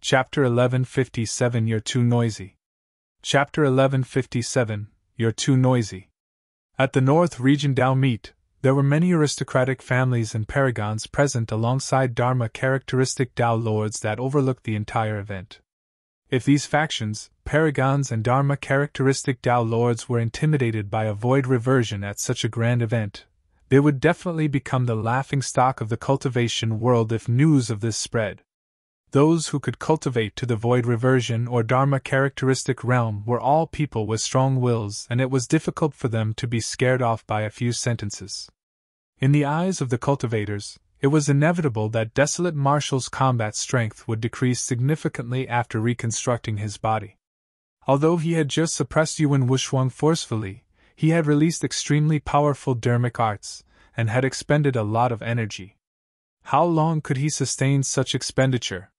Chapter 1157 You're Too Noisy. Chapter 1157 You're Too Noisy. At the North Region Dao meet, there were many aristocratic families and paragons present alongside Dharma characteristic Dao lords that overlooked the entire event. If these factions, paragons and Dharma characteristic Dao lords were intimidated by a void reversion at such a grand event, they would definitely become the laughingstock of the cultivation world if news of this spread. Those who could cultivate to the void reversion or Dharma characteristic realm were all people with strong wills, and it was difficult for them to be scared off by a few sentences. In the eyes of the cultivators, it was inevitable that Desolate Martial's combat strength would decrease significantly after reconstructing his body. Although he had just suppressed Yuan Wuxuang forcefully, he had released extremely powerful Dharmic arts, and had expended a lot of energy. How long could he sustain such expenditure?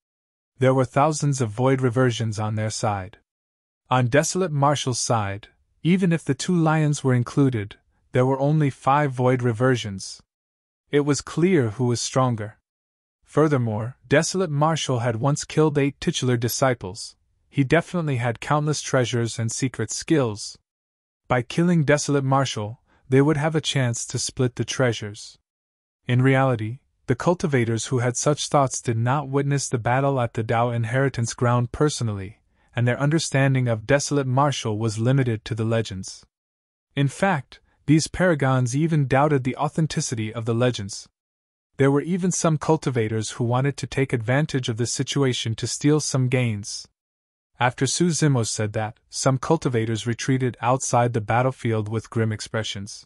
There were thousands of void reversions on their side. On Desolate Martial's side, even if the two lions were included, there were only 5 void reversions. It was clear who was stronger. Furthermore, Desolate Martial had once killed 8 titular disciples. He definitely had countless treasures and secret skills. By killing Desolate Martial, they would have a chance to split the treasures. In reality, the cultivators who had such thoughts did not witness the battle at the Dao inheritance ground personally, and their understanding of Desolate Martial was limited to the legends. In fact, these paragons even doubted the authenticity of the legends. There were even some cultivators who wanted to take advantage of the situation to steal some gains. After Su Zimo said that, some cultivators retreated outside the battlefield with grim expressions.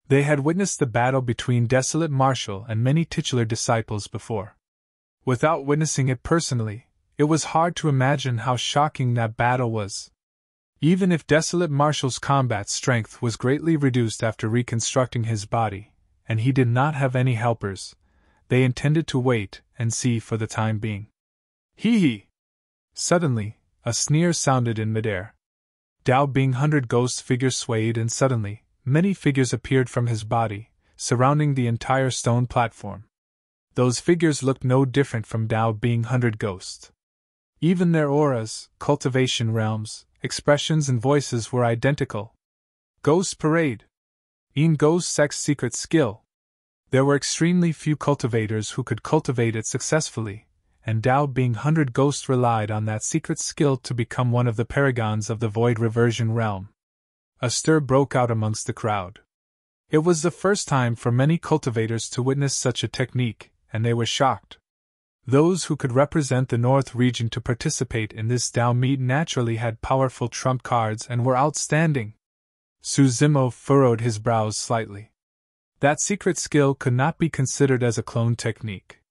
They had witnessed the battle between Desolate Martial and many titular disciples before. Without witnessing it personally, it was hard to imagine how shocking that battle was. Even if Desolate Martial's combat strength was greatly reduced after reconstructing his body, and he did not have any helpers, they intended to wait and see for the time being. Hee hee! Suddenly, a sneer sounded in midair. Dao Bing 100 ghost figures swayed, and suddenly, many figures appeared from his body, surrounding the entire stone platform. Those figures looked no different from Dao Bing 100 ghosts. Even their auras, cultivation realms, expressions and voices were identical. Ghost Parade. Ghost Sex Secret Skill. There were extremely few cultivators who could cultivate it successfully, and Dao Bing 100 ghosts relied on that secret skill to become one of the paragons of the void reversion realm. A stir broke out amongst the crowd. It was the first time for many cultivators to witness such a technique, and they were shocked. Those who could represent the North region to participate in this Dao meet naturally had powerful trump cards and were outstanding. Su Zimo furrowed his brows slightly. That secret skill could not be considered as a clone technique.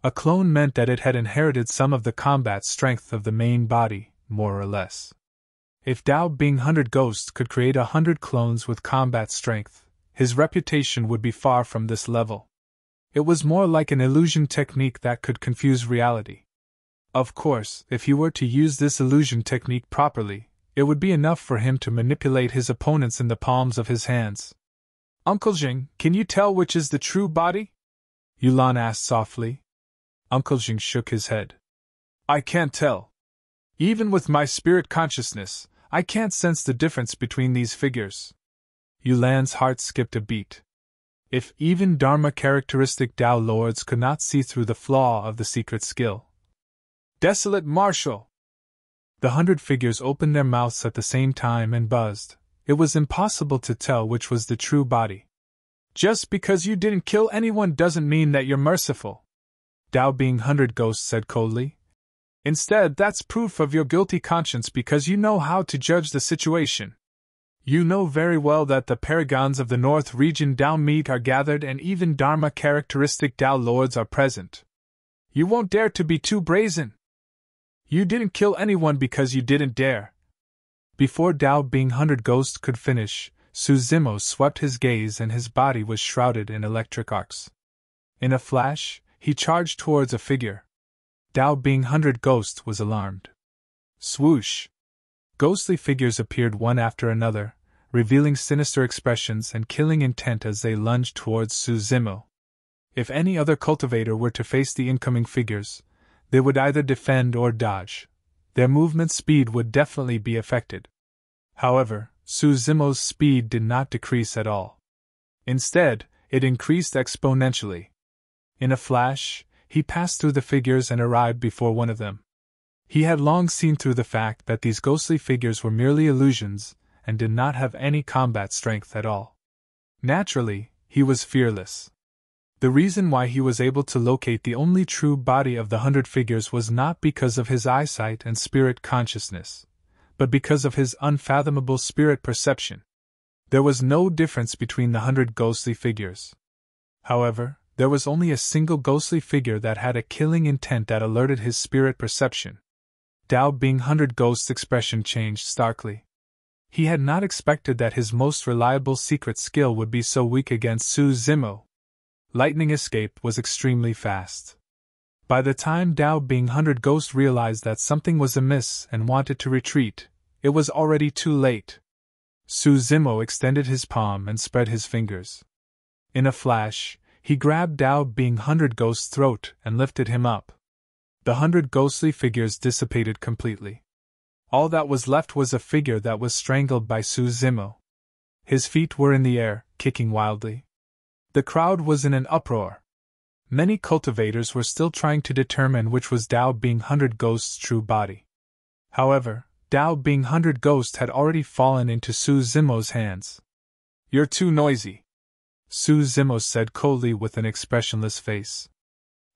A clone meant that it had inherited some of the combat strength of the main body, more or less. If Dao Bing 100 Ghosts could create 100 clones with combat strength, his reputation would be far from this level. It was more like an illusion technique that could confuse reality. Of course, if he were to use this illusion technique properly, it would be enough for him to manipulate his opponents in the palms of his hands. Uncle Jing, can you tell which is the true body? Yulan asked softly. Uncle Jing shook his head. I can't tell. Even with my spirit consciousness, I can't sense the difference between these figures. Yulan's heart skipped a beat. If even Dharma characteristic Dao lords could not see through the flaw of the secret skill. Desolate Martial! The 100 figures opened their mouths at the same time and buzzed. It was impossible to tell which was the true body. Just because you didn't kill anyone doesn't mean that you're merciful, Dao Bing 100 Ghosts said coldly. Instead, that's proof of your guilty conscience because you know how to judge the situation. You know very well that the paragons of the North region Dao meet are gathered and even Dharma characteristic Dao lords are present. You won't dare to be too brazen. You didn't kill anyone because you didn't dare. Before Dao Bing 100 Ghosts could finish, Su Zimo swept his gaze and his body was shrouded in electric arcs. In a flash, he charged towards a figure. Dao Bing 100 Ghosts was alarmed. Swoosh! Ghostly figures appeared one after another, revealing sinister expressions and killing intent as they lunged towards Su Zimo. If any other cultivator were to face the incoming figures, They would either defend or dodge. Their movement speed would definitely be affected. However, Su Zimo's speed did not decrease at all. Instead, it increased exponentially. In a flash, he passed through the figures and arrived before one of them. He had long seen through the fact that these ghostly figures were merely illusions and did not have any combat strength at all. Naturally, he was fearless. The reason why he was able to locate the only true body of the 100 figures was not because of his eyesight and spirit consciousness, but because of his unfathomable spirit perception. There was no difference between the 100 ghostly figures. However, there was only a single ghostly figure that had a killing intent that alerted his spirit perception. Dao Bing 100 Ghost's expression changed starkly. He had not expected that his most reliable secret skill would be so weak against Su Zimo. Lightning escape was extremely fast. By the time Dao Bing 100 Ghost realized that something was amiss and wanted to retreat, it was already too late. Su Zimo extended his palm and spread his fingers. In a flash, he grabbed Dao Bing 100 Ghost's throat and lifted him up. The 100 ghostly figures dissipated completely. All that was left was a figure that was strangled by Su Zimo. His feet were in the air, kicking wildly. The crowd was in an uproar. Many cultivators were still trying to determine which was Dao Bing 100 Ghost's true body. However, Dao Bing 100 Ghost had already fallen into Su Zimo's hands. "You're too noisy," Su Zimo said coldly with an expressionless face.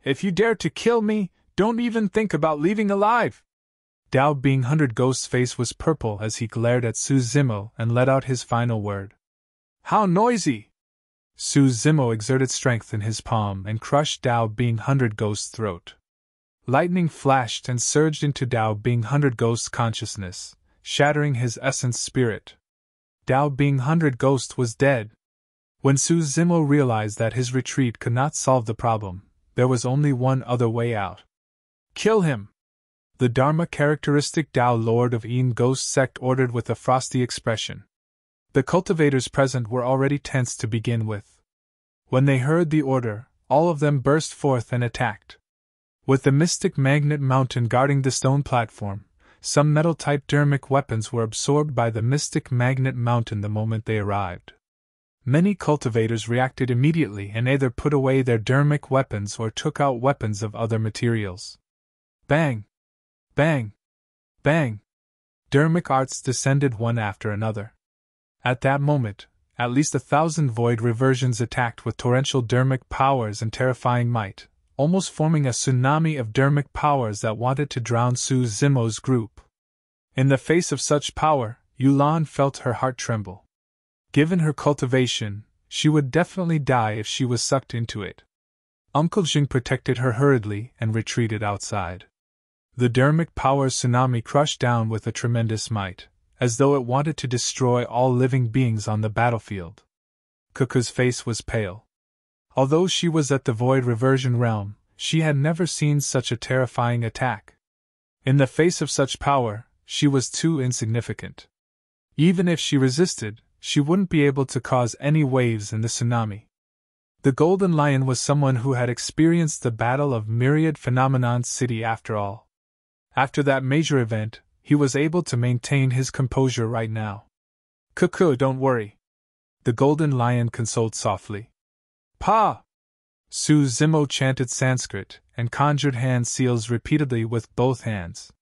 "If you dare to kill me, don't even think about leaving alive." Dao Bing 100 Ghost's face was purple as he glared at Su Zimo and let out his final word. "How noisy!" Su Zimo exerted strength in his palm and crushed Dao Bing 100 Ghost's throat. Lightning flashed and surged into Dao Bing 100 Ghost's consciousness, shattering his essence spirit. Dao Bing 100 Ghost was dead. When Su Zimo realized that his retreat could not solve the problem, there was only one other way out. "Kill him!" The Dharma characteristic Dao Lord of Yin Ghost Sect ordered with a frosty expression. The cultivators present were already tense to begin with. When they heard the order, all of them burst forth and attacked. With the mystic magnet mountain guarding the stone platform, some metal-type Dharmic weapons were absorbed by the mystic magnet mountain the moment they arrived. Many cultivators reacted immediately and either put away their Dharmic weapons or took out weapons of other materials. Bang! Bang! Bang! Dharmic arts descended one after another. At that moment, at least 1,000 void reversions attacked with torrential Dharmic powers and terrifying might, almost forming a tsunami of Dharmic powers that wanted to drown Su Zimo's group. In the face of such power, Yulan felt her heart tremble. Given her cultivation, she would definitely die if she was sucked into it. Uncle Jing protected her hurriedly and retreated outside. The Dharmic power tsunami crushed down with a tremendous might, as though it wanted to destroy all living beings on the battlefield. Cuckoo's face was pale. Although she was at the void reversion realm, she had never seen such a terrifying attack. In the face of such power, she was too insignificant. Even if she resisted, she wouldn't be able to cause any waves in the tsunami. The Golden Lion was someone who had experienced the Battle of Myriad Phenomenon City after all. After that major event, he was able to maintain his composure right now. "Cuckoo, don't worry," the Golden Lion consoled softly. "Pa!" Su Zimo chanted Sanskrit and conjured hand seals repeatedly with both hands.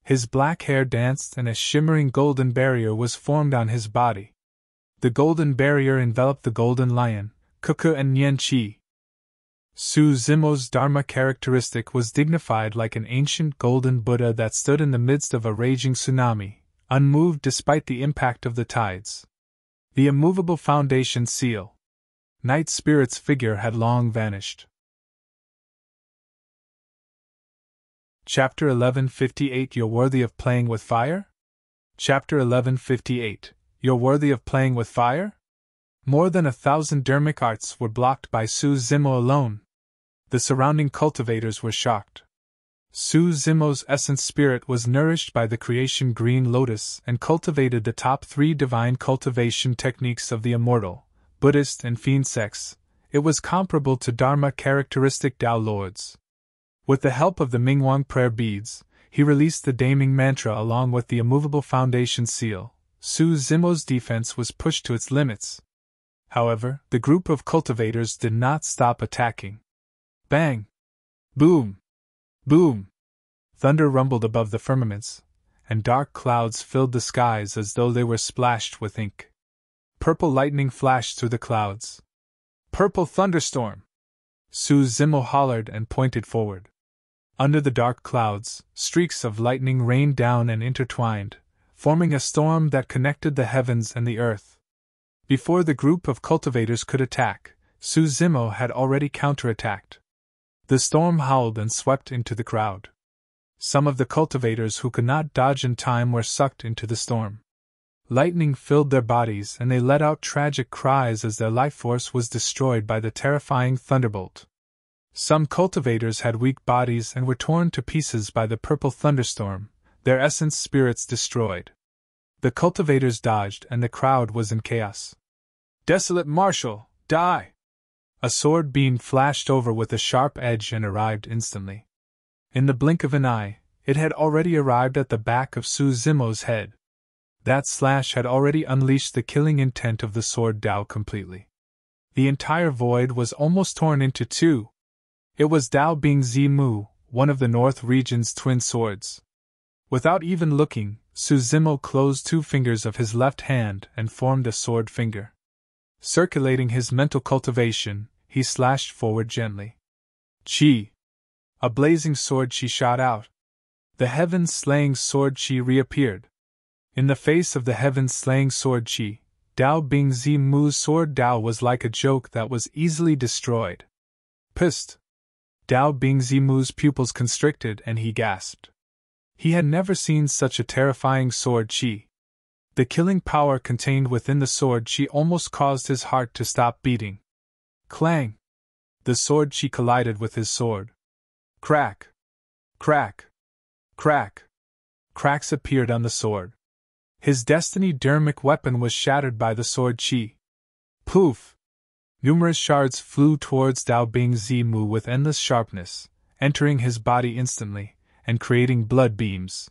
His black hair danced and a shimmering golden barrier was formed on his body. The golden barrier enveloped the Golden Lion, Cuckoo and Nian Qi. Su Zimo's Dharma characteristic was dignified like an ancient golden Buddha that stood in the midst of a raging tsunami, unmoved despite the impact of the tides. The immovable foundation seal. Night Spirit's figure had long vanished. Chapter 1158 You're worthy of playing with fire? Chapter 1158 You're worthy of playing with fire? More than 1,000 Dharmic arts were blocked by Su Zimo alone. The surrounding cultivators were shocked. Su Zimo's essence spirit was nourished by the creation Green Lotus and cultivated the top 3 divine cultivation techniques of the immortal, Buddhist and Fiend sects. It was comparable to Dharma characteristic Tao Lords. With the help of the Mingwang prayer beads, he released the Daming mantra along with the immovable foundation seal. Su Zimo's defense was pushed to its limits. However, the group of cultivators did not stop attacking. Bang! Boom! Boom! Thunder rumbled above the firmaments, and dark clouds filled the skies as though they were splashed with ink. Purple lightning flashed through the clouds. Purple thunderstorm! Su Zimo hollered and pointed forward. Under the dark clouds, streaks of lightning rained down and intertwined, forming a storm that connected the heavens and the earth. Before the group of cultivators could attack, Su Zimo had already counterattacked. The storm howled and swept into the crowd. Some of the cultivators who could not dodge in time were sucked into the storm. Lightning filled their bodies and they let out tragic cries as their life force was destroyed by the terrifying thunderbolt. Some cultivators had weak bodies and were torn to pieces by the purple thunderstorm, their essence spirits destroyed. The cultivators dodged and the crowd was in chaos. Desolate Marshal, die! A sword beam flashed over with a sharp edge and arrived instantly. In the blink of an eye, it had already arrived at the back of Su Zimo's head. That slash had already unleashed the killing intent of the sword Dao completely. The entire void was almost torn into two. It was Dao Bing Zimu, one of the North region's twin swords. Without even looking, Su Zimo closed two fingers of his left hand and formed a sword finger. Circulating his mental cultivation, he slashed forward gently. Chi! A blazing sword chi shot out. The heaven-slaying sword chi reappeared. In the face of the heaven-slaying sword chi, Dao Bing Zimu's sword Dao was like a joke that was easily destroyed. Pissed! Dao Bing Zimu's pupils constricted and he gasped. He had never seen such a terrifying sword chi. The killing power contained within the sword chi almost caused his heart to stop beating. Clang! The sword chi collided with his sword. Crack! Crack! Crack! Cracks appeared on the sword. His destiny Dharmic weapon was shattered by the sword chi. Poof! Numerous shards flew towards Dao Bing Zimu with endless sharpness, entering his body instantly, and creating blood beams.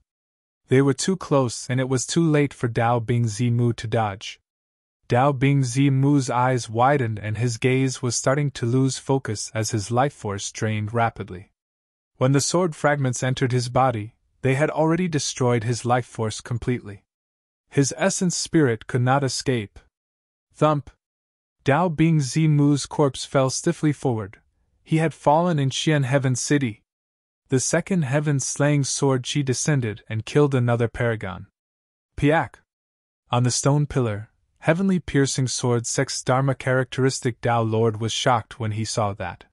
They were too close and it was too late for Dao Bing Zimu to dodge. Dao Bing Zimu's eyes widened and his gaze was starting to lose focus as his life force drained rapidly. When the sword fragments entered his body, they had already destroyed his life force completely. His essence spirit could not escape. Thump! Dao Bing Zimu's corpse fell stiffly forward. He had fallen in Xian Heaven City. The second heaven-slaying sword chi descended and killed another paragon. Piak! On the stone pillar, heavenly piercing sword sex Dharma characteristic Dao Lord was shocked when he saw that.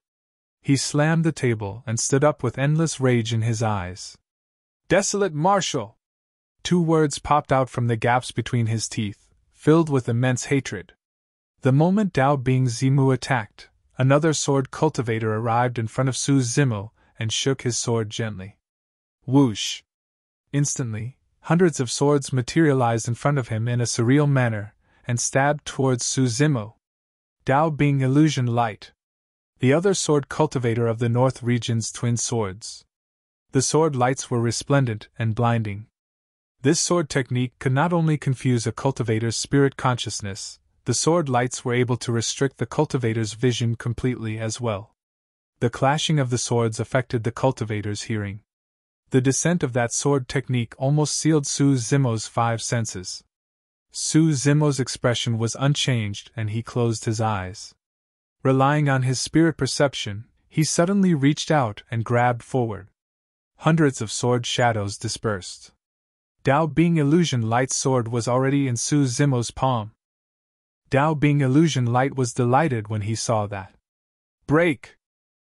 He slammed the table and stood up with endless rage in his eyes. Desolate Marshal! Two words popped out from the gaps between his teeth, filled with immense hatred. The moment Dao Bing Zimu attacked, another sword cultivator arrived in front of Su Zimo and shook his sword gently. Whoosh! Instantly, hundreds of swords materialized in front of him in a surreal manner and stabbed towards Su Zimo. Dao Bing Illusion Light. The other sword cultivator of the North region's twin swords. The sword lights were resplendent and blinding. This sword technique could not only confuse a cultivator's spirit consciousness, the sword lights were able to restrict the cultivator's vision completely as well. The clashing of the swords affected the cultivator's hearing. The descent of that sword technique almost sealed Su Zimo's five senses. Su Zimo's expression was unchanged and he closed his eyes. Relying on his spirit perception, he suddenly reached out and grabbed forward. Hundreds of sword shadows dispersed. Dao Bing Illusion Light's sword was already in Su Zimo's palm. Dao Bing Illusion Light was delighted when he saw that. Break!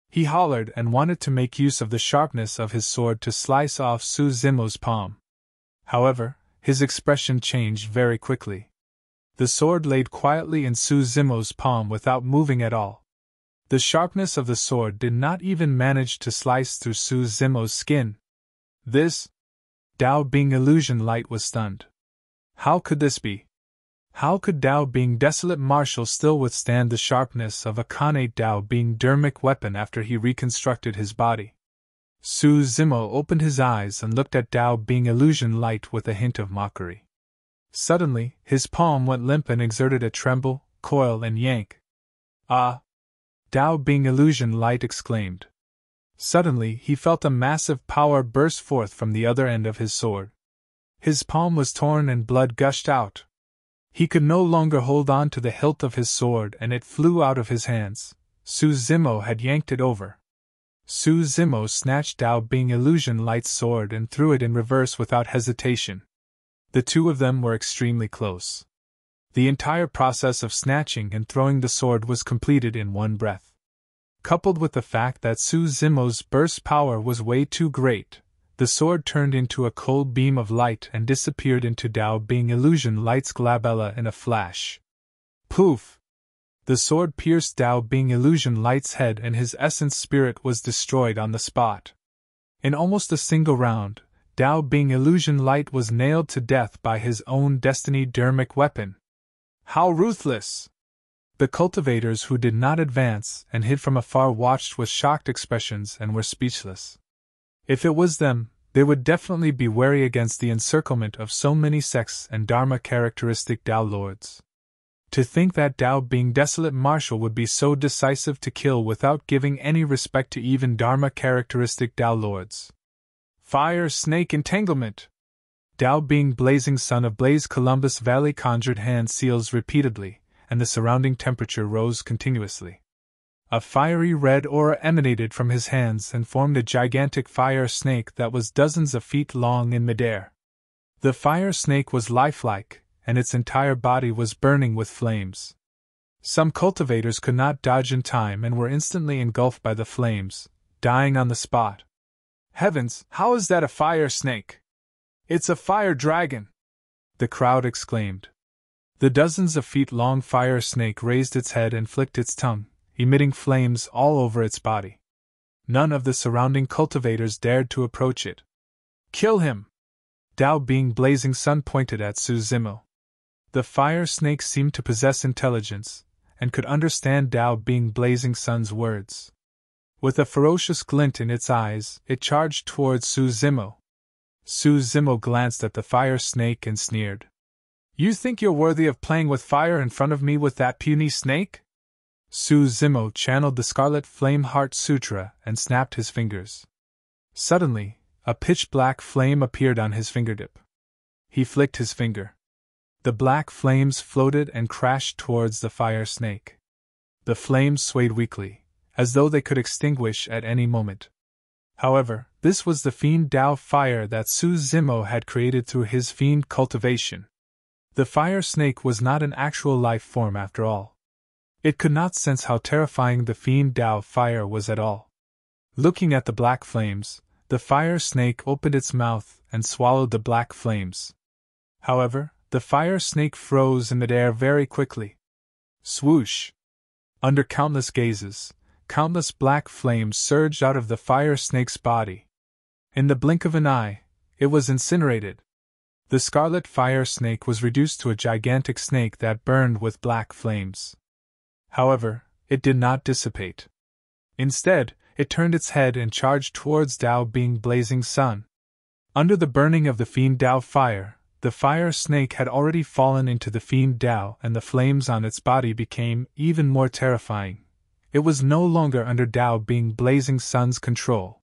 He hollered and wanted to make use of the sharpness of his sword to slice off Su Zimo's palm. However, his expression changed very quickly. The sword laid quietly in Su Zimo's palm without moving at all. The sharpness of the sword did not even manage to slice through Su Zimo's skin. This? Dao Bing Illusion Light was stunned. How could this be? How could Dao Bing Desolate Marshal still withstand the sharpness of a Khanate Dao Bing Dharmic weapon after he reconstructed his body? Su Zimo opened his eyes and looked at Dao Bing Illusion Light with a hint of mockery. Suddenly, his palm went limp and exerted a tremble, coil, and yank. Ah! Dao Bing Illusion Light exclaimed. Suddenly, he felt a massive power burst forth from the other end of his sword. His palm was torn and blood gushed out. He could no longer hold on to the hilt of his sword and it flew out of his hands. Su Zimo had yanked it over. Su Zimo snatched Dao Bing Illusion Light's sword and threw it in reverse without hesitation. The two of them were extremely close. The entire process of snatching and throwing the sword was completed in one breath. Coupled with the fact that Su Zimo's burst power was way too great, the sword turned into a cold beam of light and disappeared into Dao Bing Illusion Light's glabella in a flash. Poof! The sword pierced Dao Bing Illusion Light's head and his essence spirit was destroyed on the spot. In almost a single round, Dao Bing Illusion Light was nailed to death by his own destiny Dharmic weapon. How ruthless! The cultivators who did not advance and hid from afar watched with shocked expressions and were speechless. If it was them, they would definitely be wary against the encirclement of so many sects and Dharma characteristic Dao lords. To think that Dao Bing Desolate Martial would be so decisive to kill without giving any respect to even Dharma characteristic Dao lords. Fire Snake Entanglement! Dao Bing Blazing Son of Blaze Columbus Valley conjured hand seals repeatedly, and the surrounding temperature rose continuously. A fiery red aura emanated from his hands and formed a gigantic fire snake that was dozens of feet long in midair. The fire snake was lifelike, and its entire body was burning with flames. Some cultivators could not dodge in time and were instantly engulfed by the flames, dying on the spot. Heavens, how is that a fire snake? It's a fire dragon! The crowd exclaimed. The dozens of feet long fire snake raised its head and flicked its tongue, emitting flames all over its body. None of the surrounding cultivators dared to approach it. Kill him! Dao Bing Blazing Sun pointed at Su Zimo. The fire snake seemed to possess intelligence, and could understand Dao Bing Blazing Sun's words. With a ferocious glint in its eyes, it charged towards Su Zimo. Su Zimo glanced at the fire snake and sneered. You think you're worthy of playing with fire in front of me with that puny snake? Su Zimo channeled the Scarlet Flame Heart Sutra and snapped his fingers. Suddenly, a pitch-black flame appeared on his fingertip. He flicked his finger. The black flames floated and crashed towards the fire snake. The flames swayed weakly, as though they could extinguish at any moment. However, this was the Fiend Dao fire that Su Zimo had created through his fiend cultivation. The fire snake was not an actual life form after all. It could not sense how terrifying the Fiend Dao fire was at all. Looking at the black flames, the fire snake opened its mouth and swallowed the black flames. However, the fire snake froze in midair very quickly. Swoosh! Under countless gazes, countless black flames surged out of the fire snake's body. In the blink of an eye, it was incinerated. The scarlet fire snake was reduced to a gigantic snake that burned with black flames. However, it did not dissipate. Instead, it turned its head and charged towards Dao Bing Blazing Sun. Under the burning of the Fiend Dao fire, the fire snake had already fallen into the Fiend Dao and the flames on its body became even more terrifying. It was no longer under Dao Bing Blazing Sun's control.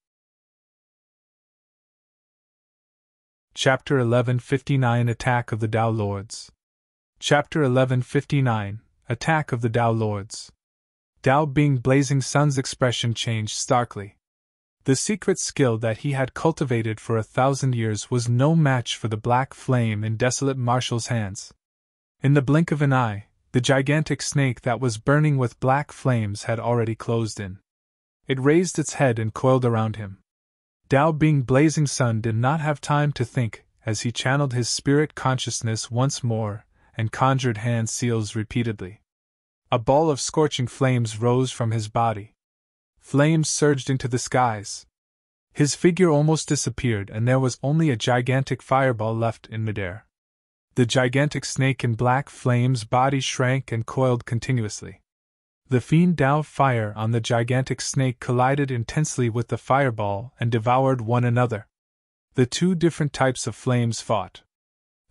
Chapter 1159 Attack of the Dao Lords. Chapter 1159 Attack of the Dao Lords. Dao Bing Blazing Sun's expression changed starkly. The secret skill that he had cultivated for 1,000 years was no match for the black flame in Desolate Martial's hands. In the blink of an eye, the gigantic snake that was burning with black flames had already closed in. It raised its head and coiled around him. Dao Bing Blazing Sun did not have time to think as he channeled his spirit consciousness once more and conjured hand seals repeatedly. A ball of scorching flames rose from his body. Flames surged into the skies. His figure almost disappeared and there was only a gigantic fireball left in midair. The gigantic snake in black flames' body shrank and coiled continuously. The Fiend Dao fire on the gigantic snake collided intensely with the fireball and devoured one another. The two different types of flames fought.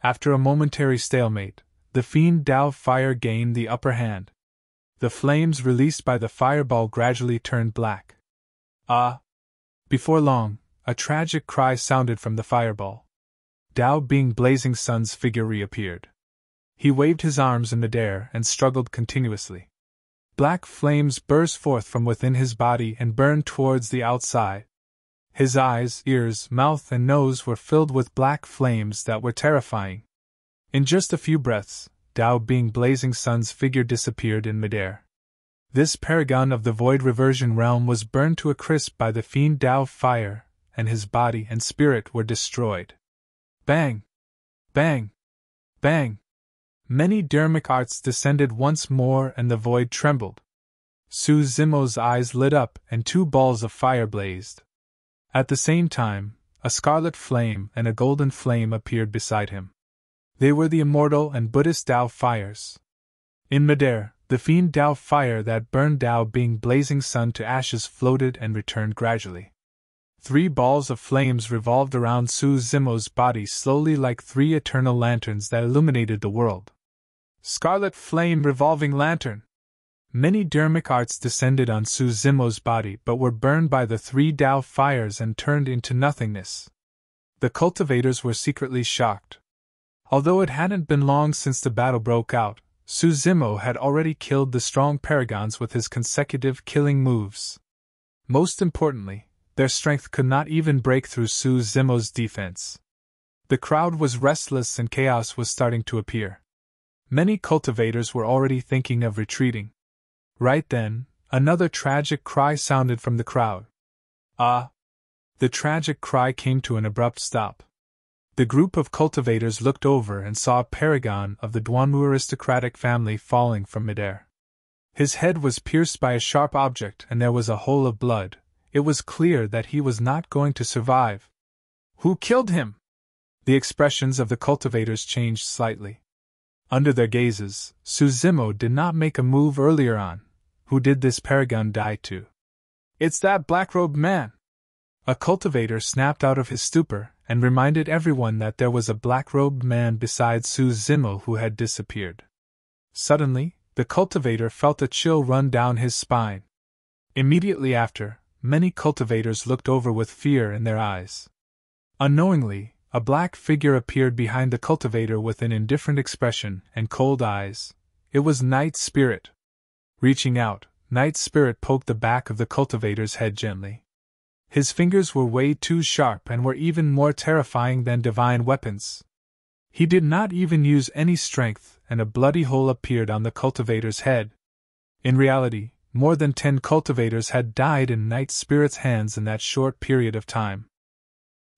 After a momentary stalemate, the Fiend Dao fire gained the upper hand. The flames released by the fireball gradually turned black. Ah! Before long, a tragic cry sounded from the fireball. Dao Bing Blazing Sun's figure reappeared. He waved his arms in midair and struggled continuously. Black flames burst forth from within his body and burned towards the outside. His eyes, ears, mouth, and nose were filled with black flames that were terrifying. In just a few breaths, Dao Bing Blazing Sun's figure disappeared in midair. This paragon of the void reversion realm was burned to a crisp by the Fiend Dao fire, and his body and spirit were destroyed. Bang! Bang! Bang! Many Dharmic arts descended once more and the void trembled. Su Zimo's eyes lit up and two balls of fire blazed. At the same time, a scarlet flame and a golden flame appeared beside him. They were the immortal and Buddhist Dao fires. In midair, the Fiend Dao fire that burned Dao Bing Blazing Sun to ashes floated and returned gradually. 3 balls of flames revolved around Su Zimo's body slowly like 3 eternal lanterns that illuminated the world. Scarlet flame revolving lantern! Many Dharmic arts descended on Su Zimo's body but were burned by the 3 Dao fires and turned into nothingness. The cultivators were secretly shocked. Although it hadn't been long since the battle broke out, Su Zimo had already killed the strong paragons with his consecutive killing moves. Most importantly, their strength could not even break through Su Zimo's defense. The crowd was restless and chaos was starting to appear. Many cultivators were already thinking of retreating. Right then, another tragic cry sounded from the crowd. Ah! The tragic cry came to an abrupt stop. The group of cultivators looked over and saw a paragon of the Duanwu aristocratic family falling from midair. His head was pierced by a sharp object and there was a hole of blood. It was clear that he was not going to survive. Who killed him? The expressions of the cultivators changed slightly. Under their gazes, Su Zimo did not make a move earlier on. Who did this paragon die to? It's that black-robed man! A cultivator snapped out of his stupor and reminded everyone that there was a black-robed man beside Su Zimo who had disappeared. Suddenly, the cultivator felt a chill run down his spine. Immediately after, many cultivators looked over with fear in their eyes. Unknowingly, a black figure appeared behind the cultivator with an indifferent expression and cold eyes. It was Night Spirit. Reaching out, Night Spirit poked the back of the cultivator's head gently. His fingers were way too sharp and were even more terrifying than divine weapons. He did not even use any strength, and a bloody hole appeared on the cultivator's head. In reality, more than 10 cultivators had died in Night Spirit's hands in that short period of time.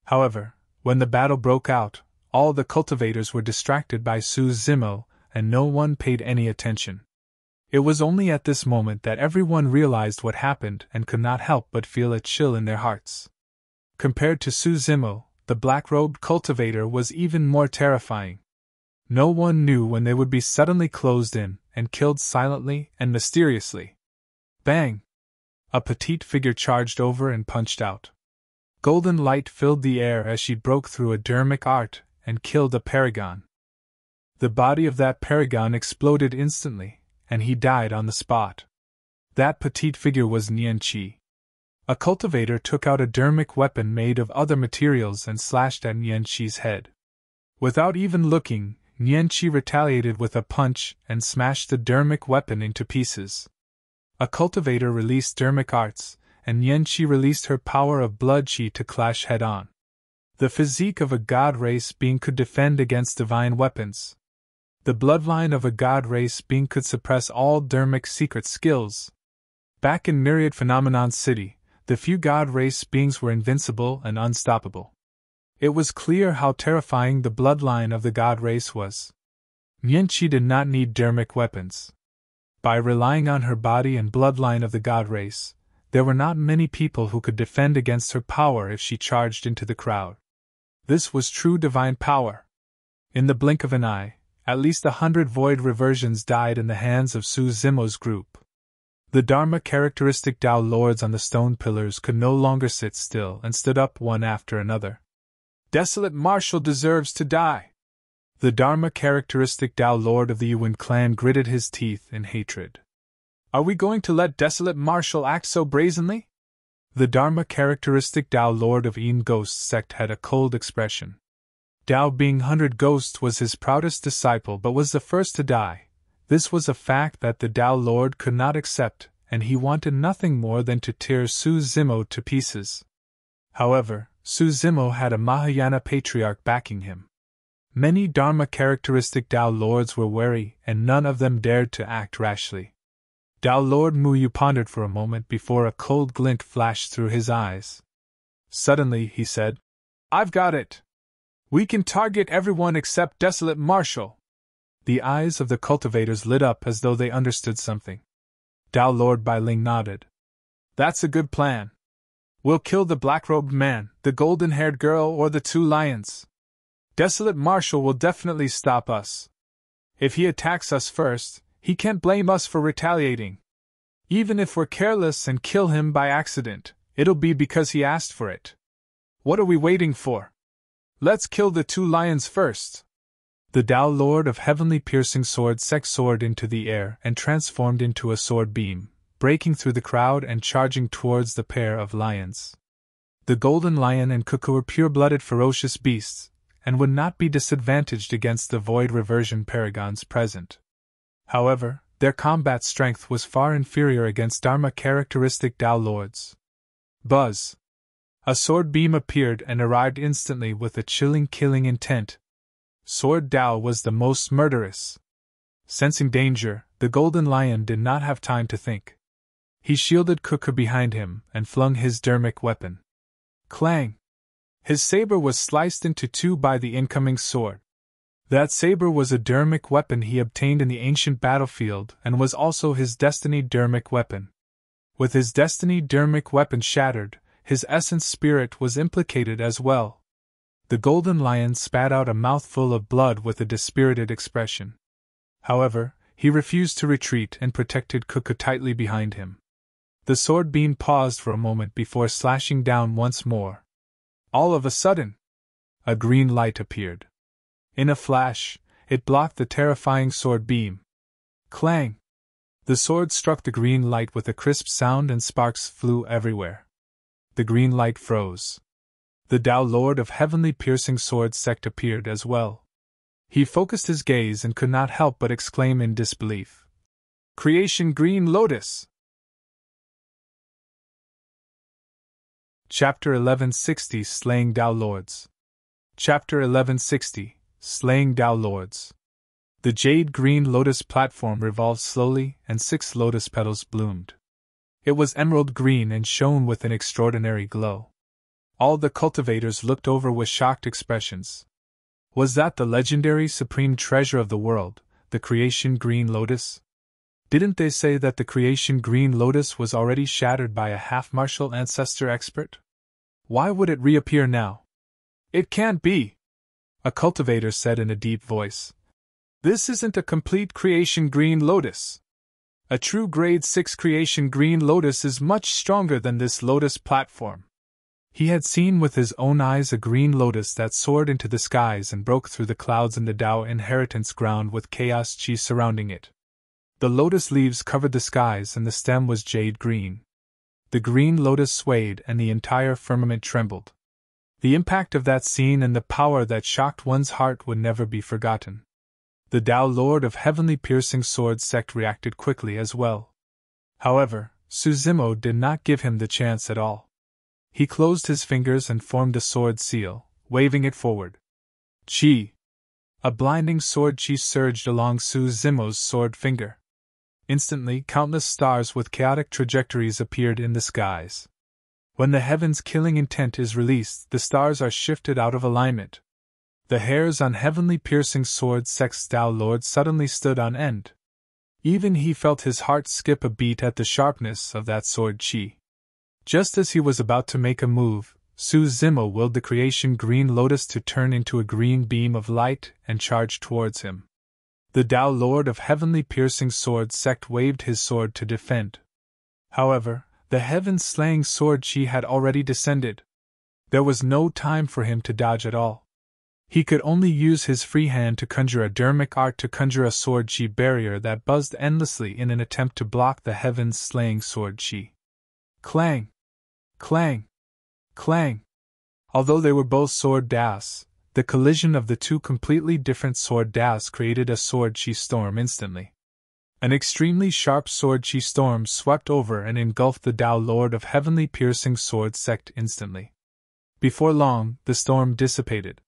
However, when the battle broke out, all the cultivators were distracted by Su Zimo, and no one paid any attention. It was only at this moment that everyone realized what happened and could not help but feel a chill in their hearts. Compared to Su Zimo, the black-robed cultivator was even more terrifying. No one knew when they would be suddenly closed in and killed silently and mysteriously. Bang! A petite figure charged over and punched out. Golden light filled the air as she broke through a Dharmic art and killed a paragon. The body of that paragon exploded instantly, and he died on the spot. That petite figure was Nian Qi. A cultivator took out a Dharmic weapon made of other materials and slashed at Nian Qi's head. Without even looking, Nian Qi retaliated with a punch and smashed the Dharmic weapon into pieces. A cultivator released Dharmic arts, and Nian Qi released her power of blood qi to clash head-on. The physique of a god race being could defend against divine weapons. The bloodline of a god race being could suppress all Dharmic secret skills. Back in Myriad Phenomenon City, the few god race beings were invincible and unstoppable. It was clear how terrifying the bloodline of the god race was. Nian Qi did not need Dharmic weapons. By relying on her body and bloodline of the god race, there were not many people who could defend against her power if she charged into the crowd. This was true divine power. In the blink of an eye, at least 100 void reversions died in the hands of Su Zimo's group. The Dharma characteristic Tao lords on the stone pillars could no longer sit still and stood up one after another. Desolate Marshal deserves to die! The Dharma characteristic Tao lord of the Yuan clan gritted his teeth in hatred. Are we going to let Desolate Marshal act so brazenly? The Dharma characteristic Tao lord of Yin Ghost sect had a cold expression. Tao being 100 Ghost was his proudest disciple but was the first to die. This was a fact that the Tao lord could not accept, and he wanted nothing more than to tear Su Zimo to pieces. However, Su Zimo had a Mahayana patriarch backing him. Many Dharma characteristic Tao lords were wary, and none of them dared to act rashly. Tao Lord Muyu pondered for a moment before a cold glint flashed through his eyes. Suddenly, he said, "I've got it! We can target everyone except Desolate Marshal!" The eyes of the cultivators lit up as though they understood something. Tao Lord Bailing nodded. "That's a good plan. We'll kill the black-robed man, the golden-haired girl, or the 2 lions. Desolate Marshal will definitely stop us. If he attacks us first, he can't blame us for retaliating. Even if we're careless and kill him by accident, it'll be because he asked for it. What are we waiting for? Let's kill the 2 lions first." The Tao Lord of Heavenly Piercing Sword soared into the air and transformed into a sword beam, breaking through the crowd and charging towards the pair of lions. The Golden Lion and Cuckoo were pure-blooded ferocious beasts, and would not be disadvantaged against the Void Reversion Paragons present. However, their combat strength was far inferior against Dharma characteristic Tao Lords. Buzz! A sword beam appeared and arrived instantly with a chilling killing intent. Sword Tao was the most murderous. Sensing danger, the Golden Lion did not have time to think. He shielded Cuckoo behind him and flung his Dharmic weapon. Clang! His saber was sliced into 2 by the incoming sword. That saber was a Dharmic weapon he obtained in the ancient battlefield and was also his Destiny Dharmic weapon. With his Destiny Dharmic weapon shattered, his essence spirit was implicated as well. The Golden Lion spat out a mouthful of blood with a dispirited expression. However, he refused to retreat and protected Cuckoo tightly behind him. The sword beam paused for a moment before slashing down once more. All of a sudden, a green light appeared. In a flash, it blocked the terrifying sword beam. Clang! The sword struck the green light with a crisp sound and sparks flew everywhere. The green light froze. The Tao Lord of Heavenly Piercing Sword sect appeared as well. He focused his gaze and could not help but exclaim in disbelief. "Creation Green Lotus!" Chapter 1160 Slaying Tao Lords. Chapter 1160 Slaying Tao Lords. The jade green lotus platform revolved slowly, and 6 lotus petals bloomed. It was emerald green and shone with an extraordinary glow. All the cultivators looked over with shocked expressions. Was that the legendary supreme treasure of the world, the Creation Green Lotus? Didn't they say that the Creation Green Lotus was already shattered by a half-martial ancestor expert? Why would it reappear now? "It can't be," a cultivator said in a deep voice. "This isn't a complete Creation Green Lotus. A true Grade 6 Creation Green Lotus is much stronger than this lotus platform." He had seen with his own eyes a green lotus that soared into the skies and broke through the clouds in the Tao inheritance ground with chaos chi surrounding it. The lotus leaves covered the skies and the stem was jade green. The green lotus swayed and the entire firmament trembled. The impact of that scene and the power that shocked one's heart would never be forgotten. The Tao Lord of Heavenly Piercing Sword sect reacted quickly as well. However, Su Zimo did not give him the chance at all. He closed his fingers and formed a sword seal, waving it forward. Chi! A blinding sword chi surged along Su Zimo's sword finger. Instantly, countless stars with chaotic trajectories appeared in the skies. When the heaven's killing intent is released, the stars are shifted out of alignment. The hairs on Heavenly Piercing Sword sect's Tao Lord suddenly stood on end. Even he felt his heart skip a beat at the sharpness of that sword chi. Just as he was about to make a move, Su Zimo willed the Creation Green Lotus to turn into a green beam of light and charge towards him. The Tao Lord of Heavenly Piercing Sword sect waved his sword to defend, However, the heaven-slaying sword chi had already descended. There was no time for him to dodge at all. He could only use his free hand to conjure a Dharmic art to conjure a sword chi barrier that buzzed endlessly in an attempt to block the heaven-slaying sword chi. Clang! Clang! Clang! Although they were both sword daos, the collision of the two completely different sword daos created a sword chi storm instantly. An extremely sharp sword chi storm swept over and engulfed the Tao Lord of Heavenly Piercing Sword sect instantly. Before long, the storm dissipated.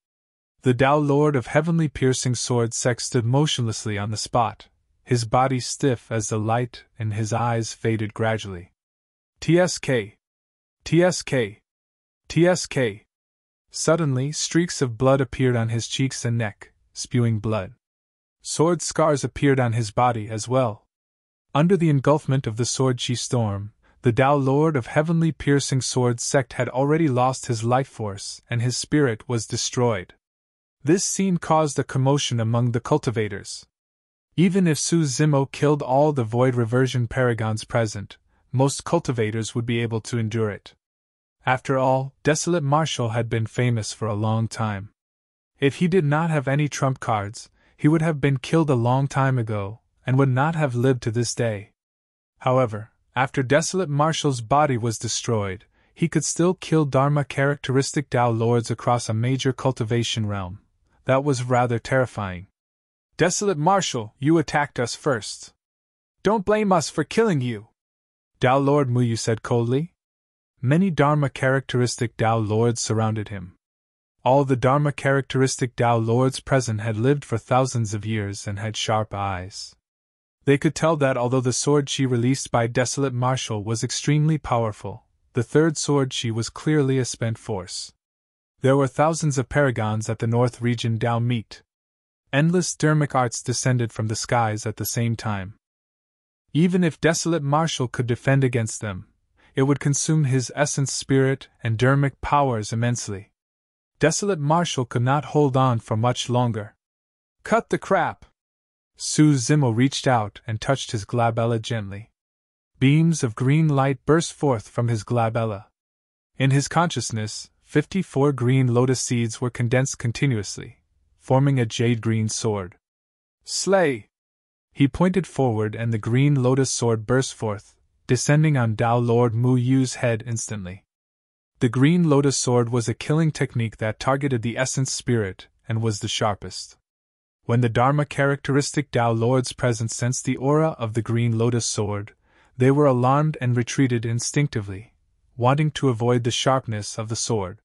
The Tao Lord of Heavenly Piercing Sword sect stood motionlessly on the spot, his body stiff as the light and his eyes faded gradually. TSK! TSK! TSK! Suddenly, streaks of blood appeared on his cheeks and neck, spewing blood. Sword scars appeared on his body as well. Under the engulfment of the sword chi storm, the Tao Lord of Heavenly Piercing Sword sect had already lost his life force and his spirit was destroyed. This scene caused a commotion among the cultivators. Even if Su Zimo killed all the void reversion paragons present, most cultivators would be able to endure it. After all, Desolate Marshal had been famous for a long time. If he did not have any trump cards, he would have been killed a long time ago, and would not have lived to this day. However, after Desolate Marshal's body was destroyed, he could still kill Dharma characteristic Tao Lords across a major cultivation realm. That was rather terrifying. Desolate Marshal, you attacked us first. Don't blame us for killing you, Tao Lord Muyu said coldly. Many Dharma characteristic Tao Lords surrounded him. All the Dharma characteristic Tao Lords present had lived for thousands of years and had sharp eyes. They could tell that although the sword chi released by Desolate Marshal was extremely powerful, the third sword chi was clearly a spent force. There were thousands of paragons at the North Region Tao meet. Endless Dharmic arts descended from the skies at the same time. Even if Desolate Marshal could defend against them, it would consume his essence spirit and Dharmic powers immensely. Desolate Marshal could not hold on for much longer. Cut the crap! Su Zimo reached out and touched his glabella gently. Beams of green light burst forth from his glabella. In his consciousness, 54 green lotus seeds were condensed continuously, forming a jade-green sword. Slay! He pointed forward and the green lotus sword burst forth, descending on Tao Lord Mu Yu's head instantly. The green lotus sword was a killing technique that targeted the essence spirit and was the sharpest. When the Dharma characteristic Tao Lords present sensed the aura of the green lotus sword, they were alarmed and retreated instinctively, wanting to avoid the sharpness of the sword.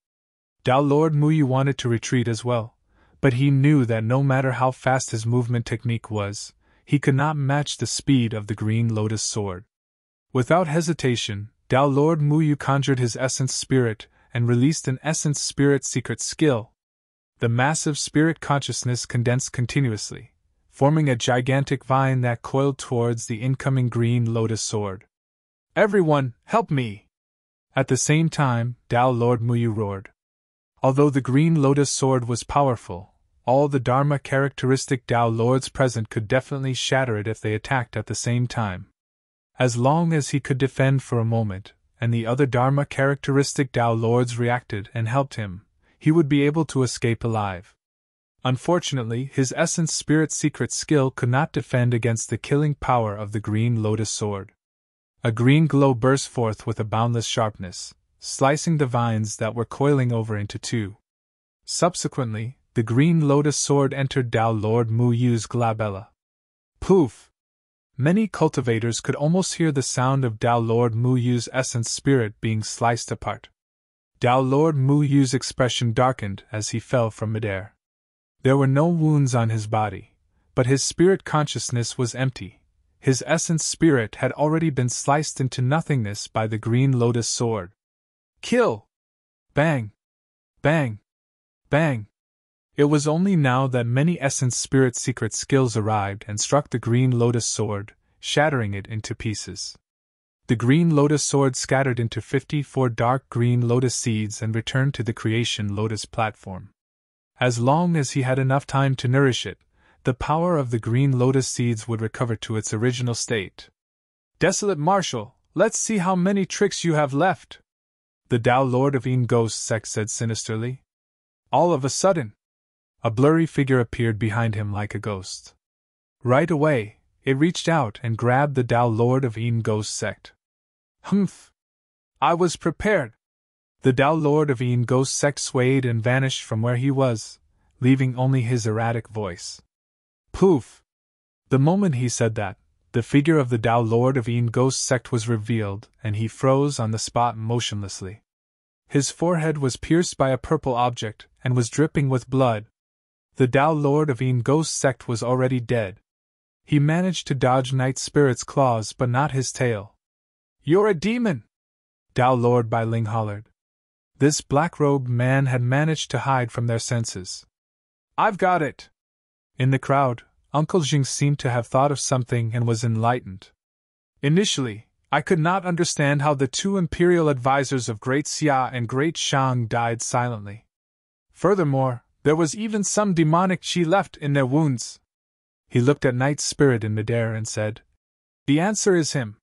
Tao Lord Muyu wanted to retreat as well, but he knew that no matter how fast his movement technique was, he could not match the speed of the green lotus sword. Without hesitation, Tao Lord Muyu conjured his essence spirit and released an essence spirit secret skill. The massive spirit consciousness condensed continuously, forming a gigantic vine that coiled towards the incoming green lotus sword. Everyone, help me! At the same time, Tao Lord Muyu roared. Although the green lotus sword was powerful, all the Dharma characteristic Tao Lords present could definitely shatter it if they attacked at the same time. As long as he could defend for a moment, and the other Dharma characteristic Tao Lords reacted and helped him, he would be able to escape alive. Unfortunately, his essence spirit secret skill could not defend against the killing power of the green lotus sword. A green glow burst forth with a boundless sharpness, slicing the vines that were coiling over into two. Subsequently, the green lotus sword entered Tao Lord Mu Yu's glabella. Poof! Many cultivators could almost hear the sound of Tao Lord Mu Yu's essence spirit being sliced apart. Tao Lord Mu Yu's expression darkened as he fell from midair. There were no wounds on his body, but his spirit consciousness was empty. His essence spirit had already been sliced into nothingness by the green lotus sword. Kill! Bang! Bang! Bang! It was only now that many essence spirit secret skills arrived and struck the green lotus sword, shattering it into pieces. The green lotus sword scattered into 54 dark green lotus seeds and returned to the creation lotus platform. As long as he had enough time to nourish it, the power of the green lotus seeds would recover to its original state. Desolate Marshal, let's see how many tricks you have left, the Tao Lord of Een Ghost Sect said sinisterly. All of a sudden, a blurry figure appeared behind him like a ghost. Right away, it reached out and grabbed the Tao Lord of Een Ghost Sect. Humph! I was prepared. The Tao Lord of Een Ghost Sect swayed and vanished from where he was, leaving only his erratic voice. Poof! The moment he said that, the figure of the Tao Lord of Een Ghost Sect was revealed, and he froze on the spot motionlessly. His forehead was pierced by a purple object, and was dripping with blood. The Tao Lord of Een Ghost Sect was already dead. He managed to dodge Night Spirit's claws but not his tail. You're a demon! Tao Lord Bai Ling hollered. This black-robed man had managed to hide from their senses. I've got it! In the crowd, Uncle Jing seemed to have thought of something and was enlightened. Initially, I could not understand how the two imperial advisors of Great Xia and Great Shang died silently. Furthermore, there was even some demonic qi left in their wounds. He looked at Night Spirit in midair and said, The answer is him.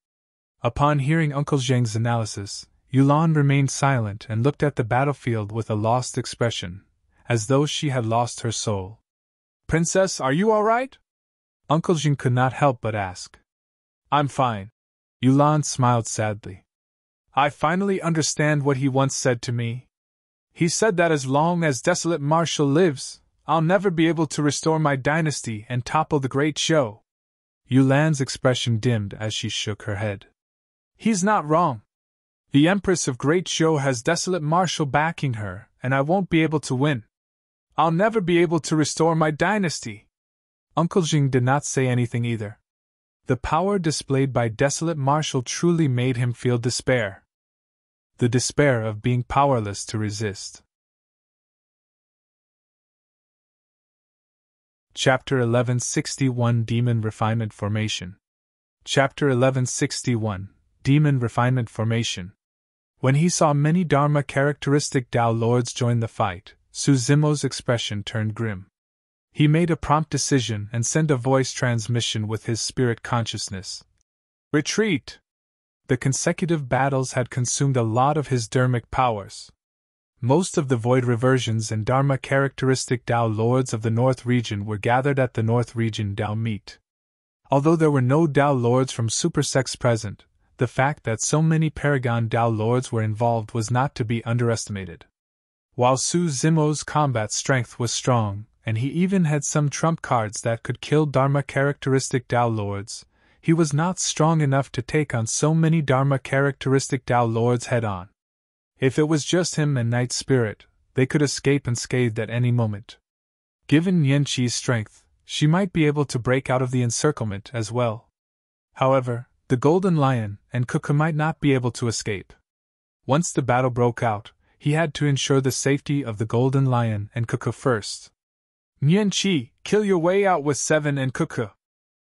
Upon hearing Uncle Zheng's analysis, Yulan remained silent and looked at the battlefield with a lost expression, as though she had lost her soul. Princess, are you all right? Uncle Zheng could not help but ask. I'm fine. Yulan smiled sadly. I finally understand what he once said to me. He said that as long as Desolate Marshal lives, I'll never be able to restore my dynasty and topple the Great Show. Yulan's expression dimmed as she shook her head. He's not wrong. The Empress of Great Show has Desolate Marshal backing her, and I won't be able to win. I'll never be able to restore my dynasty. Uncle Jing did not say anything either. The power displayed by Desolate Marshal truly made him feel despair. The despair of being powerless to resist. Chapter 1161 Demon Refinement Formation. Chapter 1161 Demon Refinement Formation. When he saw many Dharma characteristic Tao Lords join the fight, Su Zimo's expression turned grim. He made a prompt decision and sent a voice transmission with his spirit consciousness. Retreat! The consecutive battles had consumed a lot of his Dharmic powers. Most of the Void Reversions and Dharma characteristic Tao Lords of the North region were gathered at the North region Tao meet. Although there were no Tao Lords from Super Sects present, the fact that so many Paragon Tao Lords were involved was not to be underestimated. While Su Zimo's combat strength was strong, and he even had some trump cards that could kill Dharma characteristic Tao Lords, he was not strong enough to take on so many Dharma characteristic Tao Lords head-on. If it was just him and Night Spirit, they could escape unscathed at any moment. Given Yan Qi's strength, she might be able to break out of the encirclement as well. However, the Golden Lion and Kuka might not be able to escape. Once the battle broke out, he had to ensure the safety of the Golden Lion and Kuka first. Yan Qi, kill your way out with Seven and Kuka.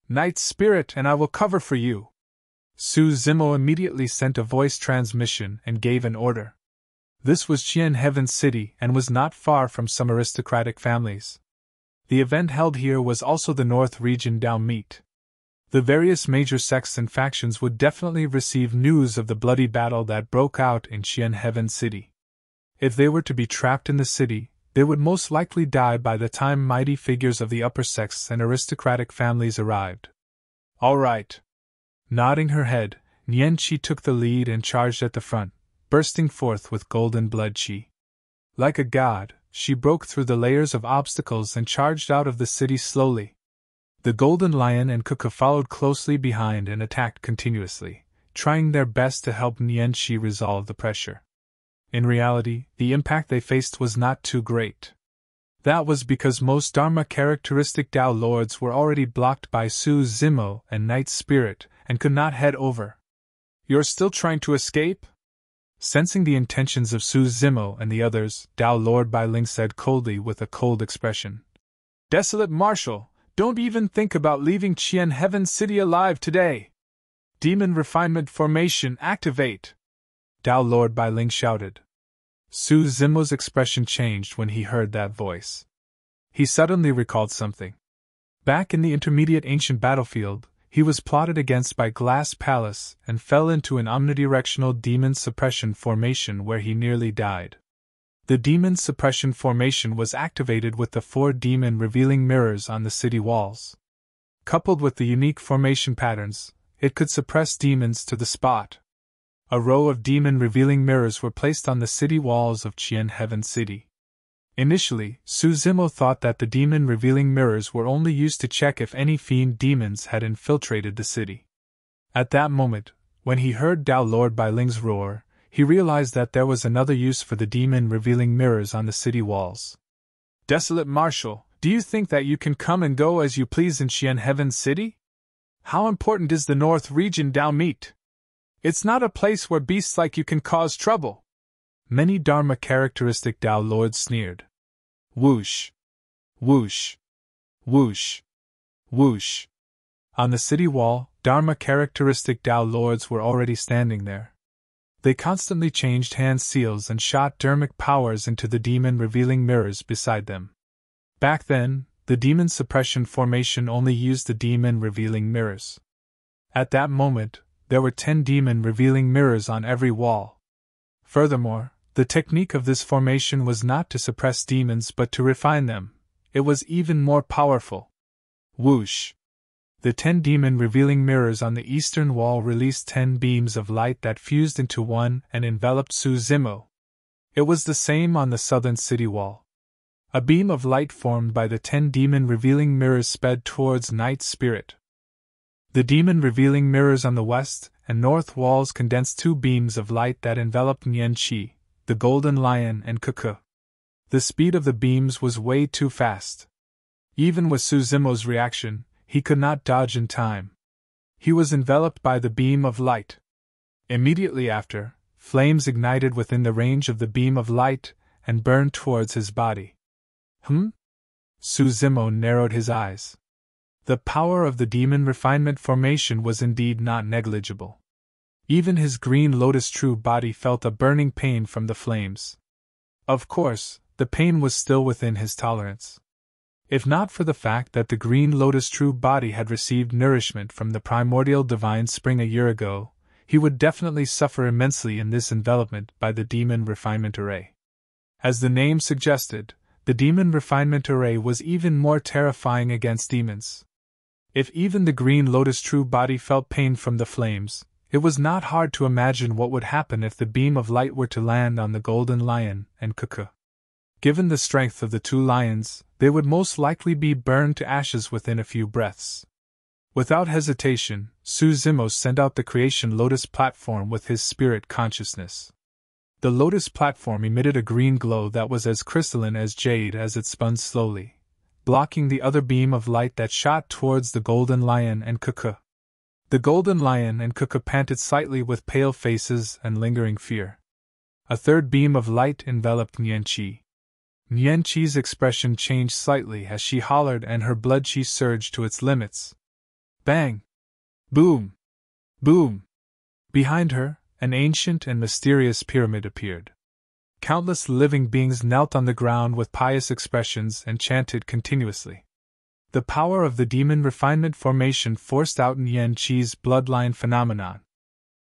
Night Spirit and I will cover for you. Su Zimo immediately sent a voice transmission and gave an order. This was Qian Heaven City and was not far from some aristocratic families. The event held here was also the North Region Tao meet. The various major sects and factions would definitely receive news of the bloody battle that broke out in Qian Heaven City. If they were to be trapped in the city, they would most likely die by the time mighty figures of the upper sects and aristocratic families arrived. All right. Nodding her head, Nian Qi took the lead and charged at the front, bursting forth with golden blood qi. Like a god, she broke through the layers of obstacles and charged out of the city slowly. The Golden Lion and Kuka followed closely behind and attacked continuously, trying their best to help Nian Qi resolve the pressure. In reality, the impact they faced was not too great. That was because most Dharma characteristic Tao Lords were already blocked by Su Zimo and Night Spirit, and could not head over. You're still trying to escape? Sensing the intentions of Su Zimo and the others, Tao Lord Bai Ling said coldly with a cold expression. Desolate Marshal, don't even think about leaving Qian Heaven City alive today. Demon Refinement Formation activate! Tao Lord Bai Ling shouted. Su Zimo's expression changed when he heard that voice. He suddenly recalled something. Back in the intermediate ancient battlefield, he was plotted against by Glass Palace and fell into an omnidirectional demon suppression formation where he nearly died. The demon suppression formation was activated with the 4 demon revealing mirrors on the city walls. Coupled with the unique formation patterns, it could suppress demons to the spot. A row of demon revealing mirrors were placed on the city walls of Qian Heaven City. Initially, Su Zimo thought that the demon revealing mirrors were only used to check if any fiend demons had infiltrated the city. At that moment, when he heard Dao Lord Bai Ling's roar, he realized that there was another use for the demon revealing mirrors on the city walls. Desolate Marshal, do you think that you can come and go as you please in Qian Heaven City? How important is the North Region Dao Meet? It's not a place where beasts like you can cause trouble. Many Dharma characteristic Dao Lords sneered. Whoosh! Whoosh! Whoosh! Whoosh! On the city wall, Dharma characteristic Dao Lords were already standing there. They constantly changed hand seals and shot Dharmic powers into the demon revealing mirrors beside them. Back then, the demon suppression formation only used the demon revealing mirrors. At that moment, there were 10 demon revealing mirrors on every wall. Furthermore, the technique of this formation was not to suppress demons but to refine them. It was even more powerful. Whoosh! The 10 demon revealing mirrors on the eastern wall released 10 beams of light that fused into one and enveloped Su Zimo. It was the same on the southern city wall. A beam of light formed by the 10 demon revealing mirrors sped towards Night Spirit. The demon revealing mirrors on the west and north walls condensed 2 beams of light that enveloped Nian Qi, the Golden Lion, and Kuku. The speed of the beams was way too fast. Even with Su Zimo's reaction, he could not dodge in time. He was enveloped by the beam of light. Immediately after, flames ignited within the range of the beam of light and burned towards his body. Su Zimo narrowed his eyes. The power of the demon refinement formation was indeed not negligible. Even his green lotus true body felt a burning pain from the flames. Of course, the pain was still within his tolerance. If not for the fact that the green lotus true body had received nourishment from the primordial divine spring a year ago, he would definitely suffer immensely in this envelopment by the demon refinement array. As the name suggested, the demon refinement array was even more terrifying against demons. If even the green lotus true body felt pain from the flames, it was not hard to imagine what would happen if the beam of light were to land on the Golden Lion and Kuku. Given the strength of the 2 lions, they would most likely be burned to ashes within a few breaths. Without hesitation, Su Zimo sent out the creation lotus platform with his spirit consciousness. The lotus platform emitted a green glow that was as crystalline as jade as it spun slowly, blocking the other beam of light that shot towards the Golden Lion and Kuku. The Golden Lion and Kuku panted slightly with pale faces and lingering fear. A third beam of light enveloped Nian Qi. Nian Qi's expression changed slightly as she hollered and her blood qi surged to its limits. Bang! Boom! Boom! Behind her, an ancient and mysterious pyramid appeared. Countless living beings knelt on the ground with pious expressions and chanted continuously. The power of the demon refinement formation forced out Nian Qi's bloodline phenomenon.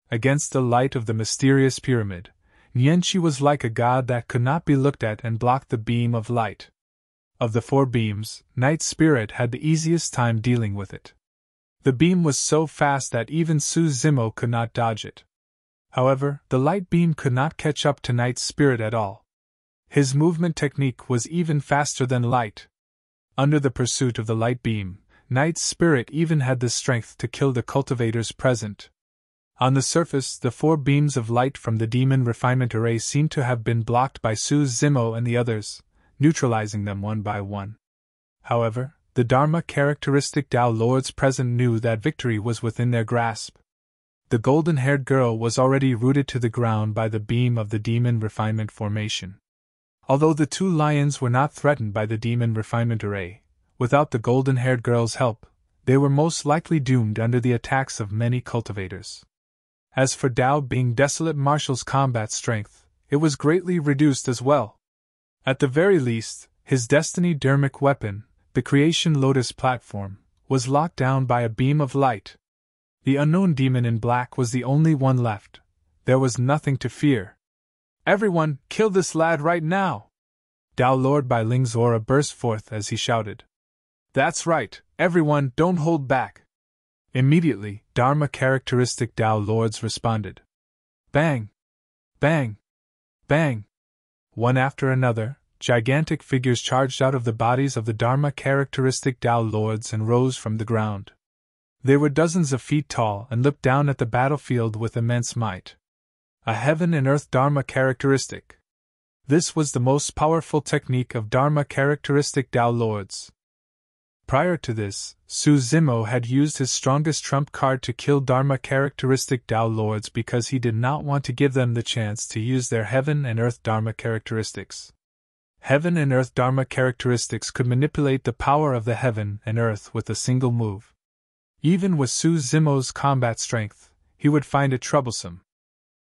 Against the light of the mysterious pyramid, Nian Qi was like a god that could not be looked at and blocked the beam of light. Of the 4 beams, Night Spirit had the easiest time dealing with it. The beam was so fast that even Su Zimo could not dodge it. However, the light beam could not catch up to Night Spirit at all. His movement technique was even faster than light. Under the pursuit of the light beam, Night Spirit even had the strength to kill the cultivators present. On the surface, the 4 beams of light from the demon refinement array seemed to have been blocked by Su Zimo and the others, neutralizing them one by one. However, the Dharma characteristic Dao Lords present knew that victory was within their grasp. The golden-haired girl was already rooted to the ground by the beam of the demon refinement formation. Although the 2 lions were not threatened by the demon refinement array, without the golden-haired girl's help, they were most likely doomed under the attacks of many cultivators. As for Dao being Desolate Marshal's combat strength, it was greatly reduced as well. At the very least, his destiny Dharmic weapon, the Creation Lotus platform, was locked down by a beam of light, The unknown demon in black was the only one left. There was nothing to fear. "Everyone, kill this lad right now!" Tao Lord Bai Ling's aura burst forth as he shouted. "That's right, everyone, don't hold back!" Immediately, Dharma characteristic Tao Lords responded. Bang! Bang! Bang! One after another, gigantic figures charged out of the bodies of the Dharma characteristic Tao Lords and rose from the ground. They were dozens of feet tall and looked down at the battlefield with immense might. A heaven and earth Dharma characteristic. This was the most powerful technique of Dharma characteristic Tao Lords. Prior to this, Su Zimo had used his strongest trump card to kill Dharma characteristic Tao Lords because he did not want to give them the chance to use their heaven and earth Dharma characteristics. Heaven and earth Dharma characteristics could manipulate the power of the heaven and earth with a single move. Even with Su Zimo's combat strength, he would find it troublesome.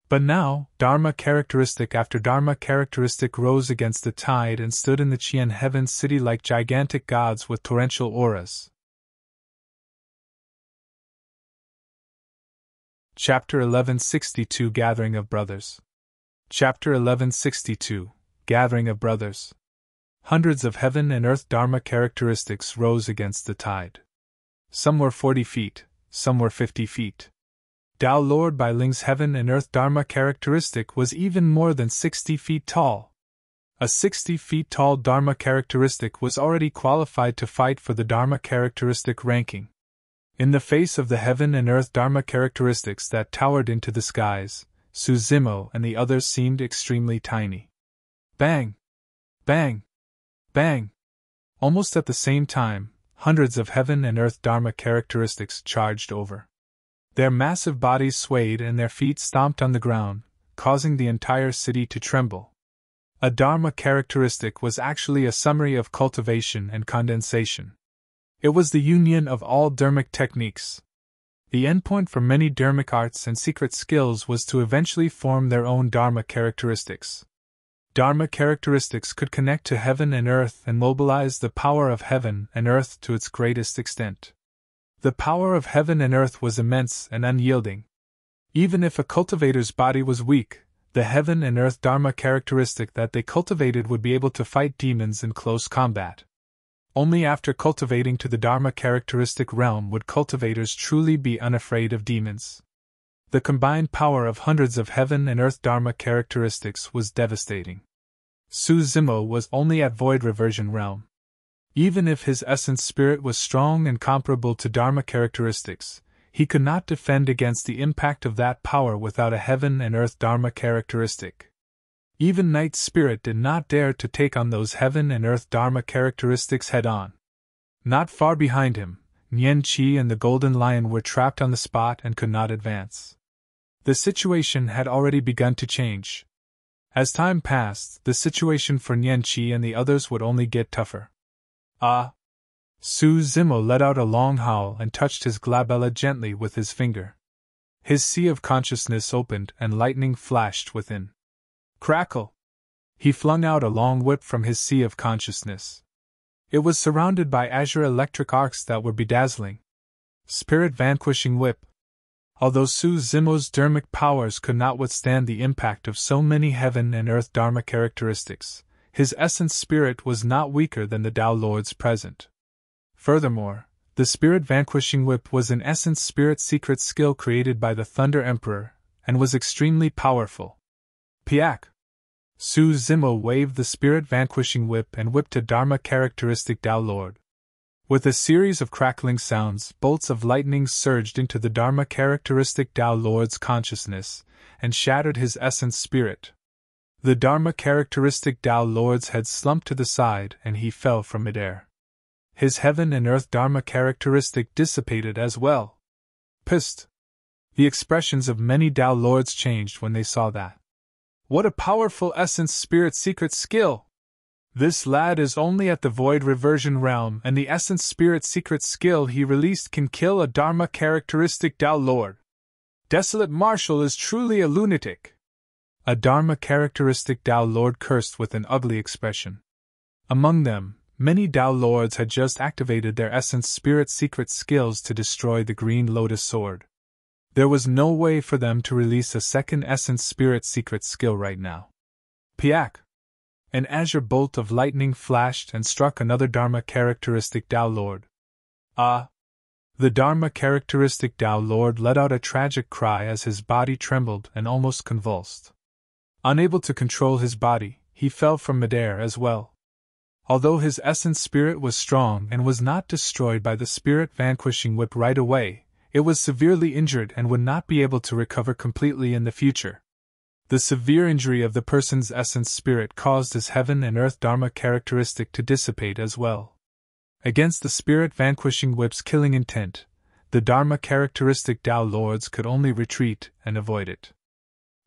But now, Dharma characteristic after Dharma characteristic rose against the tide and stood in the Qian Heaven City like gigantic gods with torrential auras. Chapter 1162 Gathering of Brothers. Chapter 1162 Gathering of Brothers. Hundreds of heaven and earth Dharma characteristics rose against the tide. Some were 40 feet, some were 50 feet. Tao Lord Bai Ling's heaven and earth Dharma characteristic was even more than 60 feet tall. A 60 feet tall Dharma characteristic was already qualified to fight for the Dharma characteristic ranking. In the face of the heaven and earth Dharma characteristics that towered into the skies, Su Zimo and the others seemed extremely tiny. Bang! Bang! Bang! Almost at the same time, hundreds of heaven and earth Dharma characteristics charged over. Their massive bodies swayed and their feet stomped on the ground, causing the entire city to tremble. A Dharma characteristic was actually a summary of cultivation and condensation. It was the union of all Dharmic techniques. The endpoint for many Dharmic arts and secret skills was to eventually form their own Dharma characteristics. Dharma characteristics could connect to heaven and earth and mobilize the power of heaven and earth to its greatest extent. The power of heaven and earth was immense and unyielding. Even if a cultivator's body was weak, the heaven and earth Dharma characteristic that they cultivated would be able to fight demons in close combat. Only after cultivating to the Dharma characteristic realm would cultivators truly be unafraid of demons. The combined power of hundreds of heaven and earth Dharma characteristics was devastating. Su Zimo was only at void reversion realm. Even if his essence spirit was strong and comparable to Dharma characteristics, he could not defend against the impact of that power without a heaven and earth Dharma characteristic. Even Night Spirit did not dare to take on those heaven and earth Dharma characteristics head-on. Not far behind him, Nian Qi and the Golden Lion were trapped on the spot and could not advance. The situation had already begun to change. As time passed, the situation for Nian Qi and the others would only get tougher. Ah! Su Zimo let out a long howl and touched his glabella gently with his finger. His sea of consciousness opened and lightning flashed within. Crackle! He flung out a long whip from his sea of consciousness. It was surrounded by azure electric arcs that were bedazzling. Spirit Vanquishing Whip. Although Su Zimo's Dharmic powers could not withstand the impact of so many heaven and earth Dharma characteristics, his essence spirit was not weaker than the Tao Lords present. Furthermore, the Spirit Vanquishing Whip was an essence spirit secret skill created by the Thunder Emperor, and was extremely powerful. Piak! Su Zimo waved the Spirit Vanquishing Whip and whipped a Dharma characteristic Tao Lord. With a series of crackling sounds, bolts of lightning surged into the Dharma characteristic Tao Lord's consciousness, and shattered his essence spirit. The Dharma characteristic Tao Lord's head slumped to the side and he fell from midair. His heaven and earth Dharma characteristic dissipated as well. Pissed! The expressions of many Tao Lords changed when they saw that. What a powerful essence spirit secret skill! This lad is only at the void reversion realm, and the essence spirit secret skill he released can kill a Dharma characteristic Tao Lord. Desolate Marshal is truly a lunatic. A Dharma characteristic Tao Lord cursed with an ugly expression. Among them, many Tao Lords had just activated their essence spirit secret skills to destroy the Green Lotus Sword. There was no way for them to release a second Essence Spirit secret skill right now. Piak! An azure bolt of lightning flashed and struck another Dharma characteristic Tao Lord. Ah! The Dharma characteristic Tao Lord let out a tragic cry as his body trembled and almost convulsed. Unable to control his body, he fell from midair as well. Although his essence spirit was strong and was not destroyed by the spirit vanquishing whip right away, it was severely injured and would not be able to recover completely in the future. The severe injury of the person's essence spirit caused his heaven and earth Dharma characteristic to dissipate as well. Against the spirit vanquishing whip's killing intent, the Dharma characteristic Tao Lords could only retreat and avoid it.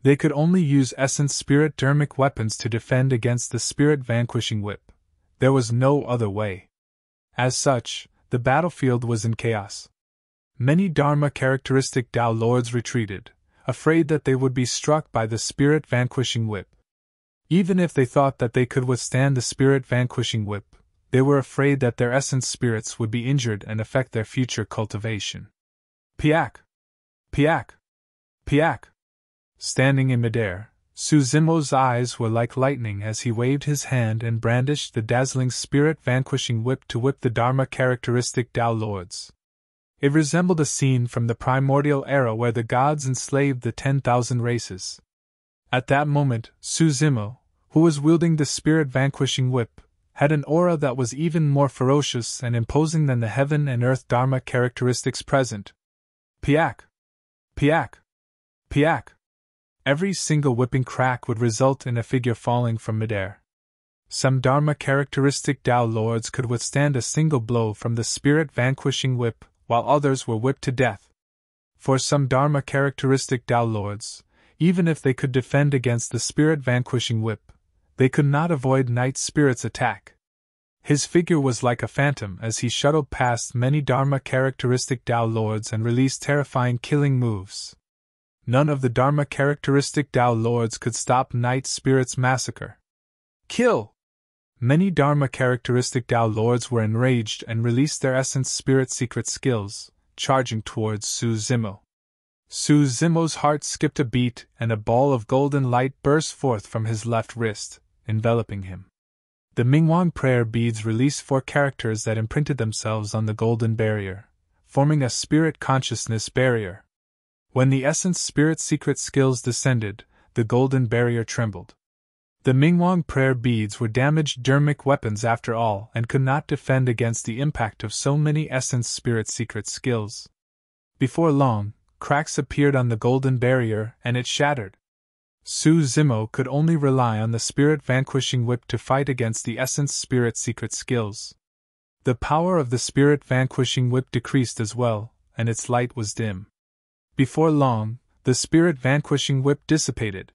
They could only use essence spirit Dharmic weapons to defend against the spirit vanquishing whip. There was no other way. As such, the battlefield was in chaos. Many Dharma characteristic Tao Lords retreated, afraid that they would be struck by the spirit vanquishing whip. Even if they thought that they could withstand the spirit vanquishing whip, they were afraid that their essence spirits would be injured and affect their future cultivation. Piak! Piak! Piak! Standing in midair, Suzimo's eyes were like lightning as he waved his hand and brandished the dazzling spirit vanquishing whip to whip the Dharma characteristic Tao Lords. It resembled a scene from the primordial era where the gods enslaved the 10,000 races. At that moment, Suzimo, who was wielding the spirit vanquishing whip, had an aura that was even more ferocious and imposing than the heaven and earth Dharma characteristics present. Piak! Piak! Piak! Every single whipping crack would result in a figure falling from midair. Some Dharma characteristic Tao Lords could withstand a single blow from the spirit vanquishing whip, while others were whipped to death. For some Dharma characteristic Tao Lords, even if they could defend against the spirit vanquishing whip, they could not avoid Night Spirit's attack. His figure was like a phantom as he shuttled past many Dharma characteristic Tao Lords and released terrifying killing moves. None of the Dharma characteristic Tao Lords could stop Night Spirit's massacre. Kill! Many Dharma characteristic Tao Lords were enraged and released their essence spirit secret skills, charging towards Suzimo. Suzimo's heart skipped a beat and a ball of golden light burst forth from his left wrist, enveloping him. The Mingwang prayer beads released 4 characters that imprinted themselves on the golden barrier, forming a spirit consciousness barrier. When the essence spirit secret skills descended, the golden barrier trembled. The Mingwang prayer beads were damaged Dharmic weapons after all and could not defend against the impact of so many essence spirit secret skills. Before long, cracks appeared on the golden barrier and it shattered. Suzimo could only rely on the spirit vanquishing whip to fight against the essence spirit secret skills. The power of the spirit vanquishing whip decreased as well, and its light was dim. Before long, the spirit vanquishing whip dissipated.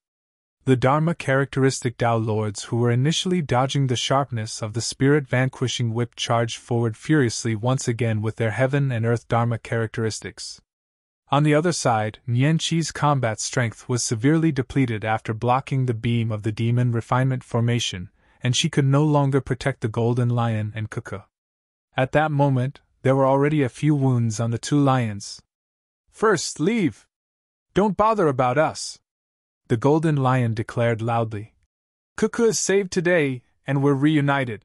The Dharma characteristic Tao Lords who were initially dodging the sharpness of the spirit vanquishing whip charged forward furiously once again with their heaven and earth Dharma characteristics. On the other side, Nianqi's combat strength was severely depleted after blocking the beam of the demon refinement formation, and she could no longer protect the golden lion and Kuku. At that moment, there were already a few wounds on the 2 lions. First, leave! Don't bother about us! The golden lion declared loudly. Kuku is saved today, and we're reunited.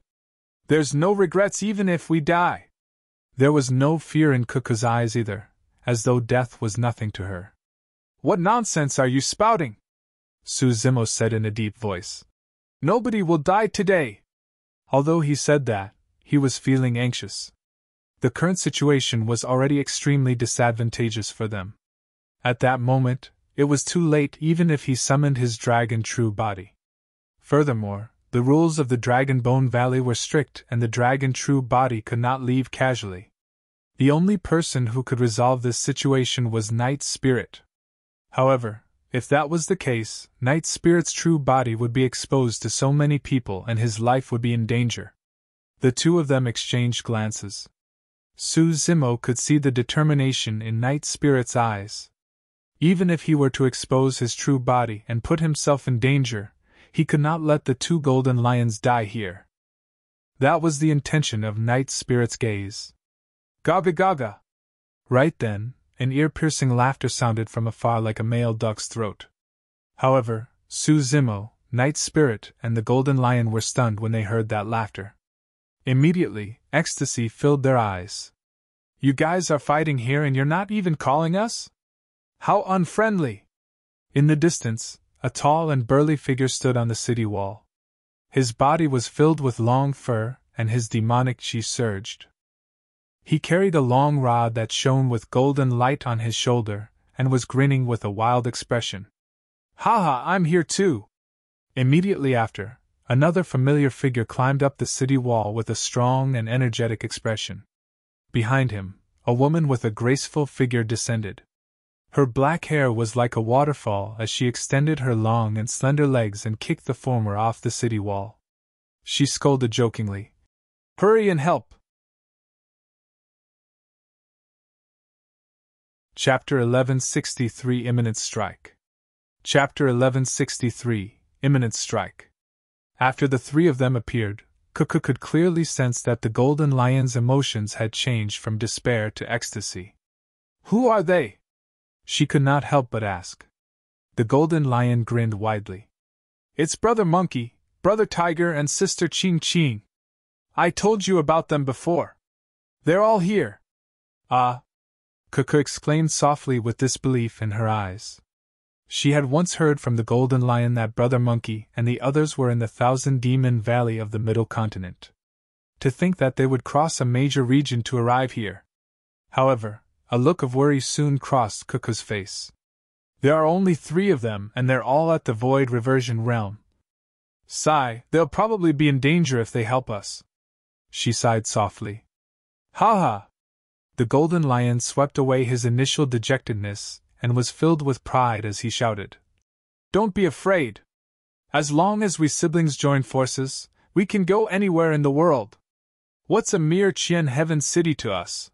There's no regrets even if we die. There was no fear in Kuku's eyes either, as though death was nothing to her. What nonsense are you spouting? Suzimo said in a deep voice. Nobody will die today. Although he said that, he was feeling anxious. The current situation was already extremely disadvantageous for them. At that moment, it was too late even if he summoned his dragon true body. Furthermore, the rules of the Dragon Bone Valley were strict and the dragon true body could not leave casually. The only person who could resolve this situation was Night Spirit. However, if that was the case, Night Spirit's true body would be exposed to so many people and his life would be in danger. The 2 of them exchanged glances. Suzimo could see the determination in Night Spirit's eyes. Even if he were to expose his true body and put himself in danger, he could not let the 2 golden lions die here. That was the intention of Night Spirit's gaze. Gaga Gaga! Right then, An ear-piercing laughter sounded from afar like a male duck's throat. However, Su Zimo, Night Spirit, and the Golden Lion were stunned when they heard that laughter. Immediately, ecstasy filled their eyes. "You guys are fighting here and you're not even calling us? How unfriendly!" In the distance, a tall and burly figure stood on the city wall. His body was filled with long fur, and his demonic chi surged. He carried a long rod that shone with golden light on his shoulder, and was grinning with a wild expression. "Ha, I'm here too!" Immediately after, another familiar figure climbed up the city wall with a strong and energetic expression. Behind him, a woman with a graceful figure descended. Her black hair was like a waterfall as she extended her long and slender legs and kicked the former off the city wall. She scolded jokingly, "Hurry and help!" Chapter 1163 Imminent Strike. Chapter 1163 Imminent Strike. After the three of them appeared, Cuckoo could clearly sense that the Golden Lion's emotions had changed from despair to ecstasy. "Who are they?" she could not help but ask. The Golden Lion grinned widely. "It's Brother Monkey, Brother Tiger, and Sister Ching Ching. I told you about them before. They're all here." "Ah!" Cuckoo exclaimed softly with disbelief in her eyes. She had once heard from the Golden Lion that Brother Monkey and the others were in the Thousand Demon Valley of the Middle Continent. To think that they would cross a major region to arrive here. However, a look of worry soon crossed Cuckoo's face. "There are only 3 of them, and they're all at the Void Reversion Realm. Sigh, they'll probably be in danger if they help us." She sighed softly. "Ha ha!" The Golden Lion swept away his initial dejectedness and was filled with pride as he shouted, "Don't be afraid! As long as we siblings join forces, we can go anywhere in the world. What's a mere Qian Heaven City to us?"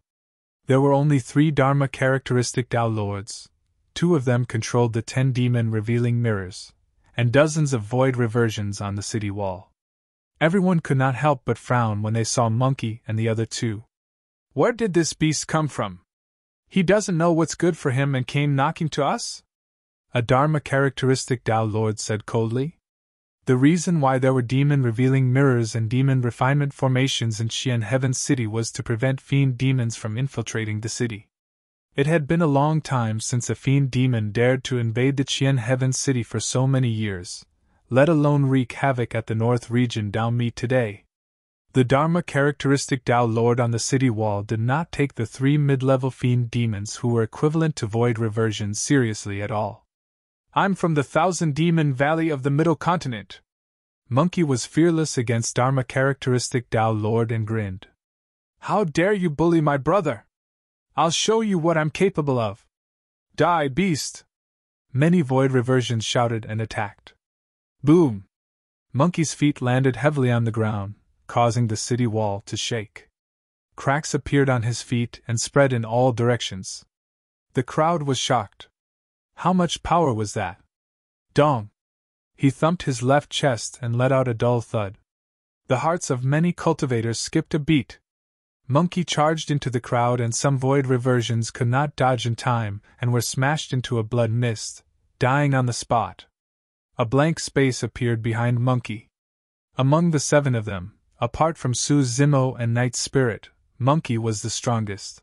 There were only 3 Dharma characteristic Tao Lords. 2 of them controlled the 10 demon revealing mirrors, and dozens of void reversions on the city wall. Everyone could not help but frown when they saw Monkey and the other 2. "Where did this beast come from? He doesn't know what's good for him and came knocking to us?" a Dharma characteristic Tao Lord said coldly. The reason why there were demon-revealing mirrors and demon refinement formations in Qian Heaven City was to prevent fiend demons from infiltrating the city. It had been a long time since a fiend demon dared to invade the Qian Heaven City for so many years, let alone wreak havoc at the North Region Dharmic today. The Dharma characteristic Tao Lord on the city wall did not take the 3 mid-level fiend demons who were equivalent to void reversions seriously at all. "I'm from the Thousand Demon Valley of the Middle Continent." Monkey was fearless against Dharma characteristic Tao Lord and grinned. "How dare you bully my brother? I'll show you what I'm capable of. Die, beast!" Many void reversions shouted and attacked. Boom! Monkey's feet landed heavily on the ground, causing the city wall to shake. Cracks appeared on his feet and spread in all directions. The crowd was shocked. How much power was that? Dong! He thumped his left chest and let out a dull thud. The hearts of many cultivators skipped a beat. Monkey charged into the crowd and some void reversions could not dodge in time and were smashed into a blood mist, dying on the spot. A blank space appeared behind Monkey. Among the 7 of them, apart from Su Zimo and Night Spirit, Monkey was the strongest.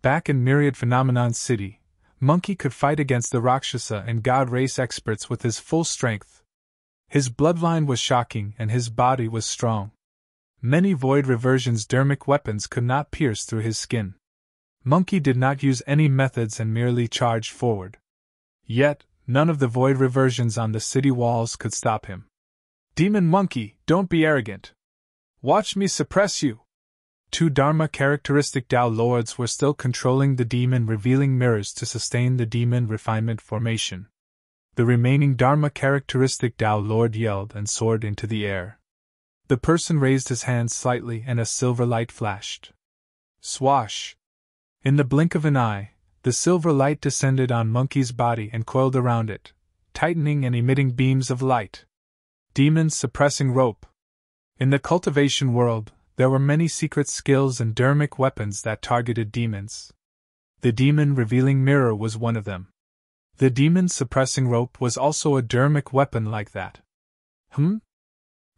Back in Myriad Phenomenon City, Monkey could fight against the Rakshasa and God race experts with his full strength. His bloodline was shocking and his body was strong. Many void reversions' Dharmic weapons could not pierce through his skin. Monkey did not use any methods and merely charged forward. Yet, none of the void reversions on the city walls could stop him. "Demon Monkey, don't be arrogant. Watch me suppress you." 2 Dharma characteristic Tao Lords were still controlling the demon revealing mirrors to sustain the demon refinement formation. The remaining Dharma characteristic Tao Lord yelled and soared into the air. The person raised his hand slightly and a silver light flashed. Swash! In the blink of an eye, the silver light descended on Monkey's body and coiled around it, tightening and emitting beams of light. Demon suppressing rope. In the cultivation world, there were many secret skills and Dharmic weapons that targeted demons. The demon revealing mirror was one of them. The demon suppressing rope was also a Dharmic weapon like that.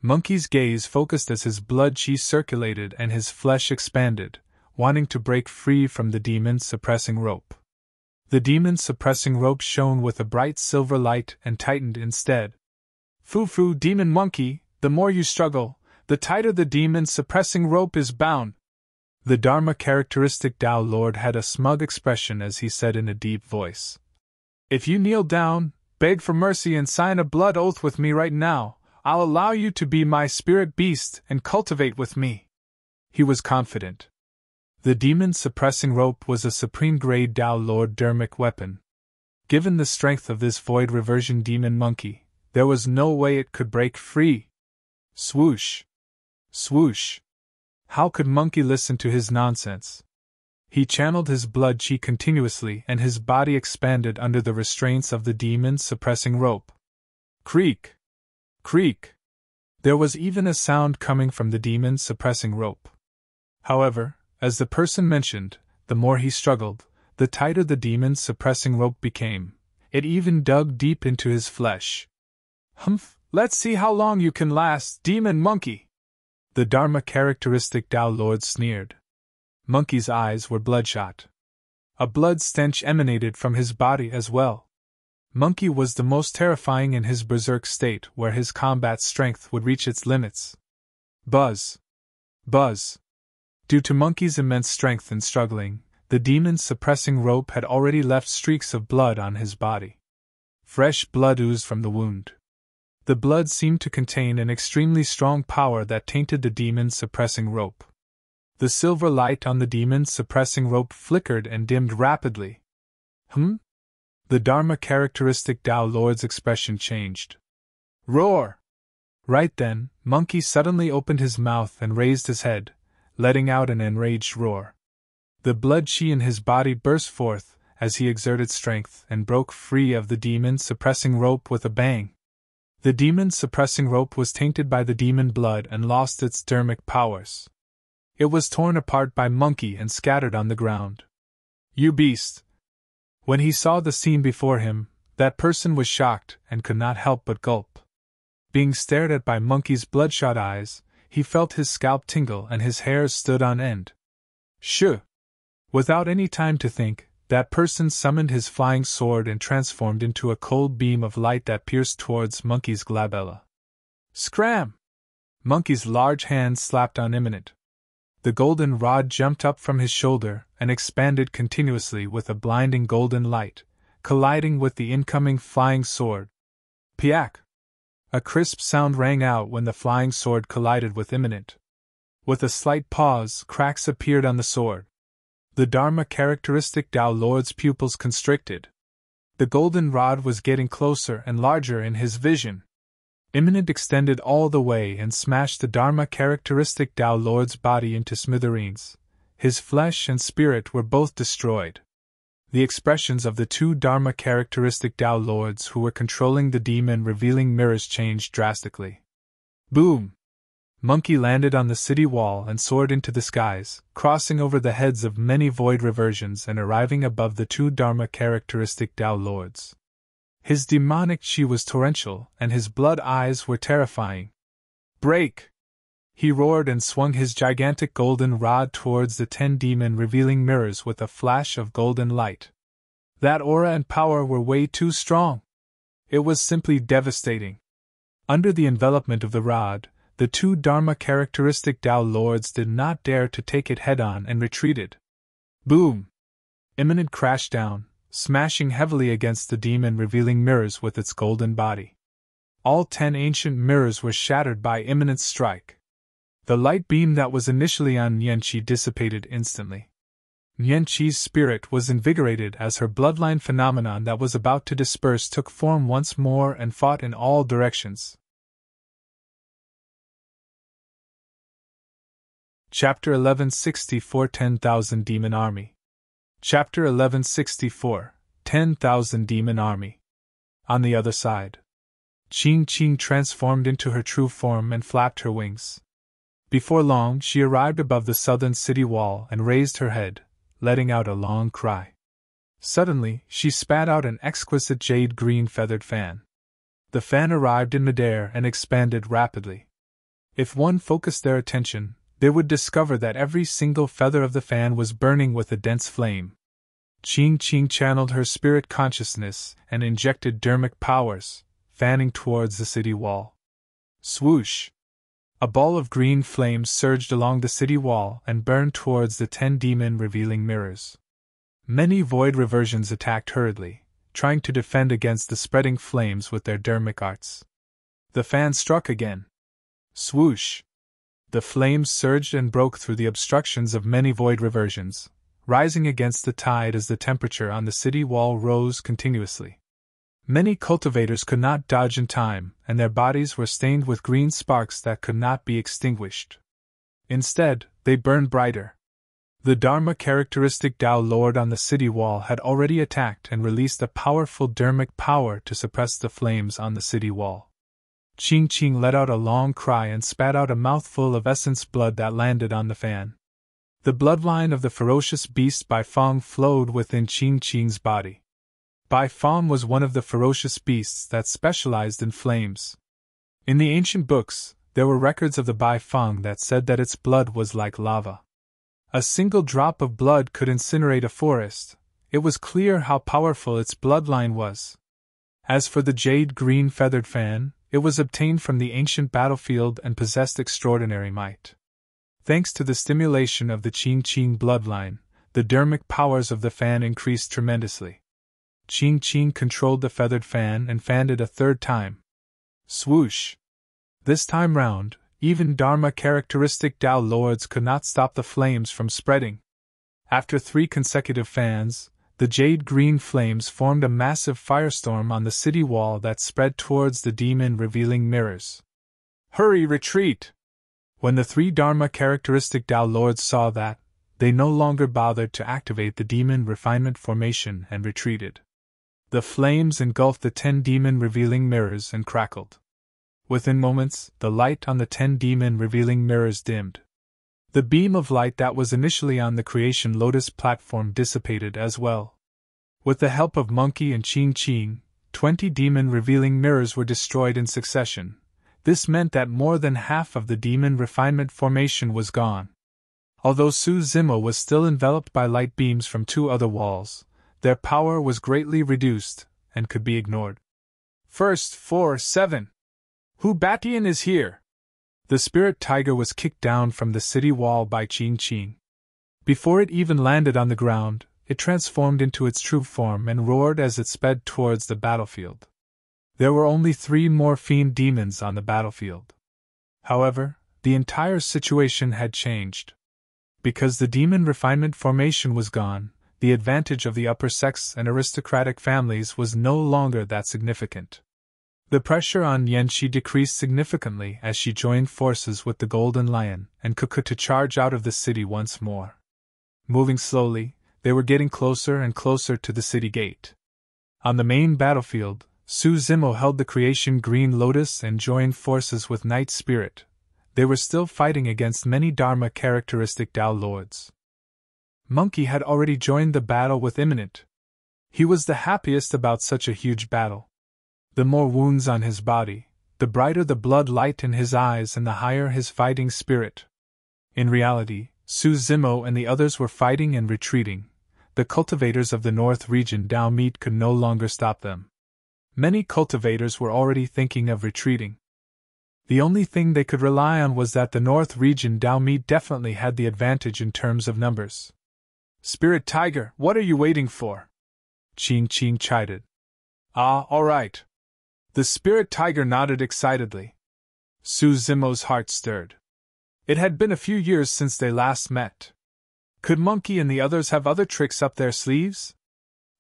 Monkey's gaze focused as his blood chi circulated and his flesh expanded, wanting to break free from the demon suppressing rope. The demon suppressing rope shone with a bright silver light and tightened instead. Foo, demon monkey, the more you struggle, the tighter the demon suppressing rope is bound. The Dharma characteristic Tao Lord had a smug expression as he said in a deep voice. If you kneel down, beg for mercy and sign a blood oath with me right now, I'll allow you to be my spirit beast and cultivate with me. He was confident. The demon suppressing rope was a supreme grade Tao Lord Dharmic weapon. Given the strength of this void reversion demon monkey, there was no way it could break free. Swoosh! Swoosh! How could Monkey listen to his nonsense? He channeled his blood chi continuously and his body expanded under the restraints of the demon suppressing rope. Creak! Creak! There was even a sound coming from the demon suppressing rope. However, as the person mentioned, the more he struggled, the tighter the demon suppressing rope became. It even dug deep into his flesh. Humph! Let's see how long you can last, demon monkey! The Dharma characteristic Tao Lord sneered. Monkey's eyes were bloodshot. A blood stench emanated from his body as well. Monkey was the most terrifying in his berserk state where his combat strength would reach its limits. Buzz! Buzz! Due to Monkey's immense strength in struggling, the demon suppressing rope had already left streaks of blood on his body. Fresh blood oozed from the wound. The blood seemed to contain an extremely strong power that tainted the demon suppressing rope. The silver light on the demon suppressing rope flickered and dimmed rapidly. The Dharma characteristic Tao Lord's expression changed. Roar! Right then, Monkey suddenly opened his mouth and raised his head, letting out an enraged roar. The blood chi in his body burst forth as he exerted strength and broke free of the demon suppressing rope with a bang. The demon suppressing rope was tainted by the demon blood and lost its Dharmic powers. It was torn apart by Monkey and scattered on the ground. You beast! When he saw the scene before him, that person was shocked and could not help but gulp. Being stared at by Monkey's bloodshot eyes, he felt his scalp tingle and his hairs stood on end. Shoo! Without any time to think, that person summoned his flying sword and transformed into a cold beam of light that pierced towards Monkey's glabella. Scram! Monkey's large hand slapped on Imminent. The golden rod jumped up from his shoulder and expanded continuously with a blinding golden light, colliding with the incoming flying sword. Piak! A crisp sound rang out when the flying sword collided with Imminent. With a slight pause, cracks appeared on the sword. The Dharma characteristic Tao Lord's pupils constricted. The golden rod was getting closer and larger in his vision. Imminent extended all the way and smashed the Dharma characteristic Tao Lord's body into smithereens. His flesh and spirit were both destroyed. The expressions of the two Dharma characteristic Tao Lords who were controlling the demon revealing mirrors changed drastically. Boom! Monkey landed on the city wall and soared into the skies, crossing over the heads of many void reversions and arriving above the two Dharma characteristic Tao Lords. His demonic chi was torrential, and his blood eyes were terrifying. Break! He roared and swung his gigantic golden rod towards the 10 demon revealing mirrors with a flash of golden light. That aura and power were way too strong. It was simply devastating. Under the envelopment of the rod, the two Dharma characteristic Tao Lords did not dare to take it head-on and retreated. Boom! Imminent crashed down, smashing heavily against the demon revealing mirrors with its golden body. All 10 ancient mirrors were shattered by Imminent's strike. The light beam that was initially on Nianqi dissipated instantly. Nianqi's spirit was invigorated as her bloodline phenomenon that was about to disperse took form once more and fought in all directions. Chapter 1164 10,000 Demon Army. Chapter 1164 10,000 Demon Army. On the other side. Qing Qing transformed into her true form and flapped her wings. Before long she arrived above the southern city wall and raised her head, letting out a long cry. Suddenly, she spat out an exquisite jade-green feathered fan. The fan arrived in midair and expanded rapidly. If one focused their attention, they would discover that every single feather of the fan was burning with a dense flame. Qing channeled her spirit consciousness and injected Dharmic powers, fanning towards the city wall. Swoosh! A ball of green flames surged along the city wall and burned towards the 10 demon-revealing mirrors. Many void reversions attacked hurriedly, trying to defend against the spreading flames with their Dharmic arts. The fan struck again. Swoosh! The flames surged and broke through the obstructions of many void reversions, rising against the tide as the temperature on the city wall rose continuously. Many cultivators could not dodge in time, and their bodies were stained with green sparks that could not be extinguished. Instead, they burned brighter. The Dharma characteristic Tao Lord on the city wall had already attacked and released a powerful Dharmic power to suppress the flames on the city wall. Qing let out a long cry and spat out a mouthful of essence blood that landed on the fan. The bloodline of the ferocious beast Bai Feng flowed within Qing's body. Bai Feng was one of the ferocious beasts that specialized in flames. In the ancient books, there were records of the Bai Feng that said that its blood was like lava. A single drop of blood could incinerate a forest. It was clear how powerful its bloodline was. As for the jade-green feathered fan, it was obtained from the ancient battlefield and possessed extraordinary might. Thanks to the stimulation of the Qing bloodline, the Dharmic powers of the fan increased tremendously. Qing controlled the feathered fan and fanned it a third time. Swoosh! This time round, even Dharma characteristic Tao Lords could not stop the flames from spreading. After 3 consecutive fans, the jade-green flames formed a massive firestorm on the city wall that spread towards the demon-revealing mirrors. Hurry, retreat! When the 3 Dharma characteristic Tao Lords saw that, they no longer bothered to activate the demon refinement formation and retreated. The flames engulfed the 10 demon-revealing mirrors and crackled. Within moments, the light on the 10 demon-revealing mirrors dimmed. The beam of light that was initially on the Creation Lotus platform dissipated as well. With the help of Monkey and Qing, 20 demon-revealing mirrors were destroyed in succession. This meant that more than half of the demon refinement formation was gone. Although Su Zimo was still enveloped by light beams from 2 other walls, their power was greatly reduced and could be ignored. First, 4-7. Hu Batian is here! The spirit tiger was kicked down from the city wall by Qing. Before it even landed on the ground, it transformed into its true form and roared as it sped towards the battlefield. There were only 3 more fiend demons on the battlefield. However, the entire situation had changed. Because the demon refinement formation was gone, the advantage of the upper sex and aristocratic families was no longer that significant. The pressure on Yanxi decreased significantly as she joined forces with the Golden Lion and Kuku to charge out of the city once more. Moving slowly, they were getting closer and closer to the city gate. On the main battlefield, Su Zimo held the Creation Green Lotus and joined forces with Night Spirit. They were still fighting against many Dharma characteristic Tao Lords. Monkey had already joined the battle with Imminent. He was the happiest about such a huge battle. The more wounds on his body, the brighter the blood light in his eyes and the higher his fighting spirit. In reality, Su Zimo and the others were fighting and retreating. The cultivators of the North region Dharmic could no longer stop them. Many cultivators were already thinking of retreating. The only thing they could rely on was that the North region Dharmic definitely had the advantage in terms of numbers. Spirit Tiger, what are you waiting for? Qing chided. Ah, all right. The Spirit Tiger nodded excitedly. Su Zimo's heart stirred. It had been a few years since they last met. Could Monkey and the others have other tricks up their sleeves?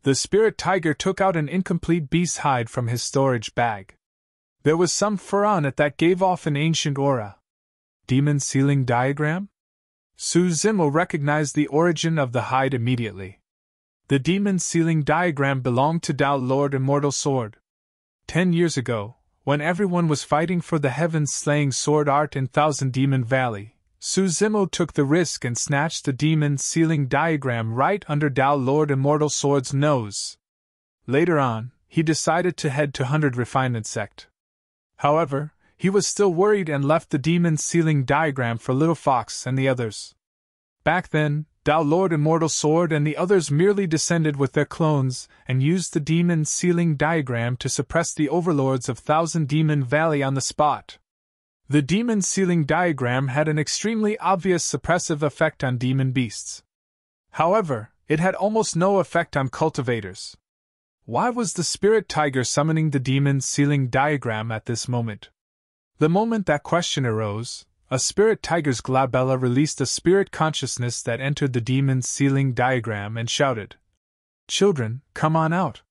The Spirit Tiger took out an incomplete beast hide from his storage bag. There was some fur on it that gave off an ancient aura. Demon Sealing Diagram? Su Zimo recognized the origin of the hide immediately. The Demon Sealing Diagram belonged to Tao Lord Immortal Sword. 10 years ago, when everyone was fighting for the heavens-slaying sword art in Thousand Demon Valley, Su Zimo took the risk and snatched the demon sealing diagram right under Dao Lord Immortal Sword's nose. Later on, he decided to head to 100 Refinement sect. However, he was still worried and left the demon sealing diagram for Little Fox and the others. Back then, Dao Lord Immortal Sword and the others merely descended with their clones and used the demon sealing diagram to suppress the overlords of Thousand Demon Valley on the spot. The demon sealing diagram had an extremely obvious suppressive effect on demon beasts. However, it had almost no effect on cultivators. Why was the spirit tiger summoning the demon sealing diagram at this moment? The moment that question arose, a spirit tiger's glabella released a spirit consciousness that entered the demon sealing diagram and shouted, "Children, come on out."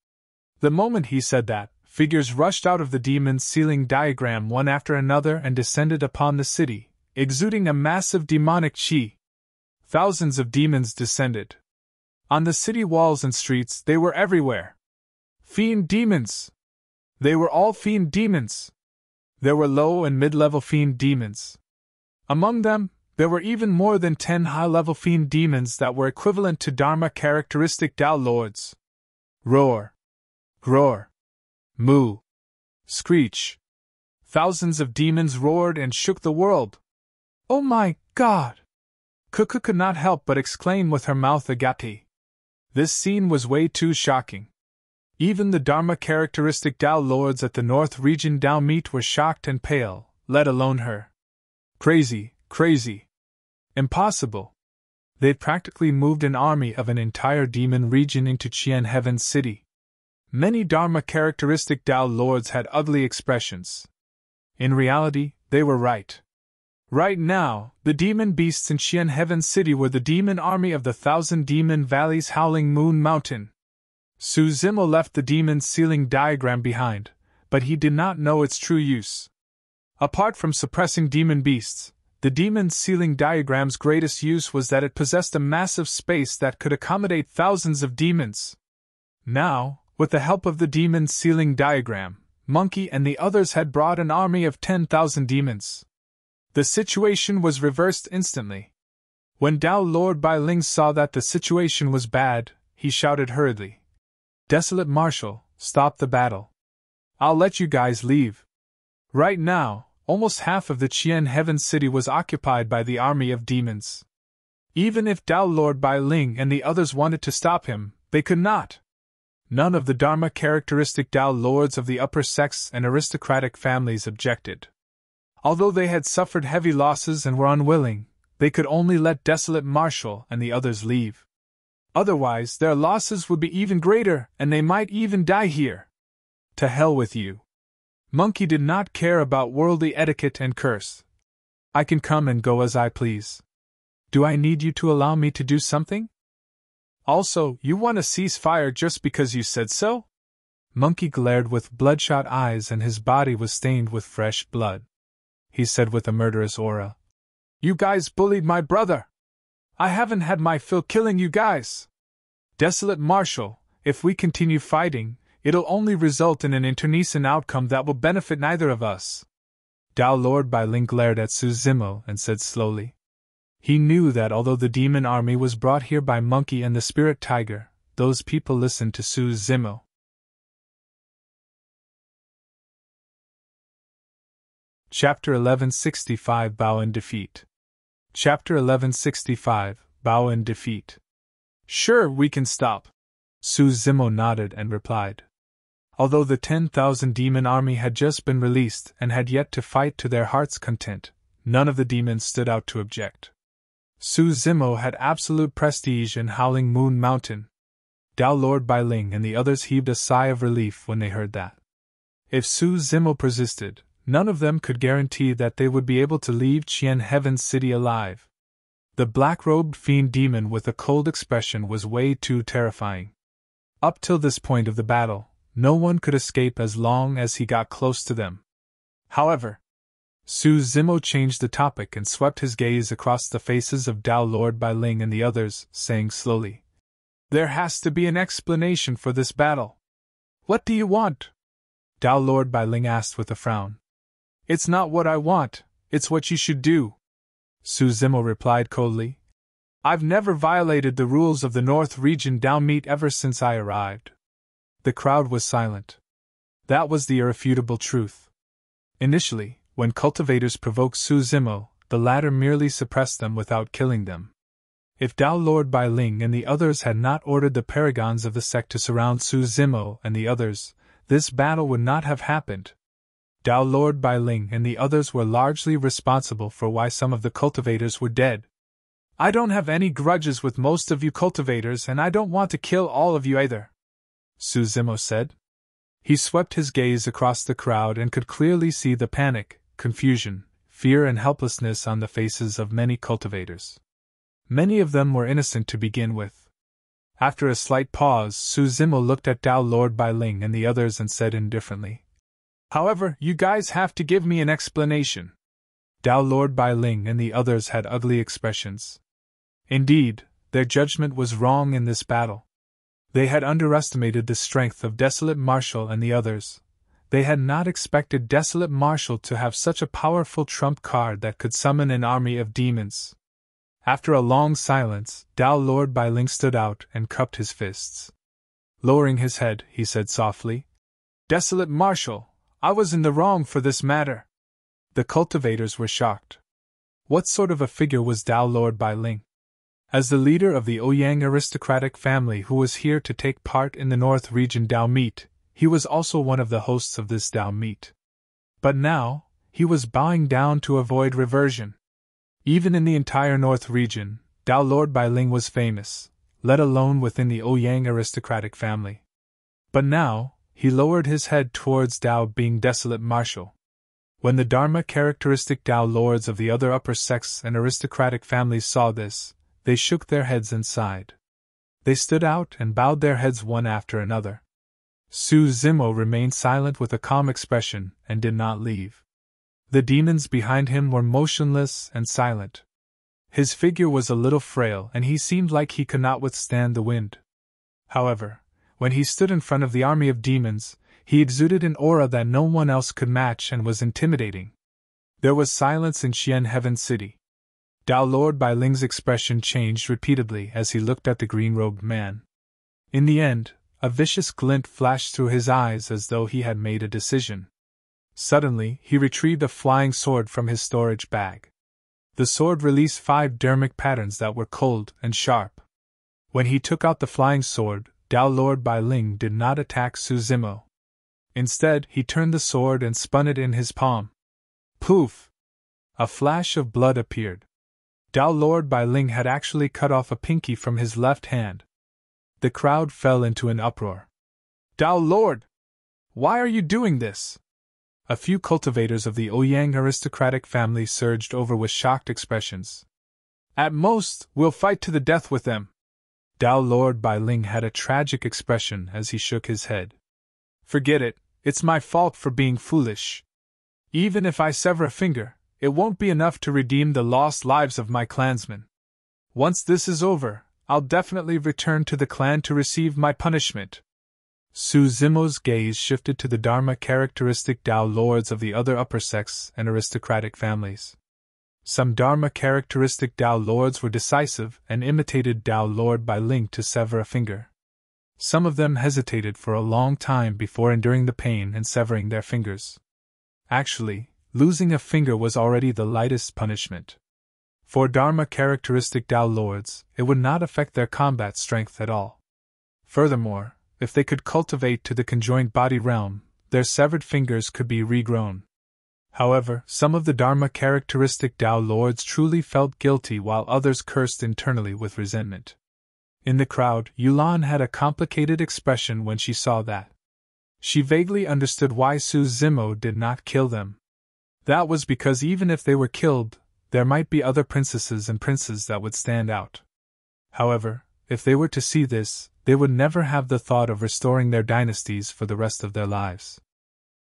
The moment he said that, figures rushed out of the demon sealing diagram one after another and descended upon the city, exuding a massive demonic chi. Thousands of demons descended. On the city walls and streets, they were everywhere. Fiend demons! They were all fiend demons! There were low and mid-level fiend demons. Among them, there were even more than 10 high-level fiend demons that were equivalent to Dharma characteristic Dao Lords. Roar! Roar! Moo! Screech! Thousands of demons roared and shook the world. "Oh my God!" Cuckoo could not help but exclaim with her mouth agape. This scene was way too shocking. Even the Dharma characteristic Dao Lords at the North Region Dao Meet were shocked and pale, let alone her. Crazy, crazy. Impossible. They'd practically moved an army of an entire demon region into Qian Heaven City. Many Dharma characteristic Dao Lords had ugly expressions. In reality, they were right. Right now, the demon beasts in Qian Heaven City were the demon army of the Thousand Demon Valleys Howling Moon Mountain. Su Zimo left the demon sealing diagram behind, but he did not know its true use. Apart from suppressing demon beasts, the demon sealing diagram's greatest use was that it possessed a massive space that could accommodate thousands of demons. Now, with the help of the demon sealing diagram, Monkey and the others had brought an army of 10,000 demons. The situation was reversed instantly. When Dao Lord Bai Ling saw that the situation was bad, he shouted hurriedly, "Desolate Marshal, stop the battle. I'll let you guys leave." Right now, almost half of the Qian Heaven City was occupied by the army of demons. Even if Dao Lord Bai Ling and the others wanted to stop him, they could not. None of the Dharma characteristic Dao Lords of the upper sects and aristocratic families objected. Although they had suffered heavy losses and were unwilling, they could only let Desolate Marshal and the others leave. Otherwise, their losses would be even greater, and they might even die here. To hell with you. Monkey did not care about worldly etiquette and curse. "I can come and go as I please. Do I need you to allow me to do something? Also, you want to cease fire just because you said so?" Monkey glared with bloodshot eyes and his body was stained with fresh blood. He said with a murderous aura, "You guys bullied my brother. I haven't had my fill killing you guys. Desolate Marshal, if we continue fighting, it'll only result in an internecine outcome that will benefit neither of us." Dao Lord Bai Ling glared at Su Zimo and said slowly. He knew that although the demon army was brought here by Monkey and the Spirit Tiger, those people listened to Su Zimo. Chapter 1165 Bow in Defeat. Chapter 1165 Bow in Defeat. "Sure, we can stop." Su Zimo nodded and replied. Although the 10,000 demon army had just been released and had yet to fight to their heart's content, none of the demons stood out to object. Su Zimo had absolute prestige in Howling Moon Mountain. Dao Lord Bai Ling and the others heaved a sigh of relief when they heard that. If Su Zimo persisted, none of them could guarantee that they would be able to leave Qian Heaven City alive. The black-robed fiend demon with a cold expression was way too terrifying. Up till this point of the battle, no one could escape as long as he got close to them. However, Su Zimo changed the topic and swept his gaze across the faces of Dao Lord Bai Ling and the others, saying slowly, "There has to be an explanation for this battle." "What do you want?" Dao Lord Bai Ling asked with a frown. "It's not what I want, it's what you should do." Su Zimo replied coldly. I've never violated the rules of the North Region Dharmic ever since I arrived. The crowd was silent. That was the irrefutable truth. Initially, when cultivators provoked Su Zimo, the latter merely suppressed them without killing them. If Dao Lord Bai Ling and the others had not ordered the paragons of the sect to surround Su Zimo and the others, this battle would not have happened. Dao Lord Bai Ling and the others were largely responsible for why some of the cultivators were dead. I don't have any grudges with most of you cultivators, and I don't want to kill all of you either, Su Zimo said. He swept his gaze across the crowd and could clearly see the panic, confusion, fear and helplessness on the faces of many cultivators. Many of them were innocent to begin with. After a slight pause, Su Zimo looked at Dao Lord Bai Ling and the others and said indifferently, However, you guys have to give me an explanation. Dao Lord Bai Ling and the others had ugly expressions. Indeed, their judgment was wrong in this battle. They had underestimated the strength of Desolate Marshal and the others. They had not expected Desolate Marshal to have such a powerful trump card that could summon an army of demons. After a long silence, Dao Lord Bai Ling stood out and cupped his fists. Lowering his head, he said softly, Desolate Marshal, I was in the wrong for this matter. The cultivators were shocked. What sort of a figure was Dao Lord Bai Ling? As the leader of the Ouyang aristocratic family who was here to take part in the North Region Dao Meet, he was also one of the hosts of this Dao Meet. But now, he was bowing down to avoid reversion. Even in the entire North Region, Dao Lord Bai Ling was famous, let alone within the Ouyang aristocratic family. But now, he lowered his head towards Dao being Desolate Marshal. When the Dharma characteristic Dao lords of the other upper sects and aristocratic families saw this, they shook their heads and sighed. They stood out and bowed their heads one after another. Su Zimo remained silent with a calm expression and did not leave. The demons behind him were motionless and silent. His figure was a little frail and he seemed like he could not withstand the wind. However, when he stood in front of the army of demons, he exuded an aura that no one else could match and was intimidating. There was silence in Xian Heaven City. Dao Lord Bai Ling's expression changed repeatedly as he looked at the green-robed man. In the end, a vicious glint flashed through his eyes as though he had made a decision. Suddenly, he retrieved a flying sword from his storage bag. The sword released 5 Dharmic patterns that were cold and sharp. When he took out the flying sword, Dao Lord Bai Ling did not attack Su Zimo. Instead, he turned the sword and spun it in his palm. Poof! A flash of blood appeared. Dao Lord Bai Ling had actually cut off a pinky from his left hand. The crowd fell into an uproar. Dao Lord! Why are you doing this? A few cultivators of the Ouyang aristocratic family surged over with shocked expressions. At most, we'll fight to the death with them. Dao Lord Bai Ling had a tragic expression as he shook his head. Forget it, it's my fault for being foolish. Even if I sever a finger, it won't be enough to redeem the lost lives of my clansmen. Once this is over, I'll definitely return to the clan to receive my punishment. Su Zimo's gaze shifted to the Dharma characteristic Dao lords of the other upper sects and aristocratic families. Some Dharma characteristic Dao lords were decisive and imitated Dao Lord Bai Ling to sever a finger. Some of them hesitated for a long time before enduring the pain and severing their fingers. Actually, losing a finger was already the lightest punishment. For Dharma characteristic Dao lords, it would not affect their combat strength at all. Furthermore, if they could cultivate to the conjoined body realm, their severed fingers could be regrown. However, some of the Dharma characteristic Dao lords truly felt guilty while others cursed internally with resentment. In the crowd, Yulan had a complicated expression when she saw that. She vaguely understood why Su Zimo did not kill them. That was because even if they were killed, there might be other princesses and princes that would stand out. However, if they were to see this, they would never have the thought of restoring their dynasties for the rest of their lives.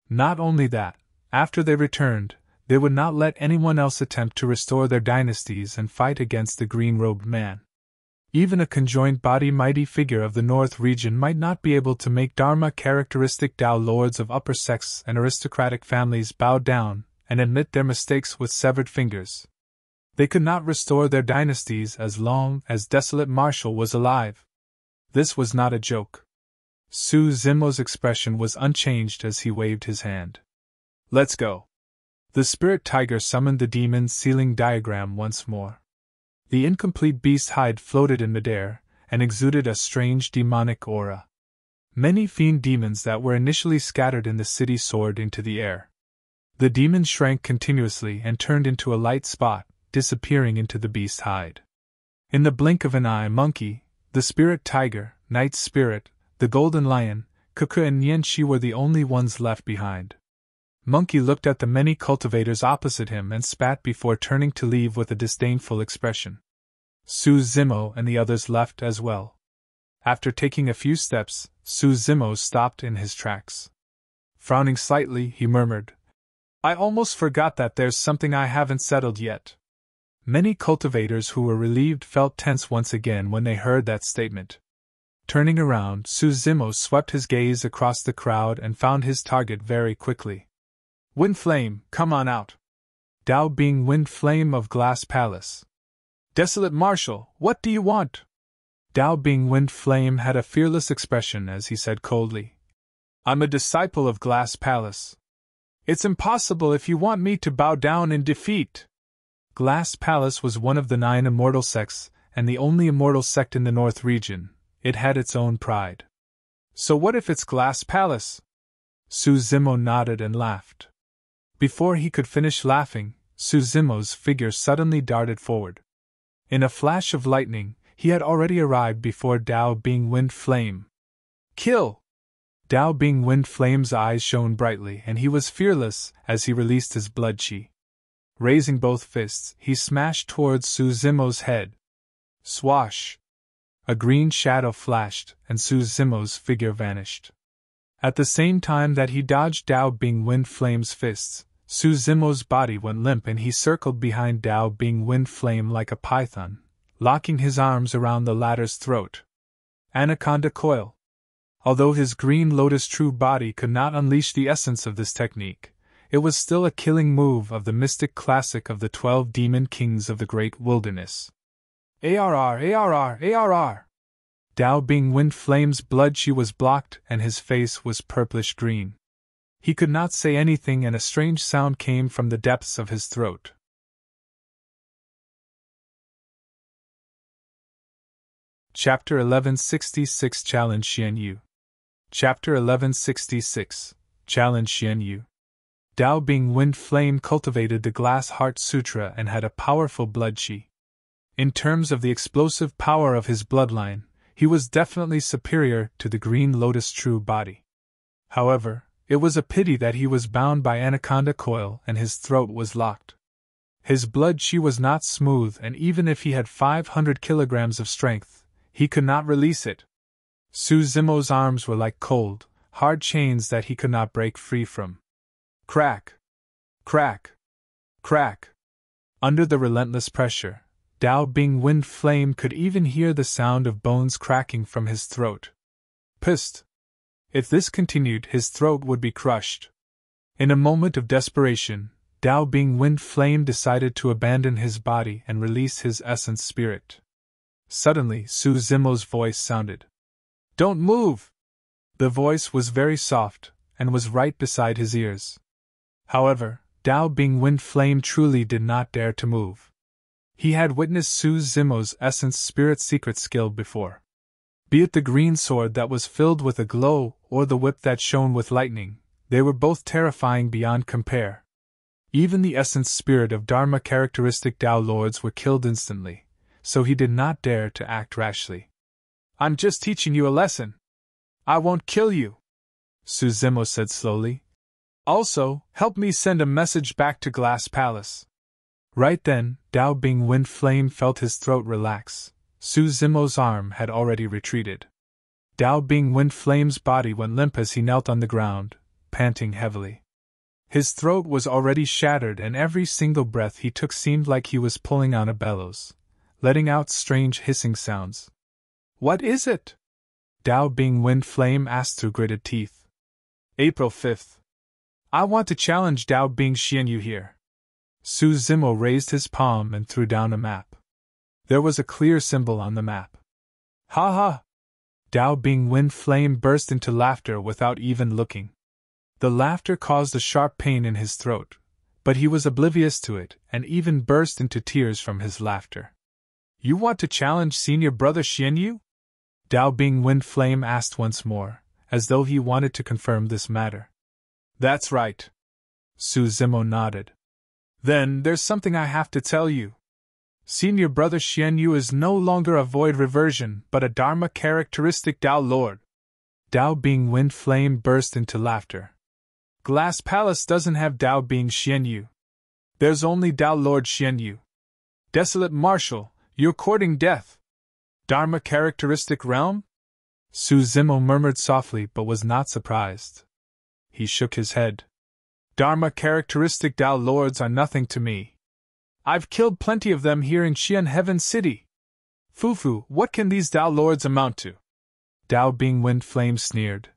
Not only that, after they returned, they would not let anyone else attempt to restore their dynasties and fight against the green-robed man. Even a conjoined body mighty figure of the North region might not be able to make Dharma characteristic Dao lords of upper sects and aristocratic families bow down and admit their mistakes with severed fingers. They could not restore their dynasties as long as Desolate Marshal was alive. This was not a joke. Su Zimo's expression was unchanged as he waved his hand. Let's go. The spirit tiger summoned the demon's sealing diagram once more. The incomplete beast's hide floated in midair and exuded a strange demonic aura. Many fiend demons that were initially scattered in the city soared into the air. The demon shrank continuously and turned into a light spot, disappearing into the beast's hide. In the blink of an eye, Monkey, the spirit tiger, night spirit, the golden lion, Kuka and Yanxi were the only ones left behind. Monkey looked at the many cultivators opposite him and spat before turning to leave with a disdainful expression. Su Zimo and the others left as well. After taking a few steps, Su Zimo stopped in his tracks. Frowning slightly, he murmured, I almost forgot that there's something I haven't settled yet. Many cultivators who were relieved felt tense once again when they heard that statement. Turning around, Su Zimo swept his gaze across the crowd and found his target very quickly. Wind Flame, come on out. Dao Bing Wind Flame of Glass Palace. Desolate Marshal, what do you want? Dao Bing Wind Flame had a fearless expression as he said coldly, I'm a disciple of Glass Palace. It's impossible if you want me to bow down in defeat. Glass Palace was one of the 9 immortal sects, and the only immortal sect in the North region. It had its own pride. So what if it's Glass Palace? Su Zimo nodded and laughed. Before he could finish laughing, Su Zimo's figure suddenly darted forward. In a flash of lightning, he had already arrived before Dao Bing Wind Flame. Kill! Dao Bing Wind Flame's eyes shone brightly and he was fearless as he released his blood chi. Raising both fists, he smashed towards Su Zimo's head. Swash! A green shadow flashed and Su Zimo's figure vanished. At the same time that he dodged Dao Bing Wind Flame's fists, Su Zimo's body went limp and he circled behind Dao Bing Wind Flame like a python, locking his arms around the latter's throat. Anaconda Coil. Although his green lotus true body could not unleash the essence of this technique, it was still a killing move of the mystic classic of the 12 demon kings of the great wilderness. ARR! Dao Bing Wind Flame's blood chi was blocked and his face was purplish green. He could not say anything and a strange sound came from the depths of his throat. Chapter 1166 Challenge Xian Yu. Chapter 1166 Challenge Xian Yu. Dao Bing Wind Flame cultivated the Glass Heart Sutra and had a powerful blood chi. In terms of the explosive power of his bloodline, he was definitely superior to the Green Lotus True Body. However, it was a pity that he was bound by Anaconda Coil and his throat was locked. His blood chi was not smooth and even if he had 500 kilograms of strength, he could not release it. Su Zimo's arms were like cold, hard chains that he could not break free from. Crack! Crack! Crack! Under the relentless pressure, Dao Bing Wind Flame could even hear the sound of bones cracking from his throat. Pissed! If this continued, his throat would be crushed. In a moment of desperation, Dao Bing Wind Flame decided to abandon his body and release his essence spirit. Suddenly, Su Zimo's voice sounded. Don't move! The voice was very soft, and was right beside his ears. However, Dao Bing Wind Flame truly did not dare to move. He had witnessed Su Zimo's essence spirit secret skill before. Be it the green sword that was filled with a glow, or the whip that shone with lightning, they were both terrifying beyond compare. Even the essence spirit of Dharma characteristic Dao Lords were killed instantly, so he did not dare to act rashly. I'm just teaching you a lesson. I won't kill you, Su Zimo said slowly. Also, help me send a message back to Glass Palace. Right then, Dao Bing Wind Flame felt his throat relax. Su Zimo's arm had already retreated. Dao Bing Wind Flame's body went limp as he knelt on the ground, panting heavily. His throat was already shattered and every single breath he took seemed like he was pulling on a bellows, letting out strange hissing sounds. What is it? Dao Bing Wind Flame asked through gritted teeth. April 5th. I want to challenge Dao Bing Xian Yu here. Su Zimo raised his palm and threw down a map. There was a clear symbol on the map. Ha ha! Dao Bing Wind Flame burst into laughter without even looking. The laughter caused a sharp pain in his throat, but he was oblivious to it and even burst into tears from his laughter. You want to challenge senior brother Xianyu? Dao Bing Wind Flame asked once more, as though he wanted to confirm this matter. That's right. Su Zimo nodded. Then there's something I have to tell you. Senior brother Xianyu is no longer a void reversion, but a Dharma characteristic Dao Lord. Dao Bing Wind Flame burst into laughter. Glass Palace doesn't have Dao Bing Xianyu. There's only Dao Lord Xianyu. Desolate Marshal, you're courting death. Dharma characteristic realm? Su Zimo murmured softly but was not surprised. He shook his head. Dharma characteristic Dao Lords are nothing to me. I've killed plenty of them here in Xian Heaven City. Fufu, what can these Dao Lords amount to? Dao Bing Wind Flame sneered.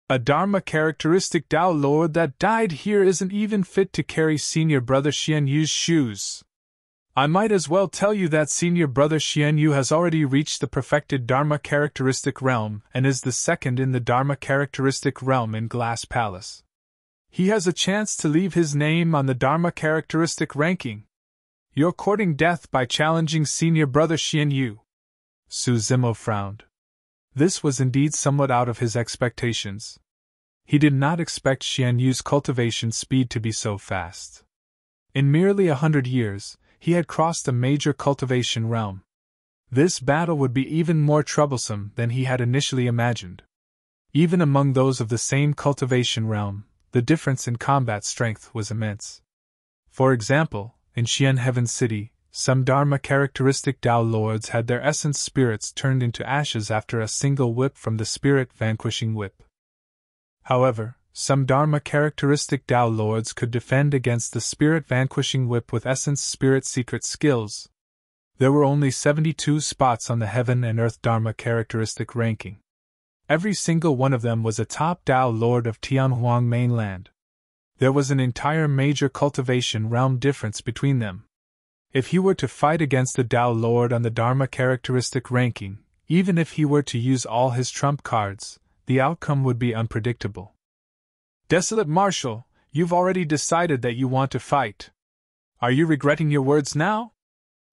A Dharma characteristic Dao Lord that died here isn't even fit to carry senior brother Xianyu's shoes. I might as well tell you that senior brother Xianyu has already reached the perfected Dharma characteristic realm and is the second in the Dharma characteristic realm in Glass Palace. He has a chance to leave his name on the Dharma characteristic ranking. You're courting death by challenging senior brother Xianyu. Su Zimo frowned. This was indeed somewhat out of his expectations. He did not expect Xianyu's cultivation speed to be so fast. In merely 100 years, he had crossed a major cultivation realm. This battle would be even more troublesome than he had initially imagined. Even among those of the same cultivation realm, the difference in combat strength was immense. For example, in Xian Heaven City, some Dharma characteristic Dao Lords had their essence spirits turned into ashes after a single whip from the spirit vanquishing whip. However, some Dharma characteristic Dao Lords could defend against the spirit vanquishing whip with essence spirit secret skills. There were only 72 spots on the Heaven and Earth Dharma characteristic ranking. Every single one of them was a top Dao Lord of Tianhuang mainland. There was an entire major cultivation realm difference between them. If he were to fight against the Dao Lord on the Dharma characteristic ranking, even if he were to use all his trump cards, the outcome would be unpredictable. Desolate Marshal, you've already decided that you want to fight. Are you regretting your words now?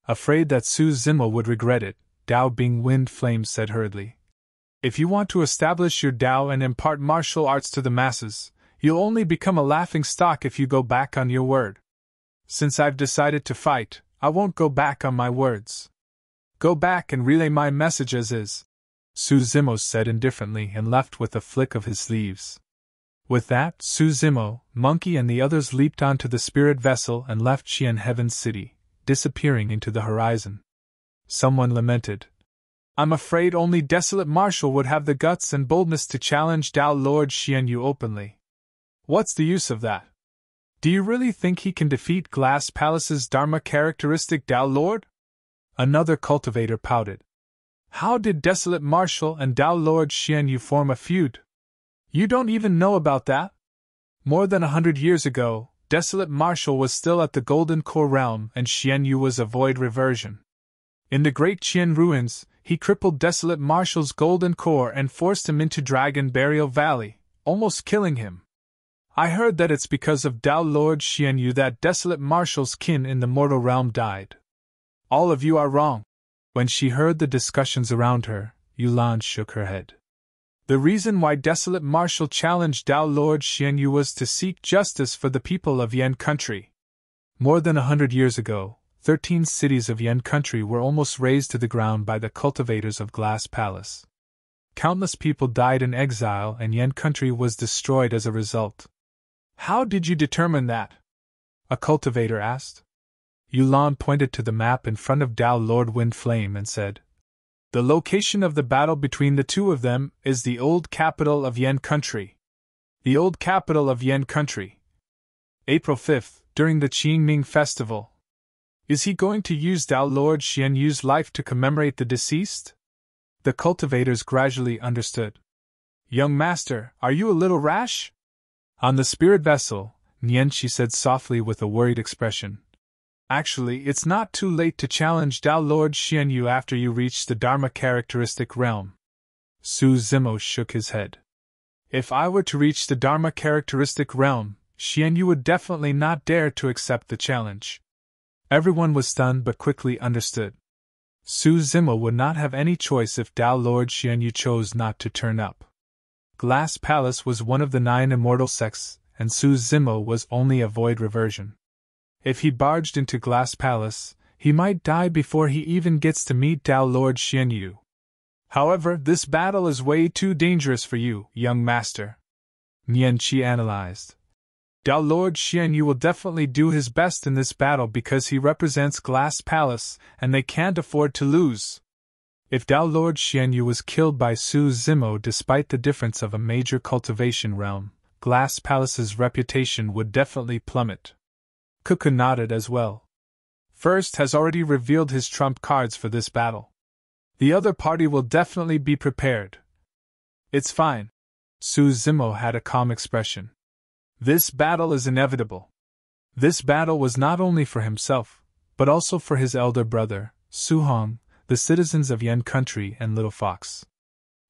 Afraid that Su Zimo would regret it, Dao Bing Wind Flame said hurriedly. If you want to establish your Dao and impart martial arts to the masses, you'll only become a laughing stock if you go back on your word. Since I've decided to fight, I won't go back on my words. Go back and relay my message as is, Su Zimo said indifferently and left with a flick of his sleeves. With that, Su Zimo, Monkey and the others leaped onto the spirit vessel and left Xian Heaven City, disappearing into the horizon. Someone lamented. I'm afraid only Desolate Marshal would have the guts and boldness to challenge Dao Lord Xianyu openly. What's the use of that? Do you really think he can defeat Glass Palace's Dharma characteristic Dao Lord? Another cultivator pouted. How did Desolate Marshal and Dao Lord Xianyu form a feud? You don't even know about that? More than 100 years ago, Desolate Marshal was still at the Golden Core realm and Xianyu was a void reversion. In the Great Qian ruins, he crippled Desolate Marshal's Golden Core and forced him into Dragon Burial Valley, almost killing him. I heard that it's because of Dao Lord Xianyu that Desolate Marshal's kin in the mortal realm died. All of you are wrong. When she heard the discussions around her, Yulan shook her head. The reason why Desolate Marshal challenged Dao Lord Xianyu was to seek justice for the people of Yan Country. More than 100 years ago, 13 cities of Yan Country were almost razed to the ground by the cultivators of Glass Palace. Countless people died in exile and Yan Country was destroyed as a result. How did you determine that? A cultivator asked. Yulan pointed to the map in front of Dao Lord Wind Flame and said, The location of the battle between the two of them is the old capital of Yan Country. The old capital of Yan Country. April 5th, during the Qingming Festival. Is he going to use Dao Lord Xianyu's life to commemorate the deceased? The cultivators gradually understood. Young master, are you a little rash? On the spirit vessel, Nianqi said softly with a worried expression, Actually, it's not too late to challenge Dao Lord Xianyu after you reach the Dharma characteristic realm. Su Zimo shook his head. If I were to reach the Dharma characteristic realm, Xianyu would definitely not dare to accept the challenge. Everyone was stunned but quickly understood. Su Zimo would not have any choice if Dao Lord Xianyu chose not to turn up. Glass Palace was one of the 9 immortal sects, and Su Zimo was only a void reversion. If he barged into Glass Palace, he might die before he even gets to meet Dao Lord Xianyu. However, this battle is way too dangerous for you, young master. Nian Qi analyzed. Dao Lord Xianyu will definitely do his best in this battle because he represents Glass Palace, and they can't afford to lose. If Dao Lord Xianyu was killed by Su Zimo despite the difference of a major cultivation realm, Glass Palace's reputation would definitely plummet. Kuka nodded as well. First has already revealed his trump cards for this battle. The other party will definitely be prepared. It's fine. Su Zimo had a calm expression. This battle is inevitable. This battle was not only for himself, but also for his elder brother, Su Hong, the citizens of Yan Country, and Little Fox.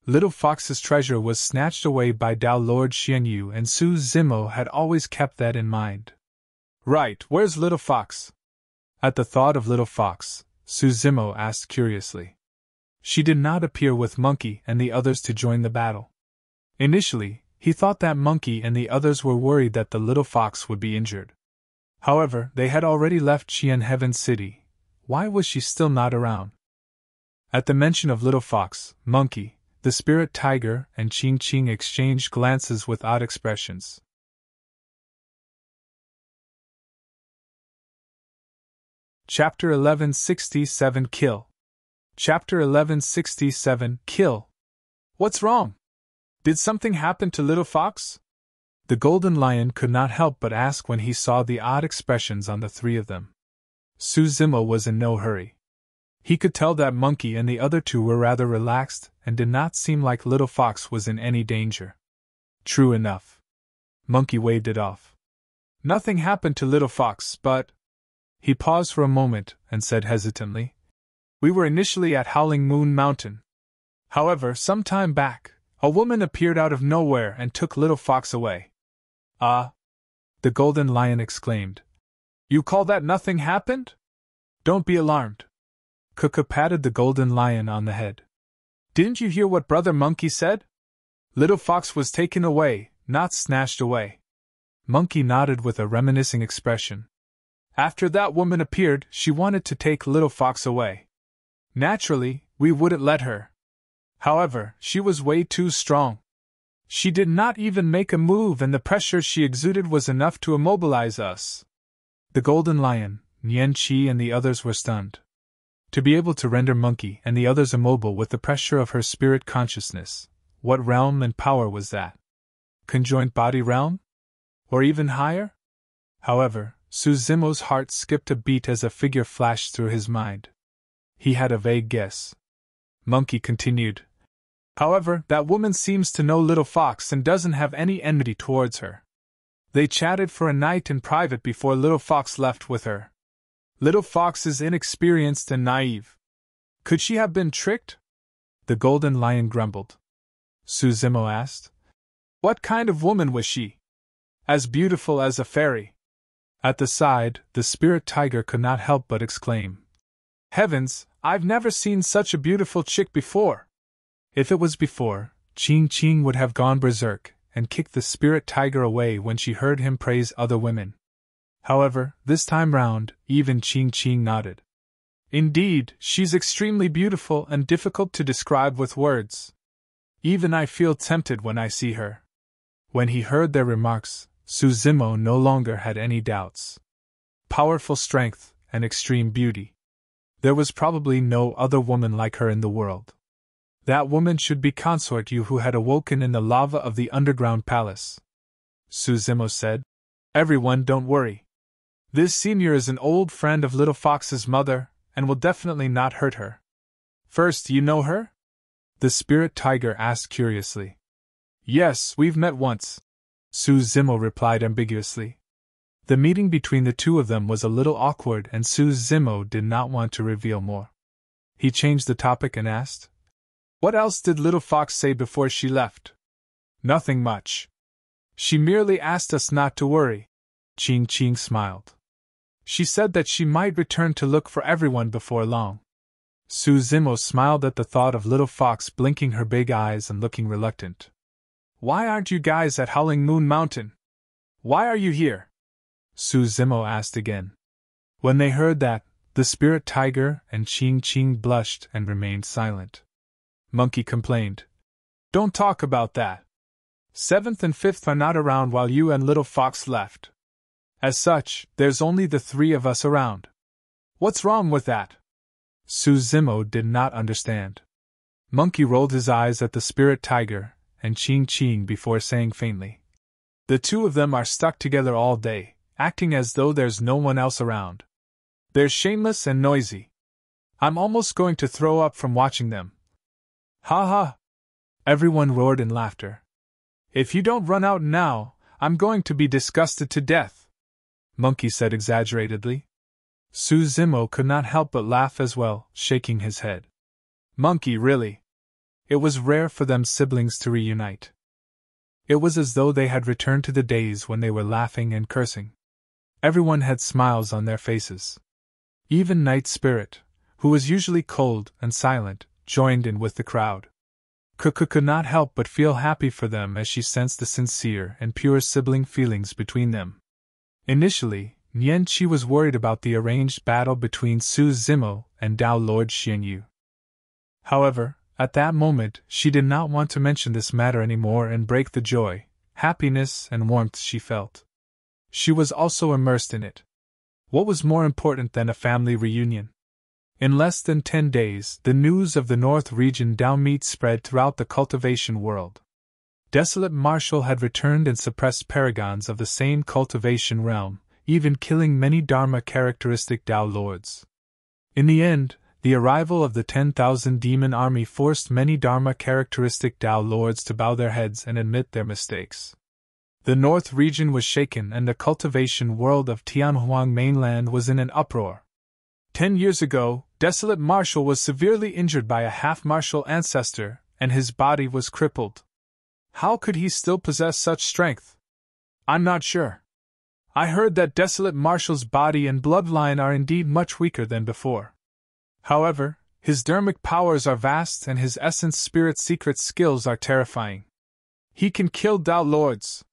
Little Fox's treasure was snatched away by Dao Lord Xianyu, and Su Zimo had always kept that in mind. Right, where's Little Fox? At the thought of Little Fox, Su Zimo asked curiously. She did not appear with Monkey and the others to join the battle. Initially, he thought that Monkey and the others were worried that the Little Fox would be injured. However, they had already left Qian Heaven City. Why was she still not around? At the mention of Little Fox, Monkey, the Spirit Tiger, and Qing Qing exchanged glances with odd expressions. Chapter 1167 Kill. Chapter 1167 Kill. What's wrong? Did something happen to Little Fox? The Golden Lion could not help but ask when he saw the odd expressions on the 3 of them. Su Zimo was in no hurry. He could tell that Monkey and the other 2 were rather relaxed and did not seem like Little Fox was in any danger. True enough. Monkey waved it off. Nothing happened to Little Fox, but... He paused for a moment and said hesitantly, "We were initially at Howling Moon Mountain. However, some time back, a woman appeared out of nowhere and took Little Fox away." "Ah!" the Golden Lion exclaimed. "You call that nothing happened? Don't be alarmed." Kuka patted the Golden Lion on the head. "Didn't you hear what Brother Monkey said? Little Fox was taken away, not snatched away." Monkey nodded with a reminiscing expression. "After that woman appeared, she wanted to take Little Fox away. Naturally, we wouldn't let her. However, she was way too strong. She did not even make a move, and the pressure she exuded was enough to immobilize us." The Golden Lion, Nian Qi, and the others were stunned. To be able to render Monkey and the others immobile with the pressure of her spirit consciousness, what realm and power was that? Conjoined body realm? Or even higher? However, Su Zimo's heart skipped a beat as a figure flashed through his mind. He had a vague guess. Monkey continued. "However, that woman seems to know Little Fox and doesn't have any enmity towards her. They chatted for a night in private before Little Fox left with her. Little Fox is inexperienced and naive. Could she have been tricked?" The Golden Lion grumbled. Su Zimo asked. "What kind of woman was she? As beautiful as a fairy?" At the side, the Spirit Tiger could not help but exclaim, "Heavens, I've never seen such a beautiful chick before!" If it was before, Qing Qing would have gone berserk and kicked the Spirit Tiger away when she heard him praise other women. However, this time round, even Qing Qing nodded. "Indeed, she's extremely beautiful and difficult to describe with words. Even I feel tempted when I see her." When he heard their remarks, Su Zimo no longer had any doubts. Powerful strength and extreme beauty. There was probably no other woman like her in the world. That woman should be Consort Yu, who had awoken in the lava of the underground palace. Su Zimo said, "Everyone, don't worry. This senior is an old friend of Little Fox's mother, and will definitely not hurt her." "First, you know her?" the Spirit Tiger asked curiously. "Yes, we've met once," Su Zimo replied ambiguously. The meeting between the two of them was a little awkward, and Zimo did not want to reveal more. He changed the topic and asked, "What else did Little Fox say before she left?" "Nothing much. She merely asked us not to worry." Ching Ching smiled. "She said that she might return to look for everyone before long." Zimo smiled at the thought of Little Fox blinking her big eyes and looking reluctant. "Why aren't you guys at Howling Moon Mountain? Why are you here?" Zimo asked again. When they heard that, the spirit tiger and Ching Ching blushed and remained silent. Monkey complained, "Don't talk about that. 7th and 5th are not around while you and Little Fox left. As such, there's only the three of us around. What's wrong with that?" Zimo did not understand. Monkey rolled his eyes at the spirit tiger and Ching Ching before saying faintly, "The two of them are stuck together all day, acting as though there's no one else around. They're shameless and noisy. I'm almost going to throw up from watching them." "Ha ha!" Everyone roared in laughter. "If you don't run out now, I'm going to be disgusted to death," Monkey said exaggeratedly. Zimo could not help but laugh as well, shaking his head. Monkey, really? It was rare for them siblings to reunite. It was as though they had returned to the days when they were laughing and cursing. Everyone had smiles on their faces. Even Night Spirit, who was usually cold and silent, joined in with the crowd. Cuckoo could not help but feel happy for them as she sensed the sincere and pure sibling feelings between them. Initially, Nian Qi was worried about the arranged battle between Zimo and Dao Lord Xianyu. However, at that moment, she did not want to mention this matter anymore and break the joy, happiness, and warmth she felt. She was also immersed in it. What was more important than a family reunion? In less than 10 days, the news of the North Region Dao meet spread throughout the cultivation world. Desolate Marshal had returned and suppressed paragons of the same cultivation realm, even killing many Dharma characteristic Dao lords. In the end, the arrival of the 10,000 demon army forced many Dharma characteristic Dao lords to bow their heads and admit their mistakes. The North region was shaken and the cultivation world of Tianhuang mainland was in an uproar. 10 years ago, Desolate Marshal was severely injured by a half-martial ancestor, and his body was crippled. How could he still possess such strength? I'm not sure. I heard that Desolate Marshal's body and bloodline are indeed much weaker than before. However, his Dharmic powers are vast and his essence spirit secret skills are terrifying. He can kill Dao lords.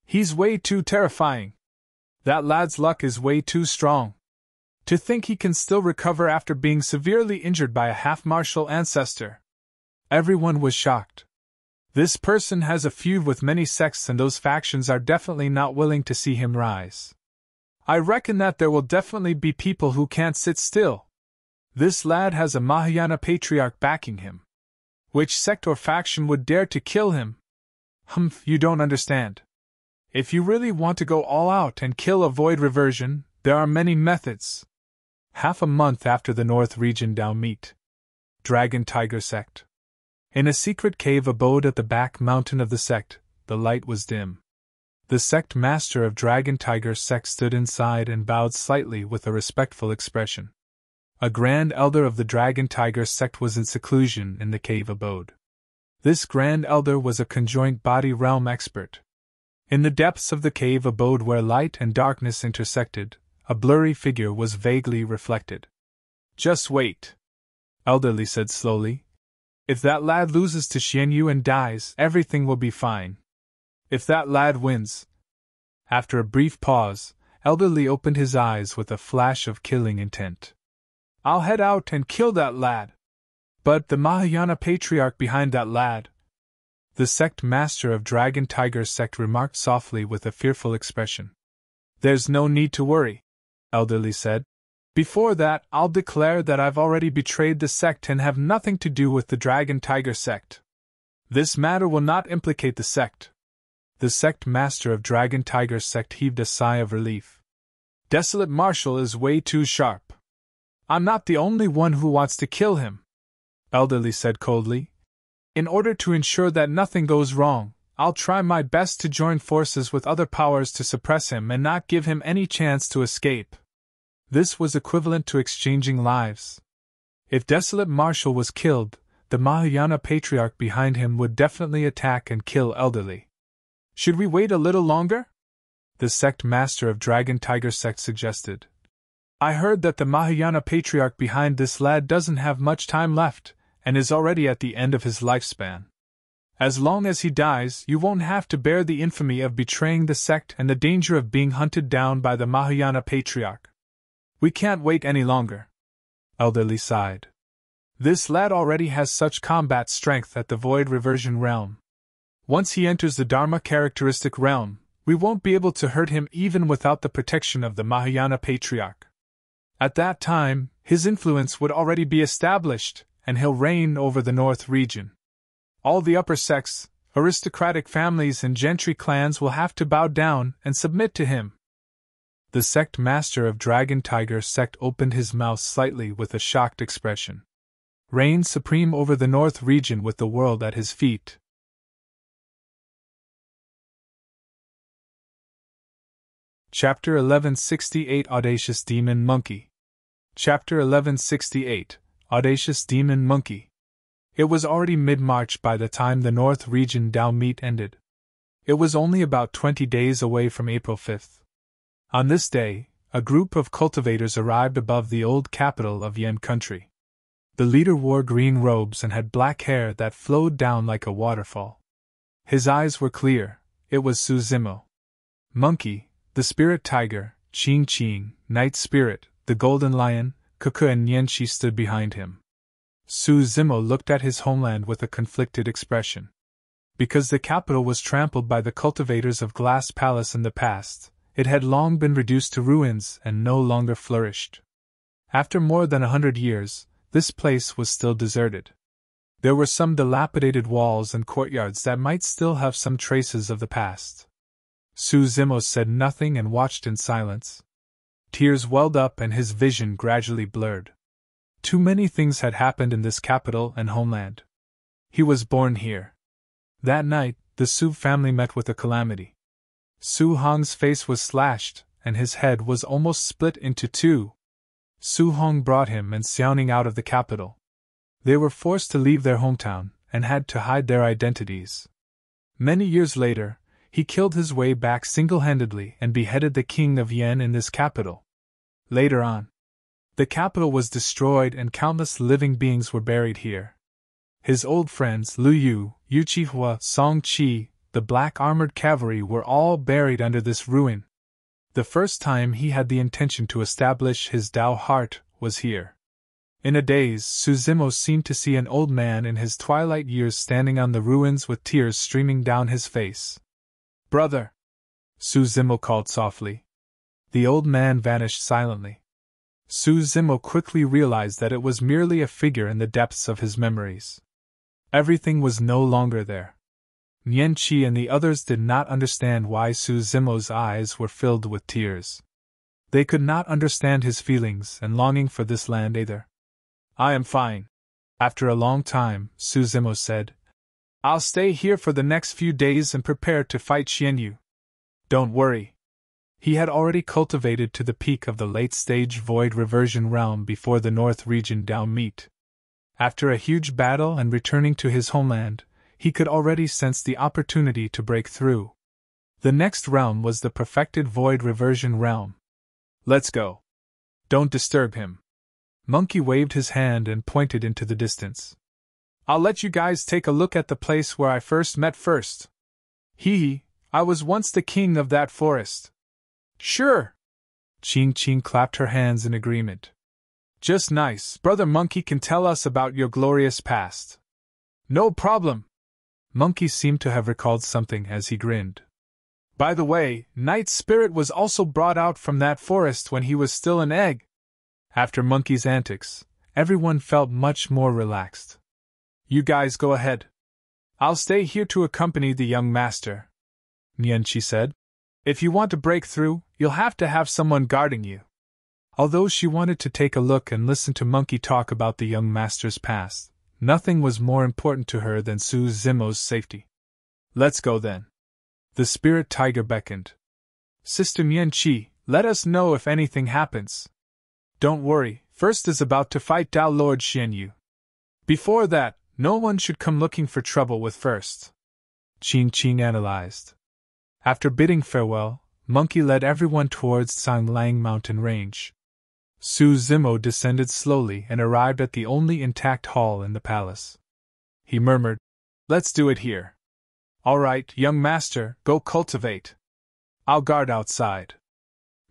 He's way too terrifying. That lad's luck is way too strong. To think he can still recover after being severely injured by a half-martial ancestor. Everyone was shocked. This person has a feud with many sects and those factions are definitely not willing to see him rise. I reckon that there will definitely be people who can't sit still. This lad has a Mahayana patriarch backing him. Which sect or faction would dare to kill him? You don't understand. If you really want to go all out and kill a void reversion, there are many methods. Half a month after the North Region Dao meet. Dragon Tiger Sect. In a secret cave abode at the back mountain of the sect, the light was dim. The sect master of Dragon Tiger Sect stood inside and bowed slightly with a respectful expression. A grand elder of the Dragon Tiger Sect was in seclusion in the cave abode. This grand elder was a conjoint body realm expert. In the depths of the cave abode where light and darkness intersected, a blurry figure was vaguely reflected. Just wait, Elderly said slowly. If that lad loses to Xianyu and dies, everything will be fine. If that lad wins. After a brief pause, Elderly opened his eyes with a flash of killing intent. I'll head out and kill that lad. But the Mahayana patriarch behind that lad. The sect master of Dragon Tiger Sect remarked softly with a fearful expression. There's no need to worry, Elderly said. Before that, I'll declare that I've already betrayed the sect and have nothing to do with the Dragon Tiger Sect. This matter will not implicate the sect. The sect master of Dragon Tiger Sect heaved a sigh of relief. Desolate Marshal is way too sharp. I'm not the only one who wants to kill him, Elderly said coldly. In order to ensure that nothing goes wrong, I'll try my best to join forces with other powers to suppress him and not give him any chance to escape. This was equivalent to exchanging lives. If Desolate Marshal was killed, the Mahayana Patriarch behind him would definitely attack and kill Elderly. Should we wait a little longer? The sect master of Dragon Tiger sect suggested. I heard that the Mahayana Patriarch behind this lad doesn't have much time left, and is already at the end of his lifespan. As long as he dies, you won't have to bear the infamy of betraying the sect and the danger of being hunted down by the Mahayana Patriarch. We can't wait any longer. Elderly sighed. This lad already has such combat strength at the Void Reversion realm. Once he enters the Dharma characteristic realm, we won't be able to hurt him even without the protection of the Mahayana Patriarch. At that time, his influence would already be established, and he'll reign over the North region. All the upper sects, aristocratic families and gentry clans will have to bow down and submit to him. The sect master of Dragon Tiger sect opened his mouth slightly with a shocked expression. Reign supreme over the North region with the world at his feet. Chapter 1168 Audacious Demon Monkey. Chapter 1168 Audacious Demon Monkey. It was already mid-March by the time the North Region Dao meet ended. It was only about 20 days away from April 5th. On this day, a group of cultivators arrived above the old capital of Yen country. The leader wore green robes and had black hair that flowed down like a waterfall. His eyes were clear. It was Su Zimo. Monkey, the spirit tiger, Qing Qing, night spirit, the golden lion, Kuku and Nianqi stood behind him. Su Zimo looked at his homeland with a conflicted expression. Because the capital was trampled by the cultivators of Glass Palace in the past, it had long been reduced to ruins and no longer flourished. After more than 100 years, this place was still deserted. There were some dilapidated walls and courtyards that might still have some traces of the past. Su Zimo said nothing and watched in silence. Tears welled up and his vision gradually blurred. Too many things had happened in this capital and homeland. He was born here. That night, the Su family met with a calamity. Su Hong's face was slashed, and his head was almost split into two. Su Hong brought him and Xiaoning out of the capital. They were forced to leave their hometown, and had to hide their identities. Many years later, he killed his way back single-handedly and beheaded the king of Yen in this capital. Later on, the capital was destroyed and countless living beings were buried here. His old friends Lu Yu, Yu Qihua, Song Qi, the black-armored cavalry were all buried under this ruin. The first time he had the intention to establish his Dao heart was here. In a daze, Su Zimo seemed to see an old man in his twilight years standing on the ruins with tears streaming down his face. "Brother!" Su Zimo called softly. The old man vanished silently. Su Zimo quickly realized that it was merely a figure in the depths of his memories. Everything was no longer there. Nianqi and the others did not understand why Su Zimo's eyes were filled with tears. They could not understand his feelings and longing for this land either. "I am fine." After a long time, Su Zimo said, "I'll stay here for the next few days and prepare to fight Xianyu. Don't worry." He had already cultivated to the peak of the late-stage Void Reversion realm before the North Region Dao meet. After a huge battle and returning to his homeland, he could already sense the opportunity to break through. The next realm was the perfected Void Reversion realm. "Let's go. Don't disturb him." Monkey waved his hand and pointed into the distance. "I'll let you guys take a look at the place where I first met first. I was once the king of that forest." "Sure." Qing Qing clapped her hands in agreement. "Just nice. Brother Monkey can tell us about your glorious past." "No problem." Monkey seemed to have recalled something as he grinned. "By the way, Night Spirit was also brought out from that forest when he was still an egg." After Monkey's antics, everyone felt much more relaxed. "You guys go ahead. I'll stay here to accompany the young master," Nianqi said. "If you want to break through, you'll have to have someone guarding you." Although she wanted to take a look and listen to Monkey talk about the young master's past, nothing was more important to her than Su Zimo's safety. Let's go then. The spirit tiger beckoned. Sister Nian Qi, let us know if anything happens. Don't worry, First is about to fight Tao Lord Xianyu. Before that, no one should come looking for trouble with First. Qing Qing analyzed. After bidding farewell, Monkey led everyone towards Sanglang Mountain Range. Su Zimo descended slowly and arrived at the only intact hall in the palace. He murmured, "Let's do it here." "All right, young master, go cultivate. I'll guard outside."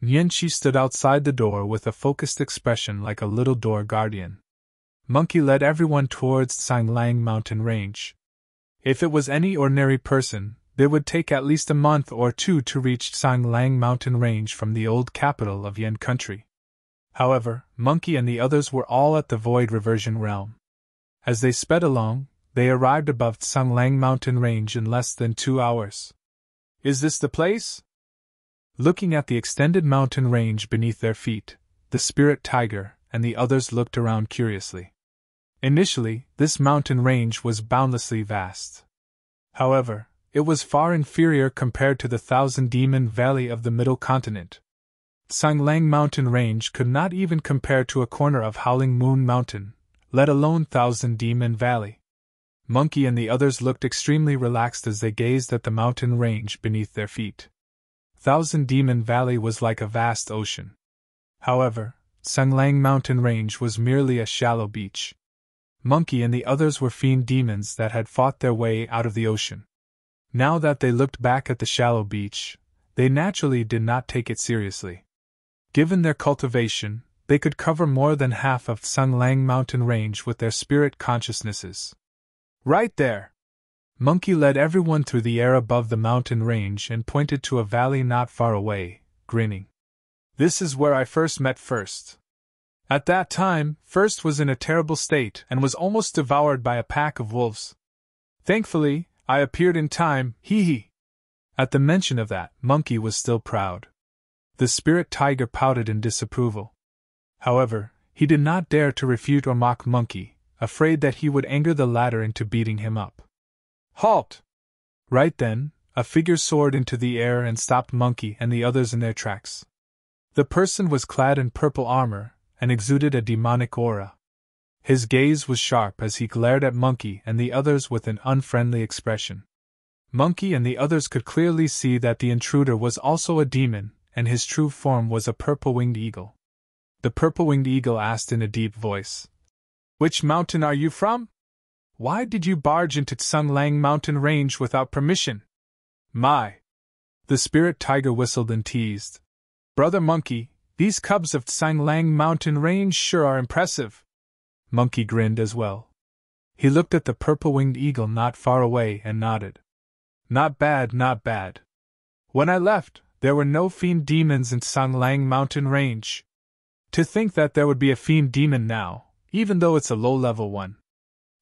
Nianqi stood outside the door with a focused expression like a little door guardian. Monkey led everyone towards Sanglang Mountain Range. If it was any ordinary person, it would take at least a month or two to reach Sanglang Mountain Range from the old capital of Yan Country. However, Monkey and the others were all at the Void Reversion Realm. As they sped along, they arrived above Sanglang Mountain Range in less than 2 hours. "Is this the place?" Looking at the extended mountain range beneath their feet, the spirit tiger and the others looked around curiously. Initially, this mountain range was boundlessly vast. However, it was far inferior compared to the Thousand Demon Valley of the Middle Continent. Sanglang Mountain Range could not even compare to a corner of Howling Moon Mountain, let alone Thousand Demon Valley. Monkey and the others looked extremely relaxed as they gazed at the mountain range beneath their feet. Thousand Demon Valley was like a vast ocean. However, Sanglang Mountain Range was merely a shallow beach. Monkey and the others were fiend demons that had fought their way out of the ocean. Now that they looked back at the shallow beach, they naturally did not take it seriously. Given their cultivation, they could cover more than half of Sanglang Mountain Range with their spirit consciousnesses. "Right there!" Monkey led everyone through the air above the mountain range and pointed to a valley not far away, grinning. "This is where I first met First. At that time, First was in a terrible state and was almost devoured by a pack of wolves. Thankfully, I appeared in time, hee hee." At the mention of that, Monkey was still proud. The spirit tiger pouted in disapproval. However, he did not dare to refute or mock Monkey, afraid that he would anger the latter into beating him up. "Halt!" Right then, a figure soared into the air and stopped Monkey and the others in their tracks. The person was clad in purple armor and exuded a demonic aura. His gaze was sharp as he glared at Monkey and the others with an unfriendly expression. Monkey and the others could clearly see that the intruder was also a demon, and his true form was a purple-winged eagle. The purple-winged eagle asked in a deep voice, "Which mountain are you from? Why did you barge into Sanglang Mountain Range without permission?" "My!" The spirit tiger whistled and teased. "Brother Monkey, these cubs of Sanglang Mountain Range sure are impressive." Monkey grinned as well. He looked at the purple-winged eagle not far away and nodded. "Not bad, not bad. When I left, there were no fiend demons in Sanglang Mountain Range. To think that there would be a fiend demon now, even though it's a low-level one."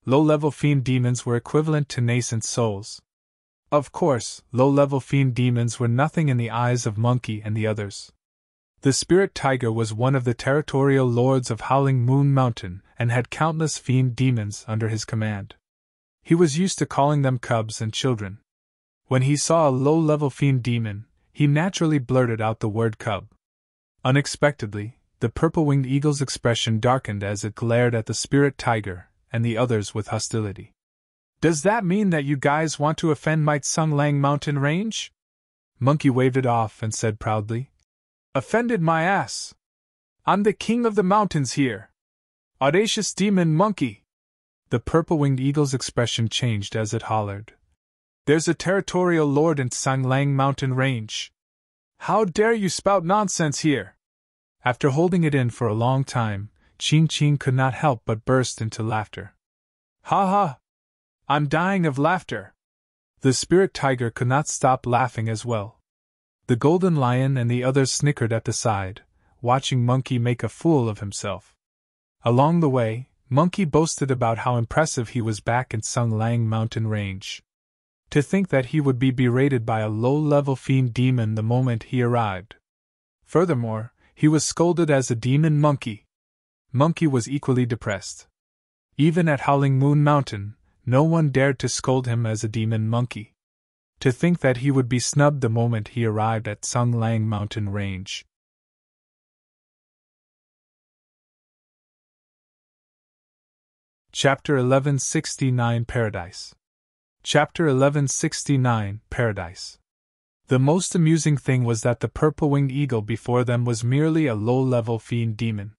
Low-level fiend demons were equivalent to nascent souls. Of course, low-level fiend demons were nothing in the eyes of Monkey and the others. The spirit tiger was one of the territorial lords of Howling Moon Mountain and had countless fiend demons under his command. He was used to calling them cubs and children. When he saw a low-level fiend demon, he naturally blurted out the word cub. Unexpectedly, the purple-winged eagle's expression darkened as it glared at the spirit tiger and the others with hostility. "Does that mean that you guys want to offend my Sanglang Mountain Range?" Monkey waved it off and said proudly, "Offended my ass! I'm the king of the mountains here! Audacious demon monkey!" The purple-winged eagle's expression changed as it hollered, "There's a territorial lord in Sanglang Mountain Range! How dare you spout nonsense here?" After holding it in for a long time, Qing Qing could not help but burst into laughter. "Ha ha! I'm dying of laughter!" The spirit tiger could not stop laughing as well. The golden lion and the others snickered at the side, watching Monkey make a fool of himself. Along the way, Monkey boasted about how impressive he was back in Sanglang Mountain Range. To think that he would be berated by a low-level fiend demon the moment he arrived. Furthermore, he was scolded as a demon monkey. Monkey was equally depressed. Even at Howling Moon Mountain, no one dared to scold him as a demon monkey. To think that he would be snubbed the moment he arrived at Sung Lang mountain range. Chapter 1169 Paradise. Chapter 1169 Paradise. The most amusing thing was that the purple-winged eagle before them was merely a low-level fiend demon.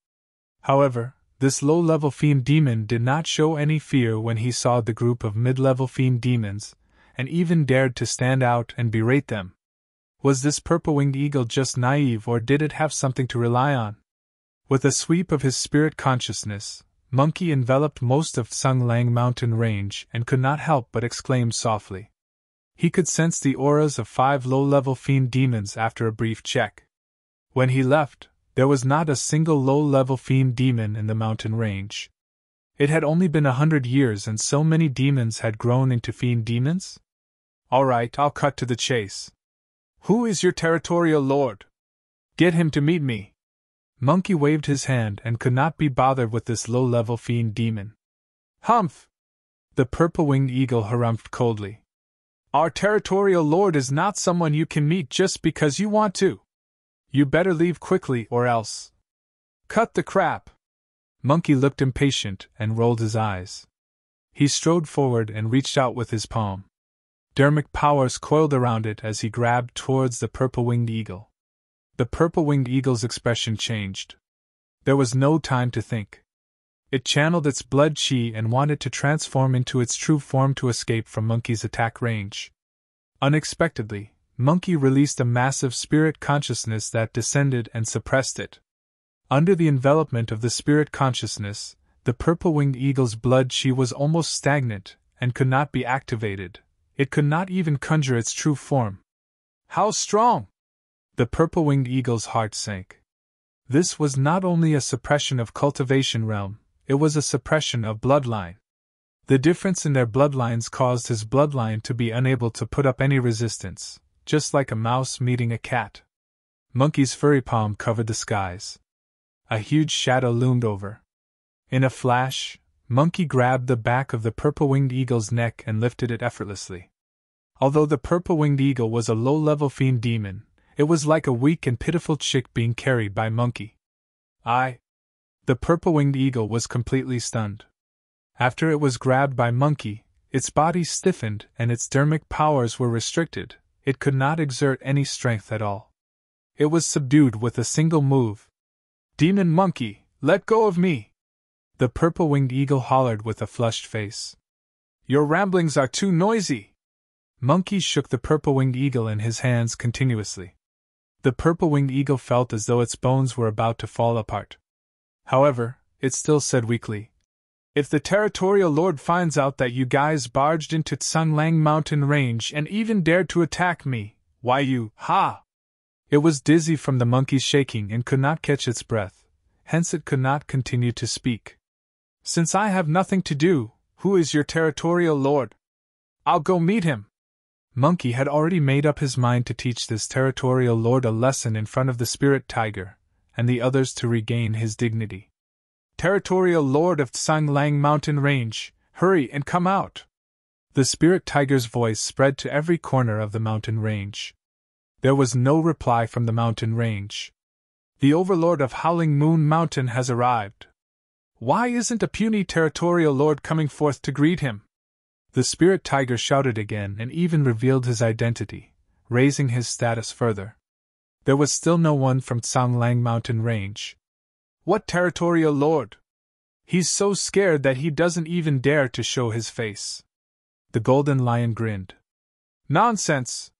However, this low-level fiend demon did not show any fear when he saw the group of mid-level fiend demons, and even dared to stand out and berate them. Was this purple-winged eagle just naive, or did it have something to rely on? With a sweep of his spirit consciousness, Monkey enveloped most of Sung Lang mountain range and could not help but exclaim softly. He could sense the auras of 5 low-level fiend demons after a brief check. When he left, there was not a single low-level fiend demon in the mountain range. It had only been 100 years and so many demons had grown into fiend demons? Alright, I'll cut to the chase. Who is your territorial lord? Get him to meet me. Monkey waved his hand and could not be bothered with this low-level fiend demon. Humph! The purple-winged eagle harumphed coldly. Our territorial lord is not someone you can meet just because you want to. You better leave quickly or else. Cut the crap! Monkey looked impatient and rolled his eyes. He strode forward and reached out with his palm. Dharmic powers coiled around it as he grabbed towards the purple-winged eagle. The purple-winged eagle's expression changed. There was no time to think. It channeled its blood chi and wanted to transform into its true form to escape from Monkey's attack range. Unexpectedly, Monkey released a massive spirit consciousness that descended and suppressed it. Under the envelopment of the spirit consciousness, the purple-winged eagle's blood chi was almost stagnant and could not be activated. It could not even conjure its true form. How strong! The purple-winged eagle's heart sank. This was not only a suppression of cultivation realm, it was a suppression of bloodline. The difference in their bloodlines caused his bloodline to be unable to put up any resistance, just like a mouse meeting a cat. Monkey's furry palm covered the skies. A huge shadow loomed over. In a flash, Monkey grabbed the back of the purple-winged eagle's neck and lifted it effortlessly. Although the purple-winged eagle was a low-level fiend demon, it was like a weak and pitiful chick being carried by Monkey. The purple-winged eagle was completely stunned. After it was grabbed by Monkey, its body stiffened and its dharmic powers were restricted. It could not exert any strength at all. It was subdued with a single move. Demon Monkey, let go of me! The purple-winged eagle hollered with a flushed face. Your ramblings are too noisy! Monkey shook the purple-winged eagle in his hands continuously. The purple-winged eagle felt as though its bones were about to fall apart. However, it still said weakly, If the territorial lord finds out that you guys barged into Sung Lang mountain range and even dared to attack me, why ha! It was dizzy from the monkey's shaking and could not catch its breath, hence it could not continue to speak. Since I have nothing to do, who is your territorial lord? I'll go meet him. Monkey had already made up his mind to teach this territorial lord a lesson in front of the spirit tiger, and the others to regain his dignity. Territorial lord of Sung Lang mountain range, hurry and come out! The spirit tiger's voice spread to every corner of the mountain range. There was no reply from the mountain range. The overlord of Howling Moon Mountain has arrived. Why isn't a puny territorial lord coming forth to greet him? The spirit tiger shouted again and even revealed his identity, raising his status further. There was still no one from Sung Lang mountain range. What territorial lord? He's so scared that he doesn't even dare to show his face. The golden lion grinned. Nonsense!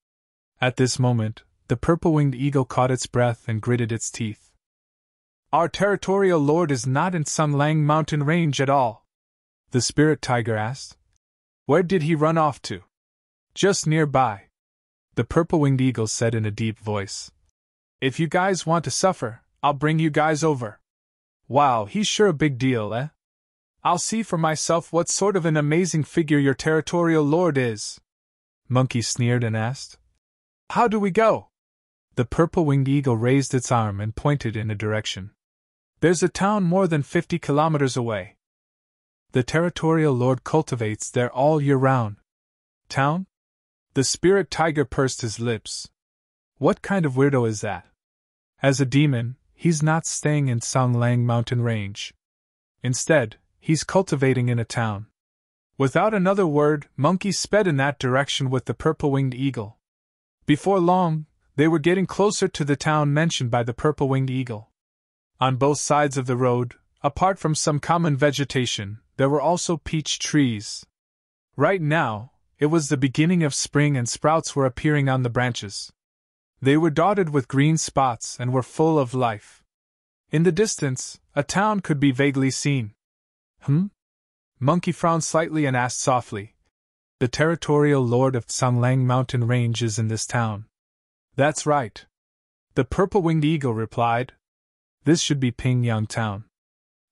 At this moment, the purple-winged eagle caught its breath and gritted its teeth. Our territorial lord is not in Sung Lang mountain range at all. The spirit tiger asked. Where did he run off to? Just nearby. The purple-winged eagle said in a deep voice. If you guys want to suffer, I'll bring you guys over. Wow, he's sure a big deal, eh? I'll see for myself what sort of an amazing figure your territorial lord is. Monkey sneered and asked. How do we go? The purple-winged eagle raised its arm and pointed in a direction. There's a town more than 50 kilometers away. The territorial lord cultivates there all year round. Town? The spirit tiger pursed his lips. What kind of weirdo is that? As a demon, he's not staying in Songlang mountain range. Instead, he's cultivating in a town. Without another word, Monkey sped in that direction with the purple-winged eagle. Before long, they were getting closer to the town mentioned by the purple-winged eagle. On both sides of the road, apart from some common vegetation, there were also peach trees. Right now, it was the beginning of spring and sprouts were appearing on the branches. They were dotted with green spots and were full of life. In the distance, a town could be vaguely seen. Monkey frowned slightly and asked softly. The Territorial Lord of Songlang Mountain Range is in this town. That's right. The purple-winged eagle replied. This should be Pingyang Town.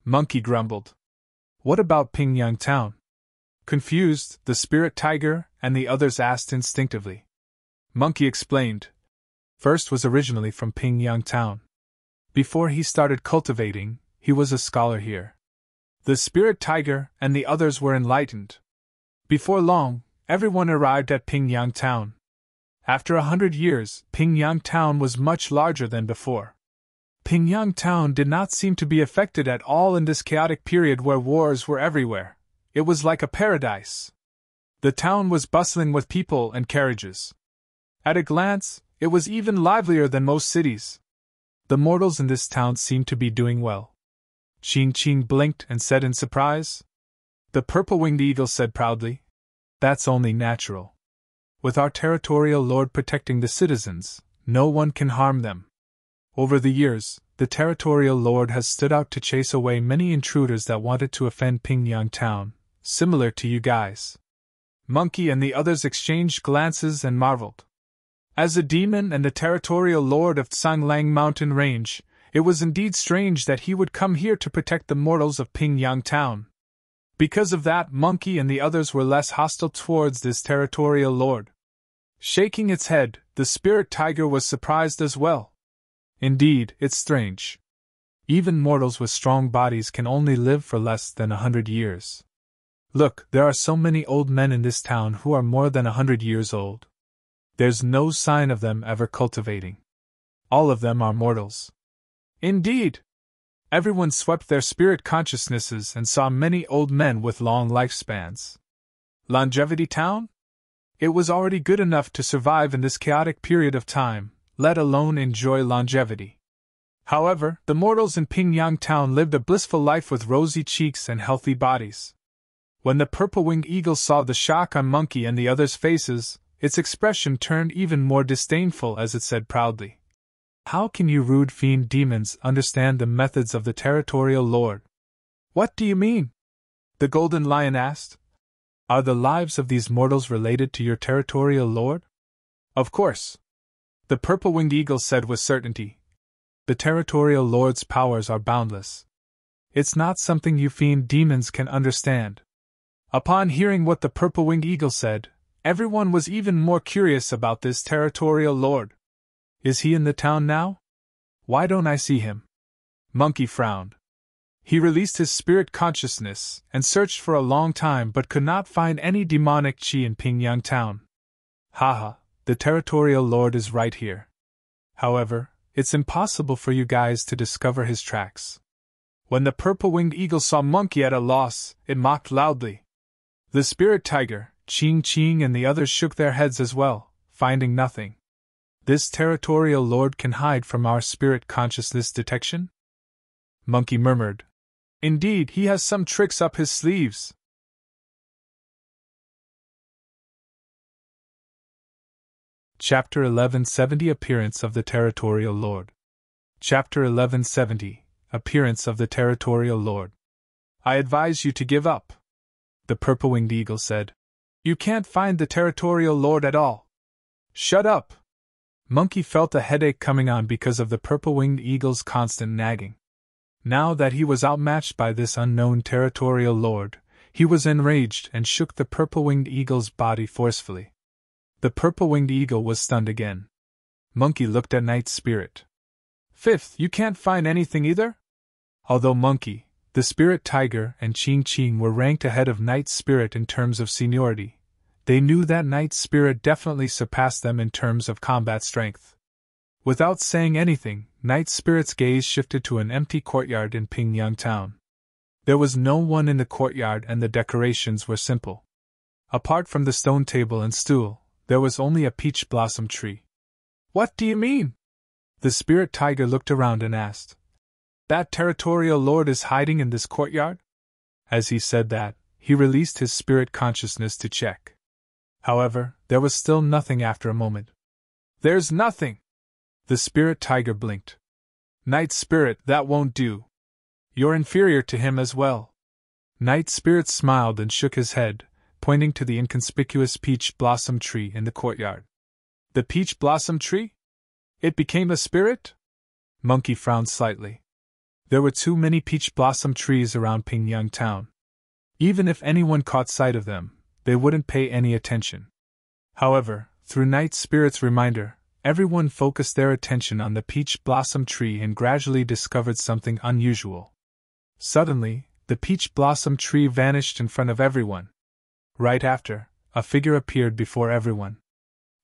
Monkey grumbled. What about Pingyang Town? Confused, the spirit tiger and the others asked instinctively. Monkey explained. First was originally from Pingyang Town. Before he started cultivating, he was a scholar here. The spirit tiger and the others were enlightened. Before long, everyone arrived at Pingyang Town. After 100 years, Pingyang Town was much larger than before. Pingyang Town did not seem to be affected at all in this chaotic period where wars were everywhere. It was like a paradise. The town was bustling with people and carriages. At a glance, it was even livelier than most cities. The mortals in this town seemed to be doing well. Ching blinked and said in surprise. The purple-winged eagle said proudly. That's only natural. With our territorial lord protecting the citizens, no one can harm them. Over the years, the territorial lord has stood out to chase away many intruders that wanted to offend Pingyang Town, similar to you guys. Monkey and the others exchanged glances and marveled. As a demon and the territorial lord of Songlang Mountain Range, it was indeed strange that he would come here to protect the mortals of Pingyang Town. Because of that, Monkey and the others were less hostile towards this territorial lord. Shaking its head, the spirit tiger was surprised as well. Indeed, it's strange. Even mortals with strong bodies can only live for less than 100 years. Look, there are so many old men in this town who are more than 100 years old. There's no sign of them ever cultivating. All of them are mortals. Indeed! Everyone swept their spirit consciousnesses and saw many old men with long lifespans. Longevity Town? It was already good enough to survive in this chaotic period of time, let alone enjoy longevity. However, the mortals in Pingyang Town lived a blissful life with rosy cheeks and healthy bodies. When the purple-winged eagle saw the shock on Monkey and the others' faces, its expression turned even more disdainful as it said proudly. How can you rude fiend demons understand the methods of the territorial lord? What do you mean? The golden lion asked. Are the lives of these mortals related to your territorial lord? Of course. The purple-winged eagle said with certainty. The territorial lord's powers are boundless. It's not something you fiend demons can understand. Upon hearing what the purple-winged eagle said, everyone was even more curious about this territorial lord. Is he in the town now? Why don't I see him? Monkey frowned. He released his spirit consciousness and searched for a long time but could not find any demonic chi in Pingyang Town. Haha, the territorial lord is right here. However, it's impossible for you guys to discover his tracks. When the purple-winged eagle saw Monkey at a loss, it mocked loudly. The spirit tiger, Ching and the others shook their heads as well, finding nothing. This territorial lord can hide from our spirit consciousness detection? Monkey murmured. Indeed, he has some tricks up his sleeves. Chapter 1170 Appearance of the Territorial Lord. Chapter 1170 Appearance of the Territorial Lord. I advise you to give up, the purple-winged eagle said. You can't find the territorial lord at all. Shut up! Monkey felt a headache coming on because of the purple-winged eagle's constant nagging. Now that he was outmatched by this unknown territorial lord, he was enraged and shook the purple-winged eagle's body forcefully. The purple-winged eagle was stunned again. Monkey looked at Night Spirit. Fifth, you can't find anything either? Although Monkey, the spirit tiger and Ching were ranked ahead of Night Spirit in terms of seniority, They knew that Night Spirit definitely surpassed them in terms of combat strength. Without saying anything, Night Spirit's gaze shifted to an empty courtyard in Pingyang Town. There was no one in the courtyard and the decorations were simple. Apart from the stone table and stool, there was only a peach blossom tree. What do you mean? The spirit tiger looked around and asked. That territorial lord is hiding in this courtyard? As he said that, he released his spirit consciousness to check. However, there was still nothing after a moment. There's nothing! The spirit tiger blinked. Night Spirit, that won't do. You're inferior to him as well. Night Spirit smiled and shook his head, pointing to the inconspicuous peach blossom tree in the courtyard. The peach blossom tree? It became a spirit? Monkey frowned slightly. There were too many peach blossom trees around Pingyang Town. Even if anyone caught sight of them, they wouldn't pay any attention. However, through Night Spirit's reminder, everyone focused their attention on the peach blossom tree and gradually discovered something unusual. Suddenly, the peach blossom tree vanished in front of everyone. Right after, a figure appeared before everyone.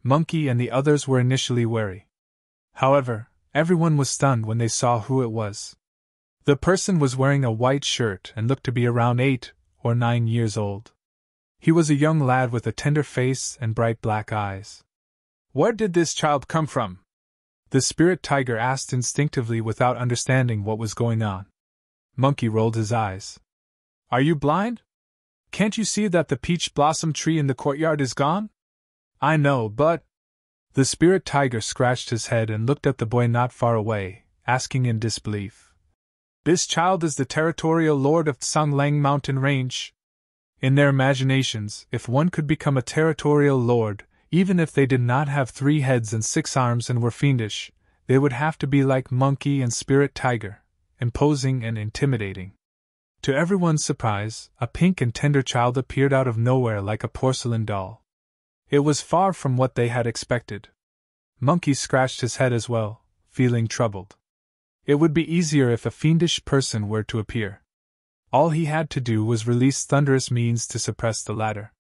Monkey and the others were initially wary. However, everyone was stunned when they saw who it was. The person was wearing a white shirt and looked to be around 8 or 9 years old. He was a young lad with a tender face and bright black eyes. Where did this child come from? The spirit tiger asked instinctively without understanding what was going on. Monkey rolled his eyes. Are you blind? Can't you see that the peach blossom tree in the courtyard is gone? I know, but... The spirit tiger scratched his head and looked at the boy not far away, asking in disbelief. This child is the territorial lord of Tsanglang Mountain Range. In their imaginations, if one could become a territorial lord, even if they did not have 3 heads and 6 arms and were fiendish, they would have to be like Monkey and Spirit Tiger, imposing and intimidating. To everyone's surprise, a pink and tender child appeared out of nowhere like a porcelain doll. It was far from what they had expected. Monkey scratched his head as well, feeling troubled. It would be easier if a fiendish person were to appear. All he had to do was release thunderous means to suppress the latter.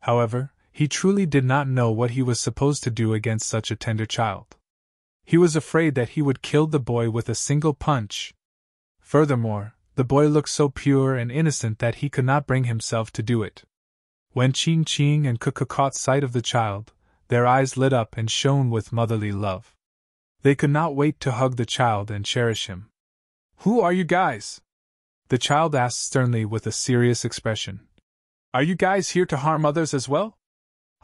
However, he truly did not know what he was supposed to do against such a tender child. He was afraid that he would kill the boy with a single punch. Furthermore, the boy looked so pure and innocent that he could not bring himself to do it. When Ching Ching and Kuka caught sight of the child, their eyes lit up and shone with motherly love. They could not wait to hug the child and cherish him. Who are you guys? The child asked sternly with a serious expression. Are you guys here to harm others as well?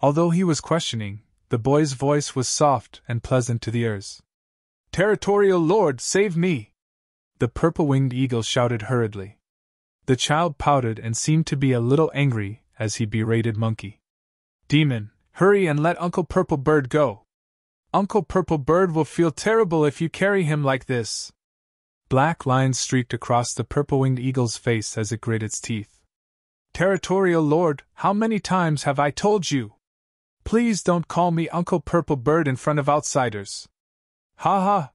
Although he was questioning, the boy's voice was soft and pleasant to the ears. Territorial Lord, save me! The purple-winged eagle shouted hurriedly. The child pouted and seemed to be a little angry as he berated Monkey. Demon, hurry and let Uncle Purple Bird go. Uncle Purple Bird will feel terrible if you carry him like this. Black lines streaked across the purple-winged eagle's face as it grit its teeth. Territorial Lord, how many times have I told you? Please don't call me Uncle Purple Bird in front of outsiders. Ha ha!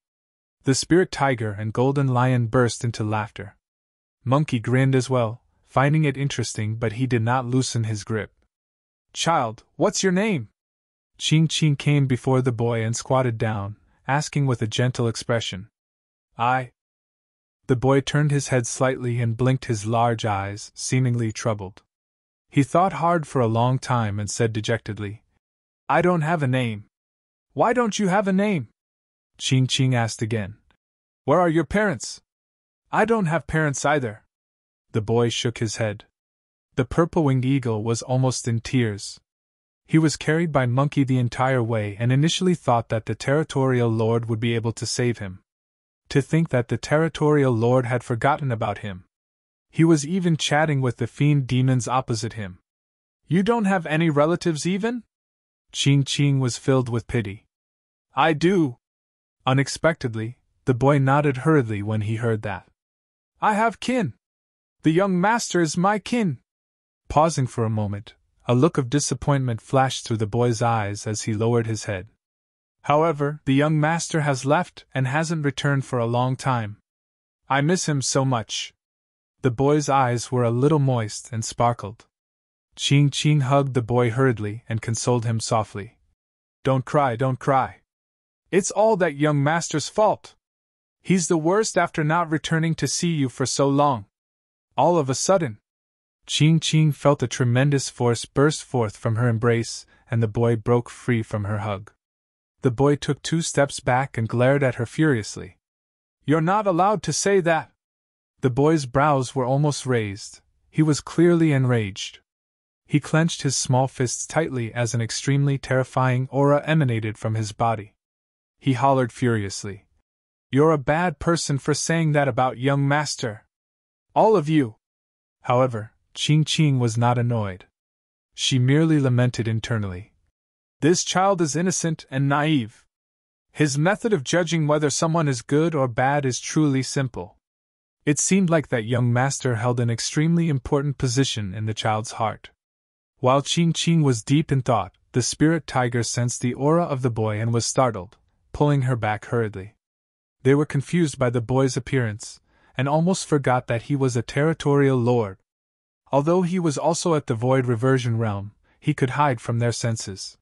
The spirit tiger and golden lion burst into laughter. Monkey grinned as well, finding it interesting, but he did not loosen his grip. Child, what's your name? Ching Ching came before the boy and squatted down, asking with a gentle expression. The boy turned his head slightly and blinked his large eyes, seemingly troubled. He thought hard for a long time and said dejectedly, I don't have a name. Why don't you have a name? Ching Ching asked again. Where are your parents? I don't have parents either. The boy shook his head. The purple-winged eagle was almost in tears. He was carried by Monkey the entire way and initially thought that the Territorial Lord would be able to save him. To think that the Territorial Lord had forgotten about him. He was even chatting with the fiend demons opposite him. You don't have any relatives even? Ching Ching was filled with pity. I do. Unexpectedly, the boy nodded hurriedly when he heard that. I have kin. The young master is my kin. Pausing for a moment, a look of disappointment flashed through the boy's eyes as he lowered his head. However, the young master has left and hasn't returned for a long time. I miss him so much. The boy's eyes were a little moist and sparkled. Ching Ching hugged the boy hurriedly and consoled him softly. Don't cry, don't cry. It's all that young master's fault. He's the worst after not returning to see you for so long. All of a sudden, Ching Ching felt a tremendous force burst forth from her embrace, and the boy broke free from her hug. The boy took 2 steps back and glared at her furiously. You're not allowed to say that. The boy's brows were almost raised. He was clearly enraged. He clenched his small fists tightly as an extremely terrifying aura emanated from his body. He hollered furiously. You're a bad person for saying that about young master. All of you. However, Ching Ching was not annoyed. She merely lamented internally. This child is innocent and naive. His method of judging whether someone is good or bad is truly simple. It seemed like that young master held an extremely important position in the child's heart. While Ching Ching was deep in thought, the spirit tiger sensed the aura of the boy and was startled, pulling her back hurriedly. They were confused by the boy's appearance, and almost forgot that he was a territorial lord. Although he was also at the void reversion realm, he could hide from their senses.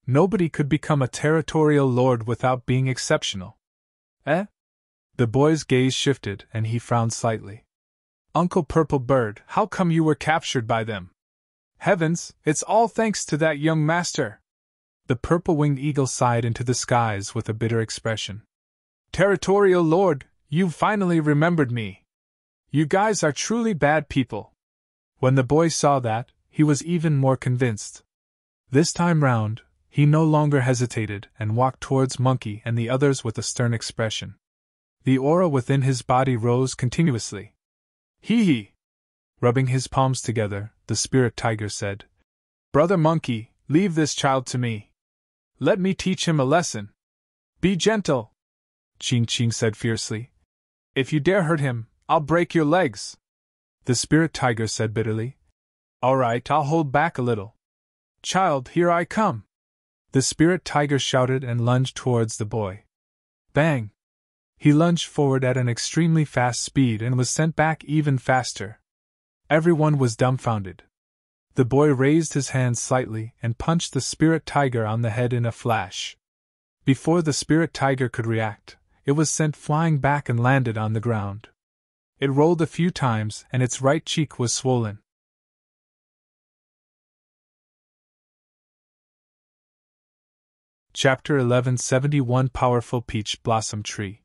Nobody could become a territorial lord without being exceptional. Eh? The boy's gaze shifted and he frowned slightly. Uncle Purple Bird, how come you were captured by them? Heavens, it's all thanks to that young master. The purple-winged eagle sighed into the skies with a bitter expression. Territorial Lord, you've finally remembered me. You guys are truly bad people. When the boy saw that, he was even more convinced. This time round, he no longer hesitated and walked towards Monkey and the others with a stern expression. The aura within his body rose continuously. Hee hee! Rubbing his palms together, the spirit tiger said, Brother Monkey, leave this child to me. Let me teach him a lesson. Be gentle, Ching Ching said fiercely. If you dare hurt him, I'll break your legs. The spirit tiger said bitterly. All right, I'll hold back a little. Child, here I come. The spirit tiger shouted and lunged towards the boy. Bang! He lunged forward at an extremely fast speed and was sent back even faster. Everyone was dumbfounded. The boy raised his hand slightly and punched the spirit tiger on the head in a flash. Before the spirit tiger could react, it was sent flying back and landed on the ground. It rolled a few times and its right cheek was swollen. Chapter 1171 Powerful Peach Blossom Tree.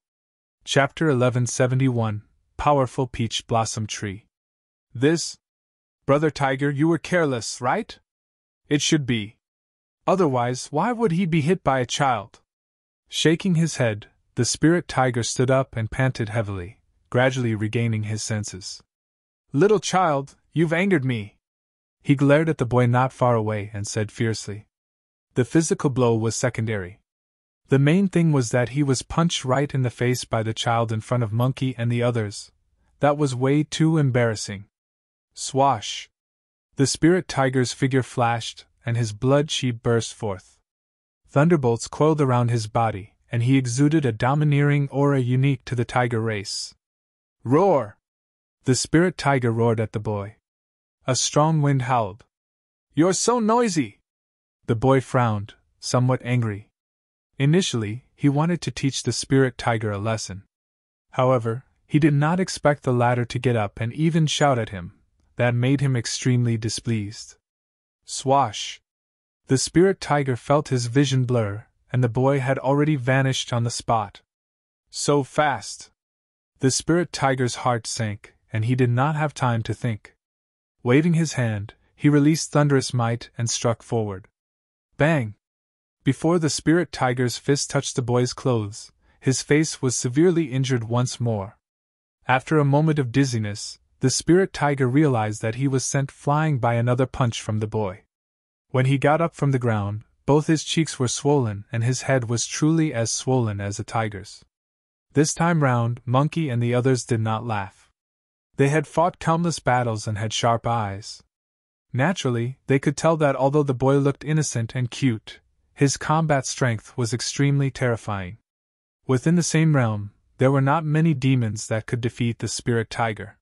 Chapter 1171 Powerful Peach Blossom Tree. This? Brother Tiger, you were careless, right? It should be. Otherwise, why would he be hit by a child? Shaking his head, the spirit tiger stood up and panted heavily, gradually regaining his senses. Little child, you've angered me. He glared at the boy not far away and said fiercely. The physical blow was secondary. The main thing was that he was punched right in the face by the child in front of Monkey and the others. That was way too embarrassing. Swash! The spirit tiger's figure flashed, and his blood chi burst forth. Thunderbolts coiled around his body, and he exuded a domineering aura unique to the tiger race. Roar! The spirit tiger roared at the boy. A strong wind howled. You're so noisy! The boy frowned, somewhat angry. Initially, he wanted to teach the spirit tiger a lesson. However, he did not expect the latter to get up and even shout at him. That made him extremely displeased. Swash! The spirit tiger felt his vision blur, and the boy had already vanished on the spot. So fast! The spirit tiger's heart sank, and he did not have time to think. Waving his hand, he released thunderous might and struck forward. Bang! Before the spirit tiger's fist touched the boy's clothes, his face was severely injured once more. After a moment of dizziness, the spirit tiger realized that he was sent flying by another punch from the boy. When he got up from the ground, both his cheeks were swollen and his head was truly as swollen as a tiger's. This time round, Monkey and the others did not laugh. They had fought countless battles and had sharp eyes. Naturally, they could tell that although the boy looked innocent and cute, his combat strength was extremely terrifying. Within the same realm, there were not many demons that could defeat the spirit tiger.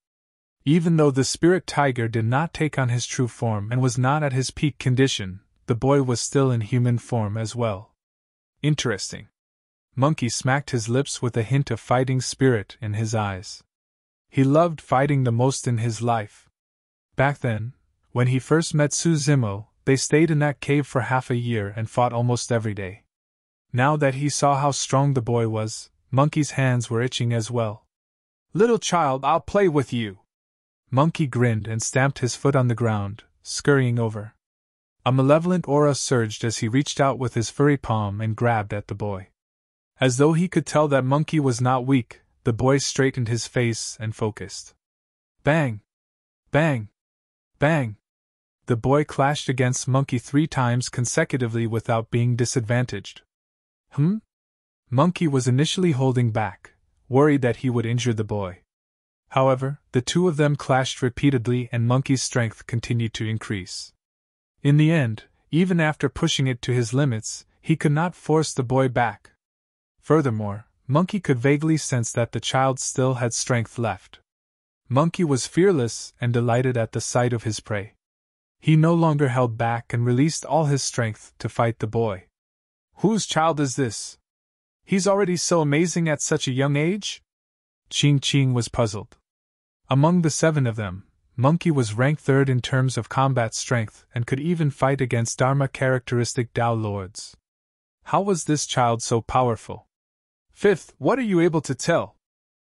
Even though the spirit tiger did not take on his true form and was not at his peak condition, the boy was still in human form as well. Interesting. Monkey smacked his lips with a hint of fighting spirit in his eyes. He loved fighting the most in his life. Back then, when he first met Suzimo, they stayed in that cave for half a year and fought almost every day. Now that he saw how strong the boy was, Monkey's hands were itching as well. "Little child, I'll play with you." Monkey grinned and stamped his foot on the ground, scurrying over. A malevolent aura surged as he reached out with his furry palm and grabbed at the boy. As though he could tell that Monkey was not weak, the boy straightened his face and focused. Bang! Bang! Bang! The boy clashed against Monkey 3 times consecutively without being disadvantaged. Monkey was initially holding back, worried that he would injure the boy. However, the two of them clashed repeatedly and Monkey's strength continued to increase. In the end, even after pushing it to his limits, he could not force the boy back. Furthermore, Monkey could vaguely sense that the child still had strength left. Monkey was fearless and delighted at the sight of his prey. He no longer held back and released all his strength to fight the boy. "Whose child is this? He's already so amazing at such a young age?" Ching was puzzled. Among the 7 of them, Monkey was ranked 3rd in terms of combat strength and could even fight against Dharma characteristic Tao lords. How was this child so powerful? "5th, what are you able to tell?"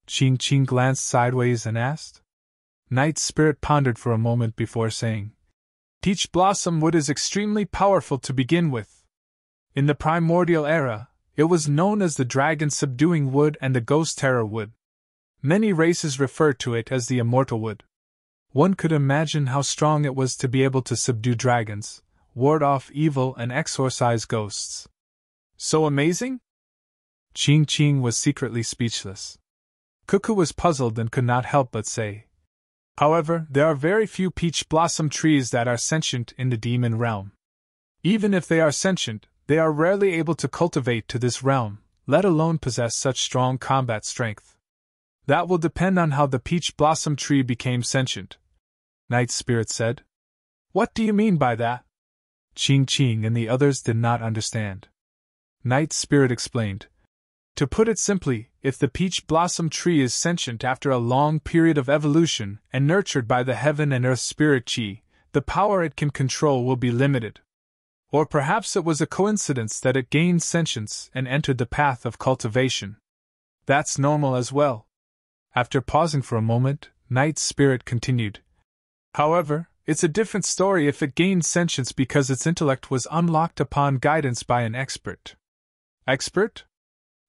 Ching glanced sideways and asked. Night Spirit pondered for a moment before saying, "Peach Blossom Wood is extremely powerful to begin with. In the primordial era, it was known as the Dragon Subduing Wood and the Ghost Terror Wood. Many races refer to it as the Immortal Wood. One could imagine how strong it was to be able to subdue dragons, ward off evil and exorcise ghosts. So amazing?" Ching was secretly speechless. Cuckoo was puzzled and could not help but say, "However, there are very few peach blossom trees that are sentient in the demon realm. Even if they are sentient, they are rarely able to cultivate to this realm, let alone possess such strong combat strength. That will depend on how the peach blossom tree became sentient," Night Spirit said. "What do you mean by that?" Ching and the others did not understand. Night Spirit explained. "To put it simply, if the peach blossom tree is sentient after a long period of evolution and nurtured by the heaven and earth spirit chi, the power it can control will be limited. Or perhaps it was a coincidence that it gained sentience and entered the path of cultivation. That's normal as well." After pausing for a moment, Night Spirit continued. "However, it's a different story if it gained sentience because its intellect was unlocked upon guidance by an expert." "Expert?"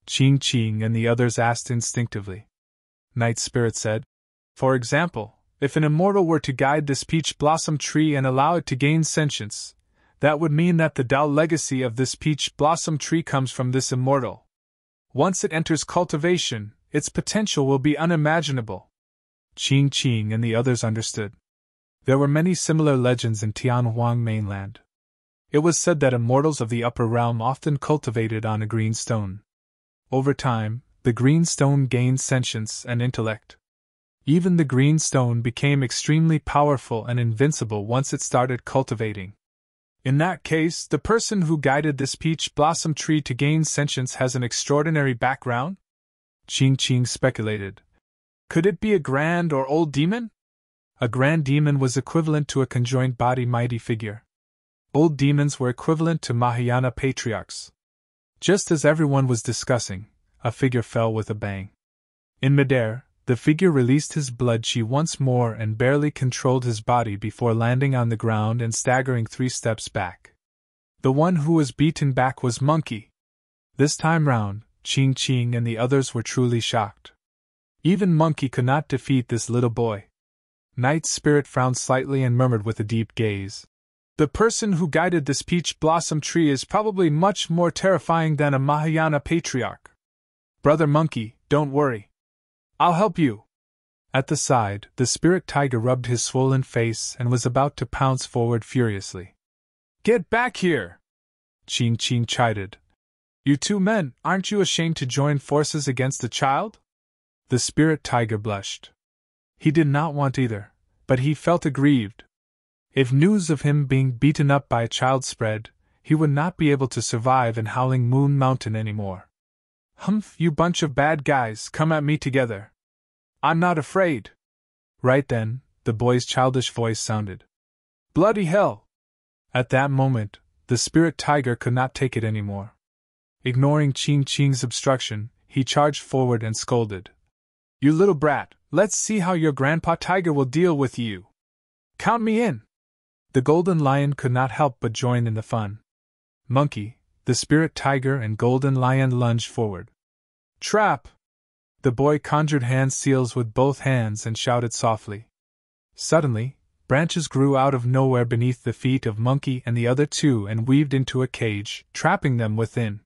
Ching and the others asked instinctively. Night Spirit said, "For example, if an immortal were to guide this peach blossom tree and allow it to gain sentience, that would mean that the Tao legacy of this peach blossom tree comes from this immortal. Once it enters cultivation, its potential will be unimaginable." Ching and the others understood. There were many similar legends in Tianhuang mainland. It was said that immortals of the upper realm often cultivated on a green stone. Over time, the green stone gained sentience and intellect. Even the green stone became extremely powerful and invincible once it started cultivating. In that case, the person who guided this peach blossom tree to gain sentience has an extraordinary background? Ching speculated. Could it be a grand or old demon? A grand demon was equivalent to a conjoined body mighty figure. Old demons were equivalent to Mahayana patriarchs. Just as everyone was discussing, a figure fell with a bang. In midair, the figure released his blood chi once more and barely controlled his body before landing on the ground and staggering 3 steps back. The one who was beaten back was Monkey. This time round, Ching and the others were truly shocked. Even Monkey could not defeat this little boy. Night Spirit frowned slightly and murmured with a deep gaze. "The person who guided this peach blossom tree is probably much more terrifying than a Mahayana patriarch. Brother Monkey, don't worry. I'll help you." At the side, the spirit tiger rubbed his swollen face and was about to pounce forward furiously. "Get back here!" Ching chided. "You 2 men, aren't you ashamed to join forces against the child?" The spirit tiger blushed. He did not want either, but he felt aggrieved. If news of him being beaten up by a child spread, he would not be able to survive in Howling Moon Mountain anymore. Humph, you bunch of bad guys, come at me together. I'm not afraid. Right then, the boy's childish voice sounded. Bloody hell! At that moment, the spirit tiger could not take it anymore. Ignoring Ching Ching's obstruction, he charged forward and scolded. You little brat, let's see how your grandpa tiger will deal with you. Count me in! The golden lion could not help but join in the fun. Monkey, the spirit tiger and golden lion lunged forward. Trap! The boy conjured hand seals with both hands and shouted softly. Suddenly, branches grew out of nowhere beneath the feet of Monkey and the other two and weaved into a cage, trapping them within.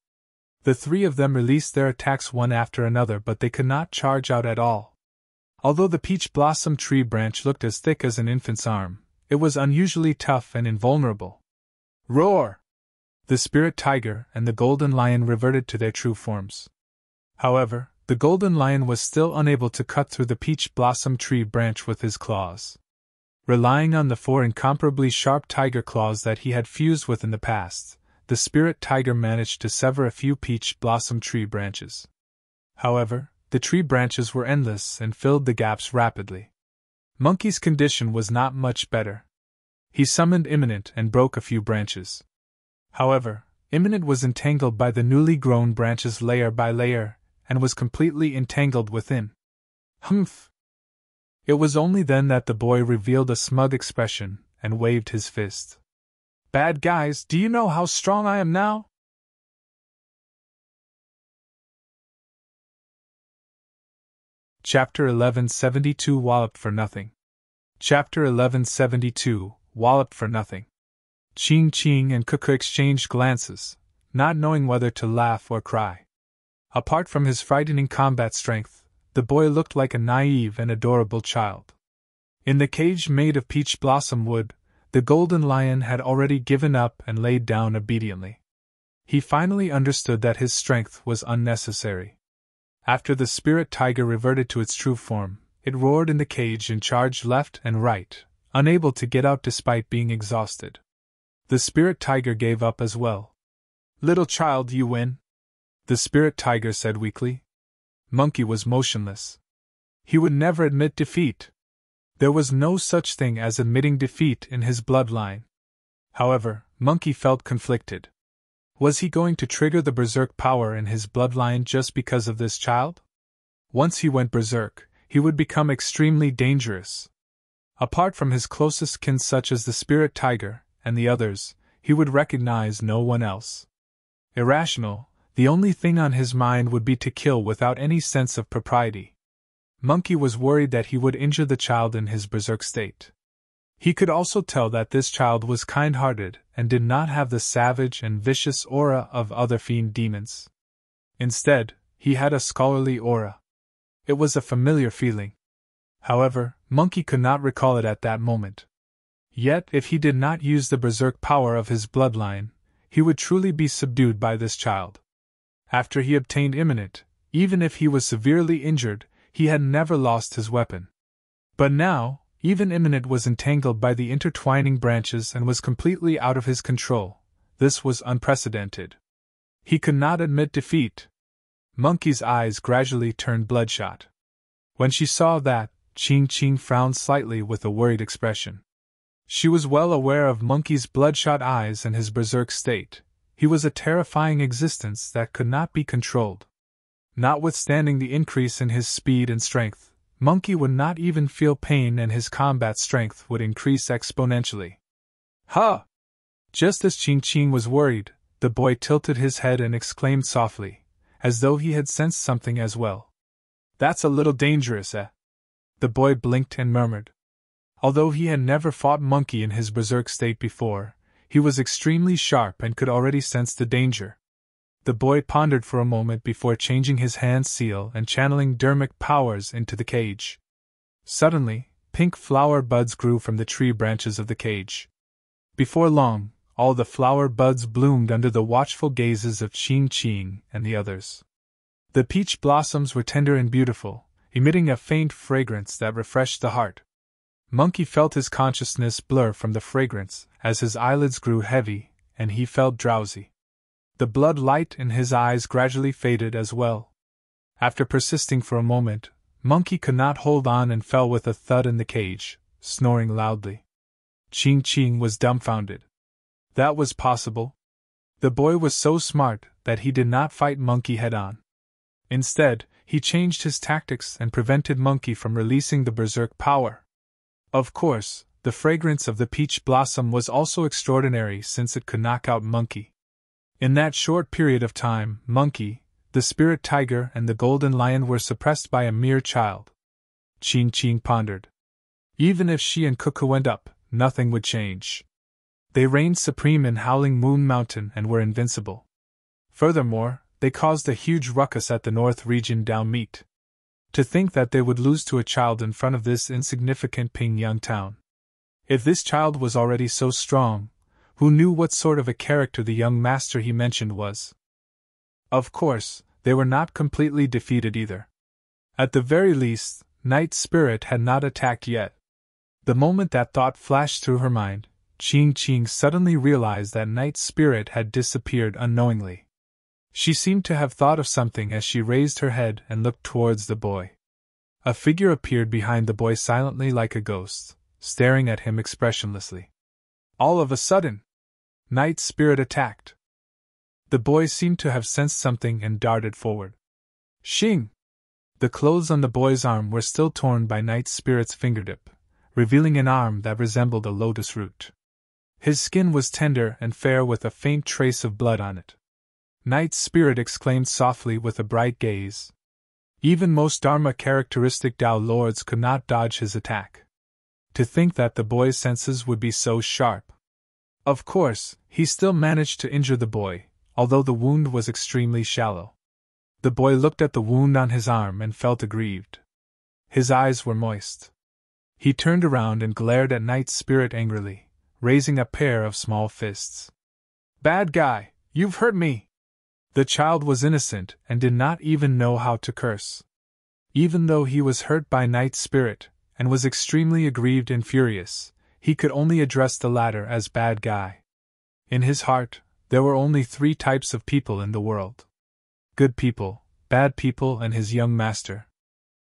The three of them released their attacks one after another, but they could not charge out at all. Although the peach blossom tree branch looked as thick as an infant's arm, it was unusually tough and invulnerable. Roar! The spirit tiger and the golden lion reverted to their true forms. However, the golden lion was still unable to cut through the peach blossom tree branch with his claws. Relying on the 4 incomparably sharp tiger claws that he had fused with in the past, the spirit tiger managed to sever a few peach blossom tree branches. However, the tree branches were endless and filled the gaps rapidly. Monkey's condition was not much better. He summoned Imminent and broke a few branches. However, Imminent was entangled by the newly grown branches layer by layer, and was completely entangled within. Humph! It was only then that the boy revealed a smug expression and waved his fist. Bad guys, do you know how strong I am now? Chapter 1172 Walloped for Nothing. Chapter 1172 Walloped for Nothing. Ching Ching and Kuku exchanged glances, not knowing whether to laugh or cry. Apart from his frightening combat strength, the boy looked like a naive and adorable child. In the cage made of peach blossom wood, the golden lion had already given up and laid down obediently. He finally understood that his strength was unnecessary. After the spirit tiger reverted to its true form, it roared in the cage and charged left and right, unable to get out despite being exhausted. The spirit tiger gave up as well. Little child, you win, the spirit tiger said weakly. Monkey was motionless. He would never admit defeat. There was no such thing as admitting defeat in his bloodline. However, Monkey felt conflicted. Was he going to trigger the berserk power in his bloodline just because of this child? Once he went berserk, he would become extremely dangerous. Apart from his closest kin such as the spirit tiger and the others, he would recognize no one else. Irrational, the only thing on his mind would be to kill without any sense of propriety. Monkey was worried that he would injure the child in his berserk state. He could also tell that this child was kind-hearted and did not have the savage and vicious aura of other fiend demons. Instead, he had a scholarly aura. It was a familiar feeling. However, Monkey could not recall it at that moment. Yet, if he did not use the berserk power of his bloodline, he would truly be subdued by this child. After he obtained Imminent, even if he was severely injured, he had never lost his weapon. But now, even Imminent was entangled by the intertwining branches and was completely out of his control. This was unprecedented. He could not admit defeat. Monkey's eyes gradually turned bloodshot. When she saw that, Ching Ching frowned slightly with a worried expression. She was well aware of Monkey's bloodshot eyes and his berserk state. He was a terrifying existence that could not be controlled. Notwithstanding the increase in his speed and strength, Monkey would not even feel pain and his combat strength would increase exponentially. Huh! Just as Ching Ching was worried, the boy tilted his head and exclaimed softly, as though he had sensed something as well. That's a little dangerous, eh? The boy blinked and murmured. Although he had never fought Monkey in his berserk state before, he was extremely sharp and could already sense the danger. The boy pondered for a moment before changing his hand seal and channeling Dharmic powers into the cage. Suddenly, pink flower buds grew from the tree branches of the cage. Before long, all the flower buds bloomed under the watchful gazes of Ching Ching and the others. The peach blossoms were tender and beautiful, emitting a faint fragrance that refreshed the heart. Monkey felt his consciousness blur from the fragrance as his eyelids grew heavy and he felt drowsy. The blood light in his eyes gradually faded as well. After persisting for a moment, Monkey could not hold on and fell with a thud in the cage, snoring loudly. Ching Ching was dumbfounded. That was possible. The boy was so smart that he did not fight Monkey head-on. Instead, he changed his tactics and prevented Monkey from releasing the berserk power. Of course, the fragrance of the peach blossom was also extraordinary since it could knock out Monkey. In that short period of time, Monkey, the spirit tiger, and the golden lion were suppressed by a mere child. Ching Ching pondered. Even if she and Cuckoo went up, nothing would change. They reigned supreme in Howling Moon Mountain and were invincible. Furthermore, they caused a huge ruckus at the North Region Dharmic. To think that they would lose to a child in front of this insignificant Pingyang town. If this child was already so strong, who knew what sort of a character the young master he mentioned was? Of course, they were not completely defeated either. At the very least, Night Spirit had not attacked yet. The moment that thought flashed through her mind, Ching Ching suddenly realized that Night Spirit had disappeared unknowingly. She seemed to have thought of something as she raised her head and looked towards the boy. A figure appeared behind the boy silently like a ghost, staring at him expressionlessly. All of a sudden, Night Spirit attacked. The boy seemed to have sensed something and darted forward. Shing! The clothes on the boy's arm were still torn by Night Spirit's fingertip, revealing an arm that resembled a lotus root. His skin was tender and fair with a faint trace of blood on it. Night Spirit exclaimed softly with a bright gaze. Even most Dharma characteristic Tao lords could not dodge his attack. To think that the boy's senses would be so sharp. Of course, he still managed to injure the boy, although the wound was extremely shallow. The boy looked at the wound on his arm and felt aggrieved. His eyes were moist. He turned around and glared at Night Spirit angrily, raising a pair of small fists. Bad guy, you've hurt me! The child was innocent and did not even know how to curse. Even though he was hurt by Night Spirit, and was extremely aggrieved and furious, he could only address the latter as bad guy. In his heart, there were only 3 types of people in the world. Good people, bad people, and his young master.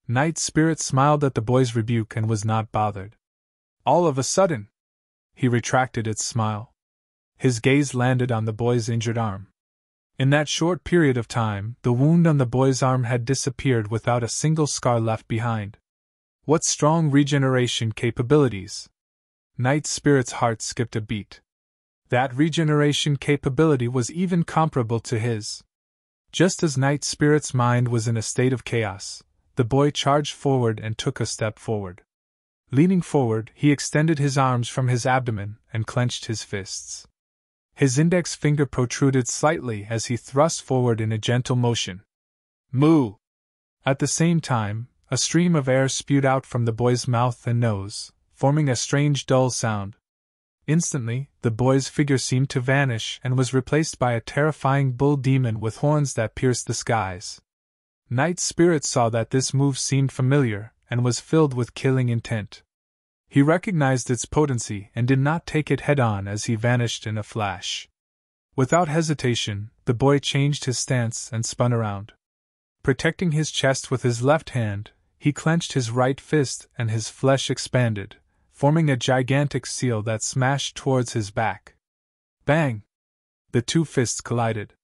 Night Spirit smiled at the boy's rebuke and was not bothered. All of a sudden, he retracted its smile. His gaze landed on the boy's injured arm. In that short period of time, the wound on the boy's arm had disappeared without a single scar left behind. What strong regeneration capabilities! Night Spirit's heart skipped a beat. That regeneration capability was even comparable to his. Just as Night Spirit's mind was in a state of chaos, the boy charged forward and took a step forward. Leaning forward, he extended his arms from his abdomen and clenched his fists. His index finger protruded slightly as he thrust forward in a gentle motion. Moo! At the same time, a stream of air spewed out from the boy's mouth and nose, forming a strange dull sound. Instantly, the boy's figure seemed to vanish and was replaced by a terrifying bull demon with horns that pierced the skies. Night Spirit saw that this move seemed familiar and was filled with killing intent. He recognized its potency and did not take it head-on as he vanished in a flash. Without hesitation, the boy changed his stance and spun around. Protecting his chest with his left hand, he clenched his right fist and his flesh expanded, forming a gigantic seal that smashed towards his back. Bang! The 2 fists collided.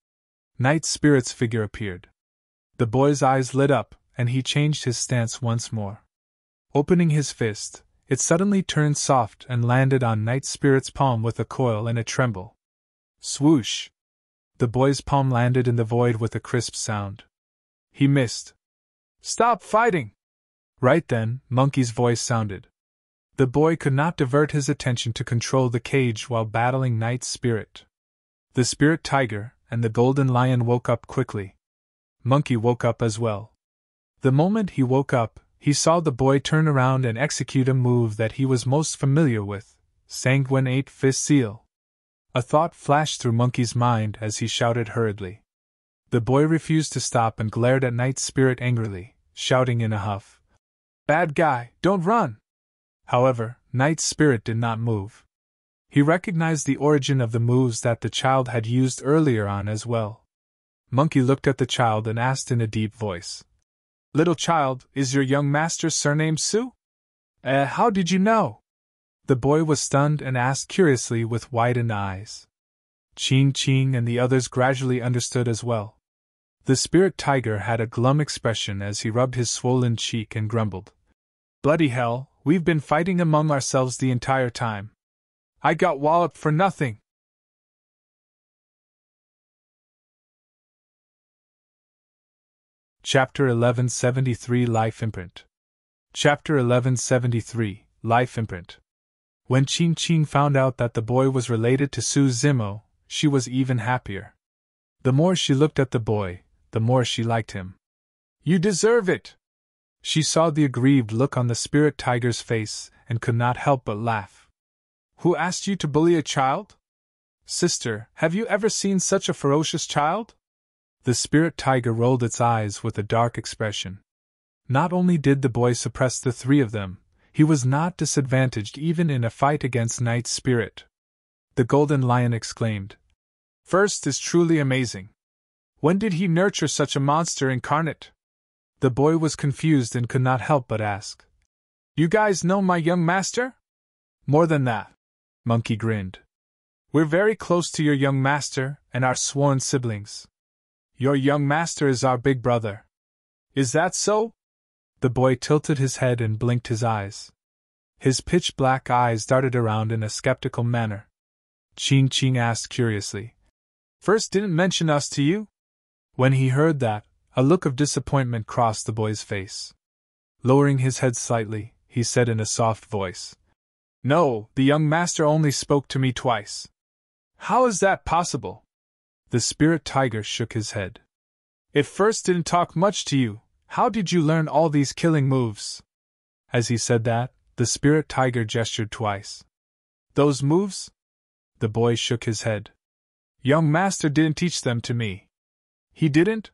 Night Spirit's figure appeared. The boy's eyes lit up, and he changed his stance once more. Opening his fist, it suddenly turned soft and landed on Night Spirit's palm with a coil and a tremble. Swoosh! The boy's palm landed in the void with a crisp sound. He missed. Stop fighting! Right then, Monkey's voice sounded. The boy could not divert his attention to control the cage while battling Night Spirit. The spirit tiger and the golden lion woke up quickly. Monkey woke up as well. The moment he woke up, he saw the boy turn around and execute a move that he was most familiar with, Sanguine 8-Fist Seal. A thought flashed through Monkey's mind as he shouted hurriedly. The boy refused to stop and glared at Night Spirit angrily, shouting in a huff. Bad guy, don't run! However, Knight's spirit did not move. He recognized the origin of the moves that the child had used earlier on as well. Monkey looked at the child and asked in a deep voice. Little child, is your young master's surname Su? How did you know? The boy was stunned and asked curiously with widened eyes. Ching Ching and the others gradually understood as well. The spirit tiger had a glum expression as he rubbed his swollen cheek and grumbled. Bloody hell, we've been fighting among ourselves the entire time. I got walloped for nothing. Chapter 1173 Life Imprint. Chapter 1173 Life Imprint. When Ching Ching found out that the boy was related to Su Zimo, she was even happier. The more she looked at the boy, the more she liked him. You deserve it! She saw the aggrieved look on the spirit tiger's face and could not help but laugh. Who asked you to bully a child? Sister, have you ever seen such a ferocious child? The spirit tiger rolled its eyes with a dark expression. Not only did the boy suppress the three of them, he was not disadvantaged even in a fight against Knight's spirit. The golden lion exclaimed. First is truly amazing. When did he nurture such a monster incarnate? The boy was confused and could not help but ask. You guys know my young master? More than that. Monkey grinned. We're very close to your young master and our sworn siblings. Your young master is our big brother. Is that so? The boy tilted his head and blinked his eyes. His pitch-black eyes darted around in a skeptical manner. Ching Ching asked curiously. First didn't mention us to you? When he heard that, a look of disappointment crossed the boy's face. Lowering his head slightly, he said in a soft voice. No, the young master only spoke to me twice. How is that possible? The spirit tiger shook his head. If first didn't talk much to you, how did you learn all these killing moves? As he said that, the spirit tiger gestured twice. Those moves? The boy shook his head. Young master didn't teach them to me. He didn't?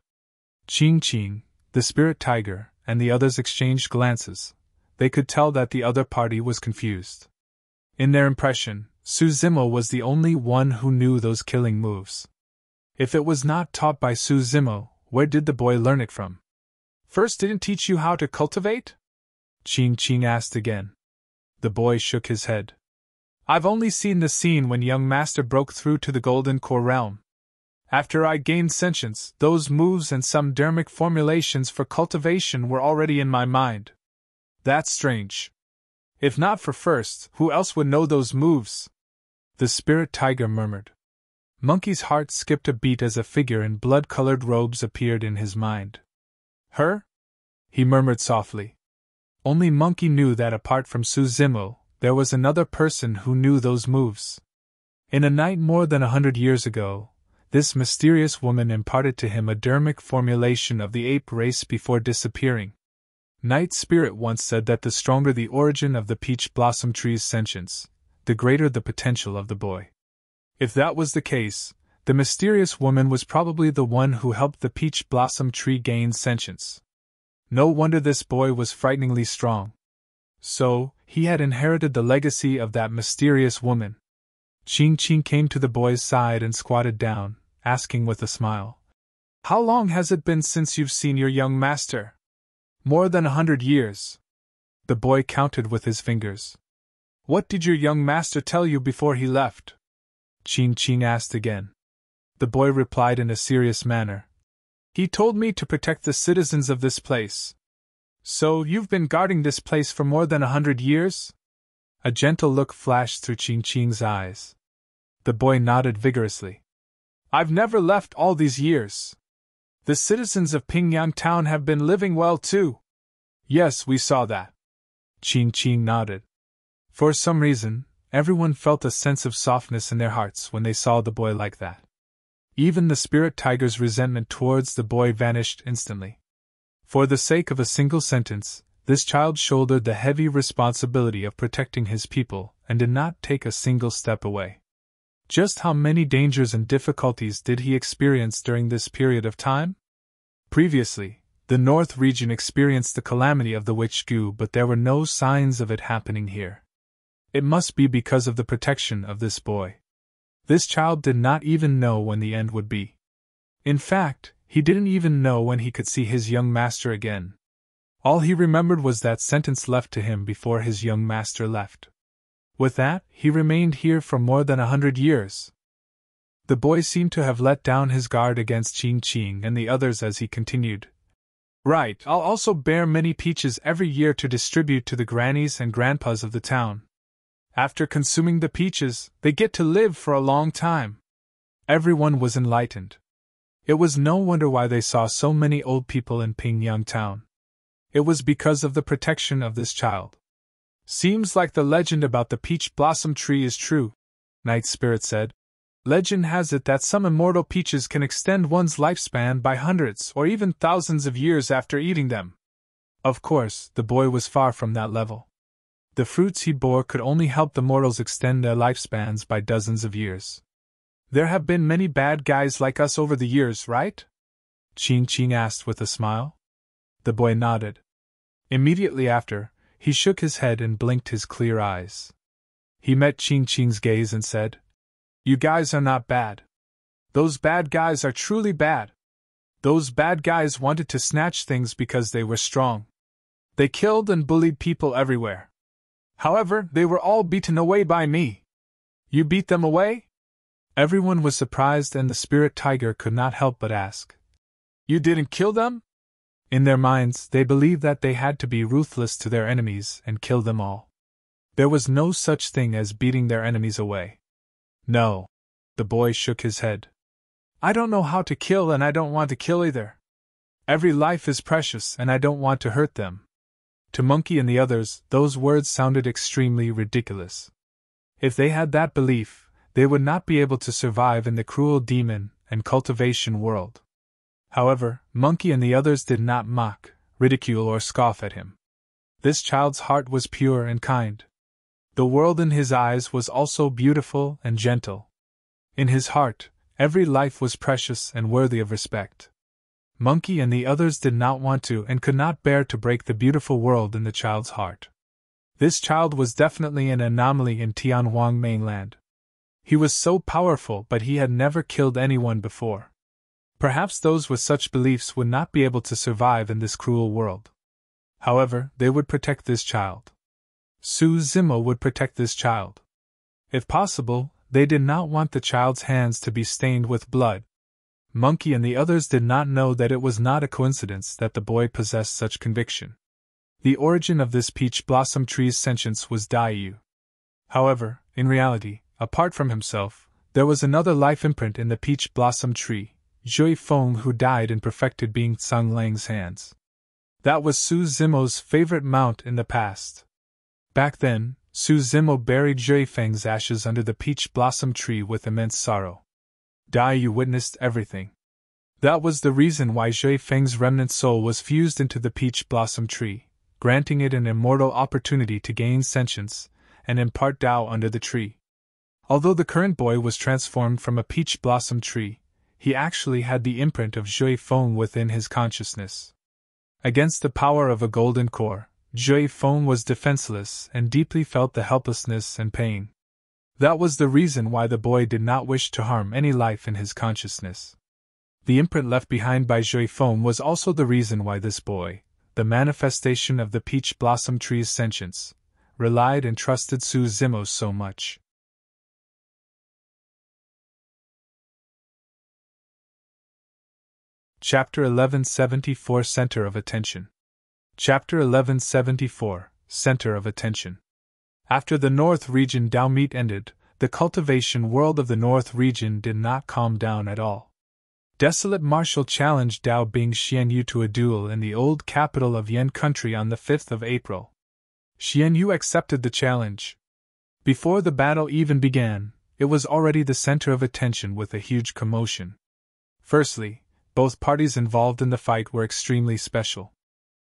Ching Ching, the spirit tiger, and the others exchanged glances. They could tell that the other party was confused. In their impression, Su Zimo was the only one who knew those killing moves. If it was not taught by Su Zimo, where did the boy learn it from? First didn't teach you how to cultivate? Ching Ching asked again. The boy shook his head. I've only seen the scene when young master broke through to the Golden Core realm. After I gained sentience, those moves and some Dharmic formulations for cultivation were already in my mind. That's strange. If not for first, who else would know those moves? The spirit tiger murmured. Monkey's heart skipped a beat as a figure in blood-colored robes appeared in his mind. Her? He murmured softly. Only Monkey knew that apart from Su Zimo, there was another person who knew those moves. In a night more than 100 years ago, this mysterious woman imparted to him a Dharmic formulation of the ape race before disappearing. Knight's spirit once said that the stronger the origin of the peach blossom tree's sentience, the greater the potential of the boy. If that was the case, the mysterious woman was probably the one who helped the peach blossom tree gain sentience. No wonder this boy was frighteningly strong. So, he had inherited the legacy of that mysterious woman. Ching Ching came to the boy's side and squatted down, asking with a smile. How long has it been since you've seen your young master? More than 100 years. The boy counted with his fingers. What did your young master tell you before he left? Ching Ching asked again. The boy replied in a serious manner. He told me to protect the citizens of this place. So, you've been guarding this place for more than 100 years? A gentle look flashed through Ching Ching's eyes. The boy nodded vigorously. I've never left all these years. The citizens of Pingyang Town have been living well too. Yes, we saw that. Ching Ching nodded. For some reason, everyone felt a sense of softness in their hearts when they saw the boy like that. Even the spirit tiger's resentment towards the boy vanished instantly. For the sake of a single sentence, this child shouldered the heavy responsibility of protecting his people and did not take a single step away. Just how many dangers and difficulties did he experience during this period of time? Previously, The North region experienced the calamity of the witch goo, but there were no signs of it happening here. It must be because of the protection of this boy. This child did not even know when the end would be. In fact, he didn't even know when he could see his young master again. All he remembered was that sentence left to him before his young master left. With that, he remained here for more than 100 years. The boy seemed to have let down his guard against Qing Qing and the others as he continued. Right, I'll also bear many peaches every year to distribute to the grannies and grandpas of the town. After consuming the peaches, they get to live for a long time. Everyone was enlightened. It was no wonder why they saw so many old people in Pingyang town. It was because of the protection of this child. Seems like the legend about the peach blossom tree is true, Night Spirit said. Legend has it that some immortal peaches can extend one's lifespan by hundreds or even thousands of years after eating them. Of course, the boy was far from that level. The fruits he bore could only help the mortals extend their lifespans by dozens of years. There have been many bad guys like us over the years, right? Qing Qing asked with a smile. The boy nodded. Immediately after, he shook his head and blinked his clear eyes. He met Qing Qing's gaze and said, You guys are not bad. Those bad guys are truly bad. Those bad guys wanted to snatch things because they were strong. They killed and bullied people everywhere. However, they were all beaten away by me. You beat them away? Everyone was surprised, and the spirit tiger could not help but ask. You didn't kill them? In their minds, they believed that they had to be ruthless to their enemies and kill them all. There was no such thing as beating their enemies away. No. The boy shook his head. I don't know how to kill, and I don't want to kill either. Every life is precious, and I don't want to hurt them. To Monkey and the others, those words sounded extremely ridiculous. If they had that belief, they would not be able to survive in the cruel demon and cultivation world. However, Monkey and the others did not mock, ridicule, or scoff at him. This child's heart was pure and kind. The world in his eyes was also beautiful and gentle. In his heart, every life was precious and worthy of respect. Monkey and the others did not want to and could not bear to break the beautiful world in the child's heart. This child was definitely an anomaly in Tianhuang mainland. He was so powerful, but he had never killed anyone before. Perhaps those with such beliefs would not be able to survive in this cruel world. However, they would protect this child. Su Zimo would protect this child. If possible, they did not want the child's hands to be stained with blood. Monkey and the others did not know that it was not a coincidence that the boy possessed such conviction. The origin of this peach blossom tree's sentience was Daiyu. However, in reality, apart from himself, there was another life imprint in the peach blossom tree, Zhui Feng, who died in perfected being Tsang Lang's hands. That was Su Zimo's favorite mount in the past. Back then, Su Zimo buried Zhui Feng's ashes under the peach blossom tree with immense sorrow. Daiyu witnessed everything. That was the reason why Zhui Feng's remnant soul was fused into the peach blossom tree, granting it an immortal opportunity to gain sentience and impart Tao under the tree. Although the current boy was transformed from a peach blossom tree, he actually had the imprint of Zhui Feng within his consciousness. Against the power of a golden core, Zhui Feng was defenseless and deeply felt the helplessness and pain. That was the reason why the boy did not wish to harm any life in his consciousness. The imprint left behind by Zhui Feng was also the reason why this boy, the manifestation of the peach blossom tree's sentience, relied and trusted Su Zimo so much. Chapter 1174 Center of Attention. Chapter 1174 Center of Attention. After the North Region Dao meet ended, the cultivation world of the North Region did not calm down at all. Desolate Marshal challenged Dao Bing Xianyu to a duel in the old capital of Yan Country on the 5th of April. Xianyu accepted the challenge. Before the battle even began, it was already the center of attention with a huge commotion. Firstly, both parties involved in the fight were extremely special.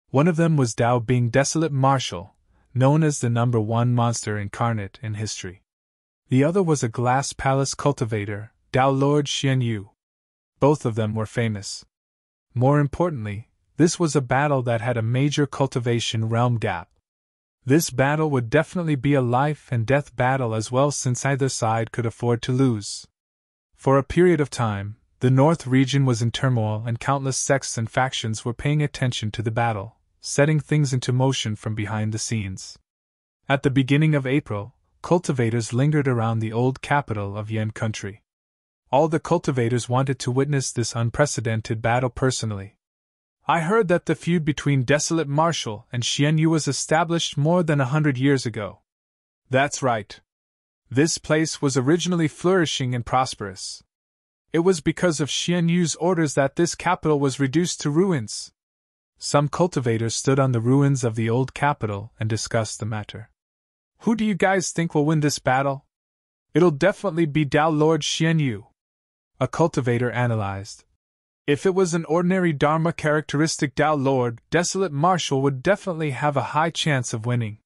One of them was Dao Bing Desolate Marshal, known as the #1 monster incarnate in history. The other was a glass palace cultivator, Dao Lord Xianyu. Both of them were famous. More importantly, This was a battle that had a major cultivation realm gap. This battle would definitely be a life and death battle as well, since either side could afford to lose. For a period of time, the North region was in turmoil and countless sects and factions were paying attention to the battle, setting things into motion from behind the scenes. At the beginning of April, cultivators lingered around the old capital of Yen country. All the cultivators wanted to witness this unprecedented battle personally. I heard that the feud between Desolate Marshal and Xian Yu was established more than 100 years ago. That's right. This place was originally flourishing and prosperous. It was because of Xian Yu's orders that this capital was reduced to ruins. Some cultivators stood on the ruins of the old capital and discussed the matter. Who do you guys think will win this battle? It'll definitely be Dao Lord Xian Yu. A cultivator analyzed. If it was an ordinary Dharma characteristic Dao Lord, Desolate Marshal would definitely have a high chance of winning.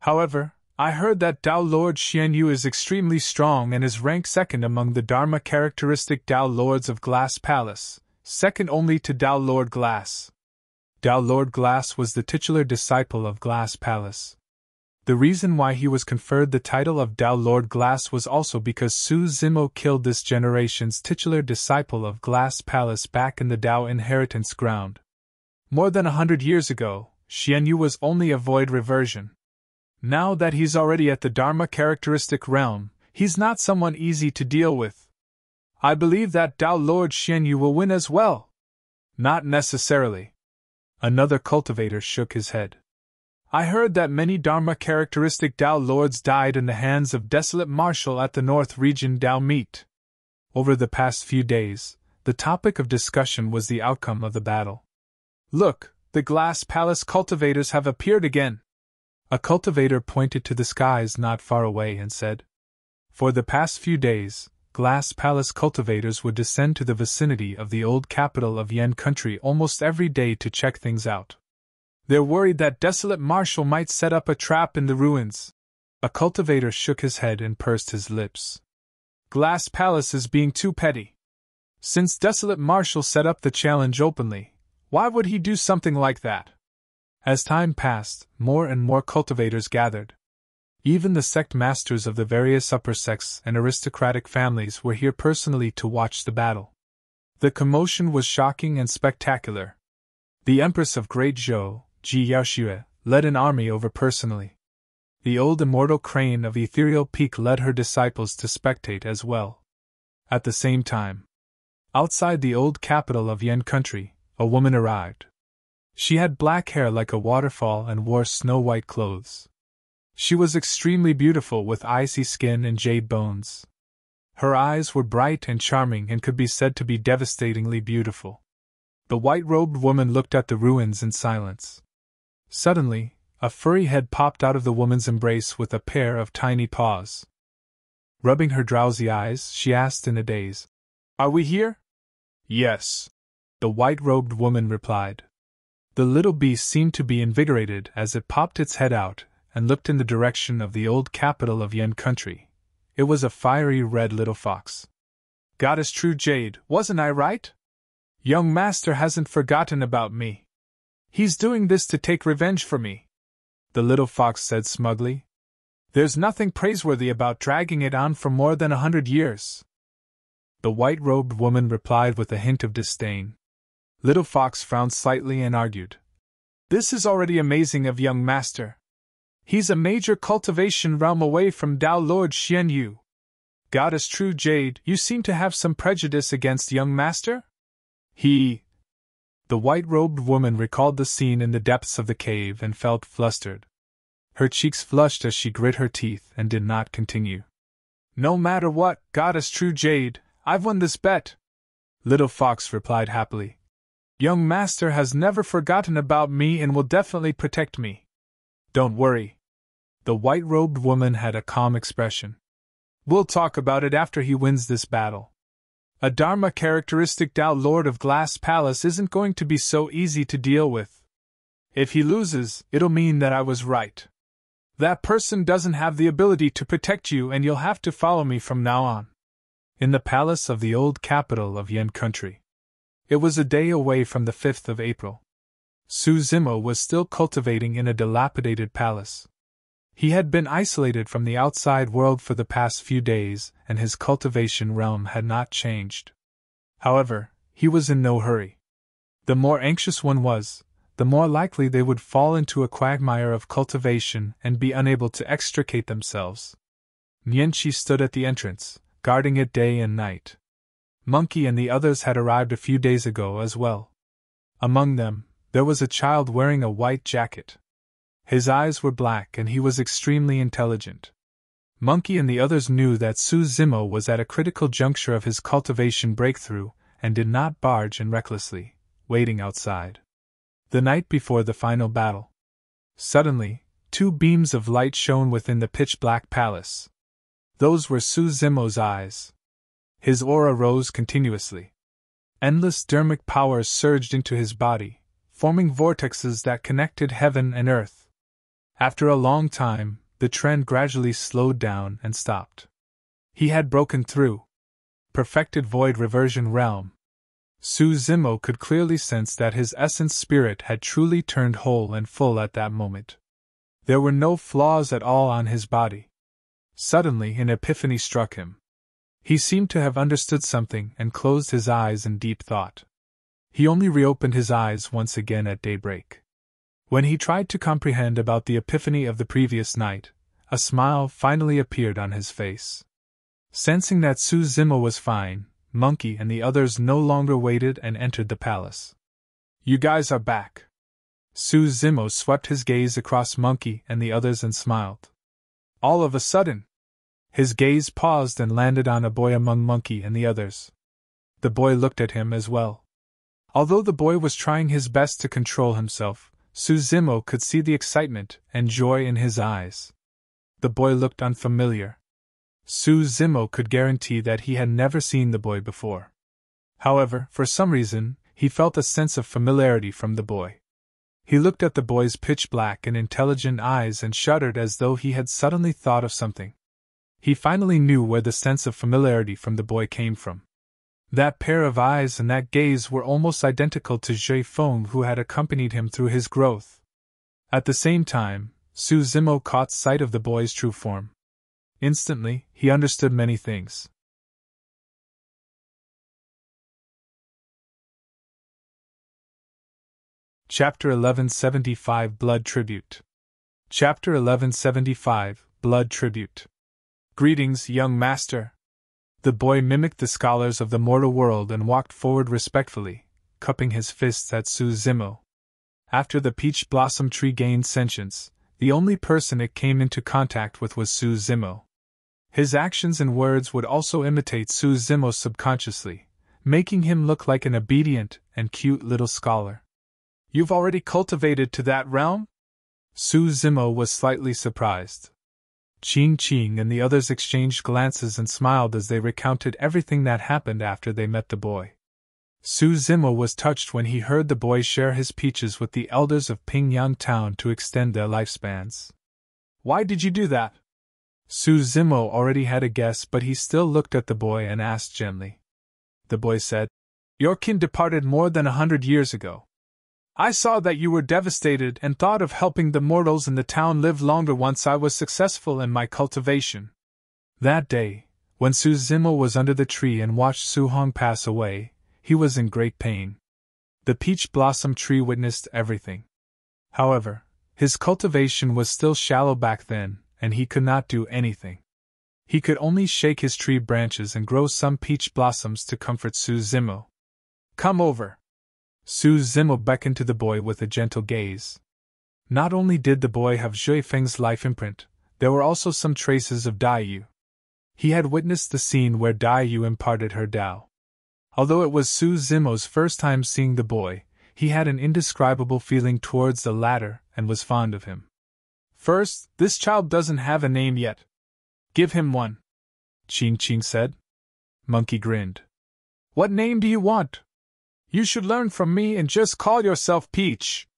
However, I heard that Dao Lord Xian Yu is extremely strong and is ranked second among the Dharma characteristic Dao Lords of Glass Palace, second only to Dao Lord Glass. Dao Lord Glass was the titular disciple of Glass Palace. The reason why he was conferred the title of Dao Lord Glass was also because Su Zimo killed this generation's titular disciple of Glass Palace back in the Dao inheritance ground. More than 100 years ago, Xian Yu was only a void reversion. Now that he's already at the Dharma characteristic realm, he's not someone easy to deal with. I believe that Dao Lord Xian Yu will win as well. Not necessarily. Another cultivator shook his head. I heard that many Dharma characteristic Dao Lords died in the hands of Desolate Marshal at the North Region Dao Meet. Over the past few days, the topic of discussion was the outcome of the battle. Look, the Glass Palace cultivators have appeared again. A cultivator pointed to the skies not far away and said, for the past few days, Glass Palace cultivators would descend to the vicinity of the old capital of Yen country almost every day to check things out. They're worried that Desolate Marshal might set up a trap in the ruins. A cultivator shook his head and pursed his lips. Glass Palace is being too petty. Since Desolate Marshal set up the challenge openly, why would he do something like that? As time passed, more and more cultivators gathered. Even the sect masters of the various upper sects and aristocratic families were here personally to watch the battle. The commotion was shocking and spectacular. The Empress of Great Zhou, Ji Yaoxue, led an army over personally. The old immortal crane of Ethereal Peak led her disciples to spectate as well. At the same time, outside the old capital of Yen country, a woman arrived. She had black hair like a waterfall and wore snow-white clothes. She was extremely beautiful with icy skin and jade bones. Her eyes were bright and charming and could be said to be devastatingly beautiful. The white-robed woman looked at the ruins in silence. Suddenly, a furry head popped out of the woman's embrace with a pair of tiny paws. Rubbing her drowsy eyes, she asked in a daze, "Are we here?" "Yes," the white-robed woman replied. The little beast seemed to be invigorated as it popped its head out and looked in the direction of the old capital of Yen country. It was a fiery red little fox. "Goddess True Jade, wasn't I right? Young Master hasn't forgotten about me. He's doing this to take revenge for me," the little fox said smugly. "There's nothing praiseworthy about dragging it on for more than 100 years. The white-robed woman replied with a hint of disdain. Little Fox frowned slightly and argued, "This is already amazing of young Master. He's a major cultivation realm away from Dao Lord Xian Yu. Goddess True Jade, you seem to have some prejudice against young Master?" The white-robed woman recalled the scene in the depths of the cave and felt flustered. Her cheeks flushed as she grit her teeth and did not continue. "No matter what, Goddess True Jade, I've won this bet," Little Fox replied happily. "Young Master has never forgotten about me and will definitely protect me. Don't worry." The white-robed woman had a calm expression. "We'll talk about it after he wins this battle. A Dharma characteristic Dao Lord of Glass Palace isn't going to be so easy to deal with. If he loses, it'll mean that I was right. That person doesn't have the ability to protect you and you'll have to follow me from now on." In the palace of the old capital of Yen country. It was a day away from the 5th of April. Su Zimo was still cultivating in a dilapidated palace. He had been isolated from the outside world for the past few days, and his cultivation realm had not changed. However, he was in no hurry. The more anxious one was, the more likely they would fall into a quagmire of cultivation and be unable to extricate themselves. Nianqi stood at the entrance, guarding it day and night. Monkey and the others had arrived a few days ago as well. Among them, there was a child wearing a white jacket. His eyes were black and he was extremely intelligent. Monkey and the others knew that Su Zimo was at a critical juncture of his cultivation breakthrough and did not barge in recklessly, waiting outside. The night before the final battle. Suddenly, two beams of light shone within the pitch-black palace. Those were Su Zimo's eyes. His aura rose continuously. Endless Dharmic powers surged into his body, forming vortexes that connected heaven and earth. After a long time, the trend gradually slowed down and stopped. He had broken through. Perfected void reversion realm. Su Zimo could clearly sense that his essence spirit had truly turned whole and full at that moment. There were no flaws at all on his body. Suddenly an epiphany struck him. He seemed to have understood something and closed his eyes in deep thought. He only reopened his eyes once again at daybreak. When he tried to comprehend about the epiphany of the previous night, a smile finally appeared on his face. Sensing that Su Zimo was fine, Monkey and the others no longer waited and entered the palace. "You guys are back." Su Zimo swept his gaze across Monkey and the others and smiled. All of a sudden, his gaze paused and landed on a boy among Monkey and the others. The boy looked at him as well. Although the boy was trying his best to control himself, Su Zimo could see the excitement and joy in his eyes. The boy looked unfamiliar. Su Zimo could guarantee that he had never seen the boy before. However, for some reason, he felt a sense of familiarity from the boy. He looked at the boy's pitch-black and intelligent eyes and shuddered as though he had suddenly thought of something. He finally knew where the sense of familiarity from the boy came from. That pair of eyes and that gaze were almost identical to Zhe Feng, who had accompanied him through his growth. At the same time, Su Zimo caught sight of the boy's true form. Instantly, he understood many things. Chapter 1175 Blood Tribute. Chapter 1175 Blood Tribute. Greetings, young master. The boy mimicked the scholars of the mortal world and walked forward respectfully, cupping his fists at Su Zimo. After the peach blossom tree gained sentience, the only person it came into contact with was Su Zimo. His actions and words would also imitate Su Zimo subconsciously, making him look like an obedient and cute little scholar. "You've already cultivated to that realm?" Su Zimo was slightly surprised. Qing and the others exchanged glances and smiled as they recounted everything that happened after they met the boy. Su Zimo was touched when he heard the boy share his peaches with the elders of Pingyang Town to extend their lifespans. "Why did you do that?" Su Zimo already had a guess, but he still looked at the boy and asked gently. The boy said, "Your kin departed more than 100 years ago. I saw that you were devastated and thought of helping the mortals in the town live longer once I was successful in my cultivation." That day, when Su Zimo was under the tree and watched Su Hong pass away, he was in great pain. The peach blossom tree witnessed everything. However, his cultivation was still shallow back then, and he could not do anything. He could only shake his tree branches and grow some peach blossoms to comfort Su Zimo. "Come over." Su Zimo beckoned to the boy with a gentle gaze. Not only did the boy have Zhui Feng's life imprint, there were also some traces of Daiyu. He had witnessed the scene where Daiyu imparted her Dao. Although it was Su Zimo's first time seeing the boy, he had an indescribable feeling towards the latter and was fond of him. "First, this child doesn't have a name yet. Give him one," Qing said. Monkey grinned. "What name do you want? You should learn from me and just call yourself Peach."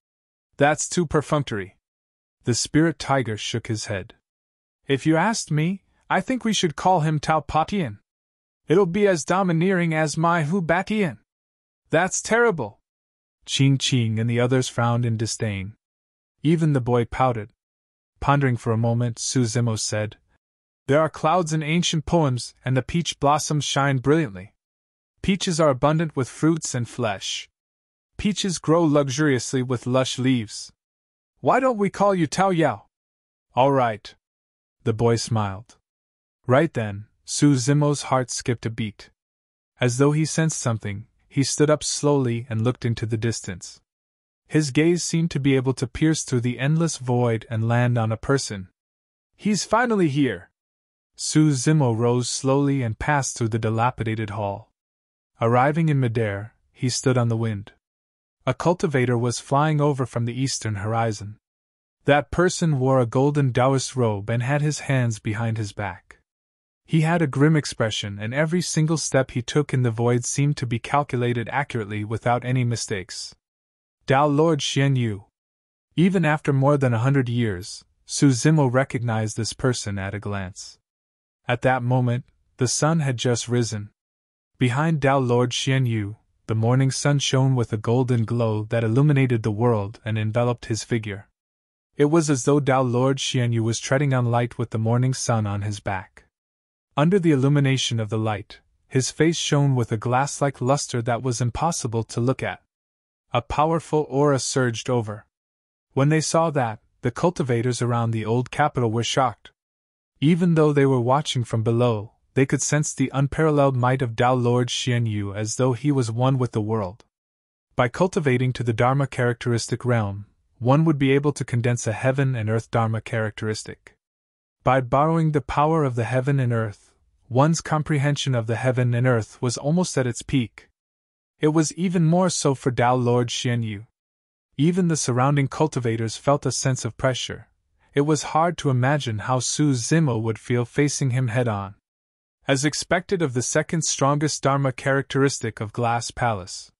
"That's too perfunctory." The spirit tiger shook his head. "If you asked me, I think we should call him Tao Patian. It'll be as domineering as my Hu Batian." "That's terrible." Ching Ching and the others frowned in disdain. Even the boy pouted. Pondering for a moment, Su Zimo said, "There are clouds in ancient poems, and the peach blossoms shine brilliantly. Peaches are abundant with fruits and flesh. Peaches grow luxuriously with lush leaves. Why don't we call you Tao Yao?" "All right." The boy smiled. Right then, Su Zimo's heart skipped a beat. As though he sensed something, he stood up slowly and looked into the distance. His gaze seemed to be able to pierce through the endless void and land on a person. "He's finally here!" Su Zimo rose slowly and passed through the dilapidated hall. Arriving in midair, he stood on the wind. A cultivator was flying over from the eastern horizon. That person wore a golden Taoist robe and had his hands behind his back. He had a grim expression, and every single step he took in the void seemed to be calculated accurately without any mistakes. Tao Lord Xian Yu. Even after more than 100 years, Su Zimo recognized this person at a glance. At that moment, the sun had just risen. Behind Tao Lord Xian Yu, the morning sun shone with a golden glow that illuminated the world and enveloped his figure. It was as though Tao Lord Xian Yu was treading on light with the morning sun on his back. Under the illumination of the light, his face shone with a glass-like luster that was impossible to look at. A powerful aura surged over. When they saw that, the cultivators around the old capital were shocked. Even though they were watching from below, they could sense the unparalleled might of Tao Lord Xian Yu as though he was one with the world. By cultivating to the Dharma characteristic realm, one would be able to condense a heaven and earth Dharma characteristic. By borrowing the power of the heaven and earth, one's comprehension of the heaven and earth was almost at its peak. It was even more so for Tao Lord Xian Yu. Even the surrounding cultivators felt a sense of pressure. It was hard to imagine how Su Zimo would feel facing him head-on. As expected of the second strongest Dharma characteristic of Glass Palace.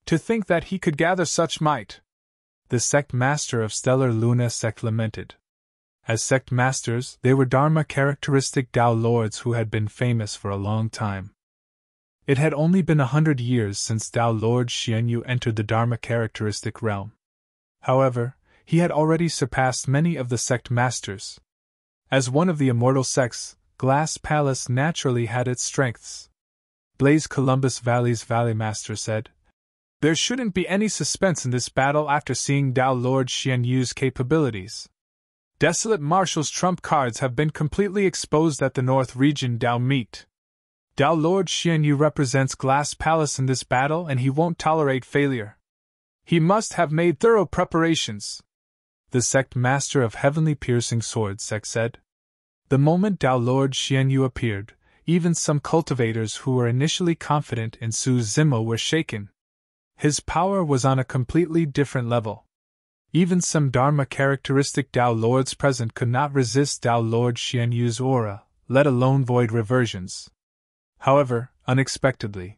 To think that he could gather such might! The sect master of Stellar Luna sect lamented. As sect masters, they were Dharma characteristic Tao lords who had been famous for a long time. It had only been 100 years since Tao Lord Xian Yu entered the Dharma characteristic realm. However, he had already surpassed many of the sect masters. As one of the immortal sects, Glass Palace naturally had its strengths. Blaze Columbus Valley's Valley Master said, "There shouldn't be any suspense in this battle after seeing Tao Lord Xian Yu's capabilities. Desolate Marshal's trump cards have been completely exposed at the North Region Tao meet. Tao Lord Xian Yu represents Glass Palace in this battle and he won't tolerate failure. He must have made thorough preparations." The sect master of Heavenly Piercing Sword sect said. The moment Tao Lord Xian Yu appeared, even some cultivators who were initially confident in Su Zimo were shaken. His power was on a completely different level. Even some Dharma characteristic Tao lords present could not resist Tao Lord Xian Yu's aura, let alone void reversions. However, unexpectedly,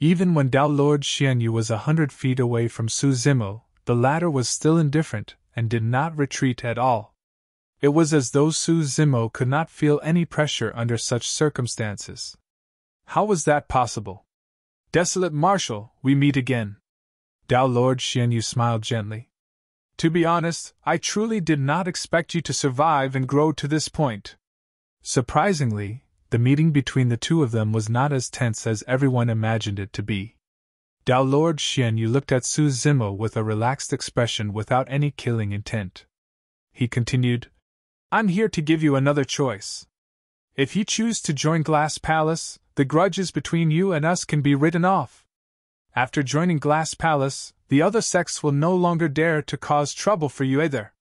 even when Tao Lord Xian Yu was 100 feet away from Su Zimo, the latter was still indifferent and did not retreat at all. It was as though Su Zimo could not feel any pressure under such circumstances. How was that possible? "Desolate Marshal, we meet again." Tao Lord Xian Yu smiled gently. "To be honest, I truly did not expect you to survive and grow to this point." Surprisingly, the meeting between the two of them was not as tense as everyone imagined it to be. Tao Lord Xian Yu looked at Su Zimo with a relaxed expression without any killing intent. He continued, "I'm here to give you another choice. If you choose to join Glass Palace, the grudges between you and us can be written off. After joining Glass Palace, the other sects will no longer dare to cause trouble for you either."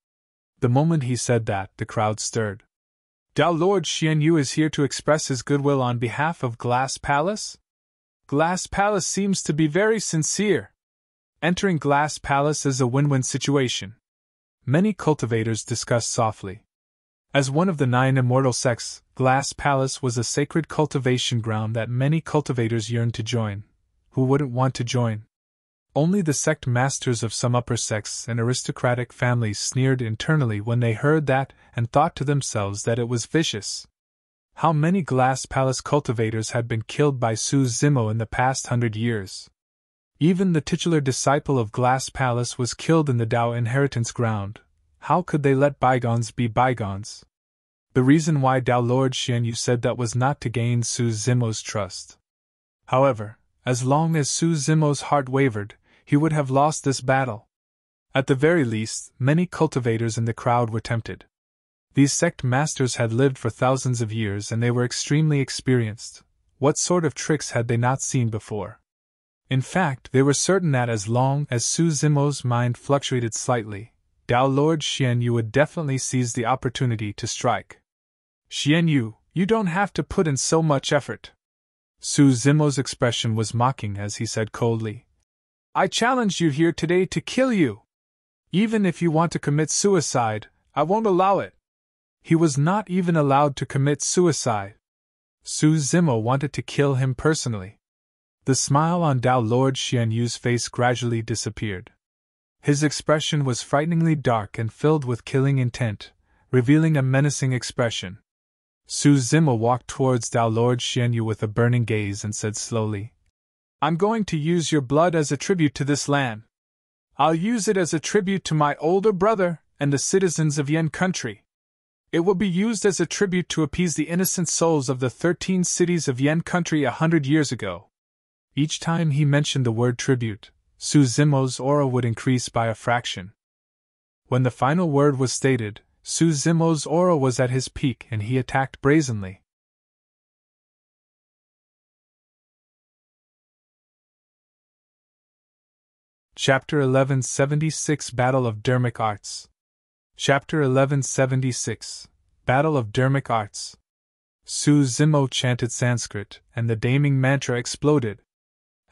The moment he said that, the crowd stirred. "Tao Lord Xian Yu is here to express his goodwill on behalf of Glass Palace? Glass Palace seems to be very sincere. Entering Glass Palace is a win-win situation." Many cultivators discussed softly. As one of the 9 immortal sects, Glass Palace was a sacred cultivation ground that many cultivators yearned to join. Who wouldn't want to join? Only the sect masters of some upper sects and aristocratic families sneered internally when they heard that and thought to themselves that it was vicious. How many Glass Palace cultivators had been killed by Su Zimo in the past 100 years? Even the titular disciple of Glass Palace was killed in the Dao inheritance ground. How could they let bygones be bygones? The reason why Dao Lord Xianyu said that was not to gain Su Zimo's trust. However, as long as Su Zimo's heart wavered, he would have lost this battle. At the very least, many cultivators in the crowd were tempted. These sect masters had lived for thousands of years and they were extremely experienced. What sort of tricks had they not seen before? In fact, they were certain that as long as Su Zimo's mind fluctuated slightly, Dao Lord Xianyu would definitely seize the opportunity to strike. Xianyu, you don't have to put in so much effort. Su Zimo's expression was mocking as he said coldly. I challenge you here today to kill you. Even if you want to commit suicide, I won't allow it. He was not even allowed to commit suicide. Su Zimo wanted to kill him personally. The smile on Dao Lord Xianyu's face gradually disappeared. His expression was frighteningly dark and filled with killing intent, revealing a menacing expression. Su Zimo walked towards Dao Lord Xianyu with a burning gaze and said slowly, I'm going to use your blood as a tribute to this land. I'll use it as a tribute to my older brother and the citizens of Yan country. It will be used as a tribute to appease the innocent souls of the 13 cities of Yan country 100 years ago. Each time he mentioned the word tribute, Su Zimo's aura would increase by a fraction. When the final word was stated, Su Zimo's aura was at his peak and he attacked brazenly. Chapter 1176 Battle of Dharmic Arts. Chapter 1176 Battle of Dharmic Arts. Su Zimo chanted Sanskrit, and the damning mantra exploded.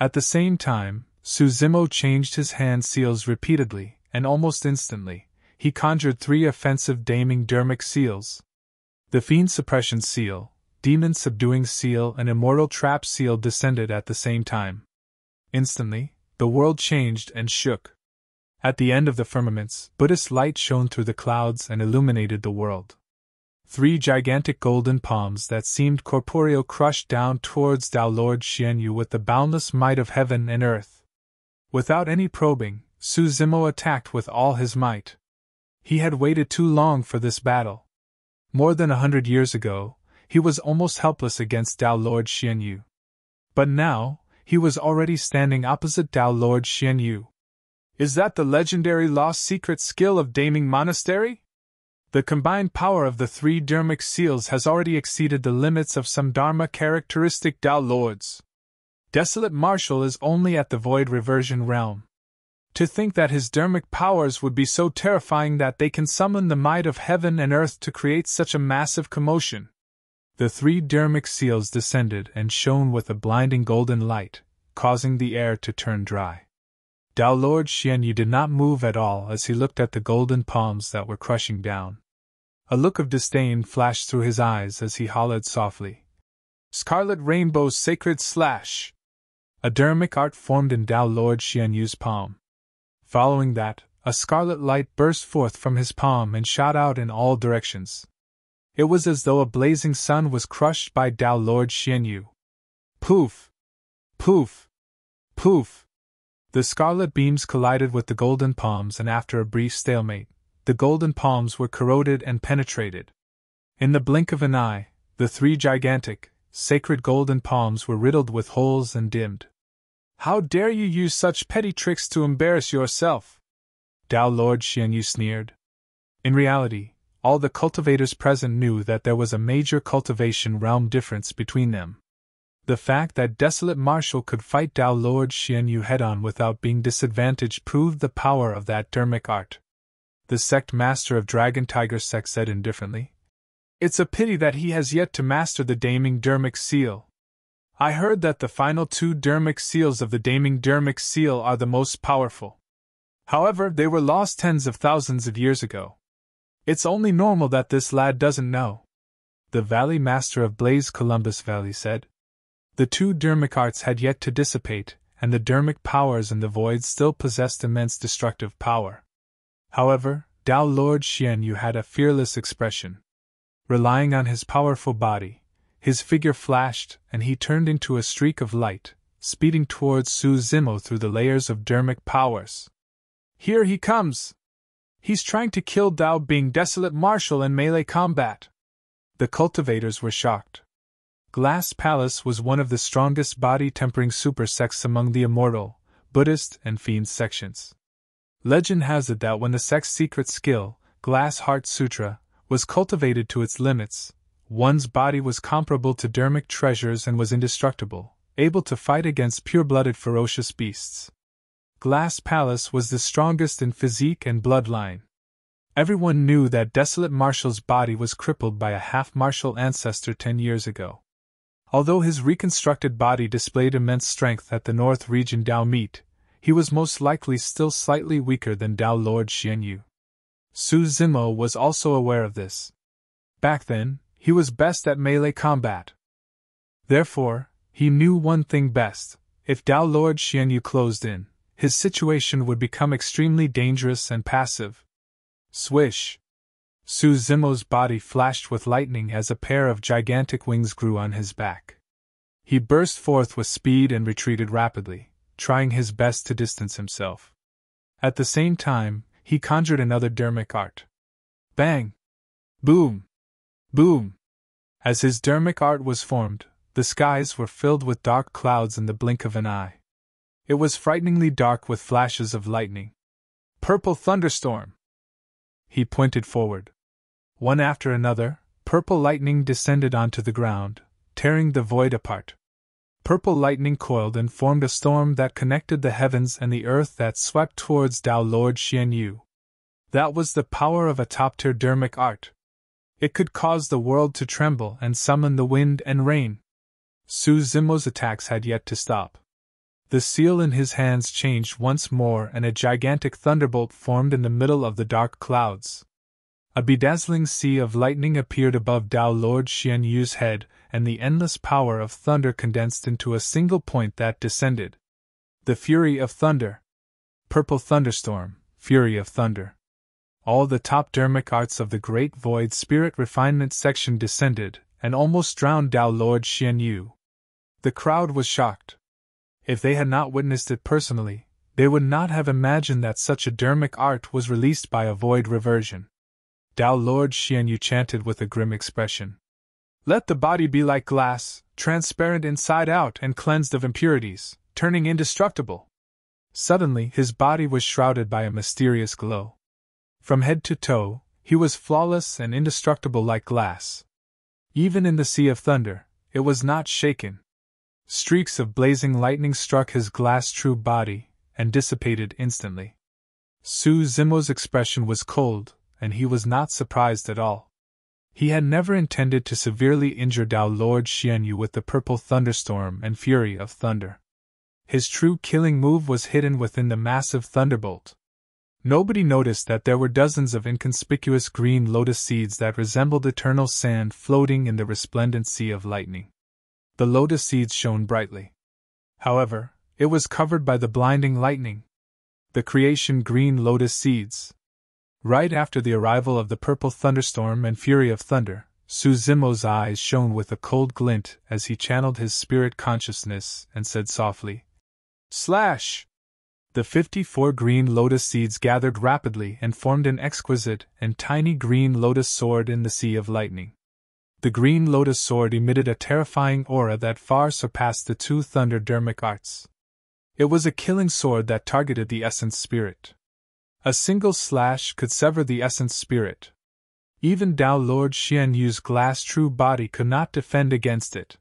At the same time, Su Zimo changed his hand seals repeatedly, and almost instantly, he conjured 3 offensive damning Dharmic seals. The Fiend Suppression Seal, Demon Subduing Seal, and Immortal Trap Seal descended at the same time. Instantly, the world changed and shook. At the end of the firmaments, Buddhist light shone through the clouds and illuminated the world. 3 gigantic golden palms that seemed corporeal crushed down towards Dao Lord Xianyu with the boundless might of heaven and earth. Without any probing, Su Zimo attacked with all his might. He had waited too long for this battle. More than 100 years ago, he was almost helpless against Dao Lord Xianyu. But now, he was already standing opposite Dao Lord Xianyu. Is that the legendary lost secret skill of Daming Monastery? The combined power of the 3 Dharmic seals has already exceeded the limits of some Dharma characteristic Dao Lords. Desolate Marshal is only at the Void Reversion realm. To think that his Dharmic powers would be so terrifying that they can summon the might of heaven and earth to create such a massive commotion. The 3 Dharmic seals descended and shone with a blinding golden light, causing the air to turn dry. Dao Lord Xianyu did not move at all as he looked at the golden palms that were crushing down. A look of disdain flashed through his eyes as he hollered softly. Scarlet Rainbow's Sacred Slash! A Dharmic art formed in Dao Lord Xianyu's palm. Following that, a scarlet light burst forth from his palm and shot out in all directions. It was as though a blazing sun was crushed by Dao Lord Xianyu. Poof! Poof! Poof! The scarlet beams collided with the golden palms, and after a brief stalemate, the golden palms were corroded and penetrated. In the blink of an eye, the 3 gigantic, sacred golden palms were riddled with holes and dimmed. How dare you use such petty tricks to embarrass yourself? Dao Lord Xianyu sneered. In reality, all the cultivators present knew that there was a major cultivation realm difference between them. The fact that Desolate Marshal could fight Dao Lord Xianyu head-on without being disadvantaged proved the power of that Dharmic art. The sect master of Dragon Tiger sect said indifferently. It's a pity that he has yet to master the Daming Dharmic Seal. I heard that the final 2 Dharmic seals of the Daming Dharmic Seal are the most powerful. However, they were lost tens of thousands of years ago. It's only normal that this lad doesn't know. The Valley Master of Blaze Columbus Valley said. The 2 Dharmic arts had yet to dissipate, and the Dharmic powers in the void still possessed immense destructive power. However, Dao Lord Xianyu had a fearless expression. Relying on his powerful body, his figure flashed, and he turned into a streak of light, speeding towards Su Zimo through the layers of Dharmic powers. Here he comes! He's trying to kill Dao Bing Desolate Martial in melee combat. The cultivators were shocked. Glass Palace was one of the strongest body-tempering super sects among the immortal, Buddhist, and Fiend sections. Legend has it that when the sect's secret skill, Glass Heart Sutra, was cultivated to its limits, one's body was comparable to Dharmic treasures and was indestructible, able to fight against pure-blooded ferocious beasts. Glass Palace was the strongest in physique and bloodline. Everyone knew that Desolate Martial's body was crippled by a half-martial ancestor 10 years ago. Although his reconstructed body displayed immense strength at the North Region Dao meet, he was most likely still slightly weaker than Dao Lord Xianyu. Su Zimo was also aware of this. Back then, he was best at melee combat. Therefore, he knew one thing best: if Dao Lord Xianyu closed in, his situation would become extremely dangerous and passive. Swish! Su Zimo's body flashed with lightning as a pair of gigantic wings grew on his back. He burst forth with speed and retreated rapidly, trying his best to distance himself. At the same time, he conjured another Dharmic art. Bang! Boom! Boom! As his Dharmic art was formed, the skies were filled with dark clouds in the blink of an eye. It was frighteningly dark with flashes of lightning. Purple thunderstorm! He pointed forward. One after another, purple lightning descended onto the ground, tearing the void apart. Purple lightning coiled and formed a storm that connected the heavens and the earth that swept towards Dao Lord Xianyu. That was the power of a top-tier Dharmic art. It could cause the world to tremble and summon the wind and rain. Su Zimo's attacks had yet to stop. The seal in his hands changed once more and a gigantic thunderbolt formed in the middle of the dark clouds. A bedazzling sea of lightning appeared above Dao Lord Xianyu's head, and the endless power of thunder condensed into a single point that descended. The fury of thunder. Purple thunderstorm, fury of thunder. All the top Dharmic arts of the Great Void Spirit Refinement section descended, and almost drowned Dao Lord Xianyu. The crowd was shocked. If they had not witnessed it personally, they would not have imagined that such a Dharmic art was released by a void reversion. Dao Lord Xianyu chanted with a grim expression. Let the body be like glass, transparent inside out and cleansed of impurities, turning indestructible. Suddenly his body was shrouded by a mysterious glow. From head to toe, he was flawless and indestructible like glass. Even in the sea of thunder, it was not shaken. Streaks of blazing lightning struck his glass-true body, and dissipated instantly. Su Zimo's expression was cold, and he was not surprised at all. He had never intended to severely injure Dao Lord Xianyu with the purple thunderstorm and fury of thunder. His true killing move was hidden within the massive thunderbolt. Nobody noticed that there were dozens of inconspicuous green lotus seeds that resembled eternal sand floating in the resplendent sea of lightning. The lotus seeds shone brightly. However, it was covered by the blinding lightning. The creation green lotus seeds. Right after the arrival of the purple thunderstorm and fury of thunder, Su Zimo's eyes shone with a cold glint as he channeled his spirit consciousness and said softly, Slash! The 54 green lotus seeds gathered rapidly and formed an exquisite and tiny green lotus sword in the sea of lightning. The green lotus sword emitted a terrifying aura that far surpassed the two thunder Dharmic arts. It was a killing sword that targeted the essence spirit. A single slash could sever the essence spirit. Even Dao Lord Xianyu's glass-true body could not defend against it.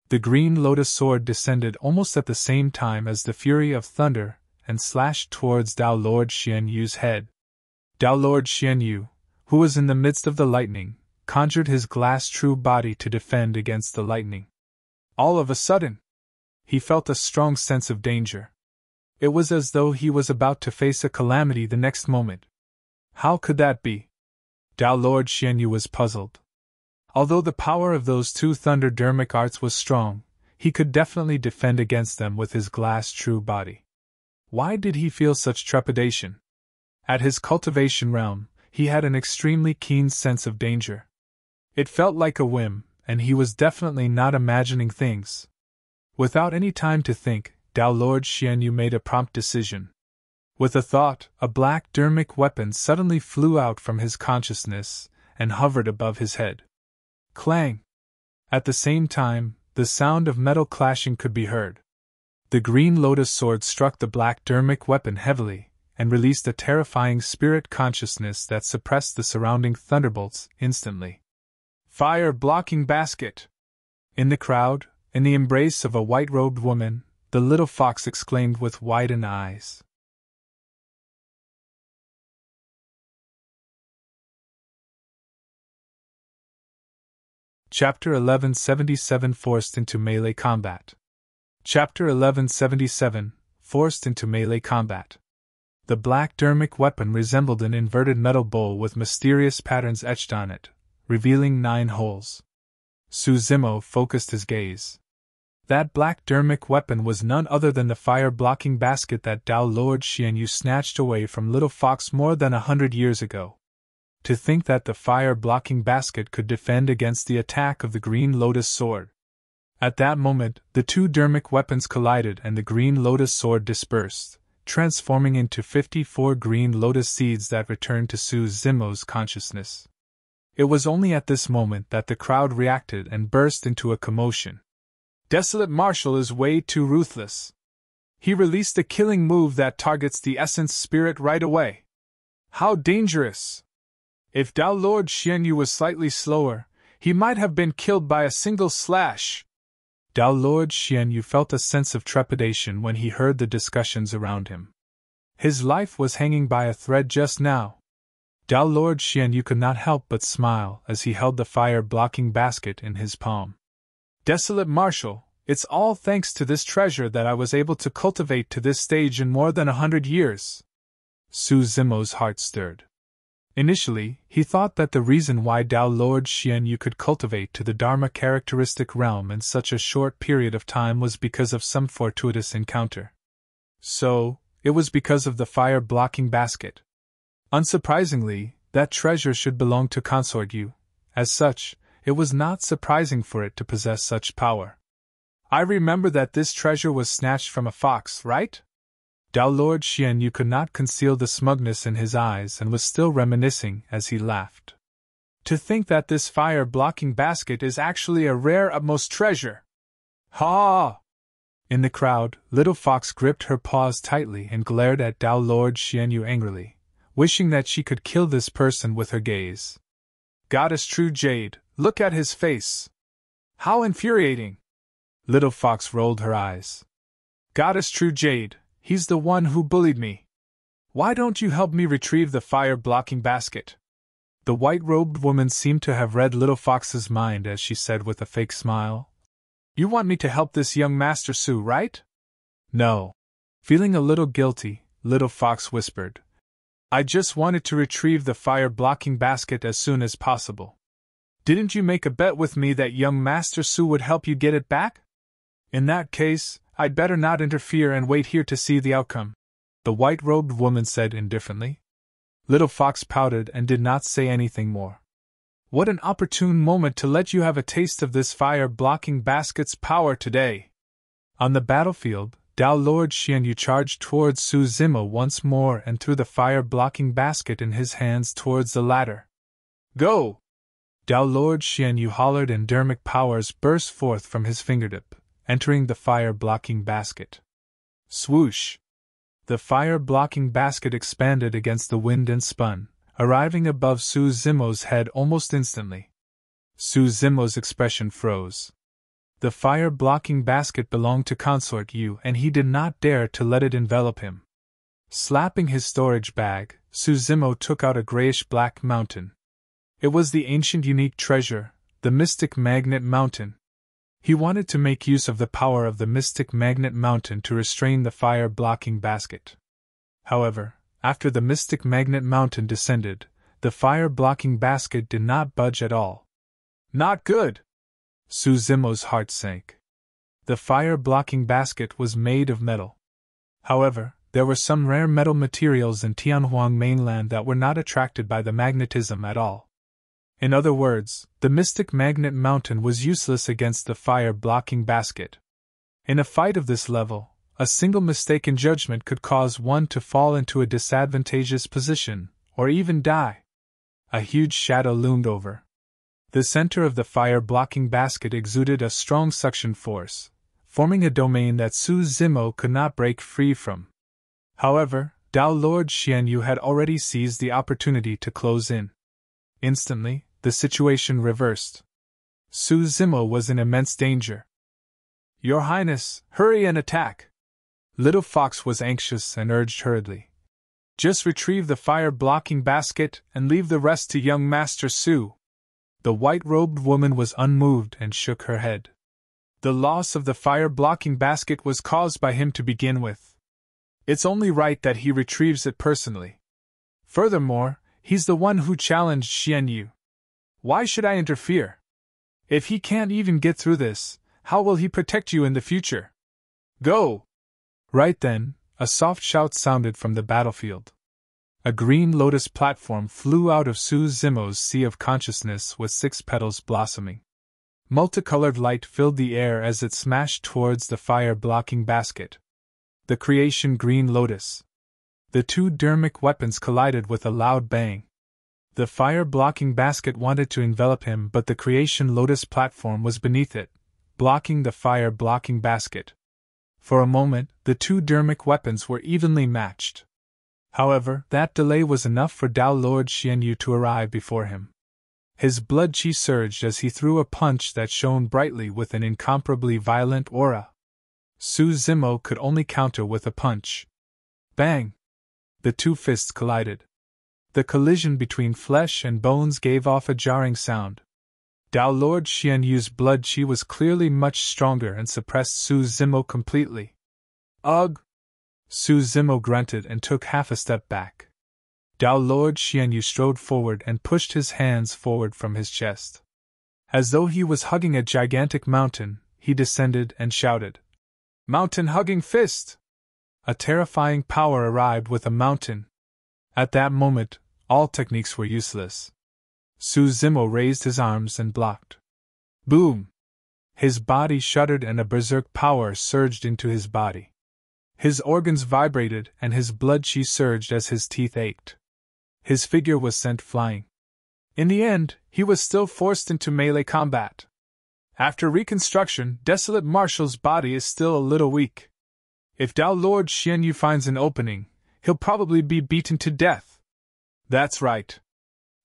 The green lotus sword descended almost at the same time as the fury of thunder and slashed towards Dao Lord Xianyu's head. Dao Lord Xianyu, who was in the midst of the lightning, conjured his glass-true body to defend against the lightning. All of a sudden, he felt a strong sense of danger. It was as though he was about to face a calamity the next moment. How could that be? Dao Lord Xianyu was puzzled. Although the power of those two thunder Dharmic arts was strong, he could definitely defend against them with his glass-true body. Why did he feel such trepidation? At his cultivation realm, he had an extremely keen sense of danger. It felt like a whim, and he was definitely not imagining things. Without any time to think, Dao Lord Xianyu made a prompt decision. With a thought, a black Dharmic weapon suddenly flew out from his consciousness and hovered above his head. Clang! At the same time, the sound of metal clashing could be heard. The green lotus sword struck the black Dharmic weapon heavily and released a terrifying spirit consciousness that suppressed the surrounding thunderbolts instantly. Fire blocking basket! In the crowd, in the embrace of a white-robed woman, the little fox exclaimed with widened eyes. Chapter 1177 Forced into Melee Combat. Chapter 1177 Forced into Melee Combat. The black Dharmic weapon resembled an inverted metal bowl with mysterious patterns etched on it, revealing 9 holes. Su Zimo focused his gaze. That black Dharmic weapon was none other than the fire-blocking basket that Dao Lord Xianyu snatched away from Little Fox more than 100 years ago. To think that the fire-blocking basket could defend against the attack of the green lotus sword. At that moment, the 2 Dharmic weapons collided and the green lotus sword dispersed, transforming into 54 green lotus seeds that returned to Su Zimo's consciousness. It was only at this moment that the crowd reacted and burst into a commotion. Desolate Marshal is way too ruthless. He released a killing move that targets the essence spirit right away. How dangerous! If Dao Lord Xianyu was slightly slower, he might have been killed by a single slash. Dao Lord Xianyu felt a sense of trepidation when he heard the discussions around him. His life was hanging by a thread just now. Dao Lord Xianyu could not help but smile as he held the fire-blocking basket in his palm. Desolate Marshal, it's all thanks to this treasure that I was able to cultivate to this stage in more than 100 years. Su Zimo's heart stirred. Initially, he thought that the reason why Dao Lord Xianyu could cultivate to the Dharma characteristic realm in such a short period of time was because of some fortuitous encounter. So, it was because of the fire-blocking basket. Unsurprisingly, that treasure should belong to Consort Yu. As such, it was not surprising for it to possess such power. I remember that this treasure was snatched from a fox, right? Dao Lord Xianyu could not conceal the smugness in his eyes and was still reminiscing as he laughed. To think that this fire-blocking basket is actually a rare utmost treasure! Ha! In the crowd, Little Fox gripped her paws tightly and glared at Dao Lord Xianyu angrily, wishing that she could kill this person with her gaze. Goddess True Jade, look at his face! How infuriating! Little Fox rolled her eyes. Goddess True Jade, he's the one who bullied me. Why don't you help me retrieve the fire-blocking basket? The white-robed woman seemed to have read Little Fox's mind as she said with a fake smile. You want me to help this young Master Su, right? No. Feeling a little guilty, Little Fox whispered. I just wanted to retrieve the fire-blocking basket as soon as possible. Didn't you make a bet with me that young Master Su would help you get it back? In that case, I'd better not interfere and wait here to see the outcome, the white-robed woman said indifferently. Little Fox pouted and did not say anything more. What an opportune moment to let you have a taste of this fire-blocking basket's power today! On the battlefield, Dao Lord Xianyu charged towards Su Zimo once more and threw the fire-blocking basket in his hands towards the latter. Go! Dao Lord Xianyu hollered and Dharmic powers burst forth from his fingertip, entering the fire-blocking basket. Swoosh! The fire-blocking basket expanded against the wind and spun, arriving above Su Zimo's head almost instantly. Su Zimo's expression froze. The fire-blocking basket belonged to Consort Yu and he did not dare to let it envelop him. Slapping his storage bag, Su Zimo took out a grayish-black mountain. It was the ancient unique treasure, the Mystic Magnet Mountain. He wanted to make use of the power of the Mystic Magnet Mountain to restrain the fire-blocking basket. However, after the Mystic Magnet Mountain descended, the fire-blocking basket did not budge at all. Not good! Su Zimo's heart sank. The fire-blocking basket was made of metal. However, there were some rare metal materials in Tianhuang mainland that were not attracted by the magnetism at all. In other words, the Mystic Magnet Mountain was useless against the fire-blocking basket. In a fight of this level, a single mistake in judgment could cause one to fall into a disadvantageous position, or even die. A huge shadow loomed over. The center of the fire-blocking basket exuded a strong suction force, forming a domain that Su Zimo could not break free from. However, Dao Lord Xianyu had already seized the opportunity to close in. Instantly, the situation reversed. Su Zimo was in immense danger. "Your Highness, hurry and attack!" Little Fox was anxious and urged hurriedly. "Just retrieve the fire-blocking basket and leave the rest to young Master Su." The white-robed woman was unmoved and shook her head. "The loss of the fire-blocking basket was caused by him to begin with. It's only right that he retrieves it personally. Furthermore, he's the one who challenged Xianyu. Why should I interfere? If he can't even get through this, how will he protect you in the future? Go!" Right then, a soft shout sounded from the battlefield. A green lotus platform flew out of Su Zimo's sea of consciousness with 6 petals blossoming. Multicolored light filled the air as it smashed towards the fire-blocking basket. The creation green lotus. The 2 Dharmic weapons collided with a loud bang. The fire-blocking basket wanted to envelop him, but the creation lotus platform was beneath it, blocking the fire-blocking basket. For a moment, the 2 Dharmic weapons were evenly matched. However, that delay was enough for Dao Lord Xianyu to arrive before him. His blood chi surged as he threw a punch that shone brightly with an incomparably violent aura. Su Zimo could only counter with a punch. Bang! The 2 fists collided. The collision between flesh and bones gave off a jarring sound. Dao Lord Xianyu's blood chi was clearly much stronger and suppressed Su Zimo completely. Ugh! Su Zimo grunted and took half a step back. Dao Lord Xianyu strode forward and pushed his hands forward from his chest. As though he was hugging a gigantic mountain, he descended and shouted, "Mountain-hugging fist!" A terrifying power arrived with a mountain. At that moment, all techniques were useless. Su Zimo raised his arms and blocked. Boom! His body shuddered and a berserk power surged into his body. His organs vibrated and his blood chi surged as his teeth ached. His figure was sent flying. In the end, he was still forced into melee combat. After reconstruction, Desolate Marshal's body is still a little weak. If Dao Lord Xianyu finds an opening, he'll probably be beaten to death. That's right.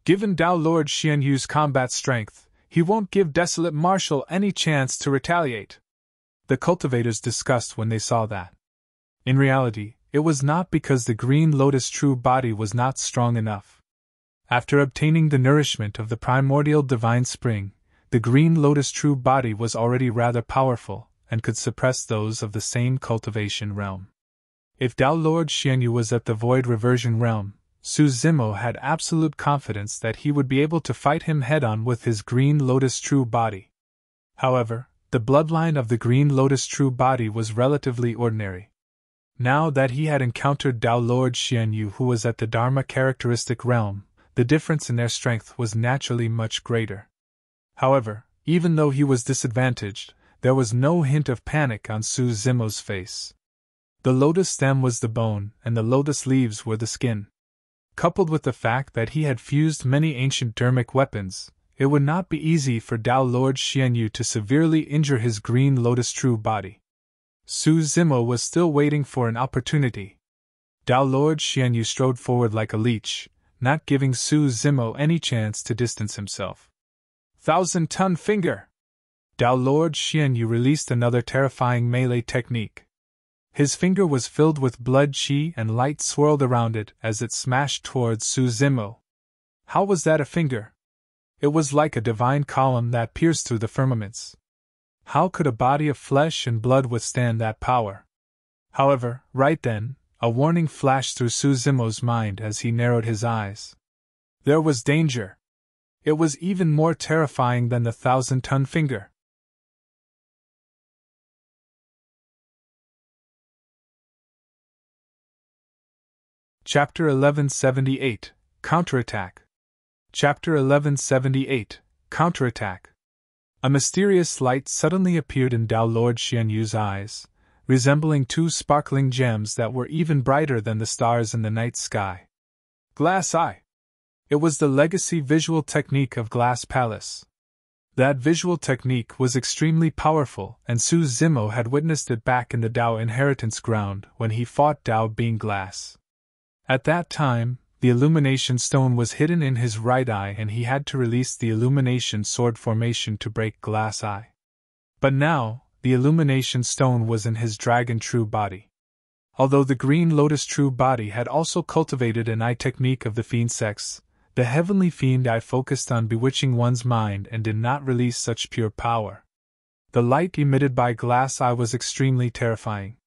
Given Dao Lord Xianyu's combat strength, he won't give Desolate Marshal any chance to retaliate. The cultivators discussed when they saw that. In reality, it was not because the Green Lotus true body was not strong enough. After obtaining the nourishment of the primordial divine spring, the Green Lotus true body was already rather powerful, and could suppress those of the same cultivation realm. If Dao Lord Xianyu was at the Void Reversion realm, Su Zimo had absolute confidence that he would be able to fight him head-on with his Green Lotus true body. However, the bloodline of the Green Lotus true body was relatively ordinary. Now that he had encountered Dao Lord Xianyu, who was at the Dharma characteristic realm, the difference in their strength was naturally much greater. However, even though he was disadvantaged, there was no hint of panic on Su Zimo's face. The lotus stem was the bone, and the lotus leaves were the skin. Coupled with the fact that he had fused many ancient Dharmic weapons, it would not be easy for Dao Lord Xianyu to severely injure his Green Lotus true body. Su Zimo was still waiting for an opportunity. Dao Lord Xianyu strode forward like a leech, not giving Su Zimo any chance to distance himself. 1,000-ton finger! Dao Lord Xianyu released another terrifying melee technique. His finger was filled with blood chi and light swirled around it as it smashed towards Su Zimo. How was that a finger? It was like a divine column that pierced through the firmaments. How could a body of flesh and blood withstand that power? However, right then, a warning flashed through Su Zimo's mind as he narrowed his eyes. There was danger. It was even more terrifying than the 1,000-ton finger. Chapter 1178, Counterattack. Chapter 1178, Counterattack. A mysterious light suddenly appeared in Tao Lord Xianyu's eyes, resembling two sparkling gems that were even brighter than the stars in the night sky. Glass Eye! It was the legacy visual technique of Glass Palace. That visual technique was extremely powerful, and Su Zimo had witnessed it back in the Dao inheritance ground when he fought Dao Being Glass. At that time, the illumination stone was hidden in his right eye and he had to release the illumination sword formation to break Glass Eye. But now, the illumination stone was in his dragon true body. Although the green lotus true body had also cultivated an eye technique of the fiend sex, the heavenly fiend eye focused on bewitching one's mind and did not release such pure power. The light emitted by Glass Eye was extremely terrifying.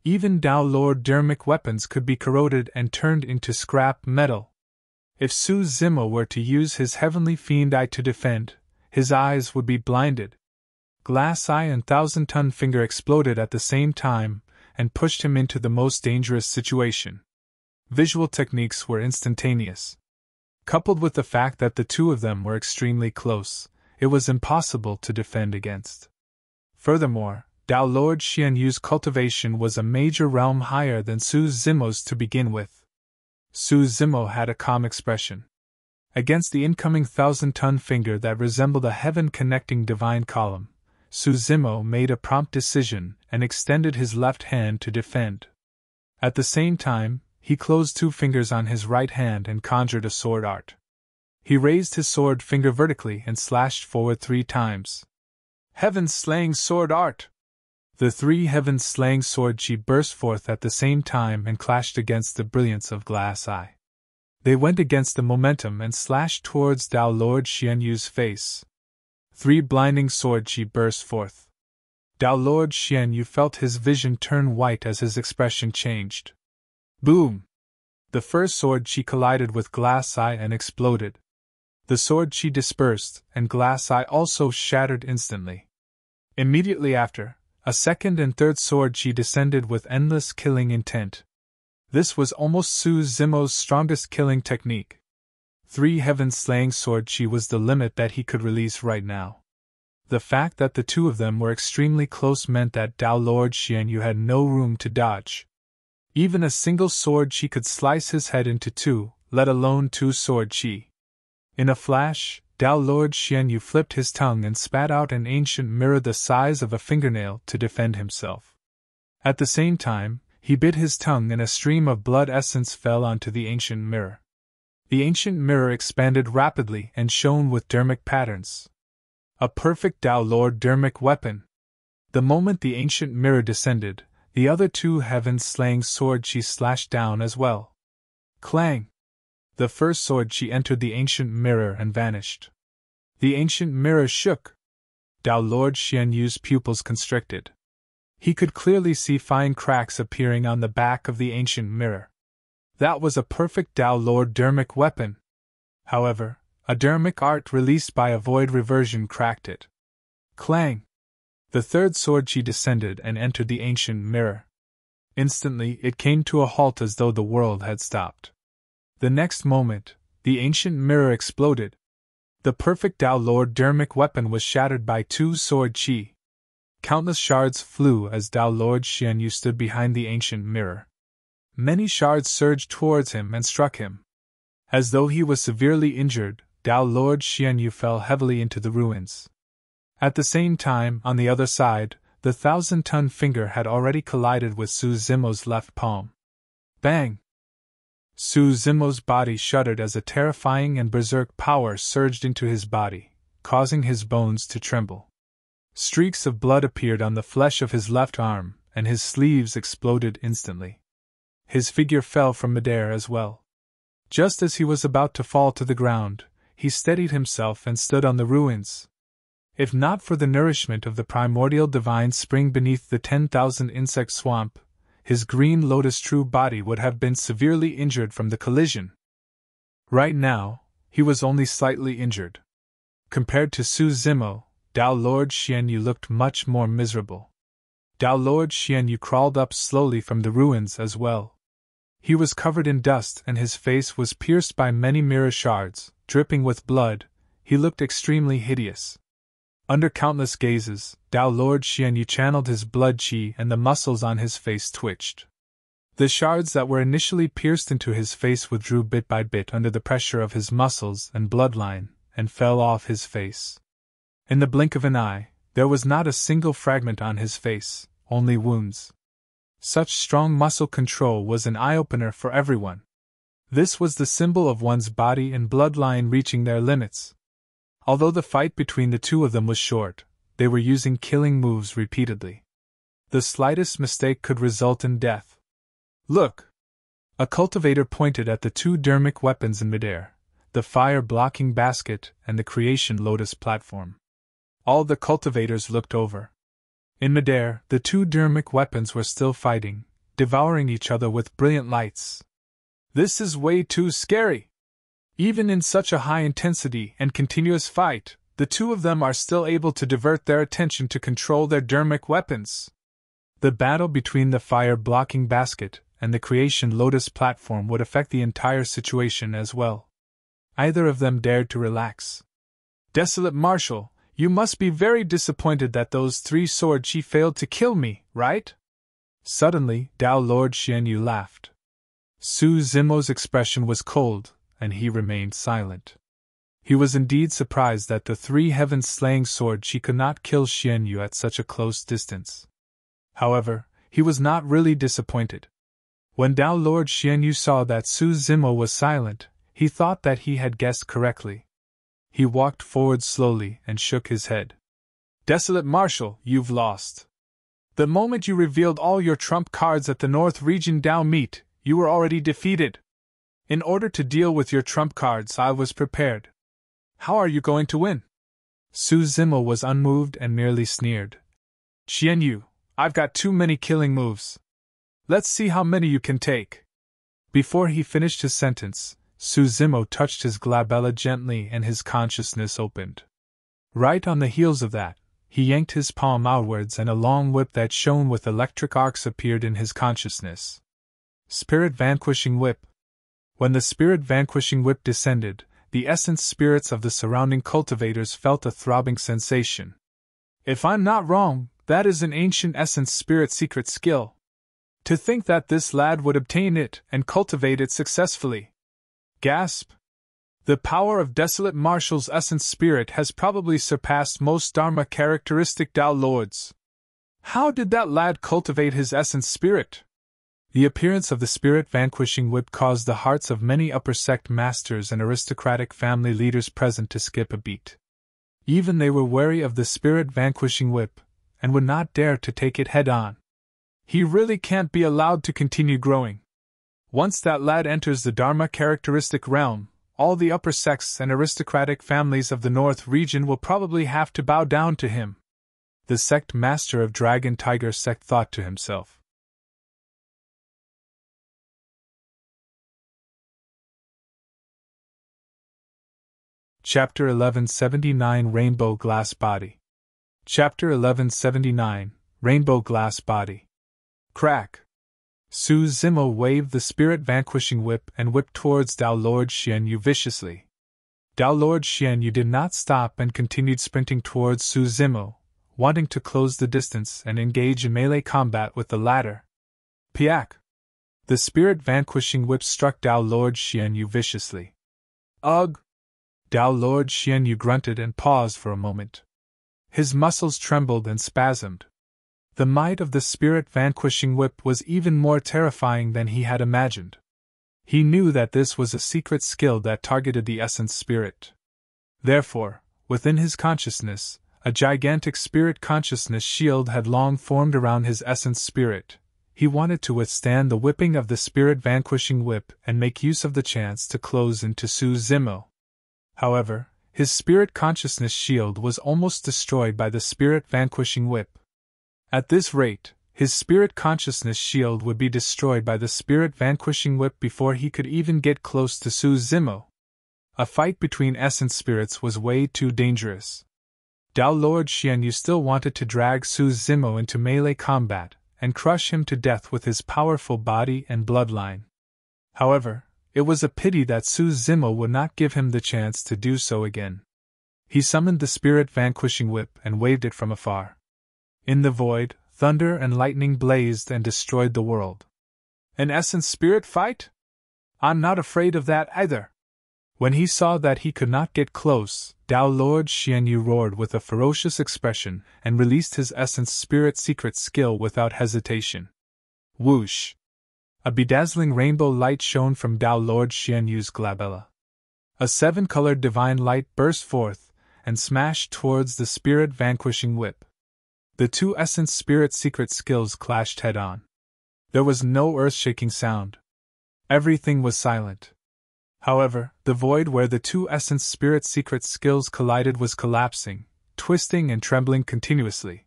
Even Tao Lord Dharmic weapons could be corroded and turned into scrap metal. If Su Zimo were to use his heavenly fiend eye to defend, his eyes would be blinded. Glass Eye and Thousand-Ton Finger exploded at the same time and pushed him into the most dangerous situation. Visual techniques were instantaneous. Coupled with the fact that the two of them were extremely close, it was impossible to defend against. Furthermore, Tao Lord Xianyu's cultivation was a major realm higher than Su Zimo's to begin with. Su Zimo had a calm expression. Against the incoming Thousand-Ton Finger that resembled a heaven-connecting divine column, Su Zimo made a prompt decision and extended his left hand to defend. At the same time, he closed two fingers on his right hand and conjured a sword art. He raised his sword finger vertically and slashed forward 3 times. Heaven-slaying sword art! The 3 heaven-slaying sword chi burst forth at the same time and clashed against the brilliance of Glass Eye. They went against the momentum and slashed towards Tao Lord Xianyu's face. 3 blinding sword chi burst forth. Tao Lord Xianyu felt his vision turn white as his expression changed. Boom! The first sword chi collided with Glass Eye and exploded. The sword chi dispersed, and Glass Eye also shattered instantly. Immediately after, a second and third sword chi descended with endless killing intent. This was almost Su Zimo's strongest killing technique. 3 heaven-slaying sword chi was the limit that he could release right now. The fact that the two of them were extremely close meant that Tao Lord Xianyu had no room to dodge. Even a single sword chi could slice his head into 2, let alone 2 sword chi. In a flash, Tao Lord Xianyu flipped his tongue and spat out an ancient mirror the size of a fingernail to defend himself. At the same time, he bit his tongue and a stream of blood essence fell onto the ancient mirror. The ancient mirror expanded rapidly and shone with Dharmic patterns. A perfect Tao Lord Dharmic weapon. The moment the ancient mirror descended, the other 2 heaven-slaying sword chi slashed down as well. Clang! The first sword chi entered the ancient mirror and vanished. The ancient mirror shook. Tao Lord Xianyu's pupils constricted. He could clearly see fine cracks appearing on the back of the ancient mirror. That was a perfect Tao Lord Dharmic weapon. However, a Dharmic art released by a void reversion cracked it. Clang! The third sword chi descended and entered the ancient mirror. Instantly it came to a halt as though the world had stopped. The next moment, the ancient mirror exploded. The perfect Tao Lord Dharmic weapon was shattered by 2 sword chi. Countless shards flew as Tao Lord Xianyu stood behind the ancient mirror. Many shards surged towards him and struck him. As though he was severely injured, Tao Lord Xianyu fell heavily into the ruins. At the same time, on the other side, the Thousand-Ton Finger had already collided with Su Zimo's left palm. Bang! Su Zimo's body shuddered as a terrifying and berserk power surged into his body, causing his bones to tremble. Streaks of blood appeared on the flesh of his left arm, and his sleeves exploded instantly. His figure fell from midair as well. Just as he was about to fall to the ground, he steadied himself and stood on the ruins. If not for the nourishment of the primordial divine spring beneath the 10,000 insect swamp, his green lotus true body would have been severely injured from the collision. Right now, he was only slightly injured. Compared to Su Zimo, Tao Lord Xianyu looked much more miserable. Tao Lord Xianyu crawled up slowly from the ruins as well. He was covered in dust and his face was pierced by many mirror shards, dripping with blood. He looked extremely hideous. Under countless gazes, Dao Lord Xianyu channeled his blood qi and the muscles on his face twitched. The shards that were initially pierced into his face withdrew bit by bit under the pressure of his muscles and bloodline, and fell off his face. In the blink of an eye, there was not a single fragment on his face, only wounds. Such strong muscle control was an eye-opener for everyone. This was the symbol of one's body and bloodline reaching their limits. Although the fight between the two of them was short, they were using killing moves repeatedly. The slightest mistake could result in death. Look! A cultivator pointed at the two Dharmic weapons in midair, the fire-blocking basket and the creation lotus platform. All the cultivators looked over. In midair, the two Dharmic weapons were still fighting, devouring each other with brilliant lights. This is way too scary! Even in such a high intensity and continuous fight, the two of them are still able to divert their attention to control their Dharmic weapons. The battle between the fire-blocking basket and the creation lotus platform would affect the entire situation as well. Either of them dared to relax. Desolate Marshal, you must be very disappointed that those three sword qi failed to kill me, right? Suddenly, Dao Lord Xianyu laughed. Su Zimo's expression was cold, and he remained silent. He was indeed surprised that the three heaven-slaying sword qi could not kill Xianyu at such a close distance. However, he was not really disappointed. When Dao Lord Xianyu saw that Su Zimo was silent, he thought that he had guessed correctly. He walked forward slowly and shook his head. Desolate Marshal, you've lost. The moment you revealed all your trump cards at the North Region Dao meet, you were already defeated. In order to deal with your trump cards, I was prepared. How are you going to win? Su Zimo was unmoved and merely sneered. Xianyu, I've got too many killing moves. Let's see how many you can take. Before he finished his sentence, Su Zimo touched his glabella gently and his consciousness opened. Right on the heels of that, he yanked his palm outwards and a long whip that shone with electric arcs appeared in his consciousness. Spirit Vanquishing Whip. When the Spirit Vanquishing Whip descended, the essence spirits of the surrounding cultivators felt a throbbing sensation. If I'm not wrong, that is an ancient essence spirit secret skill. To think that this lad would obtain it and cultivate it successfully. Gasp! The power of Desolate Marshal's essence spirit has probably surpassed most Dharma characteristic Dao Lords. How did that lad cultivate his essence spirit? The appearance of the Spirit Vanquishing Whip caused the hearts of many upper sect masters and aristocratic family leaders present to skip a beat. Even they were wary of the Spirit Vanquishing Whip, and would not dare to take it head-on. He really can't be allowed to continue growing. Once that lad enters the Dharma characteristic realm, all the upper sects and aristocratic families of the North region will probably have to bow down to him. The sect master of Dragon Tiger sect thought to himself. Chapter 1179 Rainbow Glass Body. Chapter 1179 Rainbow Glass Body. Crack! Su Zimo waved the Spirit Vanquishing Whip and whipped towards Dao Lord Xianyu viciously. Dao Lord Xianyu did not stop and continued sprinting towards Su Zimo, wanting to close the distance and engage in melee combat with the latter. Piak! The Spirit Vanquishing Whip struck Dao Lord Xianyu viciously. Ugh! Dao Lord Xianyu grunted and paused for a moment. His muscles trembled and spasmed. The might of the Spirit Vanquishing Whip was even more terrifying than he had imagined. He knew that this was a secret skill that targeted the essence spirit. Therefore, within his consciousness, a gigantic spirit consciousness shield had long formed around his essence spirit. He wanted to withstand the whipping of the Spirit Vanquishing Whip and make use of the chance to close into Su Zimo. However, his spirit consciousness shield was almost destroyed by the Spirit Vanquishing Whip. At this rate, his spirit consciousness shield would be destroyed by the Spirit Vanquishing Whip before he could even get close to Su Zimo. A fight between essence spirits was way too dangerous. Dao Lord Xianyu still wanted to drag Su Zimo into melee combat and crush him to death with his powerful body and bloodline. However, it was a pity that Su Zimo would not give him the chance to do so again. He summoned the spirit vanquishing whip and waved it from afar. In the void, thunder and lightning blazed and destroyed the world. An essence spirit fight? I'm not afraid of that either. When he saw that he could not get close, Tao Lord Xianyu roared with a ferocious expression and released his essence spirit secret skill without hesitation. Whoosh! A bedazzling rainbow light shone from Tao Lord Xianyu's glabella. A 7-colored divine light burst forth and smashed towards the spirit vanquishing whip. The two essence spirit secret skills clashed head-on. There was no earth-shaking sound. Everything was silent. However, the void where the two essence spirit secret skills collided was collapsing, twisting and trembling continuously.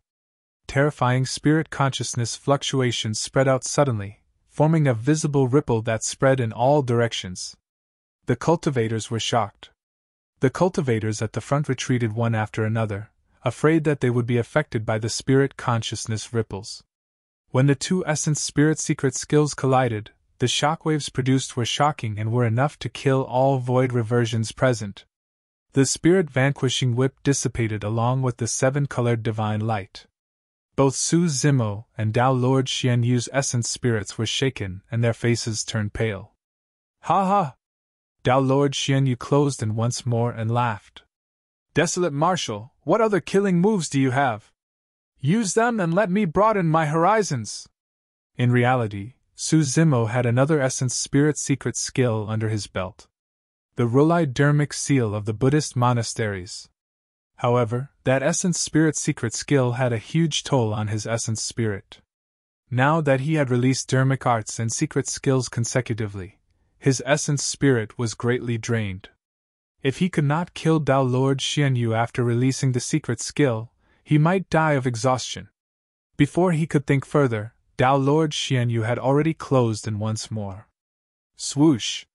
Terrifying spirit consciousness fluctuations spread out suddenly, forming a visible ripple that spread in all directions. The cultivators were shocked. The cultivators at the front retreated one after another, afraid that they would be affected by the spirit consciousness ripples. When the two essence spirit secret skills collided, the shockwaves produced were shocking and were enough to kill all void reversions present. The spirit vanquishing whip dissipated along with the 7-colored divine light. Both Su Zimo and Tao Lord Xianyu's essence spirits were shaken and their faces turned pale. Ha ha! Tao Lord Xianyu closed in once more and laughed. Desolate Marshal, what other killing moves do you have? Use them and let me broaden my horizons! In reality, Su Zimo had another essence spirit secret skill under his belt. The Rulai Dharmic seal of the Buddhist monasteries. However, that essence spirit secret skill had a huge toll on his essence spirit. Now that he had released Dharmic arts and secret skills consecutively, his essence spirit was greatly drained. If he could not kill Tao Lord Xianyu after releasing the secret skill, he might die of exhaustion. Before he could think further, Tao Lord Xianyu had already closed in once more. Swoosh!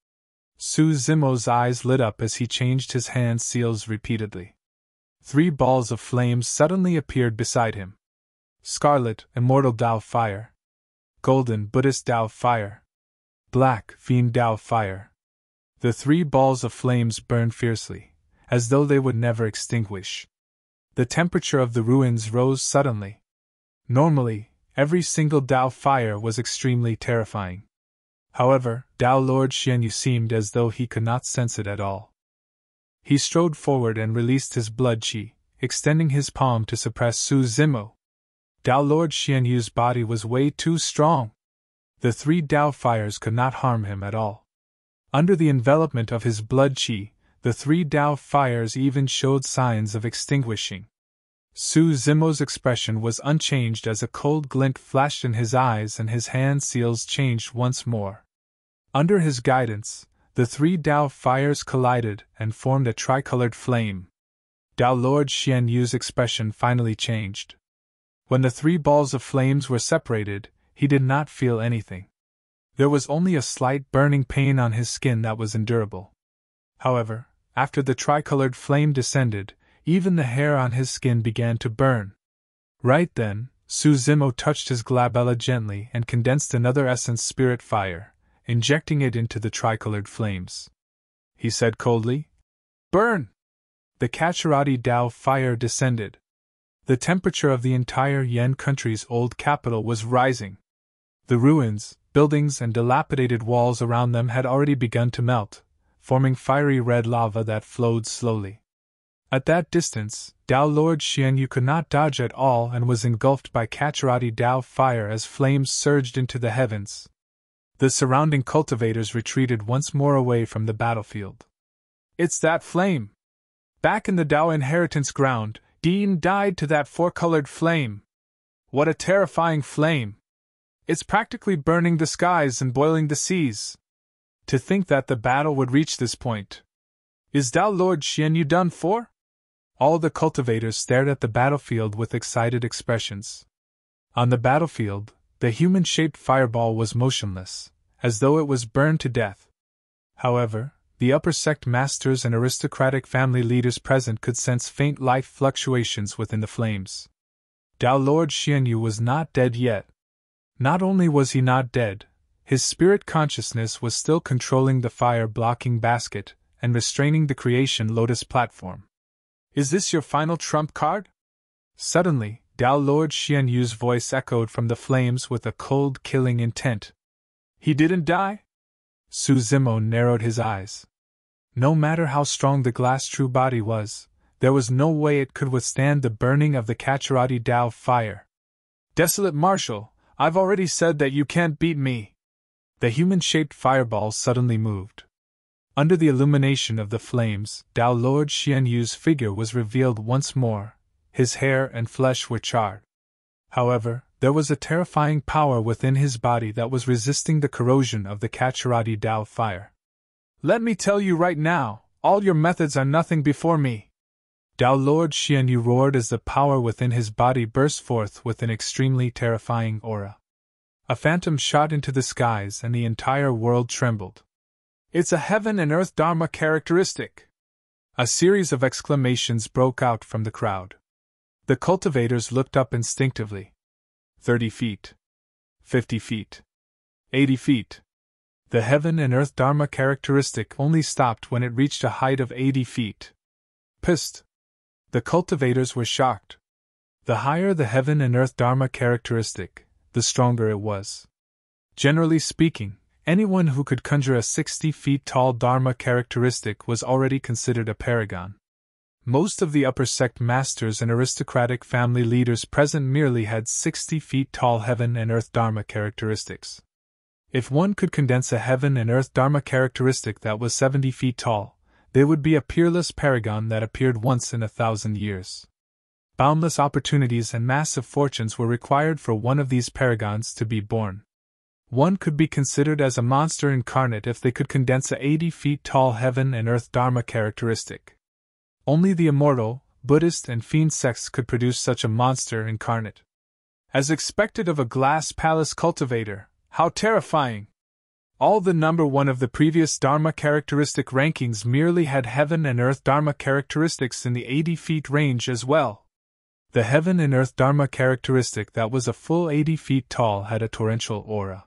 Su Zimo's eyes lit up as he changed his hand seals repeatedly. 3 balls of flames suddenly appeared beside him. Scarlet, Immortal Tao Fire. Golden, Buddhist Tao Fire. Black, Fiend Tao Fire. The 3 balls of flames burned fiercely, as though they would never extinguish. The temperature of the ruins rose suddenly. Normally, every single Tao fire was extremely terrifying. However, Tao Lord Xianyu seemed as though he could not sense it at all. He strode forward and released his blood qi, extending his palm to suppress Su Zimo. Tao Lord Xianyu's body was way too strong. The 3 Tao fires could not harm him at all. Under the envelopment of his blood qi, the 3 Tao fires even showed signs of extinguishing. Su Zimo's expression was unchanged as a cold glint flashed in his eyes and his hand seals changed once more. Under his guidance, the 3 Tao fires collided and formed a tricolored flame. Tao Lord Xianyu's expression finally changed. When the 3 balls of flames were separated, he did not feel anything. There was only a slight burning pain on his skin that was endurable. However, after the tricolored flame descended, even the hair on his skin began to burn. Right then, Su Zimo touched his glabella gently and condensed another essence spirit fire, injecting it into the tricolored flames. He said coldly, "Burn!" The Counterattack Tao fire descended. The temperature of the entire Yan country's old capital was rising. The ruins, buildings and dilapidated walls around them had already begun to melt, forming fiery red lava that flowed slowly. At that distance, Tao Lord Xianyu could not dodge at all and was engulfed by Counterattack Tao fire as flames surged into the heavens. The surrounding cultivators retreated once more away from the battlefield. It's that flame! Back in the Tao inheritance ground, Dean died to that 4-colored flame. What a terrifying flame! It's practically burning the skies and boiling the seas. To think that the battle would reach this point. Is Tao Lord Xianyu done for? All the cultivators stared at the battlefield with excited expressions. On the battlefield, the human-shaped fireball was motionless, as though it was burned to death. However, the upper sect masters and aristocratic family leaders present could sense faint life fluctuations within the flames. Tao Lord Xianyu was not dead yet. Not only was he not dead, his spirit consciousness was still controlling the fire-blocking basket and restraining the creation lotus platform. Is this your final trump card? Suddenly, Dao Lord Xian Yu's voice echoed from the flames with a cold, killing intent. He didn't die? Su Zimo narrowed his eyes. No matter how strong the glass true body was, there was no way it could withstand the burning of the Counterattack Dao fire. Desolate Marshal, I've already said that you can't beat me. The human-shaped fireball suddenly moved. Under the illumination of the flames, Dao Lord Xian Yu's figure was revealed once more. His hair and flesh were charred. However, there was a terrifying power within his body that was resisting the corrosion of the Counterattack Dao fire. Let me tell you right now, all your methods are nothing before me. Dao Lord Xian Yu roared as the power within his body burst forth with an extremely terrifying aura. A phantom shot into the skies and the entire world trembled. It's a heaven and earth Dharma characteristic! A series of exclamations broke out from the crowd. The cultivators looked up instinctively. 30 feet. 50 feet. 80 feet. The heaven and earth Dharma characteristic only stopped when it reached a height of 80 feet. Psst! The cultivators were shocked. The higher the heaven and earth Dharma characteristic, the stronger it was. Generally speaking, anyone who could conjure a 60 feet tall Dharma characteristic was already considered a paragon. Most of the upper sect masters and aristocratic family leaders present merely had 60 feet tall heaven and earth Dharma characteristics. If one could condense a heaven and earth Dharma characteristic that was 70 feet tall, they would be a peerless paragon that appeared once in 1,000 years. Boundless opportunities and massive fortunes were required for one of these paragons to be born. One could be considered as a monster incarnate if they could condense a 80 feet tall heaven and earth Dharma characteristic. Only the immortal, Buddhist and Fiend sects could produce such a monster incarnate. As expected of a glass palace cultivator, how terrifying! All the number one of the previous Dharma characteristic rankings merely had heaven and earth Dharma characteristics in the 80 feet range as well. The heaven and earth Dharma characteristic that was a full 80 feet tall had a torrential aura.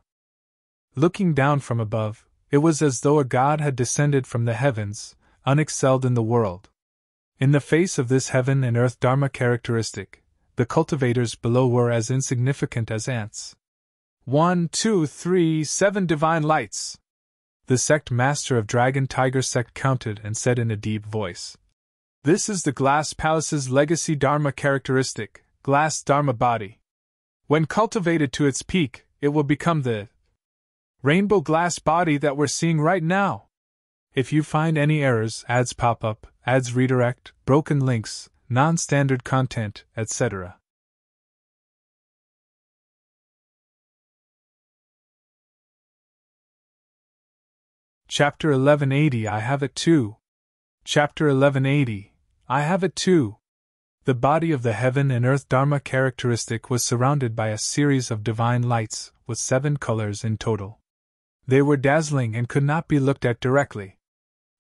Looking down from above, it was as though a god had descended from the heavens, unexcelled in the world. In the face of this heaven and earth Dharma characteristic, the cultivators below were as insignificant as ants. 1, 2, 3, 7 divine lights! The sect master of Dragon Tiger sect counted and said in a deep voice. This is the Glass Palace's legacy Dharma characteristic, Glass Dharma body. When cultivated to its peak, it will become the rainbow glass body that we're seeing right now. If you find any errors, ads pop up, ads redirect, broken links, non-standard content, etc. Chapter 1180 I have it too. Chapter 1180 I have it too. The body of the heaven and earth Dharma characteristic was surrounded by a series of divine lights, with 7 colors in total. They were dazzling and could not be looked at directly.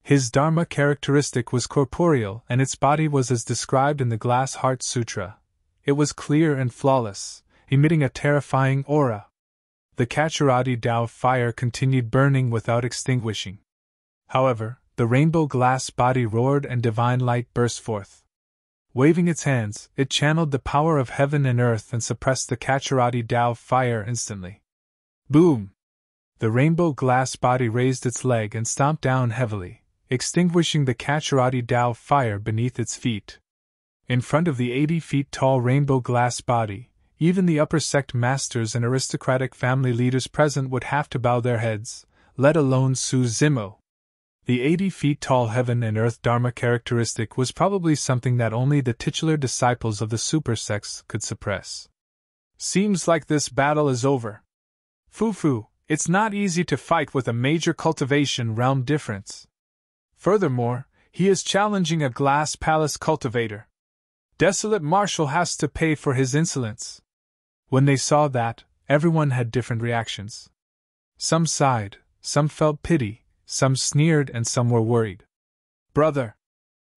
His Dharma characteristic was corporeal, and its body was as described in the Glass Heart Sutra. It was clear and flawless, emitting a terrifying aura. The Counterattack Dao fire continued burning without extinguishing. However, the rainbow glass body roared and divine light burst forth. Waving its hands, it channeled the power of heaven and earth and suppressed the Counterattack Dao fire instantly. Boom! The rainbow glass body raised its leg and stomped down heavily, extinguishing the Counterattack Dao fire beneath its feet. In front of the 80 feet tall rainbow glass body, even the upper sect masters and aristocratic family leaders present would have to bow their heads, let alone Su Zimo. The 80 feet tall heaven and earth Dharma characteristic was probably something that only the titular disciples of the super sects could suppress. Seems like this battle is over. Fufu, it's not easy to fight with a major cultivation realm difference. Furthermore, he is challenging a glass palace cultivator. Desolate Marshal has to pay for his insolence. When they saw that, everyone had different reactions. Some sighed, some felt pity, some sneered, and some were worried. Brother!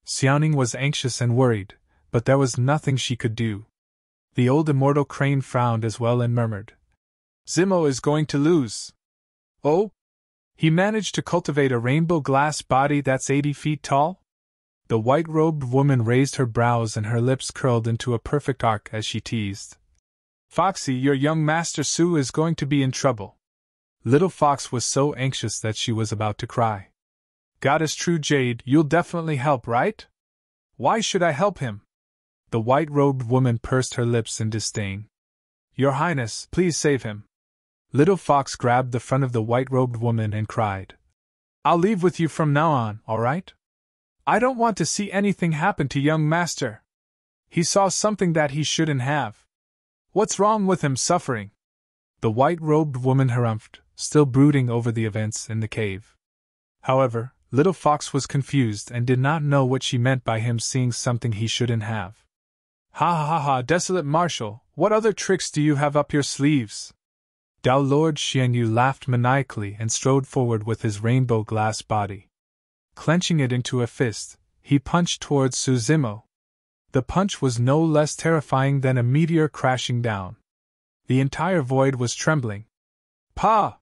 Xiaoning was anxious and worried, but there was nothing she could do. The old immortal crane frowned as well and murmured. Zimo is going to lose. Oh? He managed to cultivate a rainbow glass body that's 80 feet tall? The white-robed woman raised her brows and her lips curled into a perfect arc as she teased. Foxy, your young master Su is going to be in trouble. Little Fox was so anxious that she was about to cry. Goddess True Jade, you'll definitely help, right? Why should I help him? The white-robed woman pursed her lips in disdain. Your Highness, please save him. Little Fox grabbed the front of the white-robed woman and cried. I'll leave with you from now on, all right? I don't want to see anything happen to young master. He saw something that he shouldn't have. What's wrong with him suffering? The white-robed woman harumphed, still brooding over the events in the cave. However, Little Fox was confused and did not know what she meant by him seeing something he shouldn't have. Ha ha ha ha, desolate marshal, what other tricks do you have up your sleeves? Dao Lord Xianyu laughed maniacally and strode forward with his rainbow glass body. Clenching it into a fist, he punched towards Su Zimo. The punch was no less terrifying than a meteor crashing down. The entire void was trembling. Pa!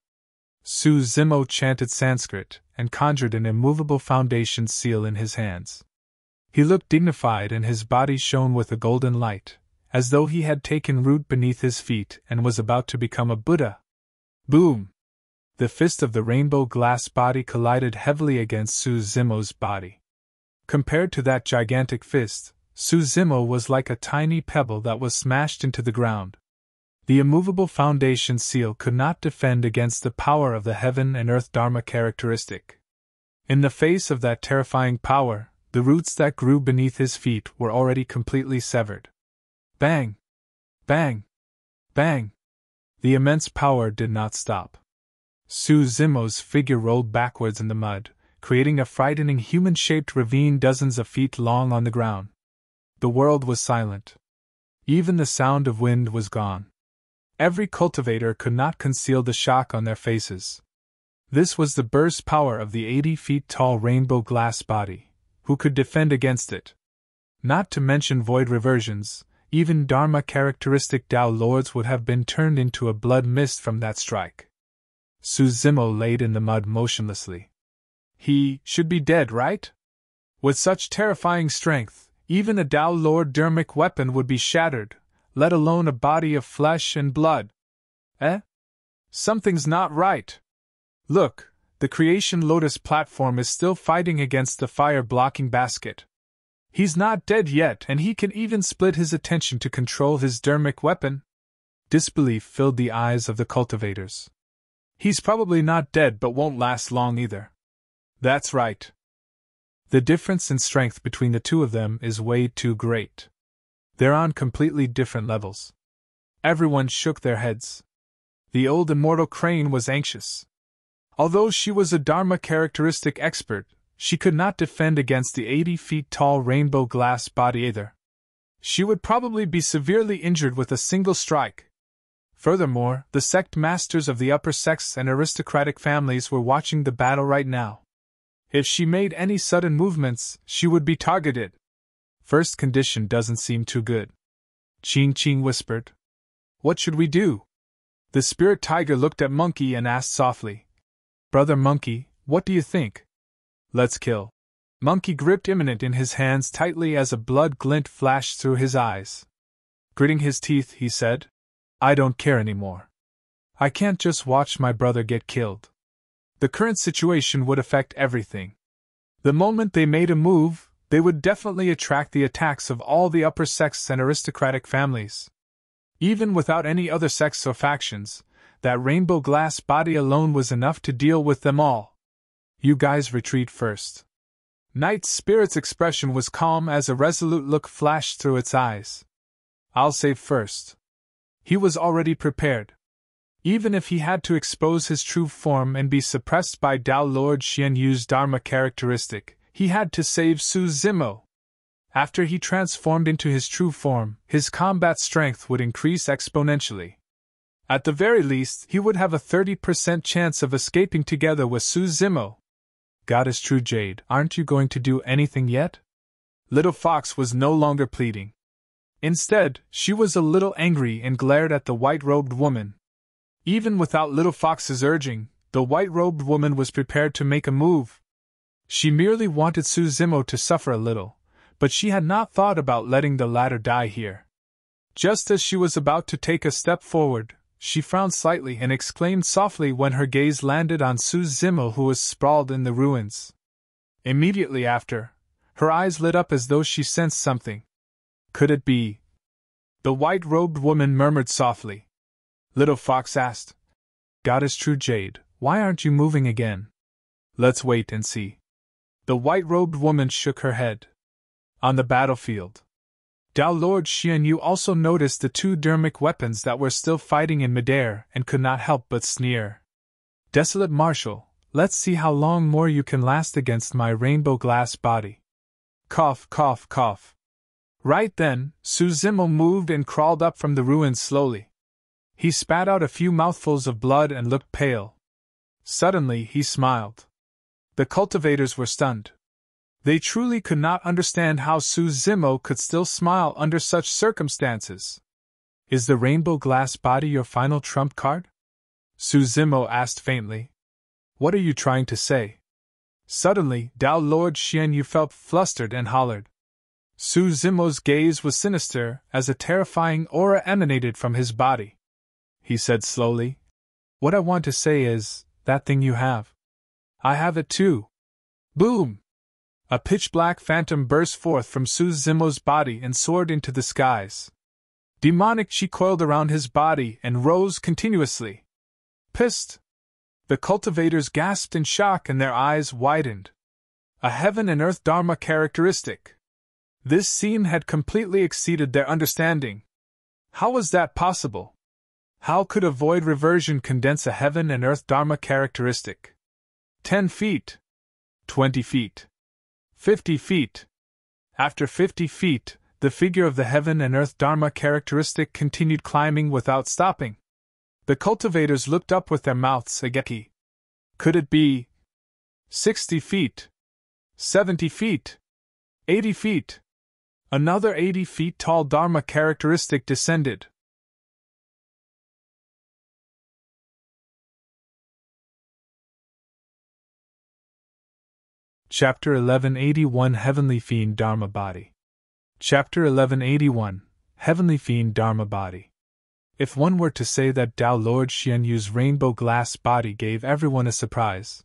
Su Zimo chanted Sanskrit and conjured an immovable foundation seal in his hands. He looked dignified and his body shone with a golden light, as though he had taken root beneath his feet and was about to become a Buddha. Boom! The fist of the rainbow glass body collided heavily against Su Zimo's body. Compared to that gigantic fist, Su Zimo was like a tiny pebble that was smashed into the ground. The immovable foundation seal could not defend against the power of the heaven and earth Dharma characteristic. In the face of that terrifying power, the roots that grew beneath his feet were already completely severed. Bang! Bang! Bang! The immense power did not stop. Su Zimo's figure rolled backwards in the mud, creating a frightening human-shaped ravine dozens of feet long on the ground. The world was silent. Even the sound of wind was gone. Every cultivator could not conceal the shock on their faces. This was the burst power of the 80 feet tall rainbow glass body. Who could defend against it? Not to mention void reversions, even Dharma characteristic Tao Lords would have been turned into a blood mist from that strike. Su Zimo laid in the mud motionlessly. He should be dead, right? With such terrifying strength, even a Tao Lord Dharmic weapon would be shattered, let alone a body of flesh and blood. Eh? Something's not right. Look, the Creation Lotus platform is still fighting against the fire-blocking basket. He's not dead yet, and he can even split his attention to control his Dharmic weapon. Disbelief filled the eyes of the cultivators. He's probably not dead but won't last long either. That's right. The difference in strength between the two of them is way too great. They're on completely different levels. Everyone shook their heads. The old immortal crane was anxious. Although she was a Dharma characteristic expert, she could not defend against the 80 feet tall rainbow glass body either. She would probably be severely injured with a single strike. Furthermore, the sect masters of the upper sects and aristocratic families were watching the battle right now. If she made any sudden movements, she would be targeted. First condition doesn't seem too good. Ching Ching whispered. What should we do? The spirit tiger looked at Monkey and asked softly. Brother Monkey, what do you think? Let's kill. Monkey gripped Imminent in his hands tightly as a blood glint flashed through his eyes. Gritting his teeth, he said, I don't care anymore. I can't just watch my brother get killed. The current situation would affect everything. The moment they made a move, they would definitely attract the attacks of all the upper sects and aristocratic families. Even without any other sects or factions, that rainbow glass body alone was enough to deal with them all. You guys retreat first. Night Spirit's expression was calm as a resolute look flashed through its eyes. I'll save first. He was already prepared. Even if he had to expose his true form and be suppressed by Tao Lord Xianyu's Dharma characteristic, he had to save Su Zimo. After he transformed into his true form, his combat strength would increase exponentially. At the very least, he would have a 30% chance of escaping together with Su Zimo. Goddess True Jade, aren't you going to do anything yet? Little Fox was no longer pleading. Instead, she was a little angry and glared at the white-robed woman. Even without Little Fox's urging, the white-robed woman was prepared to make a move. She merely wanted Suzimo to suffer a little, but she had not thought about letting the latter die here. Just as she was about to take a step forward, she frowned slightly and exclaimed softly when her gaze landed on Suzimo, who was sprawled in the ruins. Immediately after, her eyes lit up as though she sensed something. Could it be? The white-robed woman murmured softly. Little Fox asked, Goddess True Jade, why aren't you moving again? Let's wait and see. The white-robed woman shook her head. On the battlefield, Dao Lord Xianyu also noticed the two Dharmic weapons that were still fighting in midair and could not help but sneer. Desolate Marshal, let's see how long more you can last against my rainbow glass body. Cough, cough, cough. Right then, Suzimo moved and crawled up from the ruins slowly. He spat out a few mouthfuls of blood and looked pale. Suddenly he smiled. The cultivators were stunned. They truly could not understand how Suzimo could still smile under such circumstances. Is the rainbow glass body your final trump card? Suzimo asked faintly. What are you trying to say? Suddenly, Dao Lord Xianyu felt flustered and hollered. Suzimo's gaze was sinister as a terrifying aura emanated from his body. He said slowly, What I want to say is, that thing you have. I have it too. Boom! A pitch-black phantom burst forth from Suzimo's body and soared into the skies. Demonic chi coiled around his body and rose continuously. Pissed! The cultivators gasped in shock and their eyes widened. A heaven and earth Dharma characteristic. This scene had completely exceeded their understanding. How was that possible? How could a void reversion condense a heaven and earth Dharma characteristic? 10 feet. 20 feet. 50 feet. After 50 feet, the figure of the heaven and earth Dharma characteristic continued climbing without stopping. The cultivators looked up with their mouths agape. Could it be 60 feet? 70 feet? 80 feet? Another 80 feet tall Dharma characteristic descended. Chapter 1181 Heavenly Fiend Dharma Body. Chapter 1181 Heavenly Fiend Dharma Body. If one were to say that Dao Lord Xianyu's rainbow glass body gave everyone a surprise,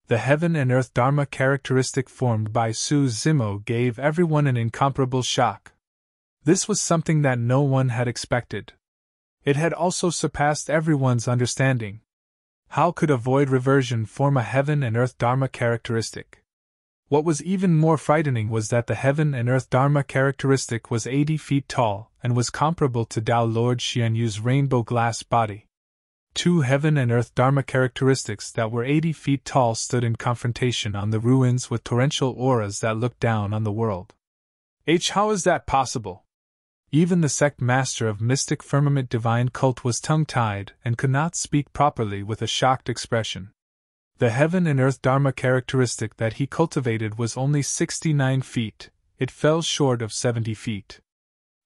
the heaven and earth Dharma characteristic formed by Suzimo gave everyone an incomparable shock. This was something that no one had expected. It had also surpassed everyone's understanding. How could a void reversion form a heaven and earth Dharma characteristic? What was even more frightening was that the heaven and earth Dharma characteristic was 80 feet tall and was comparable to Dao Lord Xianyu's rainbow glass body. Two heaven and earth Dharma characteristics that were 80 feet tall stood in confrontation on the ruins with torrential auras that looked down on the world. How is that possible? Even the sect master of Mystic Firmament Divine Cult was tongue-tied and could not speak properly with a shocked expression. The heaven and earth Dharma characteristic that he cultivated was only 69 feet, it fell short of 70 feet.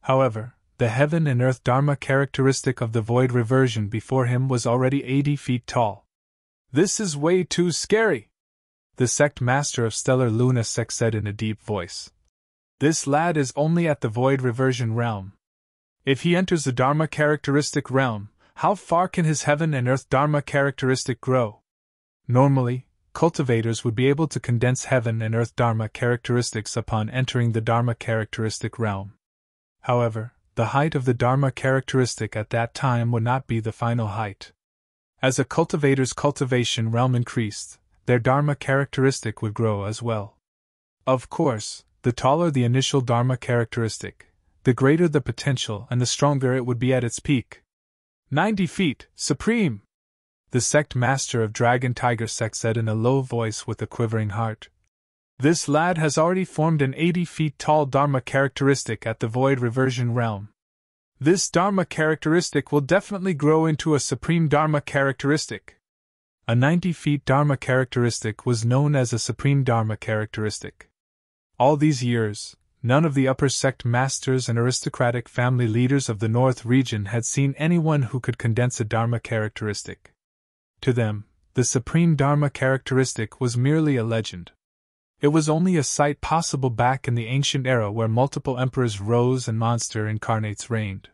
However, the heaven and earth Dharma characteristic of the void reversion before him was already 80 feet tall. This is way too scary, the sect master of Stellar Luna Sect said in a deep voice. This lad is only at the void reversion realm. If he enters the Dharma characteristic realm, how far can his heaven and earth Dharma characteristic grow? Normally, cultivators would be able to condense heaven and earth Dharma characteristics upon entering the Dharma characteristic realm. However, the height of the Dharma characteristic at that time would not be the final height. As a cultivator's cultivation realm increased, their Dharma characteristic would grow as well. Of course, the taller the initial Dharma characteristic, the greater the potential and the stronger it would be at its peak. 90 feet, supreme! The sect master of Dragon Tiger Sect said in a low voice with a quivering heart. This lad has already formed an 80 feet tall Dharma characteristic at the void reversion realm. This Dharma characteristic will definitely grow into a supreme Dharma characteristic. A 90 feet Dharma characteristic was known as a supreme Dharma characteristic. All these years, none of the upper sect masters and aristocratic family leaders of the North region had seen anyone who could condense a Dharma characteristic. To them, the supreme Dharma characteristic was merely a legend. It was only a sight possible back in the ancient era where multiple emperors rose and monster incarnates reigned.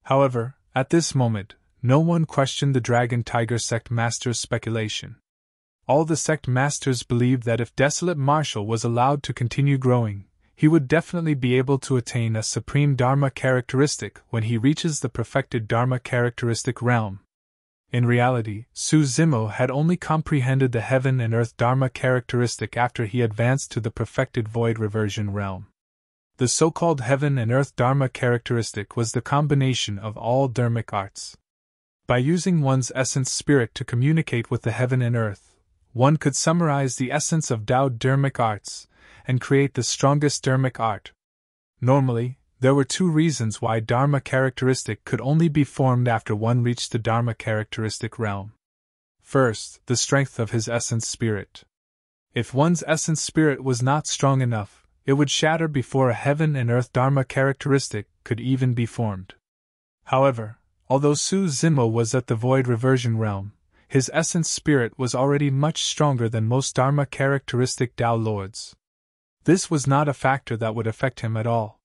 However, at this moment, no one questioned the Dragon Tiger sect master's speculation. All the sect masters believed that if Desolate Marshal was allowed to continue growing, he would definitely be able to attain a supreme Dharma characteristic when he reaches the perfected Dharma characteristic realm. In reality, Su Zimo had only comprehended the heaven and earth Dharma characteristic after he advanced to the perfected void reversion realm. The so-called heaven and earth Dharma characteristic was the combination of all Dharmic arts. By using one's essence spirit to communicate with the heaven and earth, one could summarize the essence of Tao Dharmic arts and create the strongest Dharmic art. Normally, there were two reasons why Dharma characteristic could only be formed after one reached the Dharma characteristic realm. First, the strength of his essence spirit. If one's essence spirit was not strong enough, it would shatter before a heaven and earth Dharma characteristic could even be formed. However, although Su Zimo was at the void reversion realm, his essence spirit was already much stronger than most Dharma characteristic Tao lords. This was not a factor that would affect him at all.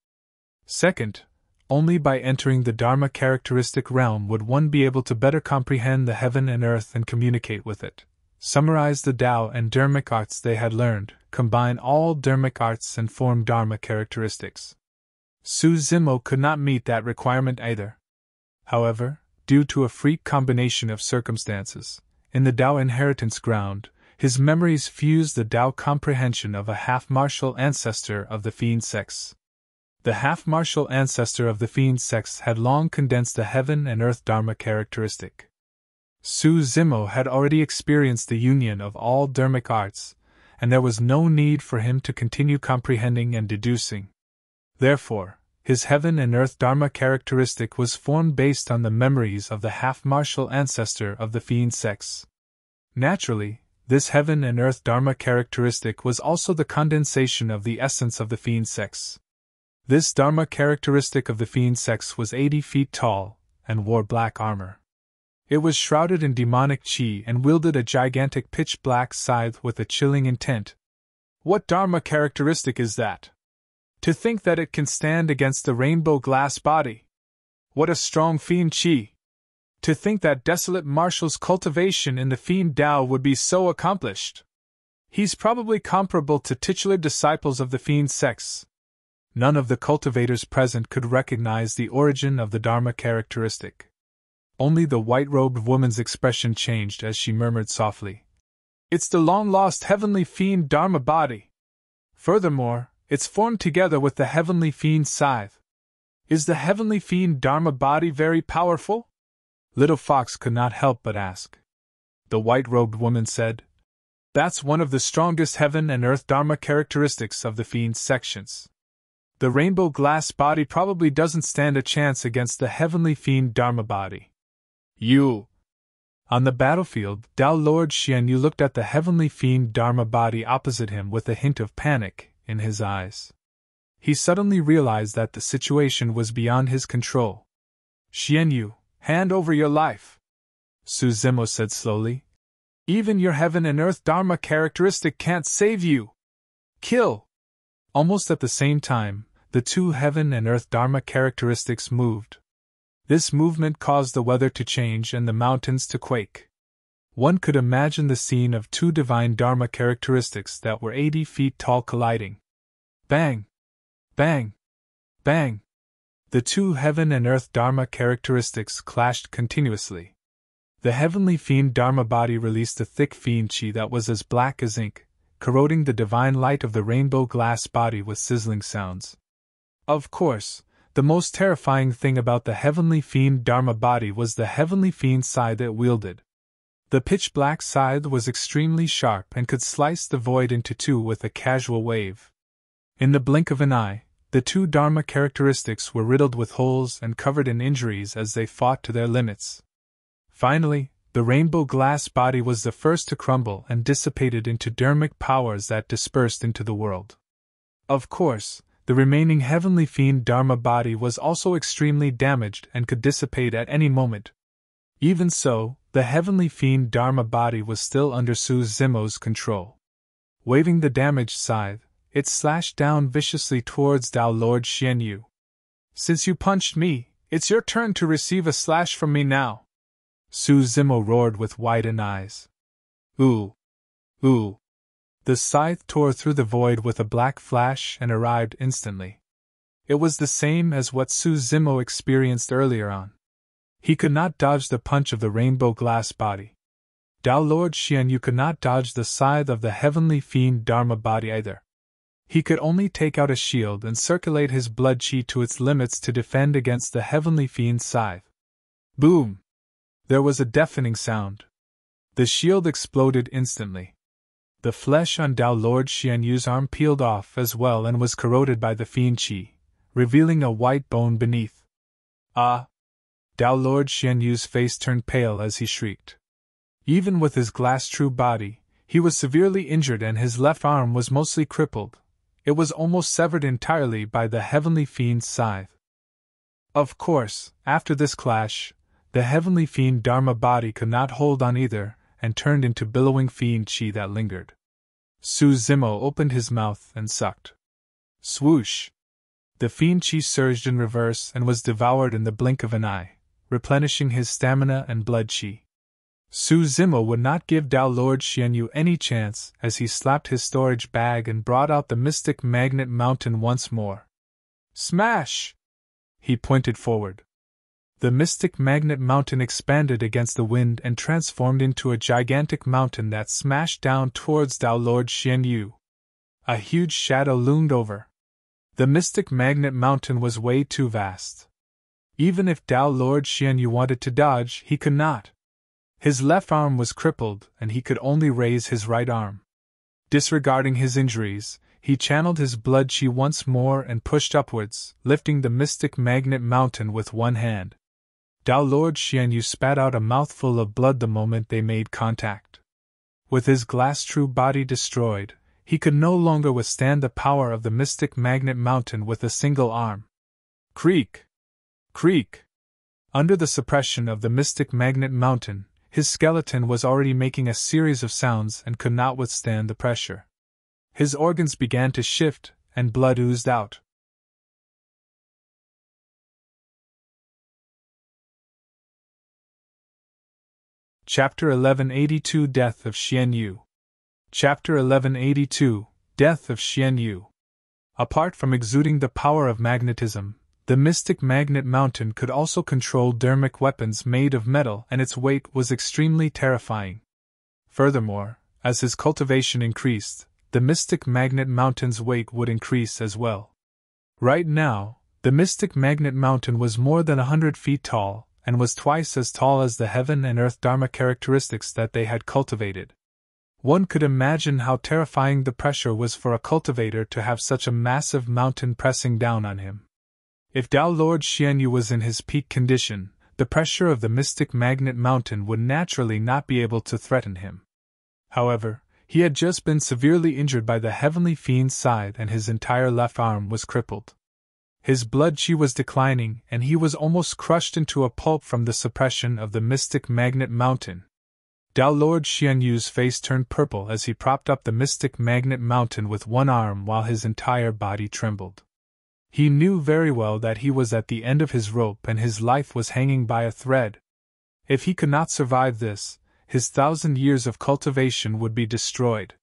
Second, only by entering the Dharma characteristic realm would one be able to better comprehend the heaven and earth and communicate with it, summarize the Tao and Dharmic arts they had learned, combine all Dharmic arts and form Dharma characteristics. Su Zimo could not meet that requirement either. However, due to a freak combination of circumstances, in the Tao inheritance ground, his memories fused the Tao comprehension of a half-martial ancestor of the Fiend sex. The half-martial ancestor of the Fiend sex had long condensed the heaven and earth Dharma characteristic. Su Zimo had already experienced the union of all Dharmic arts, and there was no need for him to continue comprehending and deducing. Therefore, his heaven and earth Dharma characteristic was formed based on the memories of the half-martial ancestor of the Fiend sex. Naturally, this heaven and earth Dharma characteristic was also the condensation of the essence of the Fiend sex. This Dharma characteristic of the Fiend sex was 80 feet tall, and wore black armor. It was shrouded in demonic chi and wielded a gigantic pitch-black scythe with a chilling intent. What Dharma characteristic is that? To think that it can stand against the rainbow glass body! What a strong Fiend chi! To think that Desolate Marshal's cultivation in the Fiend Tao would be so accomplished! He's probably comparable to titular disciples of the Fiend sex. None of the cultivators present could recognize the origin of the Dharma characteristic. Only the white-robed woman's expression changed as she murmured softly, "It's the long-lost heavenly Fiend Dharma body. Furthermore, it's formed together with the heavenly Fiend scythe. Is the heavenly Fiend Dharma body very powerful?" Little Fox could not help but ask. The white-robed woman said, "That's one of the strongest heaven and earth Dharma characteristics of the Fiend sections. The rainbow glass body probably doesn't stand a chance against the heavenly Fiend Dharma body." "You!" On the battlefield, Tao Lord Xianyu looked at the heavenly Fiend Dharma body opposite him with a hint of panic in his eyes. He suddenly realized that the situation was beyond his control. "Xianyu, hand over your life," Su Zimo said slowly. "Even your heaven and earth Dharma characteristic can't save you. Kill!" Almost at the same time, the two heaven and earth Dharma characteristics moved. This movement caused the weather to change and the mountains to quake. One could imagine the scene of two divine Dharma characteristics that were 80 feet tall colliding. Bang! Bang! Bang! The two heaven and earth Dharma characteristics clashed continuously. The heavenly Fiend Dharma body released a thick Fiend chi that was as black as ink, corroding the divine light of the rainbow glass body with sizzling sounds. Of course, the most terrifying thing about the heavenly Fiend Dharma body was the heavenly Fiend scythe it wielded. The pitch-black scythe was extremely sharp and could slice the void into two with a casual wave. In the blink of an eye, the two Dharma characteristics were riddled with holes and covered in injuries as they fought to their limits. Finally, the rainbow glass body was the first to crumble and dissipated into Dharmic powers that dispersed into the world. Of course, the remaining heavenly Fiend Dharma body was also extremely damaged and could dissipate at any moment. Even so, the heavenly Fiend Dharma body was still under Su Zimo's control. Waving the damaged scythe, it slashed down viciously towards Tao Lord Xianyu. "Since you punched me, it's your turn to receive a slash from me now," Su Zimo roared with widened eyes. "Ooh! Ooh!" The scythe tore through the void with a black flash and arrived instantly. It was the same as what Su Zimo experienced earlier on. He could not dodge the punch of the rainbow glass body. Tao Lord Xianyu could not dodge the scythe of the heavenly fiend Dharma body either. He could only take out a shield and circulate his blood chi to its limits to defend against the heavenly fiend's scythe. Boom! There was a deafening sound. The shield exploded instantly. The flesh on Tao Lord Xianyu's arm peeled off as well and was corroded by the fiend chi, revealing a white bone beneath. Ah! Tao Lord Xianyu's face turned pale as he shrieked. Even with his glass-true body, he was severely injured and his left arm was mostly crippled. It was almost severed entirely by the heavenly fiend's scythe. Of course, after this clash, the heavenly fiend Dharma body could not hold on either, and turned into billowing fiend chi that lingered. Su Zimo opened his mouth and sucked. Swoosh! The fiend chi surged in reverse and was devoured in the blink of an eye, replenishing his stamina and blood chi. Su Zimo would not give Tao Lord Xianyu any chance as he slapped his storage bag and brought out the mystic magnet mountain once more. Smash! He pointed forward. The mystic magnet mountain expanded against the wind and transformed into a gigantic mountain that smashed down towards Tao Lord Xianyu. A huge shadow loomed over. The mystic magnet mountain was way too vast. Even if Tao Lord Xianyu wanted to dodge, he could not. His left arm was crippled, and he could only raise his right arm. Disregarding his injuries, he channeled his blood chi once more and pushed upwards, lifting the mystic magnet mountain with one hand. Tao Lord Xianyu spat out a mouthful of blood the moment they made contact. With his glass-true body destroyed, he could no longer withstand the power of the mystic magnet mountain with a single arm. Creak! Creak! Under the suppression of the mystic magnet mountain, his skeleton was already making a series of sounds and could not withstand the pressure. His organs began to shift, and blood oozed out. Chapter 1182 Death of Xianyu. Chapter 1182 Death of Xianyu. Apart from exuding the power of magnetism, the mystic magnet mountain could also control Dharmic weapons made of metal, and its weight was extremely terrifying. Furthermore, as his cultivation increased, the mystic magnet mountain's weight would increase as well. Right now, the mystic magnet mountain was more than 100 feet tall, and was twice as tall as the heaven and earth Dharma characteristics that they had cultivated. One could imagine how terrifying the pressure was for a cultivator to have such a massive mountain pressing down on him. If Tao Lord Xianyu was in his peak condition, the pressure of the mystic magnet mountain would naturally not be able to threaten him. However, he had just been severely injured by the heavenly fiend's scythe and his entire left arm was crippled. His blood chi was declining and he was almost crushed into a pulp from the suppression of the mystic magnet mountain. Tao Lord Xianyu's face turned purple as he propped up the mystic magnet mountain with one arm while his entire body trembled. He knew very well that he was at the end of his rope and his life was hanging by a thread. If he could not survive this, his 1,000 years of cultivation would be destroyed.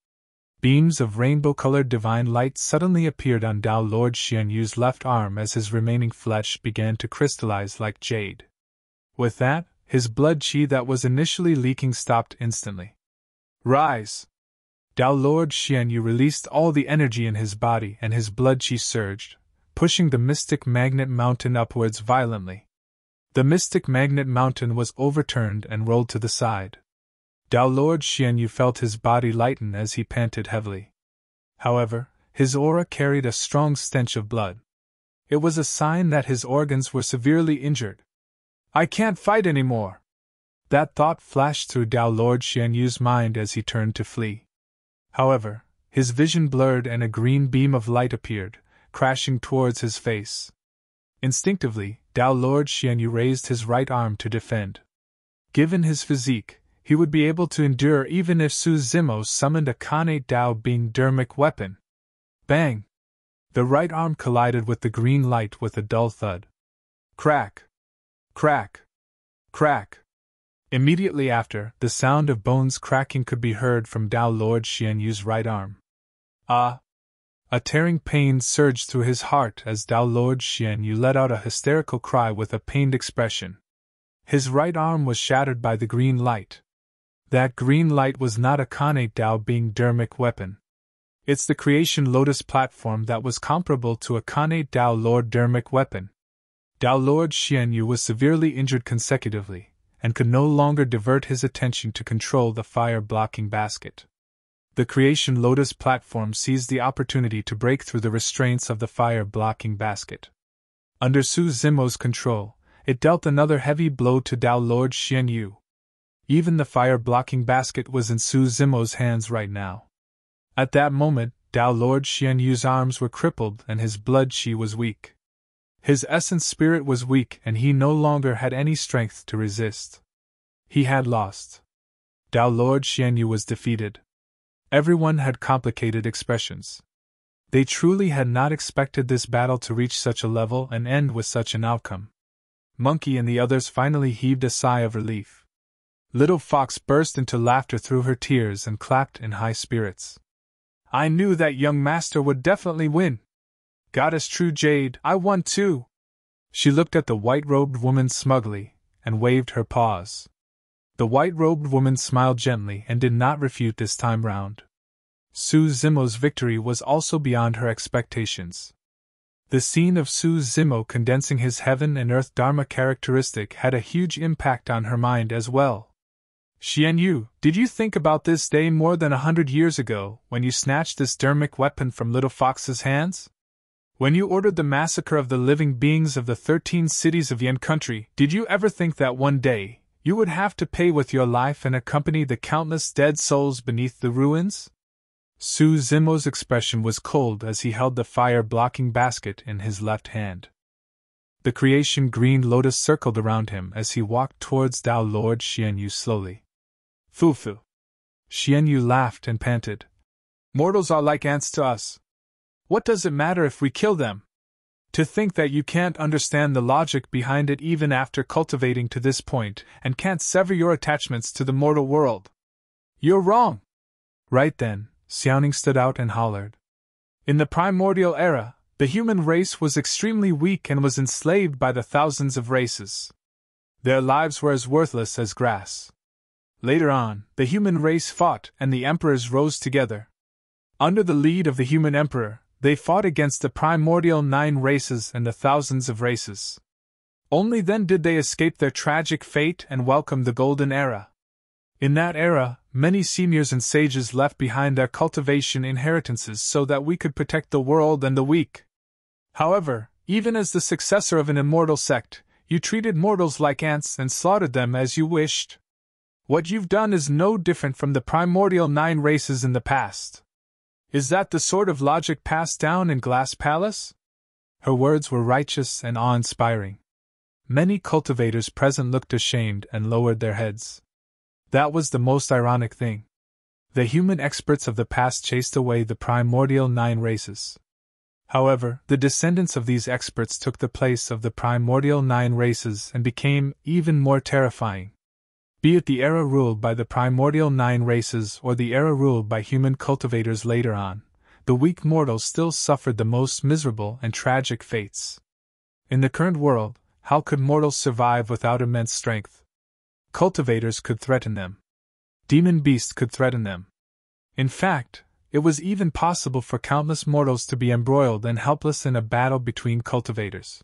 Beams of rainbow-colored divine light suddenly appeared on Tao Lord Xianyu's left arm as his remaining flesh began to crystallize like jade. With that, his blood chi that was initially leaking stopped instantly. Rise! Tao Lord Xianyu released all the energy in his body and his blood chi surged, pushing the mystic magnet mountain upwards violently. The mystic magnet mountain was overturned and rolled to the side. Tao Lord Xianyu felt his body lighten as he panted heavily. However, his aura carried a strong stench of blood. It was a sign that his organs were severely injured. I can't fight anymore! That thought flashed through Tao Lord Xianyu's mind as he turned to flee. However, his vision blurred and a green beam of light appeared, crashing towards his face. Instinctively, Tao Lord Xianyu raised his right arm to defend. Given his physique, he would be able to endure even if Su Zimo summoned a Khanate Dao being Dharmic weapon. Bang! The right arm collided with the green light with a dull thud. Crack! Crack! Crack! Immediately after, the sound of bones cracking could be heard from Dao Lord Xianyu's right arm. Ah! A tearing pain surged through his heart as Dao Lord Xianyu let out a hysterical cry with a pained expression. His right arm was shattered by the green light. That green light was not a Khanate Dao being Dharmic weapon. It's the creation Lotus platform that was comparable to a Khanate Dao Lord Dharmic weapon. Dao Lord Xianyu was severely injured consecutively, and could no longer divert his attention to control the fire-blocking basket. The creation Lotus platform seized the opportunity to break through the restraints of the fire-blocking basket. Under Su Zimo's control, it dealt another heavy blow to Dao Lord Xianyu. Even the fire-blocking basket was in Su Zimo's hands right now. At that moment, Dao Lord Xianyu's arms were crippled and his blood qi was weak. His essence spirit was weak and he no longer had any strength to resist. He had lost. Dao Lord Xianyu was defeated. Everyone had complicated expressions. They truly had not expected this battle to reach such a level and end with such an outcome. Monkey and the others finally heaved a sigh of relief. Little Fox burst into laughter through her tears and clapped in high spirits. I knew that young master would definitely win. Goddess True Jade, I won too. She looked at the white-robed woman smugly, and waved her paws. The white-robed woman smiled gently and did not refute this time round. Su Zimo's victory was also beyond her expectations. The scene of Su Zimo condensing his heaven and earth Dharma characteristic had a huge impact on her mind as well. Xianyu, did you think about this day more than 100 years ago, when you snatched this Dharmic weapon from Little Fox's hands? When you ordered the massacre of the living beings of the 13 cities of Yen country, did you ever think that one day, you would have to pay with your life and accompany the countless dead souls beneath the ruins? Su Zimo's expression was cold as he held the fire-blocking basket in his left hand. The creation green lotus circled around him as he walked towards Dao Lord Xianyu slowly. Fufu. Xianyu laughed and panted. Mortals are like ants to us. What does it matter if we kill them? To think that you can't understand the logic behind it even after cultivating to this point, and can't sever your attachments to the mortal world. You're wrong. Right then, Xiaoning stood out and hollered. In the primordial era, the human race was extremely weak and was enslaved by the thousands of races. Their lives were as worthless as grass. Later on, the human race fought and the emperors rose together. Under the lead of the human emperor, they fought against the primordial 9 races and the thousands of races. Only then did they escape their tragic fate and welcome the golden era. In that era, many seniors and sages left behind their cultivation inheritances so that we could protect the world and the weak. However, even as the successor of an immortal sect, you treated mortals like ants and slaughtered them as you wished. What you've done is no different from the primordial 9 races in the past. Is that the sort of logic passed down in Glass Palace? Her words were righteous and awe-inspiring. Many cultivators present looked ashamed and lowered their heads. That was the most ironic thing. The human experts of the past chased away the primordial 9 races. However, the descendants of these experts took the place of the primordial 9 races and became even more terrifying. Be it the era ruled by the primordial 9 races or the era ruled by human cultivators later on, the weak mortals still suffered the most miserable and tragic fates. In the current world, how could mortals survive without immense strength? Cultivators could threaten them. Demon beasts could threaten them. In fact, it was even possible for countless mortals to be embroiled and helpless in a battle between cultivators.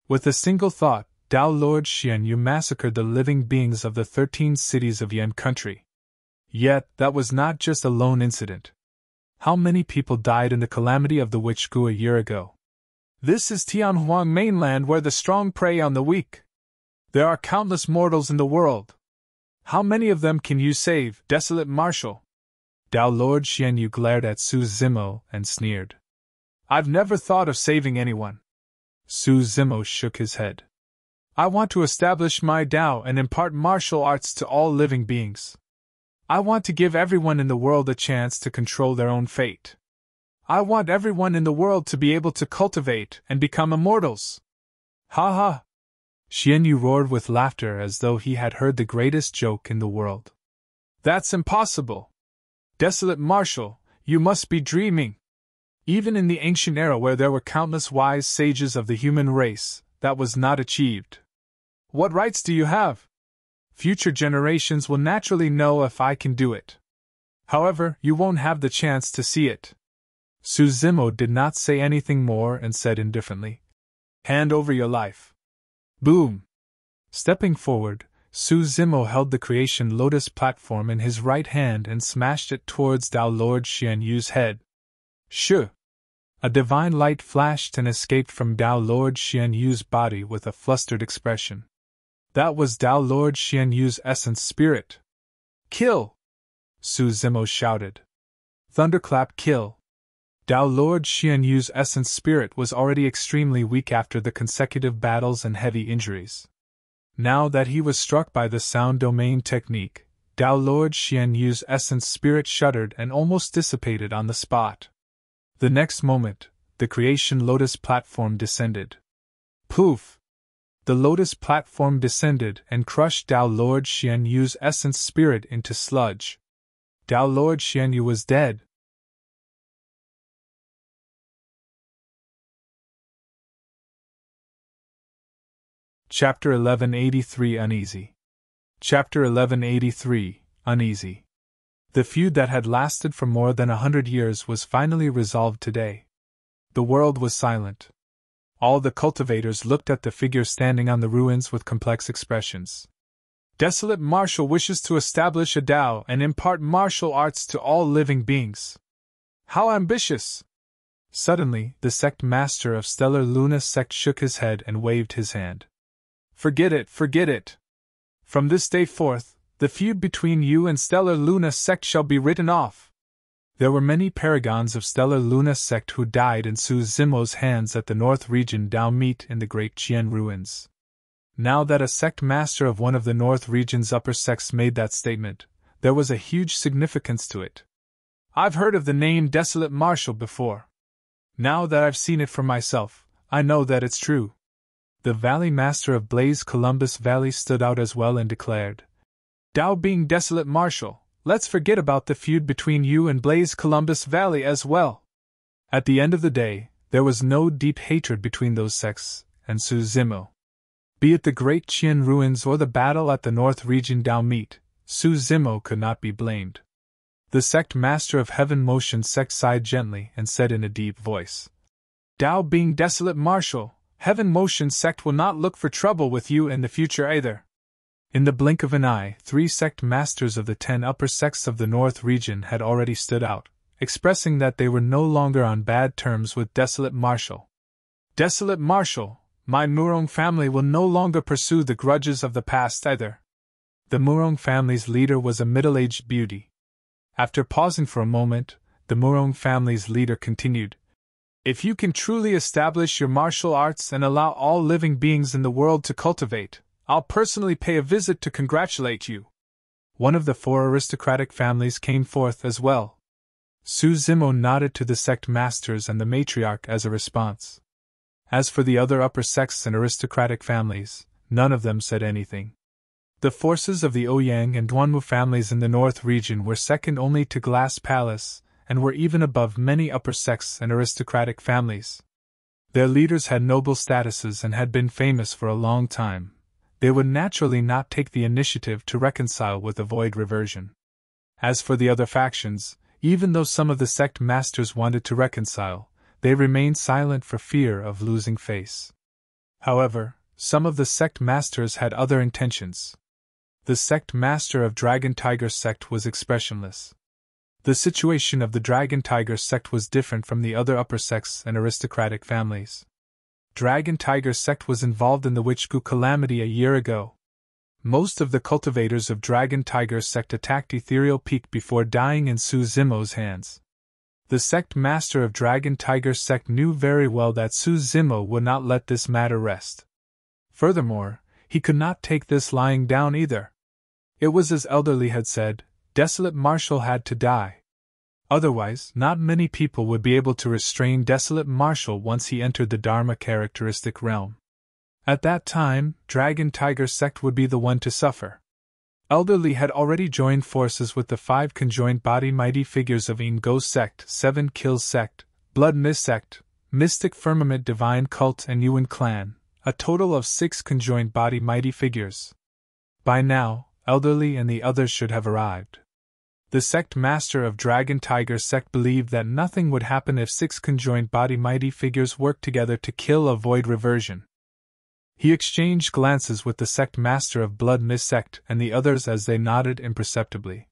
With a single thought, Dao Lord Xianyu massacred the living beings of the 13 cities of Yen country. Yet, that was not just a lone incident. How many people died in the calamity of the Witch Gu a year ago? This is Tianhuang mainland where the strong prey on the weak. There are countless mortals in the world. How many of them can you save, desolate marshal? Dao Lord Xianyu glared at Su Zimo and sneered. I've never thought of saving anyone. Su Zimo shook his head. I want to establish my Tao and impart martial arts to all living beings. I want to give everyone in the world a chance to control their own fate. I want everyone in the world to be able to cultivate and become immortals. Ha ha! Xianyu roared with laughter as though he had heard the greatest joke in the world. That's impossible! Desolate Marshal, you must be dreaming! Even in the ancient era where there were countless wise sages of the human race, that was not achieved. What rights do you have? Future generations will naturally know if I can do it. However, you won't have the chance to see it. Su Zimo did not say anything more and said indifferently, Hand over your life. Boom! Stepping forward, Su Zimo held the creation lotus platform in his right hand and smashed it towards Tao Lord Xianyu's head. Shoo! A divine light flashed and escaped from Tao Lord Xianyu's body with a flustered expression. That was Tao Lord Xianyu's essence spirit. Kill! Su Zimo shouted. Thunderclap kill! Tao Lord Xianyu's essence spirit was already extremely weak after the consecutive battles and heavy injuries. Now that he was struck by the sound domain technique, Tao Lord Xianyu's essence spirit shuddered and almost dissipated on the spot. The next moment, the creation lotus platform descended. Poof! The lotus platform descended and crushed Tao Lord Xianyu's essence spirit into sludge. Tao Lord Xianyu was dead. Chapter 1183 Uneasy. Chapter 1183 Uneasy. The feud that had lasted for more than 100 years was finally resolved today. The world was silent. All the cultivators looked at the figure standing on the ruins with complex expressions. Desolate Marshal wishes to establish a Tao and impart martial arts to all living beings. How ambitious! Suddenly, the sect master of Stellar Luna sect shook his head and waved his hand. Forget it, forget it! From this day forth, the feud between you and Stellar Luna sect shall be written off. There were many paragons of Stellar Luna sect who died in Su Zimo's hands at the North Region Dharmic in the Great Qian ruins. Now that a sect master of one of the North Region's upper sects made that statement, there was a huge significance to it. I've heard of the name Desolate Marshal before. Now that I've seen it for myself, I know that it's true. The Valley Master of Blaze Columbus Valley stood out as well and declared, Tao being Desolate Marshal, let's forget about the feud between you and Blaze Columbus Valley as well. At the end of the day, there was no deep hatred between those sects and Su Zimo. Be it the Great Qian ruins or the battle at the North Region Dharmic, Su Zimo could not be blamed. The sect master of Heaven Motion sect sighed gently and said in a deep voice, Tao being Desolate Marshal, Heaven Motion sect will not look for trouble with you in the future either. In the blink of an eye, 3 sect masters of the 10 upper sects of the North Region had already stood out, expressing that they were no longer on bad terms with Desolate Marshal. Desolate Marshal, my Murong family will no longer pursue the grudges of the past either. The Murong family's leader was a middle-aged beauty. After pausing for a moment, the Murong family's leader continued, If you can truly establish your martial arts and allow all living beings in the world to cultivate, I'll personally pay a visit to congratulate you. One of the 4 aristocratic families came forth as well. Su Zimo nodded to the sect masters and the matriarch as a response. As for the other upper sects and aristocratic families, none of them said anything. The forces of the Ouyang and Duanmu families in the North Region were second only to Glass Palace, and were even above many upper sects and aristocratic families. Their leaders had noble statuses and had been famous for a long time. They would naturally not take the initiative to reconcile with the Void Reversion. As for the other factions, even though some of the sect masters wanted to reconcile, they remained silent for fear of losing face. However, some of the sect masters had other intentions. The sect master of Dragon Tiger sect was expressionless. The situation of the Dragon Tiger sect was different from the other upper sects and aristocratic families. Dragon Tiger sect was involved in the Witchgu calamity a year ago. Most of the cultivators of Dragon Tiger sect attacked Ethereal Peak before dying in Su Zimo's hands. The sect master of Dragon Tiger sect knew very well that Su Zimo would not let this matter rest. Furthermore, he could not take this lying down either. It was as Elderly had said, Desolate Marshal had to die. Otherwise, not many people would be able to restrain Desolate Marshal once he entered the Dharma characteristic realm. At that time, Dragon Tiger sect would be the one to suffer. Elderly had already joined forces with the 5 conjoined body mighty figures of Go sect, 7 Kills sect, Blood Mist sect, Mystic Firmament Divine Cult and Yuan clan, a total of 6 conjoined body mighty figures. By now, Elderly and the others should have arrived. The sect master of Dragon Tiger sect believed that nothing would happen if 6 conjoined body mighty figures worked together to kill a void reversion. He exchanged glances with the sect master of Blood Mist sect and the others as they nodded imperceptibly.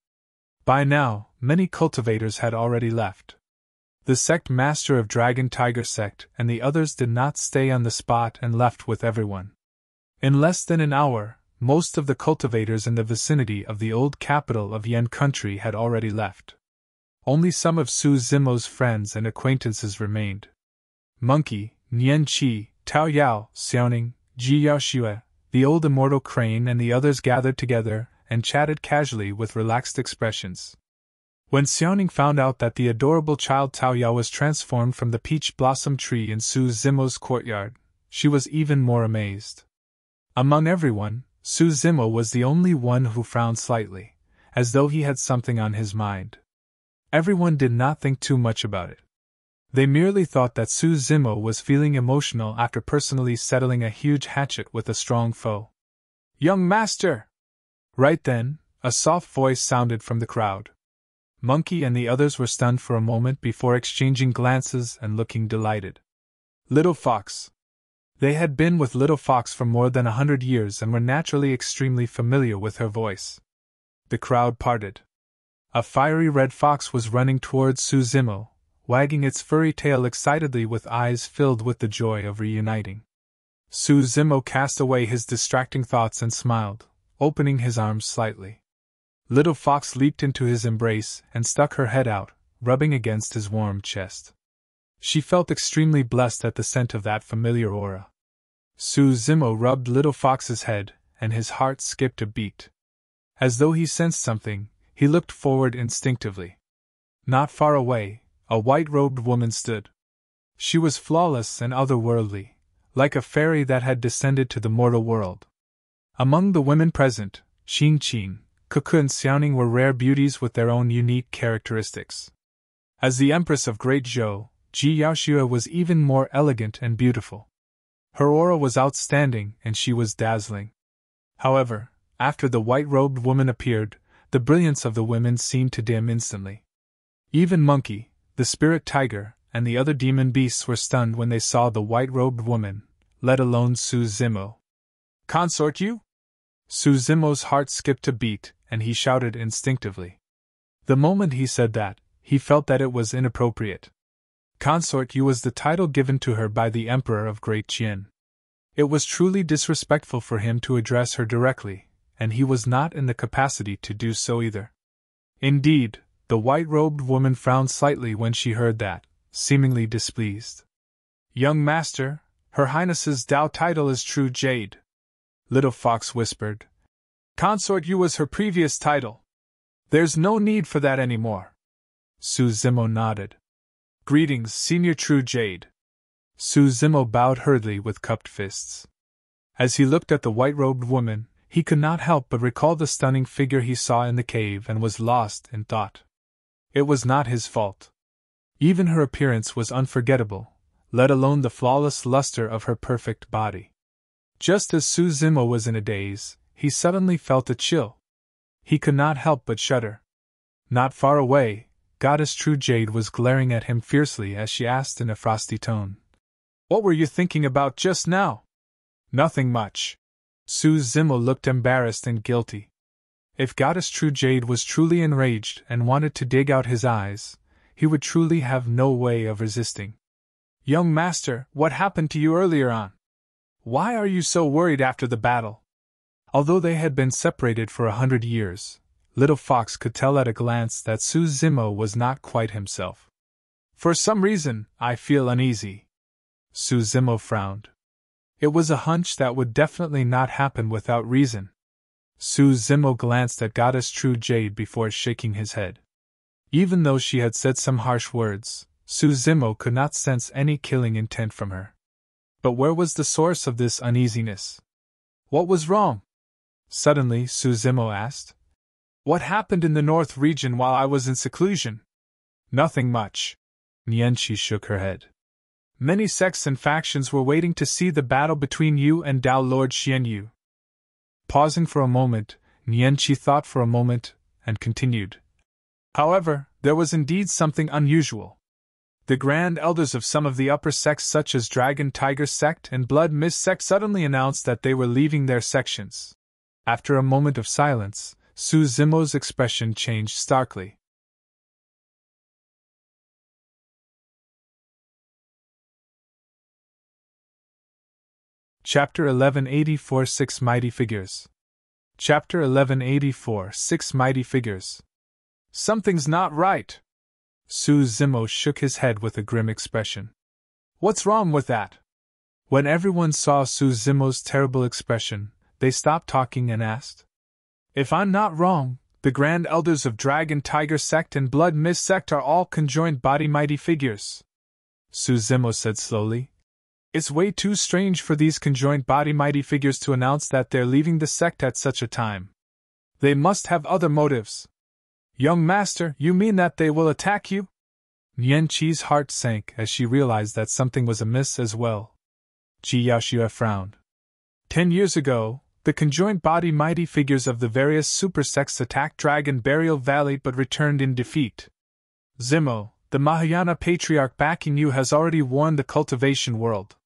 By now, many cultivators had already left. The sect master of Dragon Tiger sect and the others did not stay on the spot and left with everyone. In less than an hour, most of the cultivators in the vicinity of the old capital of Yen country had already left. Only some of Su Zimo's friends and acquaintances remained. Monkey, Nian Qi, Tao Yao, Xiaoning, Ji Yaoxue, the old immortal crane and the others gathered together and chatted casually with relaxed expressions. When Xiaoning found out that the adorable child Tao Yao was transformed from the peach blossom tree in Su Zimo's courtyard, she was even more amazed. Among everyone, Su Zimo was the only one who frowned slightly, as though he had something on his mind. Everyone did not think too much about it. They merely thought that Su Zimo was feeling emotional after personally settling a huge hatchet with a strong foe. "Young master!" Right then, a soft voice sounded from the crowd. Monkey and the others were stunned for a moment before exchanging glances and looking delighted. Little Fox. They had been with Little Fox for more than 100 years and were naturally extremely familiar with her voice. The crowd parted. A fiery red fox was running towards Su Zimo, wagging its furry tail excitedly with eyes filled with the joy of reuniting. Su Zimo cast away his distracting thoughts and smiled, opening his arms slightly. Little Fox leaped into his embrace and stuck her head out, rubbing against his warm chest. She felt extremely blessed at the scent of that familiar aura. Su Zimo rubbed Little Fox's head, and his heart skipped a beat. As though he sensed something, he looked forward instinctively. Not far away, a white-robed woman stood. She was flawless and otherworldly, like a fairy that had descended to the mortal world. Among the women present, Qin, Kuku and Xiaoning were rare beauties with their own unique characteristics. As the Empress of Great Zhou, Ji Yaoxue was even more elegant and beautiful. Her aura was outstanding and she was dazzling. However, after the white-robed woman appeared, the brilliance of the women seemed to dim instantly. Even Monkey, the spirit tiger, and the other demon beasts were stunned when they saw the white-robed woman, let alone Su Zimo. "Consort you?" Su Zimo's heart skipped a beat, and he shouted instinctively. The moment he said that, he felt that it was inappropriate. Consort you was the title given to her by the Emperor of Great Qian. It was truly disrespectful for him to address her directly, and he was not in the capacity to do so either. Indeed, the white-robed woman frowned slightly when she heard that, seemingly displeased. "Young master, Her Highness's Tao title is True Jade," Little Fox whispered. "Consort you was her previous title. There's no need for that anymore." Su Zimo nodded. "Greetings, Senior True Jade." Su Zimo bowed hurriedly with cupped fists. As he looked at the white-robed woman, he could not help but recall the stunning figure he saw in the cave and was lost in thought. It was not his fault. Even her appearance was unforgettable, let alone the flawless luster of her perfect body. Just as Su Zimo was in a daze, he suddenly felt a chill. He could not help but shudder. Not far away, Goddess True Jade was glaring at him fiercely as she asked in a frosty tone, "What were you thinking about just now?" "Nothing much." Su Zimo looked embarrassed and guilty. If Goddess True Jade was truly enraged and wanted to dig out his eyes, he would truly have no way of resisting. "Young master, what happened to you earlier on? Why are you so worried after the battle?" Although they had been separated for 100 years, Little Fox could tell at a glance that Su Zimo was not quite himself. "For some reason, I feel uneasy." Su Zimo frowned. It was a hunch that would definitely not happen without reason. Su Zimo glanced at Goddess True Jade before shaking his head. Even though she had said some harsh words, Su Zimo could not sense any killing intent from her. But where was the source of this uneasiness? What was wrong? Suddenly, Su Zimo asked. What happened in the north region while I was in seclusion? Nothing much. Nianqi shook her head. Many sects and factions were waiting to see the battle between you and Dao Lord Xianyu. Pausing for a moment, Nianqi thought for a moment, and continued. However, there was indeed something unusual. The grand elders of some of the upper sects such as Dragon Tiger Sect and Blood Mist Sect suddenly announced that they were leaving their sections. After a moment of silence, Su Zimo's expression changed starkly. Chapter 1184 Six Mighty Figures. Chapter 1184 Six Mighty Figures. Something's not right. Su Zimo shook his head with a grim expression. What's wrong with that? When everyone saw Su Zimo's terrible expression, they stopped talking and asked. If I'm not wrong, the Grand Elders of Dragon Tiger Sect and Blood Mist Sect are all conjoined body mighty figures. Su Zimo said slowly. It's way too strange for these conjoined body mighty figures to announce that they're leaving the sect at such a time. They must have other motives. Young master, you mean that they will attack you? Nianqi's heart sank as she realized that something was amiss as well. Ji Yaoxue frowned. 10 years ago, the conjoined body mighty figures of the various super sects attacked Dragon Burial Valley but returned in defeat. Zimo, the Mahayana patriarch backing you has already warned the cultivation world.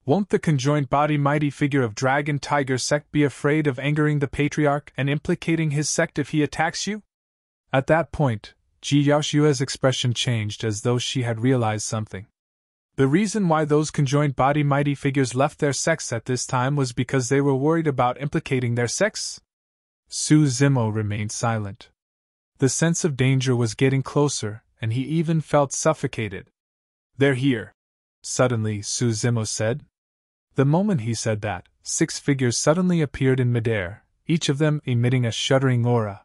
Won't the conjoined body mighty figure of Dragon Tiger Sect be afraid of angering the patriarch and implicating his sect if he attacks you? At that point, Ji Yaoxue's expression changed as though she had realized something. The reason why those conjoined body mighty figures left their sects at this time was because they were worried about implicating their sects? Su Zimo remained silent. The sense of danger was getting closer, and he even felt suffocated. They're here, suddenly Su Zimo said. The moment he said that, 6 figures suddenly appeared in midair, each of them emitting a shuddering aura.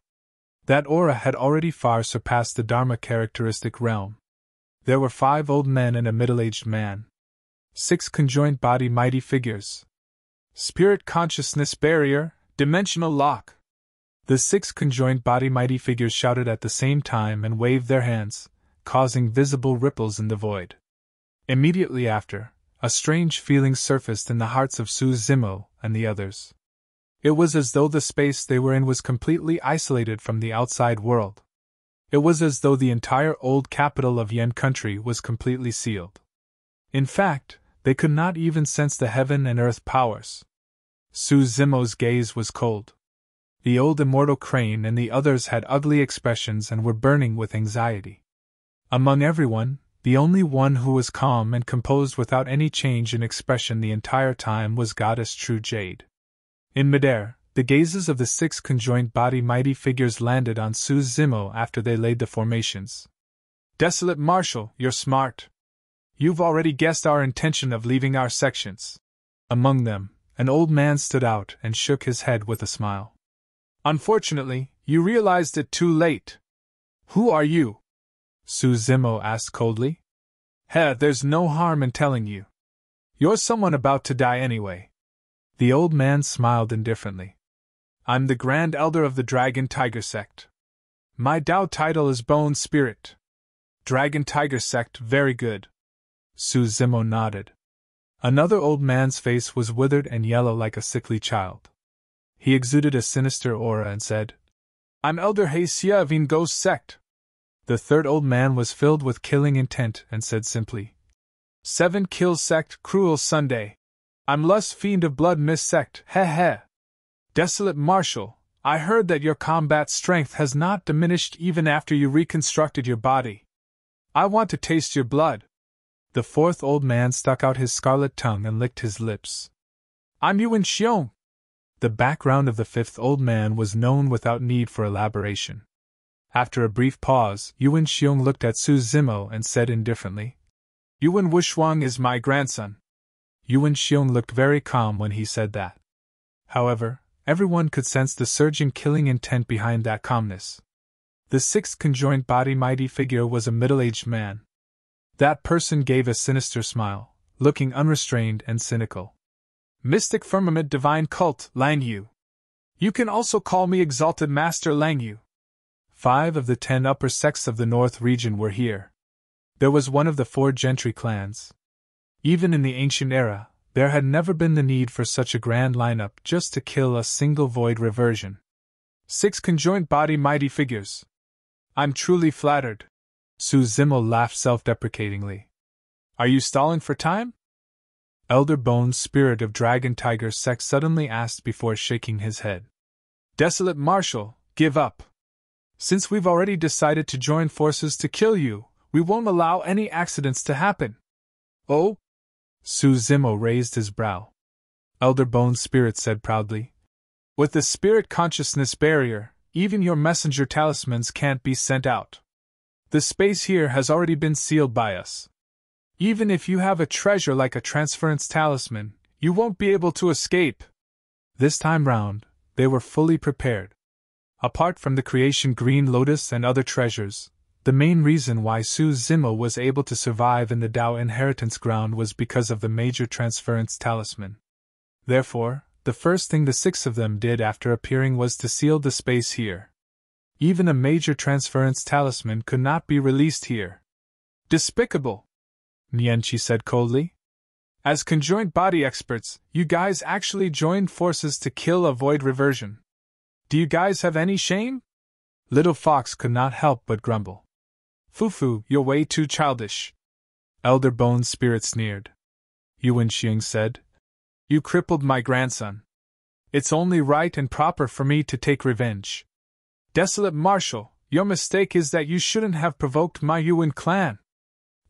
That aura had already far surpassed the Dharma characteristic realm. There were 5 old men and a middle-aged man. 6 conjoined body mighty figures. Spirit consciousness barrier, dimensional lock. The 6 conjoined body mighty figures shouted at the same time and waved their hands, causing visible ripples in the void. Immediately after, a strange feeling surfaced in the hearts of Su Zimo and the others. It was as though the space they were in was completely isolated from the outside world. It was as though the entire old capital of Yan country was completely sealed. In fact, they could not even sense the heaven and earth powers. Su Zimo's gaze was cold. The old immortal crane and the others had ugly expressions and were burning with anxiety. Among everyone, the only one who was calm and composed without any change in expression the entire time was Goddess True Jade. In midair, the gazes of the 6 conjoined body mighty figures landed on Su Zimo after they laid the formations. Desolate Marshal, you're smart. You've already guessed our intention of leaving our sections. Among them, an old man stood out and shook his head with a smile. Unfortunately, you realized it too late. Who are you? Su Zimo asked coldly. There's no harm in telling you. You're someone about to die anyway. The old man smiled indifferently. I'm the Grand Elder of the Dragon Tiger Sect. My Dao title is Bone Spirit. Dragon Tiger Sect, very good. Su Zimo nodded. Another old man's face was withered and yellow like a sickly child. He exuded a sinister aura and said, I'm Elder He Xia of Ghost Sect. The third old man was filled with killing intent and said simply, 7 Kill Sect, Cruel Sunday. I'm Lust Fiend of Blood Mist Sect, heh. Desolate Marshal, I heard that your combat strength has not diminished even after you reconstructed your body. I want to taste your blood. The fourth old man stuck out his scarlet tongue and licked his lips. I'm Yuan Xiong. The background of the fifth old man was known without need for elaboration. After a brief pause, Yuan Xiong looked at Su Zimo and said indifferently, Yuan Wushuang is my grandson. Xiong looked very calm when he said that. However, everyone could sense the surging killing intent behind that calmness. The sixth conjoined body mighty figure was a middle-aged man. That person gave a sinister smile, looking unrestrained and cynical. Mystic Firmament Divine Cult, Lang Yu. You can also call me Exalted Master Lang Yu. 5 of the 10 upper sects of the North region were here. There was one of the 4 gentry clans. Even in the ancient era, there had never been the need for such a grand lineup just to kill a single void reversion. 6 conjoined body mighty figures. I'm truly flattered. Su Zimo laughed self-deprecatingly. Are you stalling for time? Elder Bones, Spirit of Dragon Tiger Sect, suddenly asked before shaking his head. Desolate Marshal, give up. Since we've already decided to join forces to kill you, we won't allow any accidents to happen. Oh? Su Zimo raised his brow. Elder Bones Spirit said proudly. With the spirit consciousness barrier, even your messenger talismans can't be sent out. The space here has already been sealed by us. Even if you have a treasure like a transference talisman, you won't be able to escape. This time round, they were fully prepared. Apart from the creation Green Lotus and other treasures, the main reason why Su Zimo was able to survive in the Dao inheritance ground was because of the major transference talisman. Therefore, the first thing the 6 of them did after appearing was to seal the space here. Even a major transference talisman could not be released here. Despicable! Nianchi said coldly. As conjoined body experts, you guys actually joined forces to kill a void reversion. Do you guys have any shame? Little Fox could not help but grumble. Fufu, you're way too childish. Elder Bones Spirit sneered. Yuanxing said. You crippled my grandson. It's only right and proper for me to take revenge. Desolate Marshal, your mistake is that you shouldn't have provoked my Yuan clan.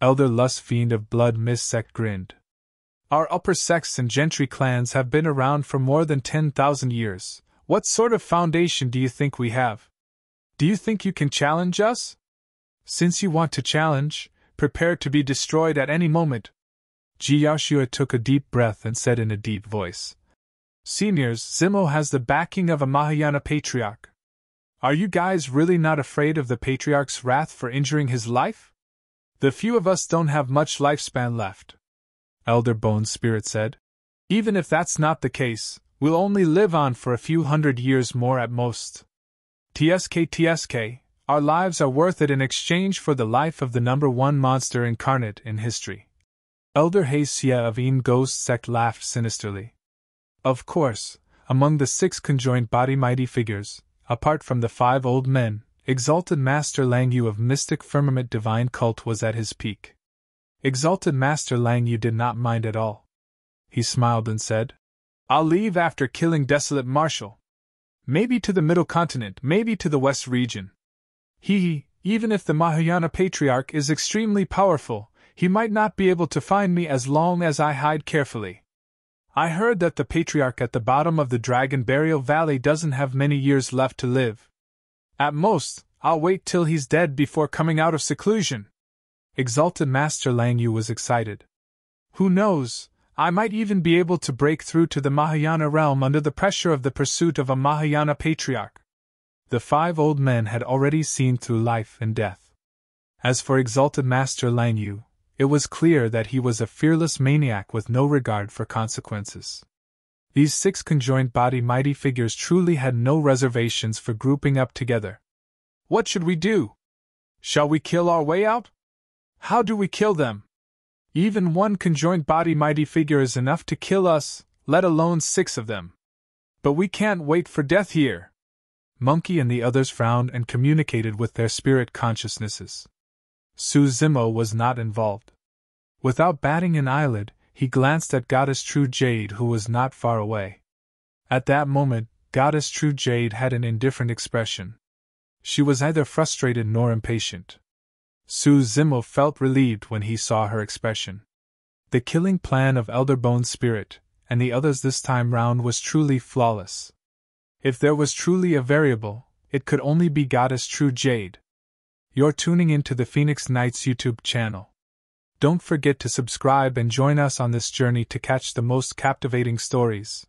Elder Lust Fiend of Blood Mist Sect grinned. Our upper sects and gentry clans have been around for more than 10,000 years. What sort of foundation do you think we have? Do you think you can challenge us? Since you want to challenge, prepare to be destroyed at any moment. Ji Yaoshua took a deep breath and said in a deep voice. Seniors, Zimo has the backing of a Mahayana Patriarch. Are you guys really not afraid of the Patriarch's wrath for injuring his life? The few of us don't have much lifespan left. Elder Bones Spirit said. Even if that's not the case, we'll only live on for a few hundred years more at most. TSK, our lives are worth it in exchange for the life of the #1 monster incarnate in history. Elder Heisia of Een Ghost Sect laughed sinisterly. Of course, among the 6 conjoined body mighty figures, apart from the 5 old men, Exalted Master Lang Yu of Mystic Firmament Divine Cult was at his peak. Exalted Master Lang Yu did not mind at all. He smiled and said, I'll leave after killing Desolate Marshal. Maybe to the Middle Continent, maybe to the West region. Even if the Mahayana Patriarch is extremely powerful, he might not be able to find me as long as I hide carefully. I heard that the Patriarch at the bottom of the Dragon Burial Valley doesn't have many years left to live. At most, I'll wait till he's dead before coming out of seclusion. Exalted Master Lang Yu was excited. Who knows, I might even be able to break through to the Mahayana realm under the pressure of the pursuit of a Mahayana Patriarch. The 5 old men had already seen through life and death. As for Exalted Master Lang Yu, it was clear that he was a fearless maniac with no regard for consequences. These 6 conjoined body mighty figures truly had no reservations for grouping up together. What should we do? Shall we kill our way out? How do we kill them? Even 1 conjoined body mighty figure is enough to kill us, let alone 6 of them. But we can't wait for death here. Monkey and the others frowned and communicated with their spirit consciousnesses. Su Zimo was not involved. Without batting an eyelid, he glanced at Goddess True Jade, who was not far away. At that moment, Goddess True Jade had an indifferent expression. She was neither frustrated nor impatient. Su Zimo felt relieved when he saw her expression. The killing plan of Elder Bone's Spirit, and the others this time round, was truly flawless. If there was truly a variable, it could only be Goddess True Jade. You're tuning into the Phoenix Knights YouTube channel. Don't forget to subscribe and join us on this journey to catch the most captivating stories.